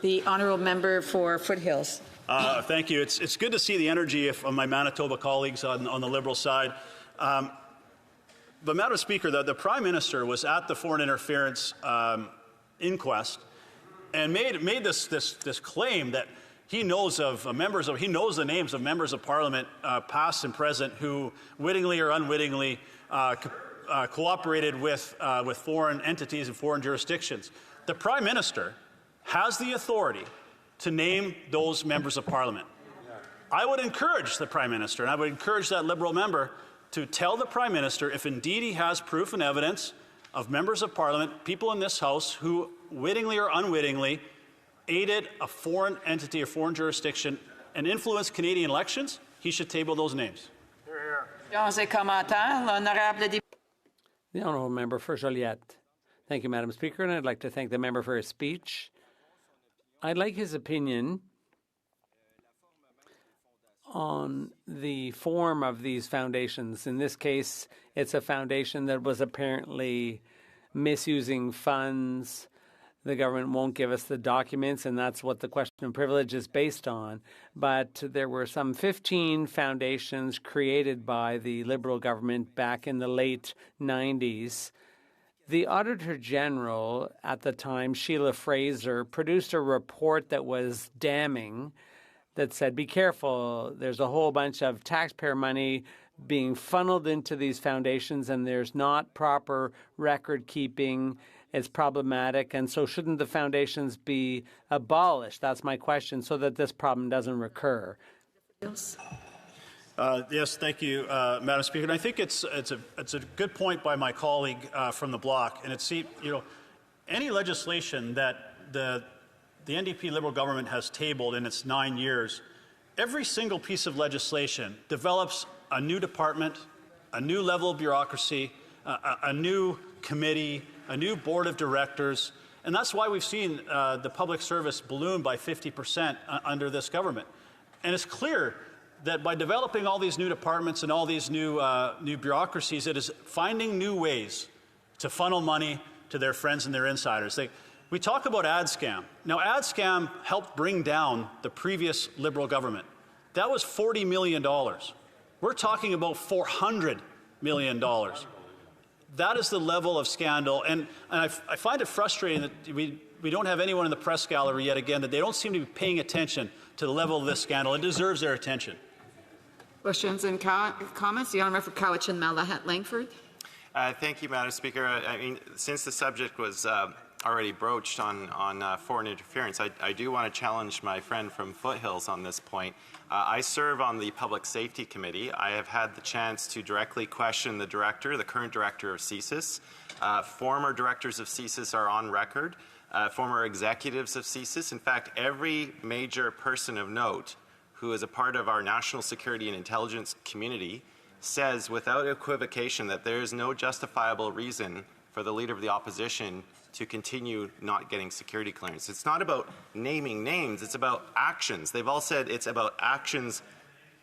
The Honourable Member for Foothills. Thank you. It's good to see the energy of my Manitoba colleagues on the Liberal side. But, Madam Speaker, the Prime Minister was at the foreign interference inquest and made this claim that he knows he knows the names of members of Parliament, past and present, who wittingly or unwittingly cooperated with foreign entities and foreign jurisdictions. The Prime Minister has the authority to name those members of Parliament. I would encourage the Prime Minister, and I would encourage that Liberal member to tell the Prime Minister if indeed he has proof and evidence of members of Parliament, people in this House, who wittingly or unwittingly aided a foreign entity or foreign jurisdiction and influenced Canadian elections. He should table those names. The honourable member for Joliette. Thank you, Madam Speaker, and I'd like to thank the member for his speech. I'd like his opinion on the form of these foundations. In this case, it's a foundation that was apparently misusing funds. The government won't give us the documents, and that's what the question of privilege is based on. But there were some 15 foundations created by the Liberal government back in the late 90s. The Auditor General at the time, Sheila Fraser, produced a report that was damning, that said, be careful, there's a whole bunch of taxpayer money being funneled into these foundations and there's not proper record keeping. It's problematic. And so shouldn't the foundations be abolished? That's my question, so that this problem doesn't recur. Yes, thank you, Madam Speaker. And I think it's a good point by my colleague from the bloc. And it's, any legislation that the NDP Liberal government has tabled in its 9 years, every single piece of legislation develops a new department, a new level of bureaucracy, a new committee, a new board of directors. And that's why we've seen the public service balloon by 50% under this government. And it's clear that by developing all these new departments and all these new bureaucracies, it is finding new ways to funnel money to their friends and their insiders. We talk about ad scam. Now, ad scam helped bring down the previous Liberal government. That was $40 million. We're talking about $400 million. That is the level of scandal. And I find it frustrating that we don't have anyone in the press gallery yet again, that they don't seem to be paying attention to the level of this scandal. It deserves their attention. Questions and comments? The honourable for Cowichan Malahat Langford. Thank you, Madam Speaker. I mean, since the subject was already broached on foreign interference, I do want to challenge my friend from Foothills on this point. I serve on the Public Safety Committee. I have had the chance to directly question the current director of CSIS. Former directors of CSIS are on record. Former executives of CSIS. In fact, every major person of note who is a part of our national security and intelligence community says without equivocation that there is no justifiable reason for the Leader of the Opposition to continue not getting security clearance. It's not about naming names, it's about actions. They've all said it's about actions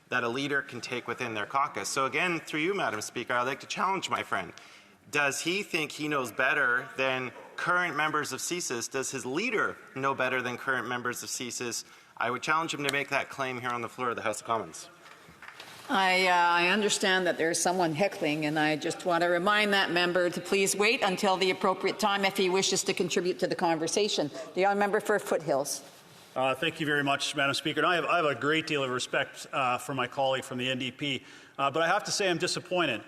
that a leader can take within their caucus. So again, through you, Madam Speaker, I'd like to challenge my friend. Does he think he knows better than current members of CSIS? Does his leader know better than current members of CSIS? I would challenge him to make that claim here on the floor of the House of Commons. I understand that there's someone heckling, and I just want to remind that member to please wait until the appropriate time if he wishes to contribute to the conversation. The honourable member for Foothills. Thank you very much, Madam Speaker. And I have a great deal of respect for my colleague from the NDP, but I have to say I'm disappointed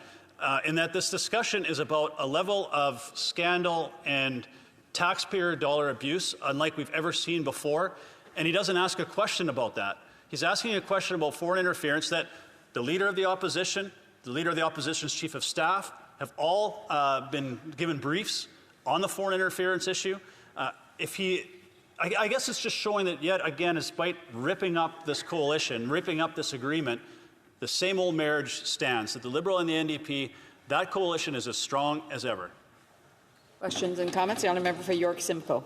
in that this discussion is about a level of scandal and taxpayer dollar abuse unlike we've ever seen before, and he doesn't ask a question about that. He's asking a question about foreign interference that the Leader of the Opposition, the Leader of the Opposition's Chief of Staff have all been given briefs on the foreign interference issue. I guess it's just showing that yet again, despite ripping up this coalition, ripping up this agreement, the same old marriage stands, that the Liberal and the NDP, that coalition is as strong as ever. Questions and comments? The honourable member for York Simcoe.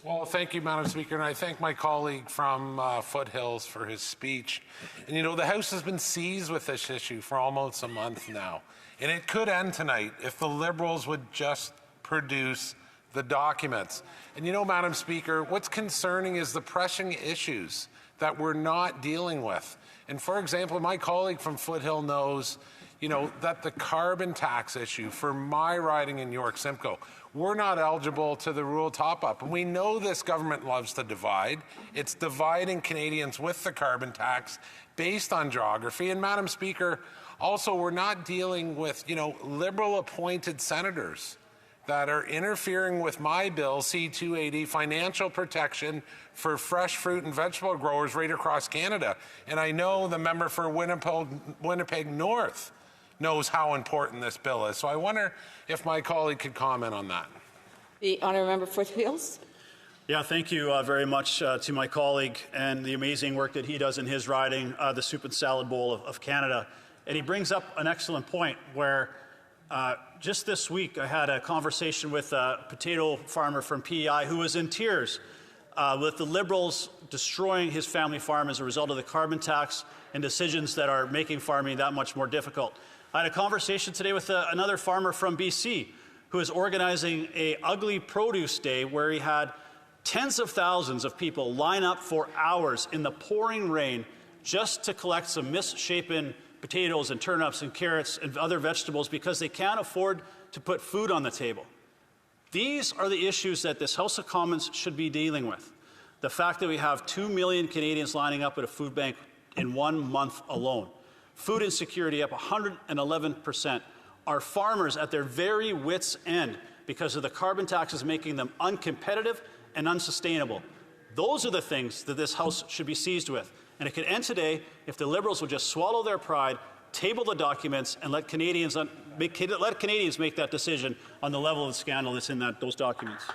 Well, thank you, Madam Speaker, and I thank my colleague from Foothills for his speech. And the House has been seized with this issue for almost a month now. And it could end tonight if the Liberals would just produce the documents. And Madam Speaker, what's concerning is the pressing issues that we're not dealing with. And for example, my colleague from Foothill knows, that the carbon tax issue for my riding in York Simcoe, we're not eligible to the rural top-up. And we know this government loves to divide. It's dividing Canadians with the carbon tax based on geography. And Madam Speaker, also we're not dealing with, Liberal-appointed senators that are interfering with my bill, C-280, financial protection for fresh fruit and vegetable growers right across Canada. And I know the member for Winnipeg North knows how important this bill is. So I wonder if my colleague could comment on that. The honourable member for Foothills. Yeah, thank you very much to my colleague and the amazing work that he does in his riding, the Soup and Salad Bowl of Canada. And he brings up an excellent point where just this week I had a conversation with a potato farmer from PEI who was in tears with the Liberals destroying his family farm as a result of the carbon tax and decisions that are making farming that much more difficult. I had a conversation today with another farmer from BC who is organizing a ugly produce day where he had tens of thousands of people line up for hours in the pouring rain just to collect some misshapen potatoes and turnips and carrots and other vegetables because they can't afford to put food on the table. These are the issues that this House of Commons should be dealing with. the fact that we have 2 million Canadians lining up at a food bank in 1 month alone. Food insecurity up 111%. Our farmers at their very wits' end because of the carbon taxes making them uncompetitive and unsustainable. Those are the things that this House should be seized with. And it could end today if the Liberals would just swallow their pride, table the documents, and let Canadians make that decision on the level of the scandal that's in those documents.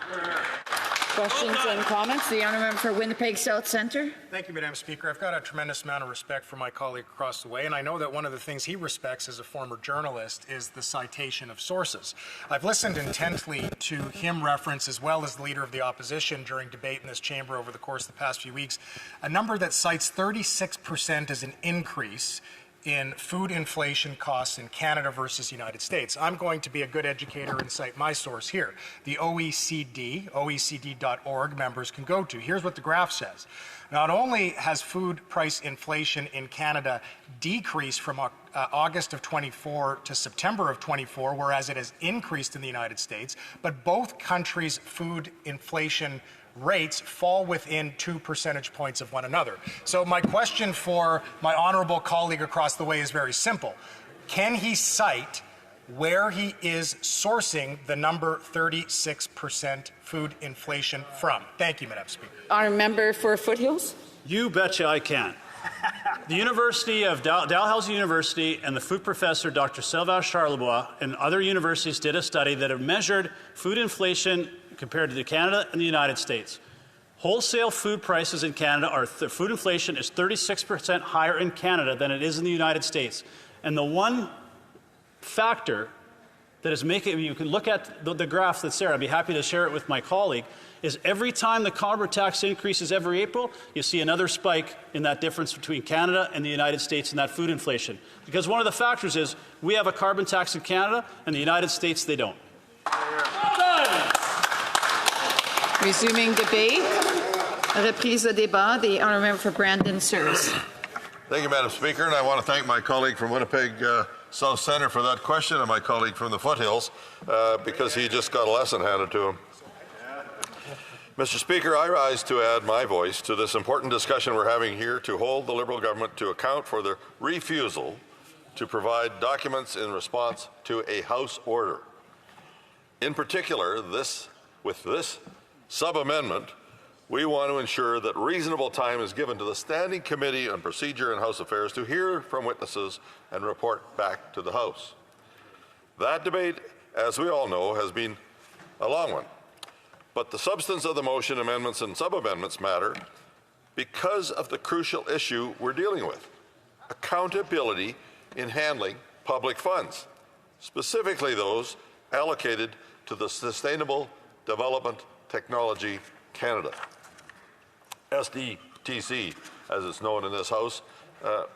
Questions and comments? The honourable member for Winnipeg South Centre. Thank you, Madam Speaker. I've got a tremendous amount of respect for my colleague across the way, and I know that one of the things he respects as a former journalist is the citation of sources. I've listened intently to him reference, as well as the Leader of the Opposition during debate in this chamber over the course of the past few weeks, a number that cites 36% as an increase in food inflation costs in Canada versus United States. I'm going to be a good educator and cite my source here. The OECD, OECD.org, members can go to. Here's what the graph says. Not only has food price inflation in Canada decreased from August of 24 to September of 24, whereas it has increased in the United States, but both countries' food inflation rates fall within 2 percentage points of one another. So my question for my honourable colleague across the way is very simple. Can he cite where he is sourcing the number 36% food inflation from? Thank you, Madam Speaker. Honourable member for Foothills. You betcha I can. The University of Dalhousie University and the food professor Dr. Sylvain Charlebois and other universities did a study that have measured food inflation compared to Canada and the United States. Wholesale food prices in Canada food inflation is 36% higher in Canada than it is in the United States. And the one factor that is making, you can look at the graph that's there, I'd be happy to share it with my colleague, is every time the carbon tax increases every April, you see another spike in that difference between Canada and the United States in that food inflation. Because one of the factors is we have a carbon tax in Canada and the United States, they don't. Resuming debate. Reprise de débat. The honourable member for Brandon Sirs. Thank you, Madam Speaker, and I want to thank my colleague from Winnipeg South Centre for that question, and my colleague from the Foothills because he just got a lesson handed to him. Mr. Speaker, I rise to add my voice to this important discussion we're having here to hold the Liberal government to account for the refusal to provide documents in response to a House order. In particular, with this sub-amendment, we want to ensure that reasonable time is given to the Standing Committee on Procedure and House Affairs to hear from witnesses and report back to the House. That debate, as we all know, has been a long one. But the substance of the motion, amendments, and sub-amendments matter because of the crucial issue we're dealing with: accountability in handling public funds, specifically those allocated to the Sustainable Development Technology Canada, SDTC, as it's known in this House,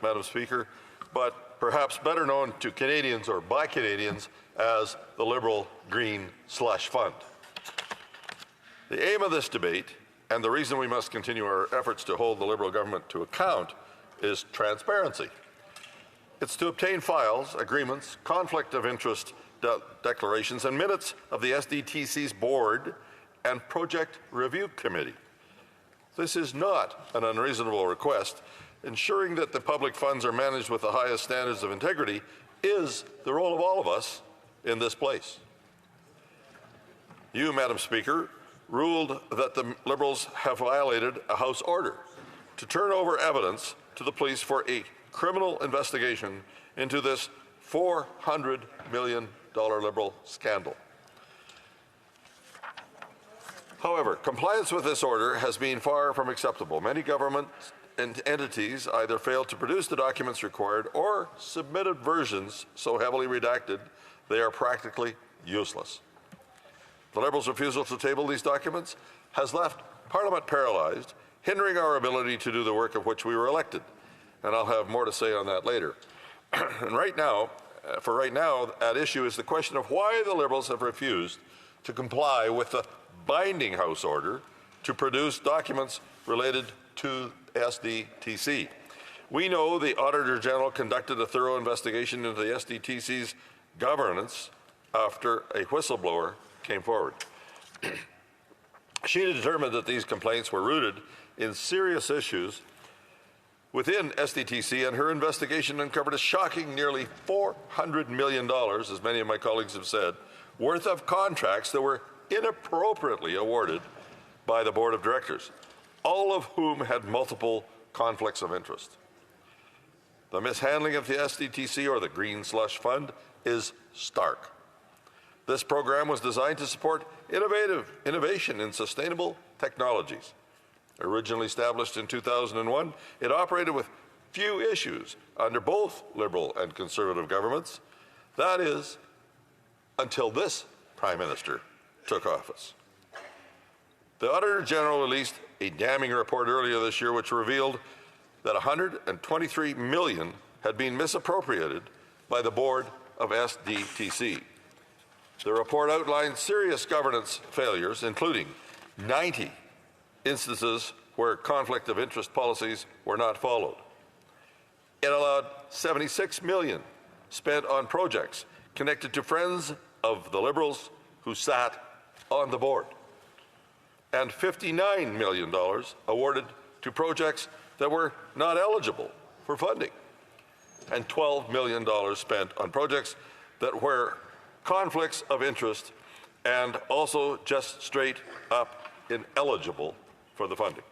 Madam Speaker, but perhaps better known to Canadians or by Canadians as the Liberal Green Slush Fund. The aim of this debate, and the reason we must continue our efforts to hold the Liberal government to account, is transparency. It's to obtain files, agreements, conflict of interest declarations, and minutes of the SDTC's board and project review committee. This is not an unreasonable request. Ensuring that the public funds are managed with the highest standards of integrity is the role of all of us in this place. You, Madam Speaker, ruled that the Liberals have violated a House order to turn over evidence to the police for a criminal investigation into this $400 million Liberal scandal. However, compliance with this order has been far from acceptable. Many governments and entities either failed to produce the documents required or submitted versions so heavily redacted they are practically useless. The Liberals' refusal to table these documents has left Parliament paralyzed, hindering our ability to do the work of which we were elected. And I'll have more to say on that later. And right now, at issue is the question of why the Liberals have refused to comply with the binding House order to produce documents related to SDTC. We know the Auditor General conducted a thorough investigation into the SDTC's governance after a whistleblower came forward. She determined that these complaints were rooted in serious issues within SDTC, and her investigation uncovered a shocking nearly $400 million, as many of my colleagues have said, worth of contracts that were inappropriately awarded by the board of directors, all of whom had multiple conflicts of interest. The mishandling of the SDTC, or the Green Slush Fund, is stark. This program was designed to support innovation in sustainable technologies. Originally established in 2001, it operated with few issues under both Liberal and Conservative governments. That is, until this Prime Minister took office. The Auditor General released a damning report earlier this year which revealed that $123 million had been misappropriated by the board of SDTC. The report outlined serious governance failures, including 90 instances where conflict of interest policies were not followed. It allowed $76 million spent on projects connected to friends of the Liberals who sat on the board, and $59 million awarded to projects that were not eligible for funding, and $12 million spent on projects that were conflicts of interest and also just straight up ineligible for the funding.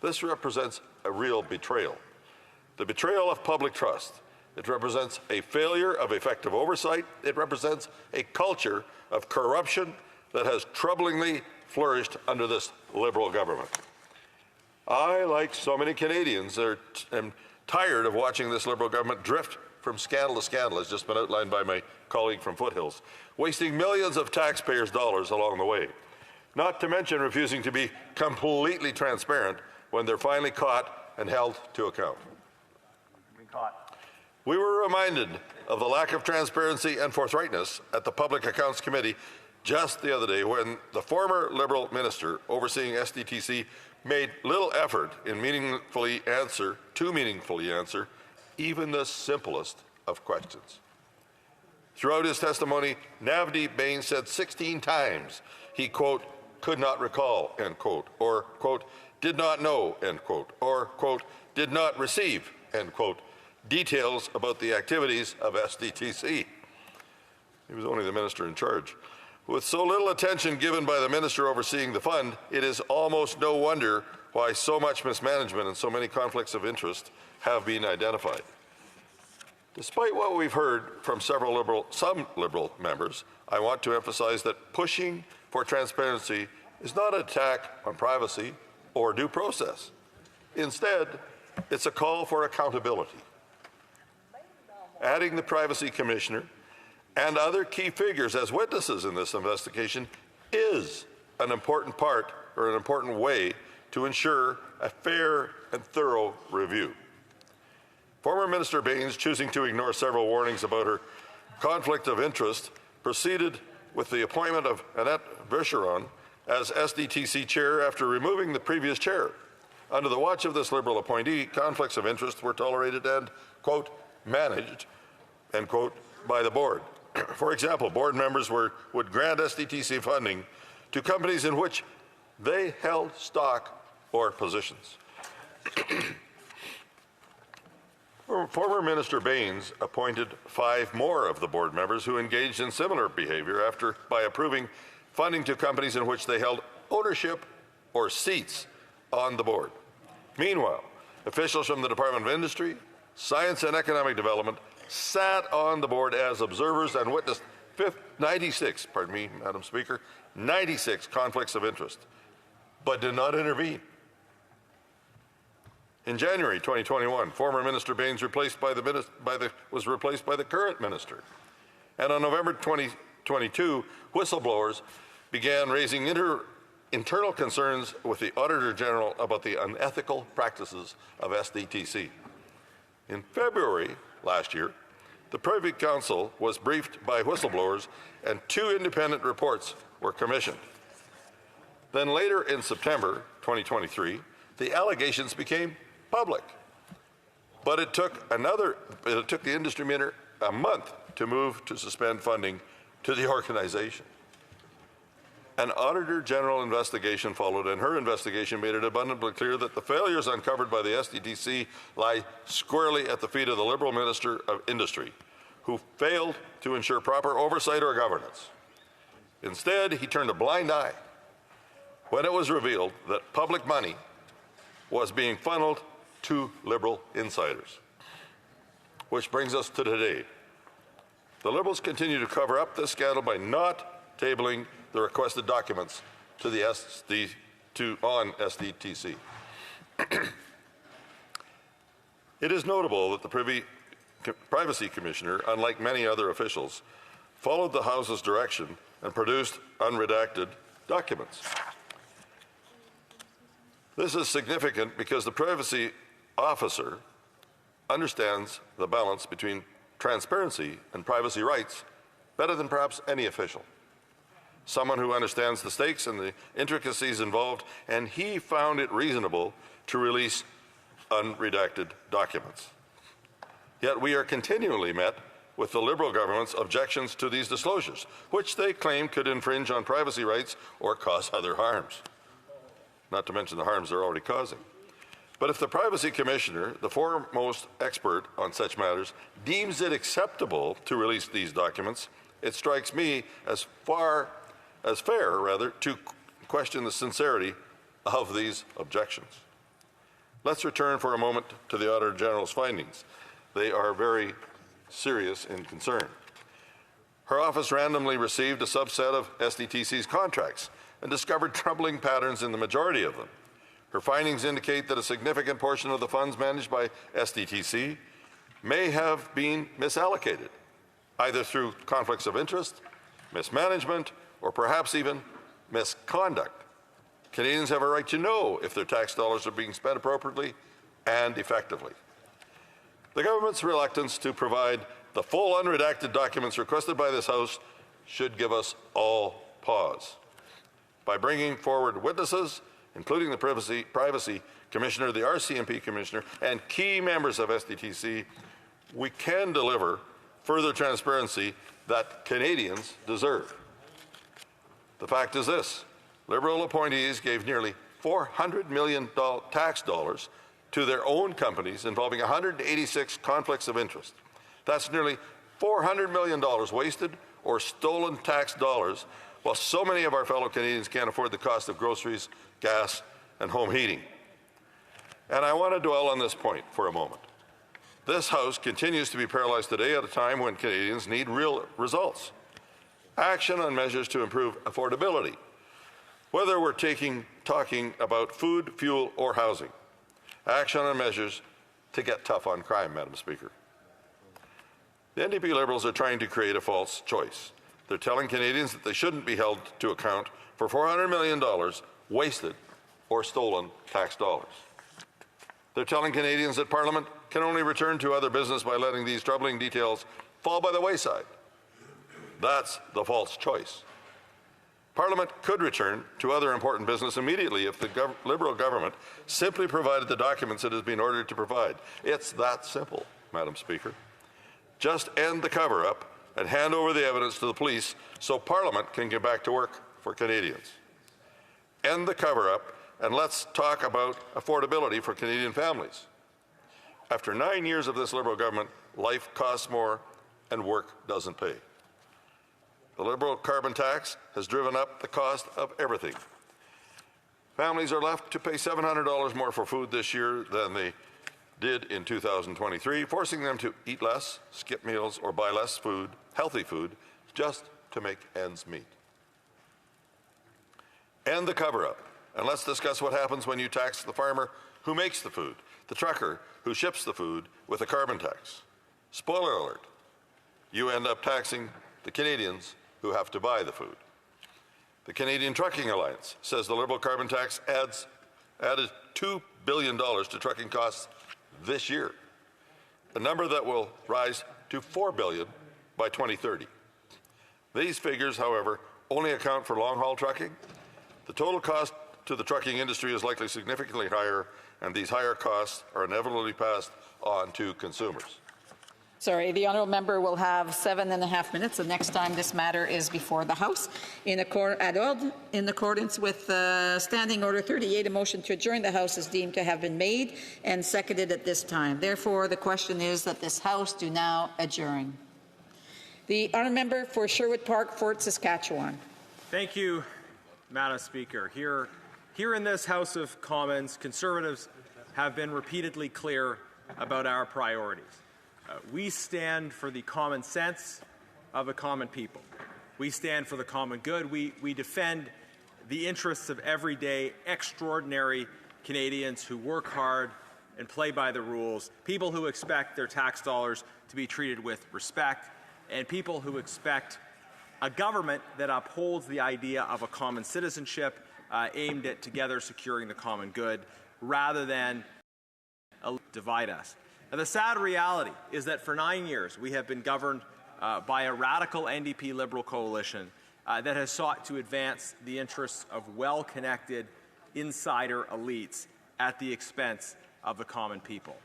This represents a real betrayal, the betrayal of public trust. It represents a failure of effective oversight. It represents a culture of corruption that has troublingly flourished under this Liberal government. I, like so many Canadians, am tired of watching this Liberal government drift from scandal to scandal, as just been outlined by my colleague from Foothills, wasting millions of taxpayers' dollars along the way, not to mention refusing to be completely transparent when they're finally caught and held to account. We were reminded of the lack of transparency and forthrightness at the Public Accounts Committee just the other day when the former Liberal minister overseeing SDTC made little effort in meaningfully answer even the simplest of questions. Throughout his testimony, Navdeep Bains said 16 times he, quote, could not recall, end quote, or, quote, did not know, end quote, or, quote, did not receive, end quote, details about the activities of SDTC. He was only the minister in charge. With so little attention given by the minister overseeing the fund, it is almost no wonder why so much mismanagement and so many conflicts of interest have been identified. Despite what we've heard from some Liberal members, I want to emphasize that pushing for transparency is not an attack on privacy or due process. Instead, it's a call for accountability. Adding the Privacy Commissioner and other key figures as witnesses in this investigation is an important part or an important way to ensure a fair and thorough review. Former Minister Bains, choosing to ignore several warnings about her conflict of interest, proceeded with the appointment of Annette Vercheron as SDTC chair after removing the previous chair. Under the watch of this Liberal appointee, conflicts of interest were tolerated and, quote, managed, end quote, by the board. For example, board members would grant SDTC funding to companies in which they held stock or positions. Former Minister Bains appointed 5 more of the board members who engaged in similar behavior by approving funding to companies in which they held ownership or seats on the board. Meanwhile, officials from the Department of Industry, Science and Economic Development sat on the board as observers and witnessed 96 conflicts of interest, but did not intervene. In January 2021, former Minister Bains was replaced by the current minister. And on November 2022, whistleblowers began raising internal concerns with the Auditor General about the unethical practices of SDTC. In February last year, the Privy Council was briefed by whistleblowers and 2 independent reports were commissioned. Then later in September 2023, the allegations became public. But it took the industry minister a month to move to suspend funding to the organization. An Auditor General investigation followed, and her investigation made it abundantly clear that the failures uncovered by the SDTC lie squarely at the feet of the Liberal Minister of Industry, who failed to ensure proper oversight or governance. Instead, he turned a blind eye when it was revealed that public money was being funneled to Liberal insiders. Which brings us to today. The Liberals continue to cover up this scandal by not tabling the requested documents to the SDTC. It is notable that the Privacy Commissioner, unlike many other officials, followed the House's direction and produced unredacted documents. This is significant because the privacy officer understands the balance between transparency and privacy rights better than perhaps any official. Someone who understands the stakes and the intricacies involved, and he found it reasonable to release unredacted documents. Yet we are continually met with the Liberal government's objections to these disclosures, which they claim could infringe on privacy rights or cause other harms, not to mention the harms they're already causing. But if the Privacy Commissioner, the foremost expert on such matters, deems it acceptable to release these documents, it strikes me as fair to question the sincerity of these objections. Let's return for a moment to the Auditor General's findings. They are very serious in concern. Her office randomly received a subset of SDTC's contracts and discovered troubling patterns in the majority of them. Her findings indicate that a significant portion of the funds managed by SDTC may have been misallocated, either through conflicts of interest, mismanagement, or perhaps even misconduct. Canadians have a right to know if their tax dollars are being spent appropriately and effectively. The government's reluctance to provide the full unredacted documents requested by this House should give us all pause. By bringing forward witnesses, including the Privacy Commissioner, the RCMP Commissioner, and key members of SDTC, we can deliver further transparency that Canadians deserve. The fact is this: Liberal appointees gave nearly $400 million tax dollars to their own companies involving 186 conflicts of interest. That's nearly $400 million wasted or stolen tax dollars, while so many of our fellow Canadians can't afford the cost of groceries, gas, and home heating. And I want to dwell on this point for a moment. This House continues to be paralyzed today at a time when Canadians need real results. Action on measures to improve affordability, whether we're talking about food, fuel, or housing. Action on measures to get tough on crime, Madam Speaker. The NDP Liberals are trying to create a false choice. They're telling Canadians that they shouldn't be held to account for $400 million wasted or stolen tax dollars. They're telling Canadians that Parliament can only return to other business by letting these troubling details fall by the wayside. That's the false choice. Parliament could return to other important business immediately if the Liberal government simply provided the documents it has been ordered to provide. It's that simple, Madam Speaker. Just end the cover-up and hand over the evidence to the police so Parliament can get back to work for Canadians. End the cover-up and let's talk about affordability for Canadian families. After 9 years of this Liberal government, life costs more and work doesn't pay. The Liberal carbon tax has driven up the cost of everything. Families are left to pay $700 more for food this year than they did in 2023, forcing them to eat less, skip meals, or buy less food, healthy food, just to make ends meet. End the cover-up, and let's discuss what happens when you tax the farmer who makes the food, the trucker who ships the food with a carbon tax. Spoiler alert, you end up taxing the Canadians who have to buy the food. The Canadian Trucking Alliance says the Liberal carbon tax added $2 billion to trucking costs this year, a number that will rise to $4 billion by 2030. These figures, however, only account for long-haul trucking. The total cost to the trucking industry is likely significantly higher, and these higher costs are inevitably passed on to consumers. Sorry, the honourable member will have 7.5 minutes the next time this matter is before the House. In accordance with Standing Order 38, a motion to adjourn the House is deemed to have been made and seconded at this time. Therefore, the question is that this House do now adjourn. The honourable member for Sherwood Park, Fort Saskatchewan. Thank you, Madam Speaker. Here in this House of Commons, Conservatives have been repeatedly clear about our priorities. We stand for the common sense of the common people. We stand for the common good. We defend the interests of everyday, extraordinary Canadians who work hard and play by the rules, people who expect their tax dollars to be treated with respect, and people who expect a government that upholds the idea of a common citizenship aimed at together securing the common good rather than divide us. Now, the sad reality is that for 9 years we have been governed by a radical NDP Liberal coalition that has sought to advance the interests of well-connected insider elites at the expense of the common people.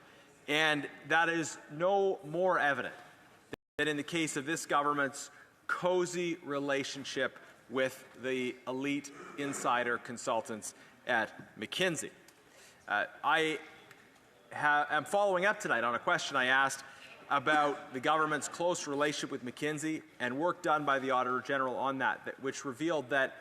And that is no more evident than in the case of this government's cozy relationship with the elite insider consultants at McKinsey. I'm following up tonight on a question I asked about the government's close relationship with McKinsey and work done by the Auditor General on that, which revealed that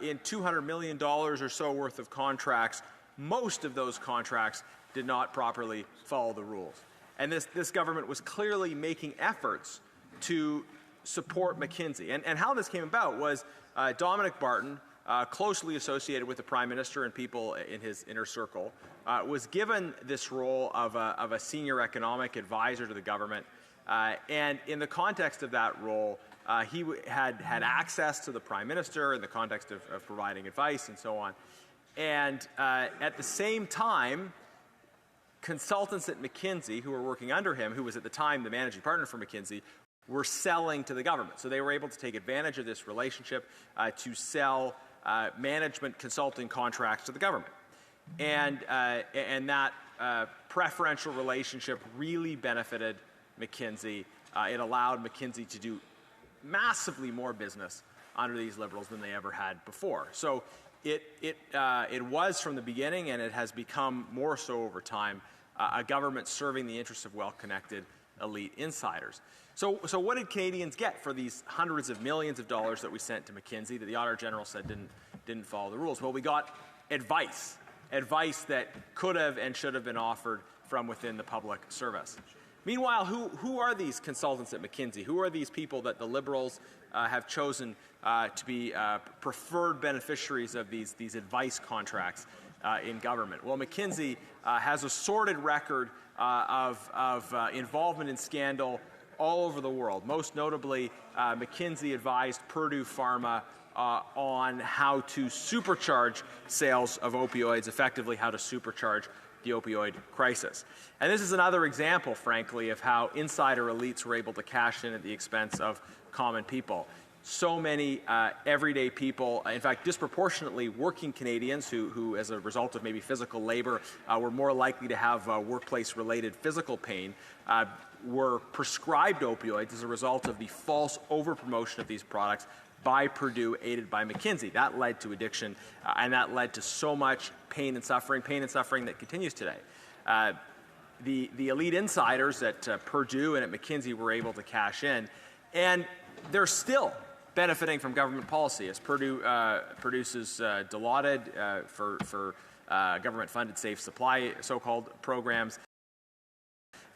in $200 million or so worth of contracts, most of those contracts did not properly follow the rules. And this government was clearly making efforts to support McKinsey. And how this came about was Dominic Barton, closely associated with the Prime Minister and people in his inner circle, was given this role of a senior economic advisor to the government. And in the context of that role, he had access to the Prime Minister in the context of providing advice and so on. And at the same time, consultants at McKinsey who were working under him, who was at the time the managing partner for McKinsey, were selling to the government. So they were able to take advantage of this relationship to sell management consulting contracts to the government. And that preferential relationship really benefited McKinsey. It allowed McKinsey to do massively more business under these Liberals than they ever had before. So it was from the beginning, and it has become more so over time, a government serving the interests of well-connected elite insiders. So what did Canadians get for these hundreds of millions of dollars that we sent to McKinsey that the Auditor General said didn't follow the rules? Well, we got advice that could have and should have been offered from within the public service. Meanwhile, who are these consultants at McKinsey? Who are these people that the Liberals have chosen to be preferred beneficiaries of these advice contracts in government? Well, McKinsey has a sordid record of involvement in scandal all over the world. Most notably, McKinsey advised Purdue Pharma on how to supercharge sales of opioids, effectively how to supercharge the opioid crisis. And this is another example, frankly, of how insider elites were able to cash in at the expense of common people. So many everyday people, in fact, disproportionately working Canadians who, as a result of maybe physical labor, were more likely to have workplace-related physical pain, were prescribed opioids as a result of the false overpromotion of these products by Purdue, aided by McKinsey. That led to addiction, and that led to so much pain and suffering that continues today. The elite insiders at Purdue and at McKinsey were able to cash in, and they're still benefiting from government policy as Purdue produces Dilaudid for government-funded safe supply, so-called programs,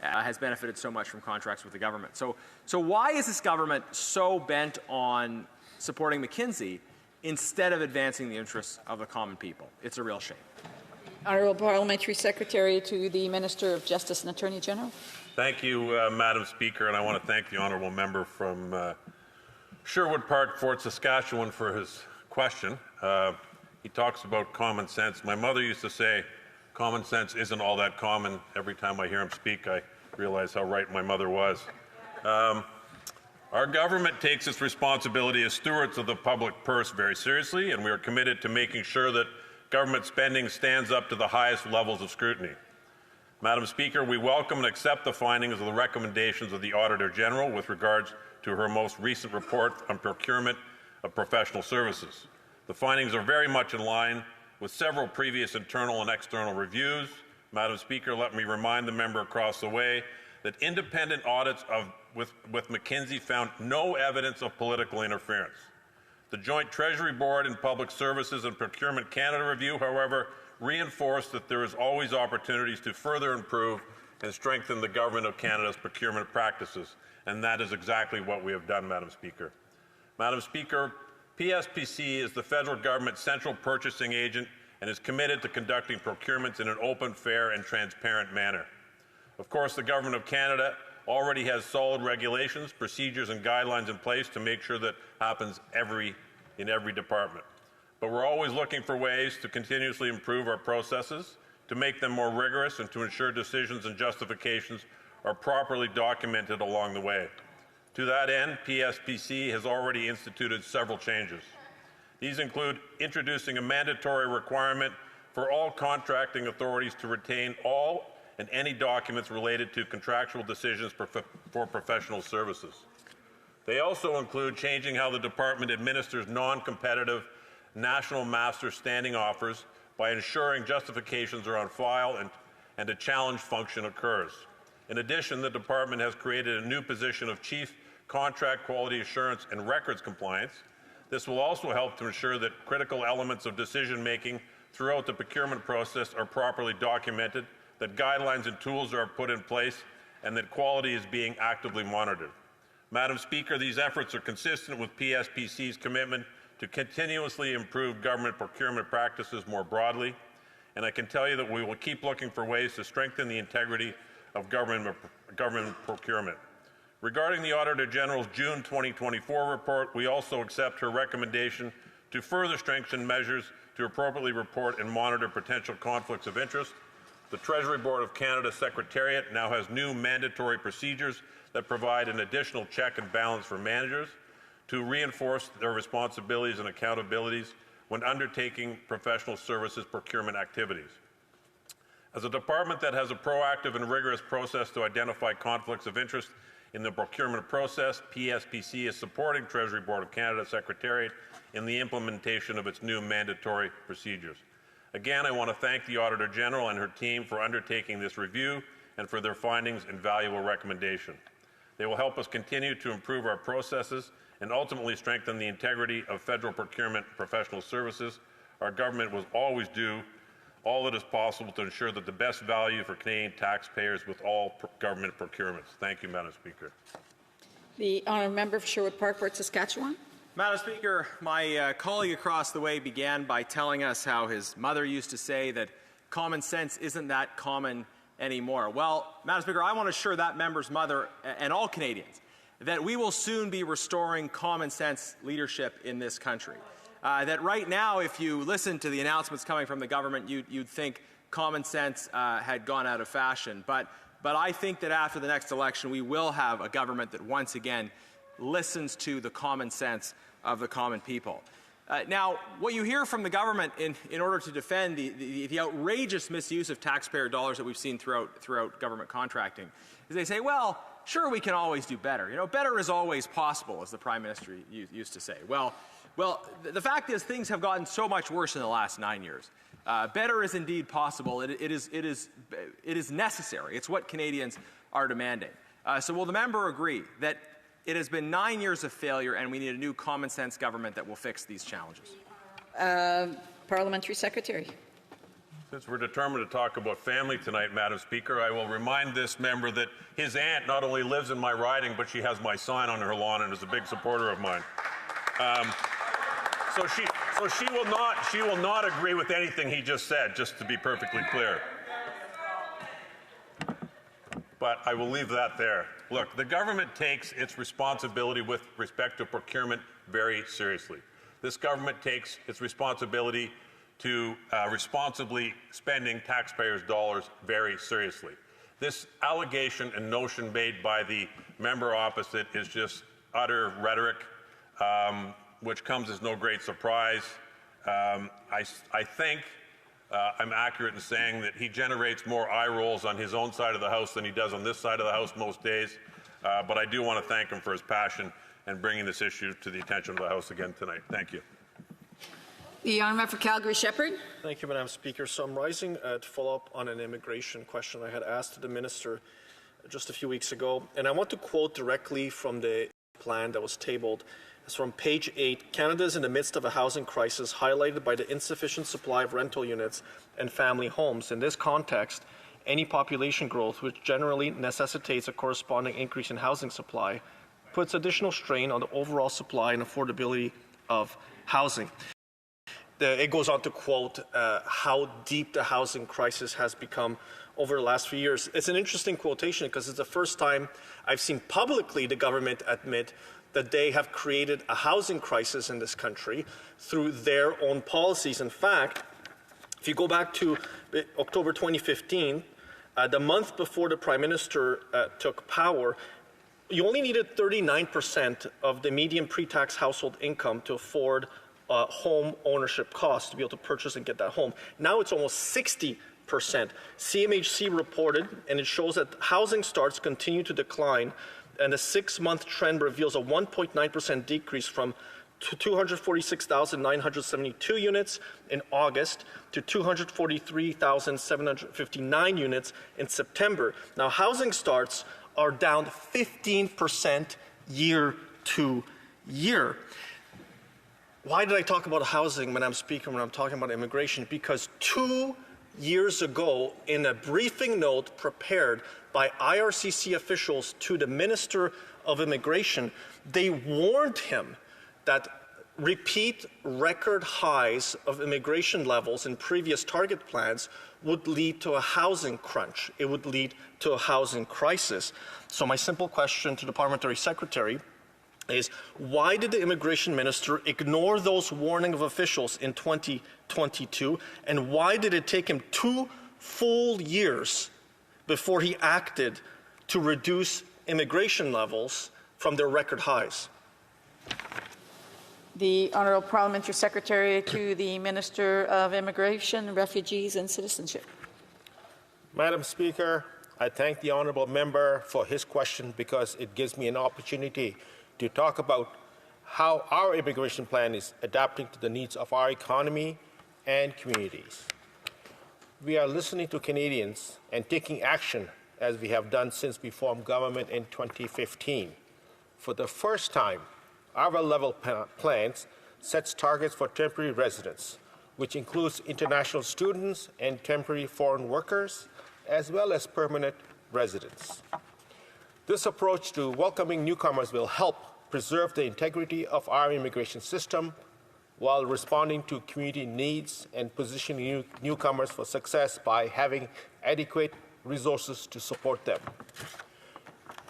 has benefited so much from contracts with the government. So why is this government so bent on supporting McKinsey instead of advancing the interests of the common people? It's a real shame. Honourable Parliamentary Secretary to the Minister of Justice and Attorney General. Thank you, Madam Speaker, and I want to thank the honourable member from Sherwood Park, Fort Saskatchewan, for his question. He talks about common sense. My mother used to say, common sense isn't all that common. Every time I hear him speak, I realize how right my mother was. Our government takes its responsibility as stewards of the public purse very seriously, and we are committed to making sure that government spending stands up to the highest levels of scrutiny. Madam Speaker, we welcome and accept the findings of the recommendations of the Auditor General with regards to her most recent report on procurement of professional services. The findings are very much in line with several previous internal and external reviews. Madam Speaker, let me remind the member across the way that independent audits with McKinsey found no evidence of political interference. The Joint Treasury Board and Public Services and Procurement Canada review, however, reinforced that there is always opportunities to further improve and strengthen the Government of Canada's procurement practices, and that is exactly what we have done, Madam Speaker. Madam Speaker, PSPC is the federal government's central purchasing agent and is committed to conducting procurements in an open, fair, and transparent manner. Of course, the Government of Canada already has solid regulations, procedures, and guidelines in place to make sure that happens in every department. But we're always looking for ways to continuously improve our processes, to make them more rigorous, and to ensure decisions and justifications are properly documented along the way. To that end, PSPC has already instituted several changes. These include introducing a mandatory requirement for all contracting authorities to retain all and any documents related to contractual decisions for professional services. They also include changing how the department administers non-competitive national master standing offers by ensuring justifications are on file and a challenge function occurs. In addition, the department has created a new position of Chief Contract Quality Assurance and Records Compliance. This will also help to ensure that critical elements of decision-making throughout the procurement process are properly documented, that guidelines and tools are put in place, and that quality is being actively monitored. Madam Speaker, these efforts are consistent with PSPC's commitment to continuously improve government procurement practices more broadly, and I can tell you that we will keep looking for ways to strengthen the integrity of government procurement. Regarding the Auditor General's June 2024 report, we also accept her recommendation to further strengthen measures to appropriately report and monitor potential conflicts of interest. The Treasury Board of Canada Secretariat now has new mandatory procedures that provide an additional check and balance for managers to reinforce their responsibilities and accountabilities when undertaking professional services procurement activities. As a department that has a proactive and rigorous process to identify conflicts of interest in the procurement process, PSPC is supporting Treasury Board of Canada Secretariat in the implementation of its new mandatory procedures. Again, I want to thank the Auditor General and her team for undertaking this review and for their findings and valuable recommendation. They will help us continue to improve our processes and ultimately strengthen the integrity of federal procurement professional services. Our government will always do all that is possible to ensure that the best value for Canadian taxpayers with all government procurements. Thank you, Madam Speaker. The honourable member for Sherwood Park, Fort Saskatchewan. Madam Speaker, my colleague across the way began by telling us how his mother used to say that common sense isn't that common anymore. Well, Madam Speaker, I want to assure that member's mother and all Canadians that we will soon be restoring common sense leadership in this country. That right now, if you listen to the announcements coming from the government, you'd think common sense had gone out of fashion. But I think that after the next election, we will have a government that once again listens to the common sense of the common people. Now, what you hear from the government in order to defend the outrageous misuse of taxpayer dollars that we've seen throughout government contracting is they say, well, sure, we can always do better. You know, better is always possible, as the Prime Minister used to say. Well, the fact is things have gotten so much worse in the last 9 years. Better is indeed possible. It is necessary. It's what Canadians are demanding. So will the member agree that it has been 9 years of failure and we need a new common sense government that will fix these challenges? Parliamentary Secretary. Since we're determined to talk about family tonight, Madam Speaker, I will remind this member that his aunt not only lives in my riding, but she has my sign on her lawn and is a big supporter of mine. So she will not agree with anything he just said, just to be perfectly clear. But I will leave that there. Look, the government takes its responsibility with respect to procurement very seriously. This government takes its responsibility to responsibly spending taxpayers' dollars very seriously. This allegation and notion made by the member opposite is just utter rhetoric, which comes as no great surprise. I think I'm accurate in saying that he generates more eye rolls on his own side of the House than he does on this side of the House most days. But I do want to thank him for his passion and bringing this issue to the attention of the House again tonight. Thank you. The honourable for Calgary-Shepherd. Thank you, Madam Speaker. So I'm rising to follow up on an immigration question I had asked to the Minister just a few weeks ago. And I want to quote directly from the plan that was tabled. It's from page 8. Canada is in the midst of a housing crisis highlighted by the insufficient supply of rental units and family homes. In this context, any population growth, which generally necessitates a corresponding increase in housing supply, puts additional strain on the overall supply and affordability of housing. It goes on to quote how deep the housing crisis has become over the last few years. It's an interesting quotation because it's the first time I've seen publicly the government admit that they have created a housing crisis in this country through their own policies. In fact, if you go back to October 2015, the month before the Prime Minister took power, you only needed 39% of the median pre-tax household income to afford home ownership costs to be able to purchase and get that home. Now it's almost 60%. CMHC reported, and it shows that housing starts continue to decline, and the 6-month trend reveals a 1.9% decrease from 246,972 units in August to 243,759 units in September. Now, housing starts are down 15% year to year. Why did I talk about housing, Madam Speaker, when I'm talking about immigration? Because 2 years ago, in a briefing note prepared by IRCC officials to the Minister of Immigration, they warned him that repeat record highs of immigration levels in previous target plans would lead to a housing crunch. It would lead to a housing crisis. So my simple question to the Parliamentary Secretary is, why did the Immigration Minister ignore those warning of officials in 2022, and why did it take him 2 full years before he acted to reduce immigration levels from their record highs? The Honourable Parliamentary Secretary to the Minister of Immigration, Refugees and Citizenship. Madam Speaker, I thank the honourable member for his question because it gives me an opportunity to talk about how our immigration plan is adapting to the needs of our economy and communities. We are listening to Canadians and taking action as we have done since we formed government in 2015. For the first time, our level plans sets targets for temporary residents, which includes international students and temporary foreign workers, as well as permanent residents. This approach to welcoming newcomers will help preserve the integrity of our immigration system while responding to community needs and positioning newcomers for success by having adequate resources to support them.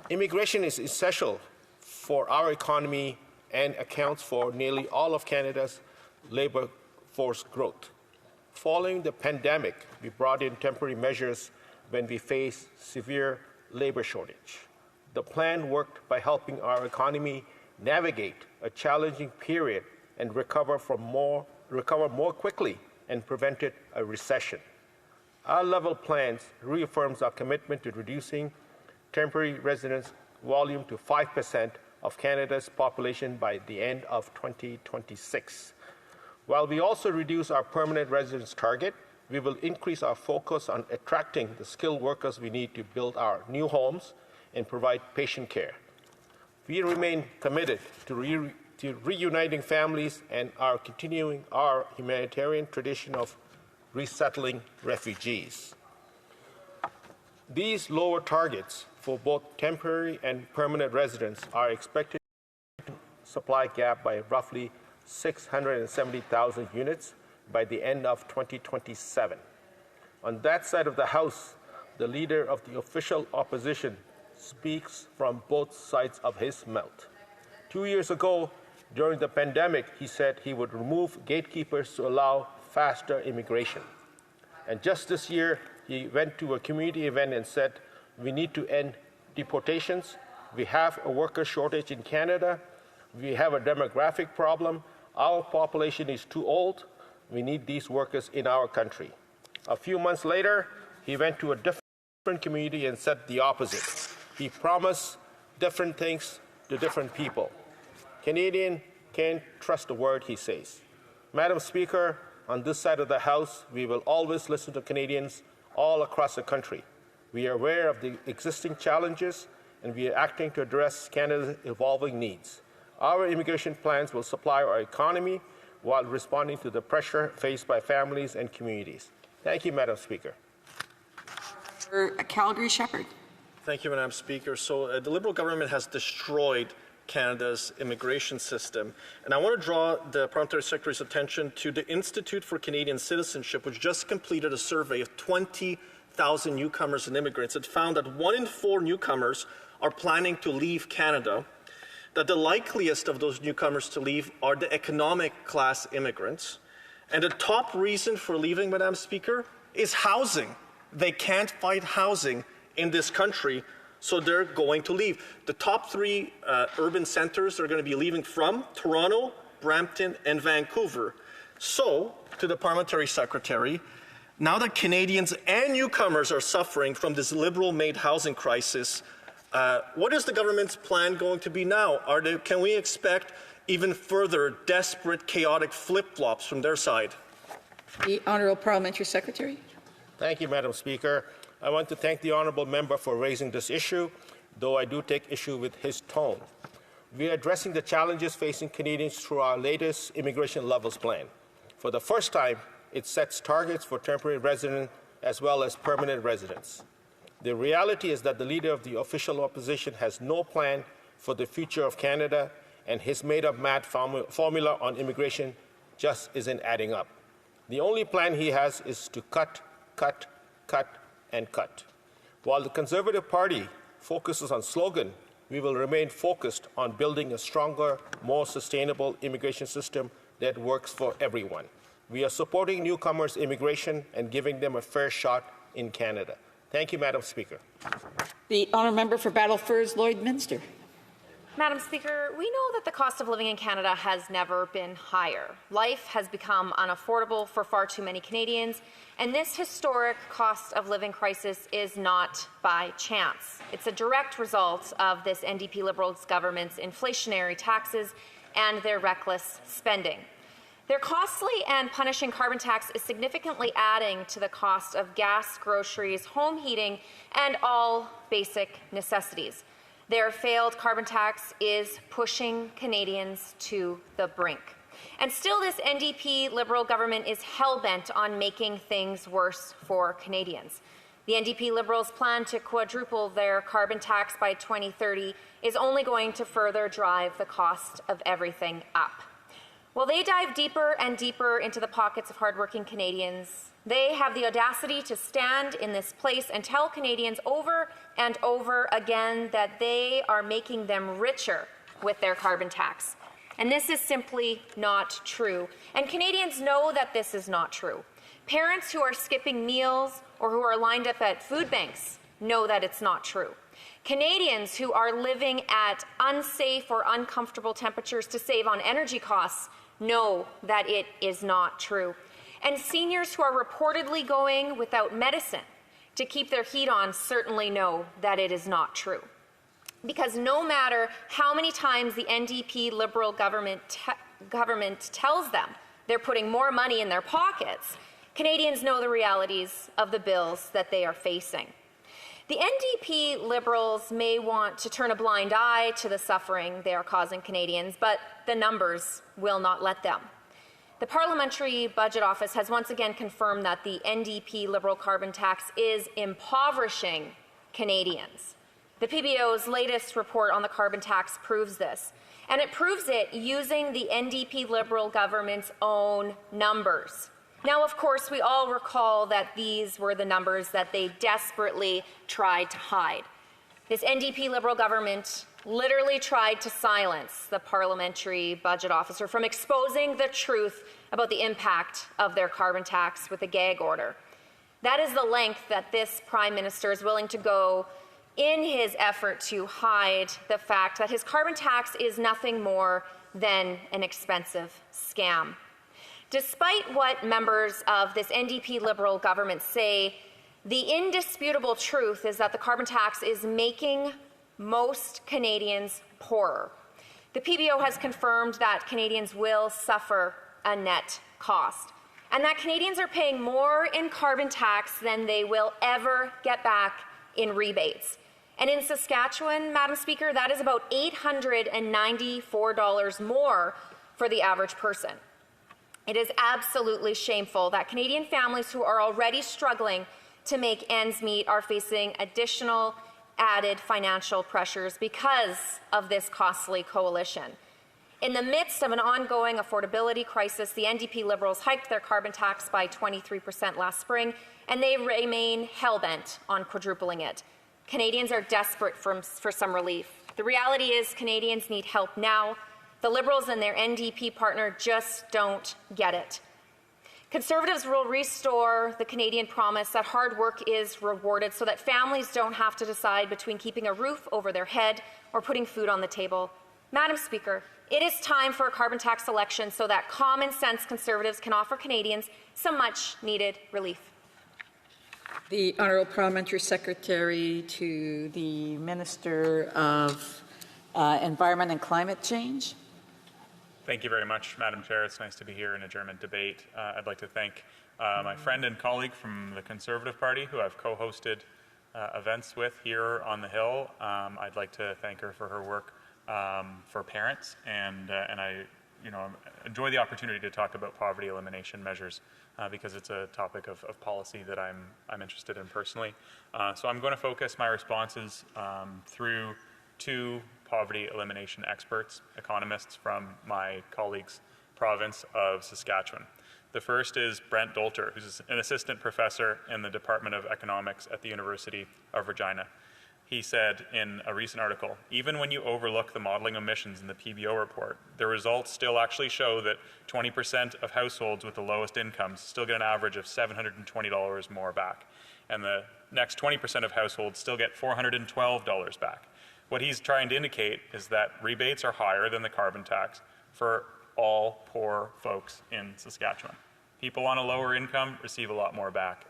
Immigration is essential for our economy and accounts for nearly all of Canada's labour force growth. Following the pandemic, we brought in temporary measures when we faced severe labour shortage. The plan worked by helping our economy navigate a challenging period and recover more quickly and prevented a recession. Our level plans reaffirms our commitment to reducing temporary residence volume to 5% of Canada's population by the end of 2026. While we also reduce our permanent residence target, we will increase our focus on attracting the skilled workers we need to build our new homes and provide patient care. We remain committed to reuniting families and are continuing our humanitarian tradition of resettling refugees. These lower targets for both temporary and permanent residents are expected to supply gap by roughly 670,000 units by the end of 2027. On that side of the House, the leader of the official opposition speaks from both sides of his mouth. 2 years ago, during the pandemic, he said he would remove gatekeepers to allow faster immigration. And just this year, he went to a community event and said, we need to end deportations. We have a worker shortage in Canada. We have a demographic problem. Our population is too old. We need these workers in our country. A few months later, he went to a different community and said the opposite. He promised different things to different people. Canadian can't trust a word he says. Madam Speaker, on this side of the House, we will always listen to Canadians all across the country. We are aware of the existing challenges and we are acting to address Canada's evolving needs. Our immigration plans will supply our economy while responding to the pressure faced by families and communities. Thank you, Madam Speaker. Calgary Shepherd. Thank you, Madam Speaker. So the Liberal government has destroyed Canada's immigration system. And I want to draw the Parliamentary Secretary's attention to the Institute for Canadian Citizenship, which just completed a survey of 20,000 newcomers and immigrants. It found that 1 in 4 newcomers are planning to leave Canada, that the likeliest of those newcomers to leave are the economic class immigrants. And the top reason for leaving, Madam Speaker, is housing. They can't find housing in this country, so they're going to leave. The top 3 urban centers are going to be leaving from Toronto, Brampton, and Vancouver. So, to the Parliamentary Secretary, now that Canadians and newcomers are suffering from this Liberal-made housing crisis, what is the government's plan going to be now? Can we expect even further desperate, chaotic flip-flops from their side? The Honourable Parliamentary Secretary. Thank you, Madam Speaker. I want to thank the honourable member for raising this issue, though I do take issue with his tone. We are addressing the challenges facing Canadians through our latest immigration levels plan. For the first time, it sets targets for temporary residents as well as permanent residents. The reality is that the leader of the official opposition has no plan for the future of Canada, and his made-up mad formula on immigration just isn't adding up. The only plan he has is to cut, cut, cut, and cut. While the Conservative Party focuses on slogan, we will remain focused on building a stronger, more sustainable immigration system that works for everyone. We are supporting newcomers' immigration and giving them a fair shot in Canada. Thank you, Madam Speaker. The honourable member for Battleford, Lloydminster. Madam Speaker, we know that the cost of living in Canada has never been higher. Life has become unaffordable for far too many Canadians, and this historic cost of living crisis is not by chance. It's a direct result of this NDP Liberals government's inflationary taxes and their reckless spending. Their costly and punishing carbon tax is significantly adding to the cost of gas, groceries, home heating, and all basic necessities. Their failed carbon tax is pushing Canadians to the brink. And still, this NDP Liberal government is hell-bent on making things worse for Canadians. The NDP Liberals' plan to quadruple their carbon tax by 2030 is only going to further drive the cost of everything up. While they dive deeper and deeper into the pockets of hardworking Canadians, they have the audacity to stand in this place and tell Canadians over and over again that they are making them richer with their carbon tax. And this is simply not true. And Canadians know that this is not true. Parents who are skipping meals or who are lined up at food banks know that it's not true. Canadians who are living at unsafe or uncomfortable temperatures to save on energy costs know that it is not true. And seniors who are reportedly going without medicine to keep their heat on certainly know that it is not true. Because no matter how many times the NDP Liberal government tells them they're putting more money in their pockets, Canadians know the realities of the bills that they are facing. The NDP Liberals may want to turn a blind eye to the suffering they are causing Canadians, but the numbers will not let them. The Parliamentary Budget Office has once again confirmed that the NDP Liberal carbon tax is impoverishing Canadians. The PBO's latest report on the carbon tax proves this, and it proves it using the NDP Liberal government's own numbers. Now, of course, we all recall that these were the numbers that they desperately tried to hide. This NDP Liberal government literally tried to silence the Parliamentary Budget Officer from exposing the truth about the impact of their carbon tax with a gag order. That is the length that this Prime Minister is willing to go in his effort to hide the fact that his carbon tax is nothing more than an expensive scam. Despite what members of this NDP Liberal government say, the indisputable truth is that the carbon tax is making most Canadians poorer. The PBO has confirmed that Canadians will suffer a net cost, and that Canadians are paying more in carbon tax than they will ever get back in rebates. And in Saskatchewan, Madam Speaker, that is about $894 more for the average person. It is absolutely shameful that Canadian families who are already struggling to make ends meet are facing additional added financial pressures because of this costly coalition. In the midst of an ongoing affordability crisis, the NDP Liberals hiked their carbon tax by 23% last spring, and they remain hell-bent on quadrupling it. Canadians are desperate for some relief. The reality is Canadians need help now. The Liberals and their NDP partner just don't get it. Conservatives will restore the Canadian promise that hard work is rewarded so that families don't have to decide between keeping a roof over their head or putting food on the table. Madam Speaker, it is time for a carbon tax election so that common sense Conservatives can offer Canadians some much needed relief. The Honourable Parliamentary Secretary to the Minister of Environment and Climate Change. Thank you very much, Madam Chair. It's nice to be here in adjournment debate. I'd like to thank my friend and colleague from the Conservative Party who I've co-hosted events with here on the Hill. I'd like to thank her for her work for parents, and I enjoy the opportunity to talk about poverty elimination measures because it's a topic of policy that I'm interested in personally. So I'm going to focus my responses through two poverty elimination experts, economists from my colleague's province of Saskatchewan. The first is Brent Dolter, who's an assistant professor in the Department of Economics at the University of Regina. He said in a recent article, even when you overlook the modeling omissions in the PBO report, the results still actually show that 20% of households with the lowest incomes still get an average of $720 more back. And the next 20% of households still get $412 back. What he's trying to indicate is that rebates are higher than the carbon tax for all poor folks in Saskatchewan. People on a lower income receive a lot more back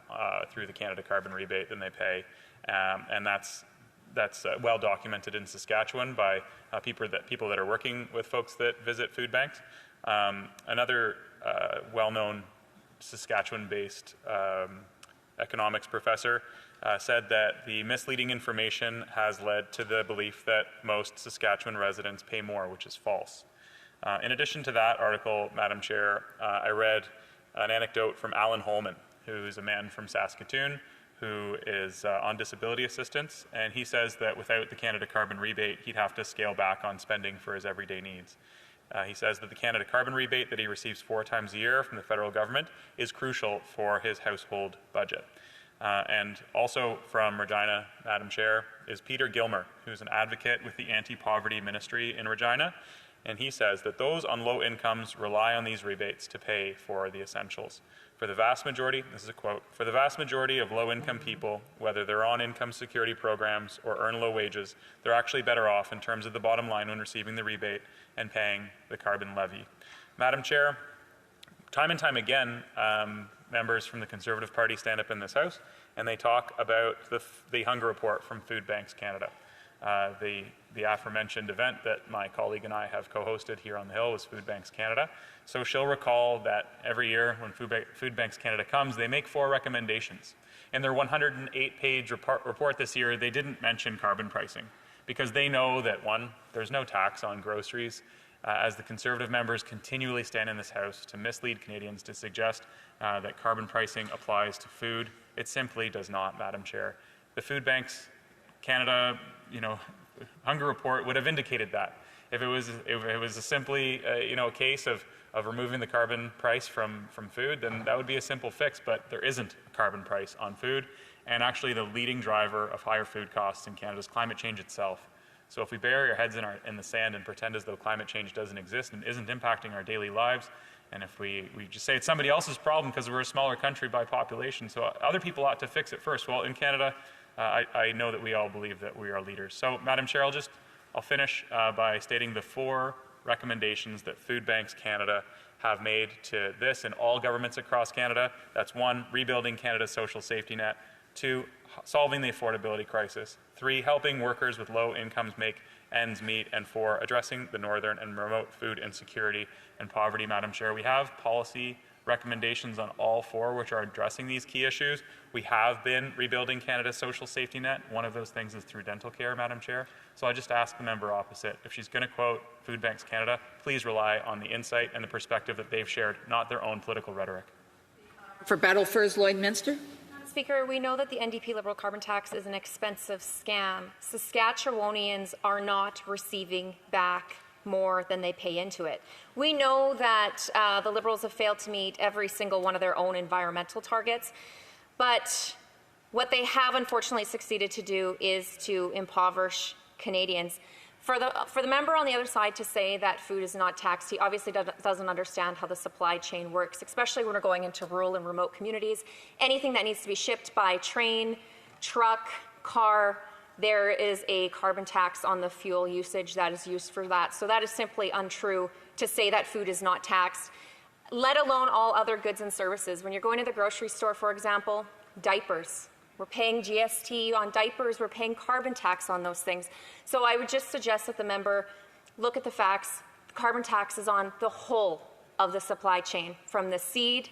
through the Canada Carbon Rebate than they pay, and that's well documented in Saskatchewan by people that are working with folks that visit food banks. Another well-known Saskatchewan-based economics professor said that the misleading information has led to the belief that most Saskatchewan residents pay more, which is false. In addition to that article, Madam Chair, I read an anecdote from Alan Holman, who is a man from Saskatoon who is on disability assistance, and he says that without the Canada Carbon Rebate, he'd have to scale back on spending for his everyday needs. He says that the Canada Carbon Rebate that he receives 4 times a year from the federal government is crucial for his household budget. And also from Regina, Madam Chair, is Peter Gilmer, who's an advocate with the Anti-Poverty Ministry in Regina, and he says that those on low incomes rely on these rebates to pay for the essentials. For the vast majority, this is a quote, for the vast majority of low-income people, whether they're on income security programs or earn low wages, they're actually better off in terms of the bottom line when receiving the rebate and paying the carbon levy. Madam Chair, time and time again, members from the Conservative Party stand up in this House and they talk about the hunger report from Food Banks Canada. The aforementioned event that my colleague and I have co-hosted here on the Hill was Food Banks Canada. So she'll recall that every year when Food Banks Canada comes, they make 4 recommendations. In their 108-page report this year, they didn't mention carbon pricing because they know that, 1, there's no tax on groceries. As the Conservative members continually stand in this House to mislead Canadians to suggest that carbon pricing applies to food, it simply does not, Madam Chair. The Food Banks Canada, hunger report would have indicated that. If it was simply, a case of removing the carbon price from food, then that would be a simple fix. But there isn't a carbon price on food, and actually the leading driver of higher food costs in Canada is climate change itself. So if we bury our heads in the sand and pretend as though climate change doesn't exist and isn't impacting our daily lives, and if we just say it's somebody else's problem because we're a smaller country by population, so other people ought to fix it first. Well, in Canada, I know that we all believe that we are leaders. So, Madam Chair, I'll finish by stating the 4 recommendations that Food Banks Canada have made to this and all governments across Canada. That's 1, rebuilding Canada's social safety net. 2, solving the affordability crisis. 3, helping workers with low incomes make ends meet. And 4, addressing the northern and remote food insecurity and poverty. Madam Chair, we have policy recommendations on all 4 which are addressing these key issues. We have been rebuilding Canada's social safety net. One of those things is through dental care, Madam Chair. So I just ask the member opposite, if she's going to quote Food Banks Canada, please rely on the insight and the perspective that they've shared, not their own political rhetoric. For Battleford, Lloyd-Minster. Speaker, we know that the NDP Liberal carbon tax is an expensive scam. Saskatchewanians are not receiving back more than they pay into it. We know that the Liberals have failed to meet every single one of their own environmental targets, but what they have unfortunately succeeded to do is to impoverish Canadians. For the member on the other side to say that food is not taxed, he obviously doesn't understand how the supply chain works, especially when we're going into rural and remote communities. Anything that needs to be shipped by train, truck, car, there is a carbon tax on the fuel usage that is used for that. So that is simply untrue to say that food is not taxed, let alone all other goods and services. When you're going to the grocery store, for example, diapers. We're paying GST on diapers. We're paying carbon tax on those things. So I would just suggest that the member look at the facts. Carbon tax is on the whole of the supply chain, from the seed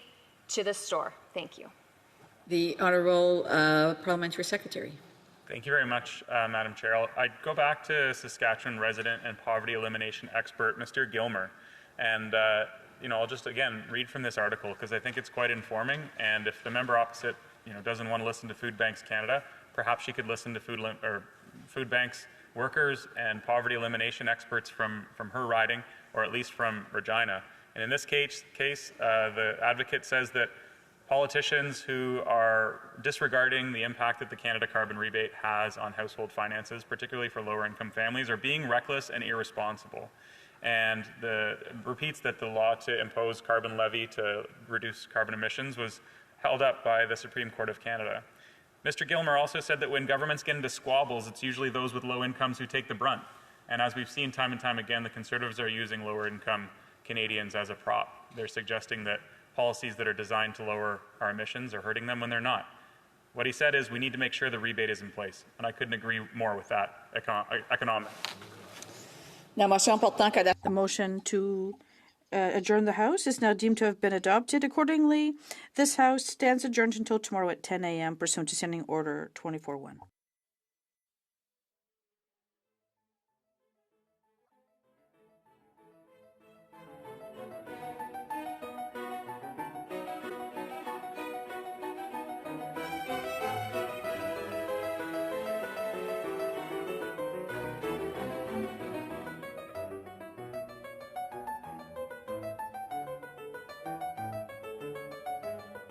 to the store. Thank you. The Honourable Parliamentary Secretary. Thank you very much, Madam Chair. I'd go back to Saskatchewan resident and poverty elimination expert, Mr. Gilmer. And I'll just, again, read from this article because I think it's quite informing. And if the member opposite doesn't want to listen to Food Banks Canada, perhaps she could listen to Food Banks workers and poverty elimination experts from her riding, or at least from Regina. And in this case, the advocate says that politicians who are disregarding the impact that the Canada carbon rebate has on household finances, particularly for lower income families, are being reckless and irresponsible. And repeats that the law to impose carbon levy to reduce carbon emissions was held up by the Supreme Court of Canada. Mr. Gilmer also said that when governments get into squabbles, it's usually those with low incomes who take the brunt. And as we've seen time and time again, the Conservatives are using lower income Canadians as a prop. They're suggesting that policies that are designed to lower our emissions are hurting them when they're not. What he said is we need to make sure the rebate is in place. And I couldn't agree more with that economic. The motion to adjourn the House is now deemed to have been adopted. Accordingly, this House stands adjourned until tomorrow at 10 a.m. pursuant to Standing Order 24-1.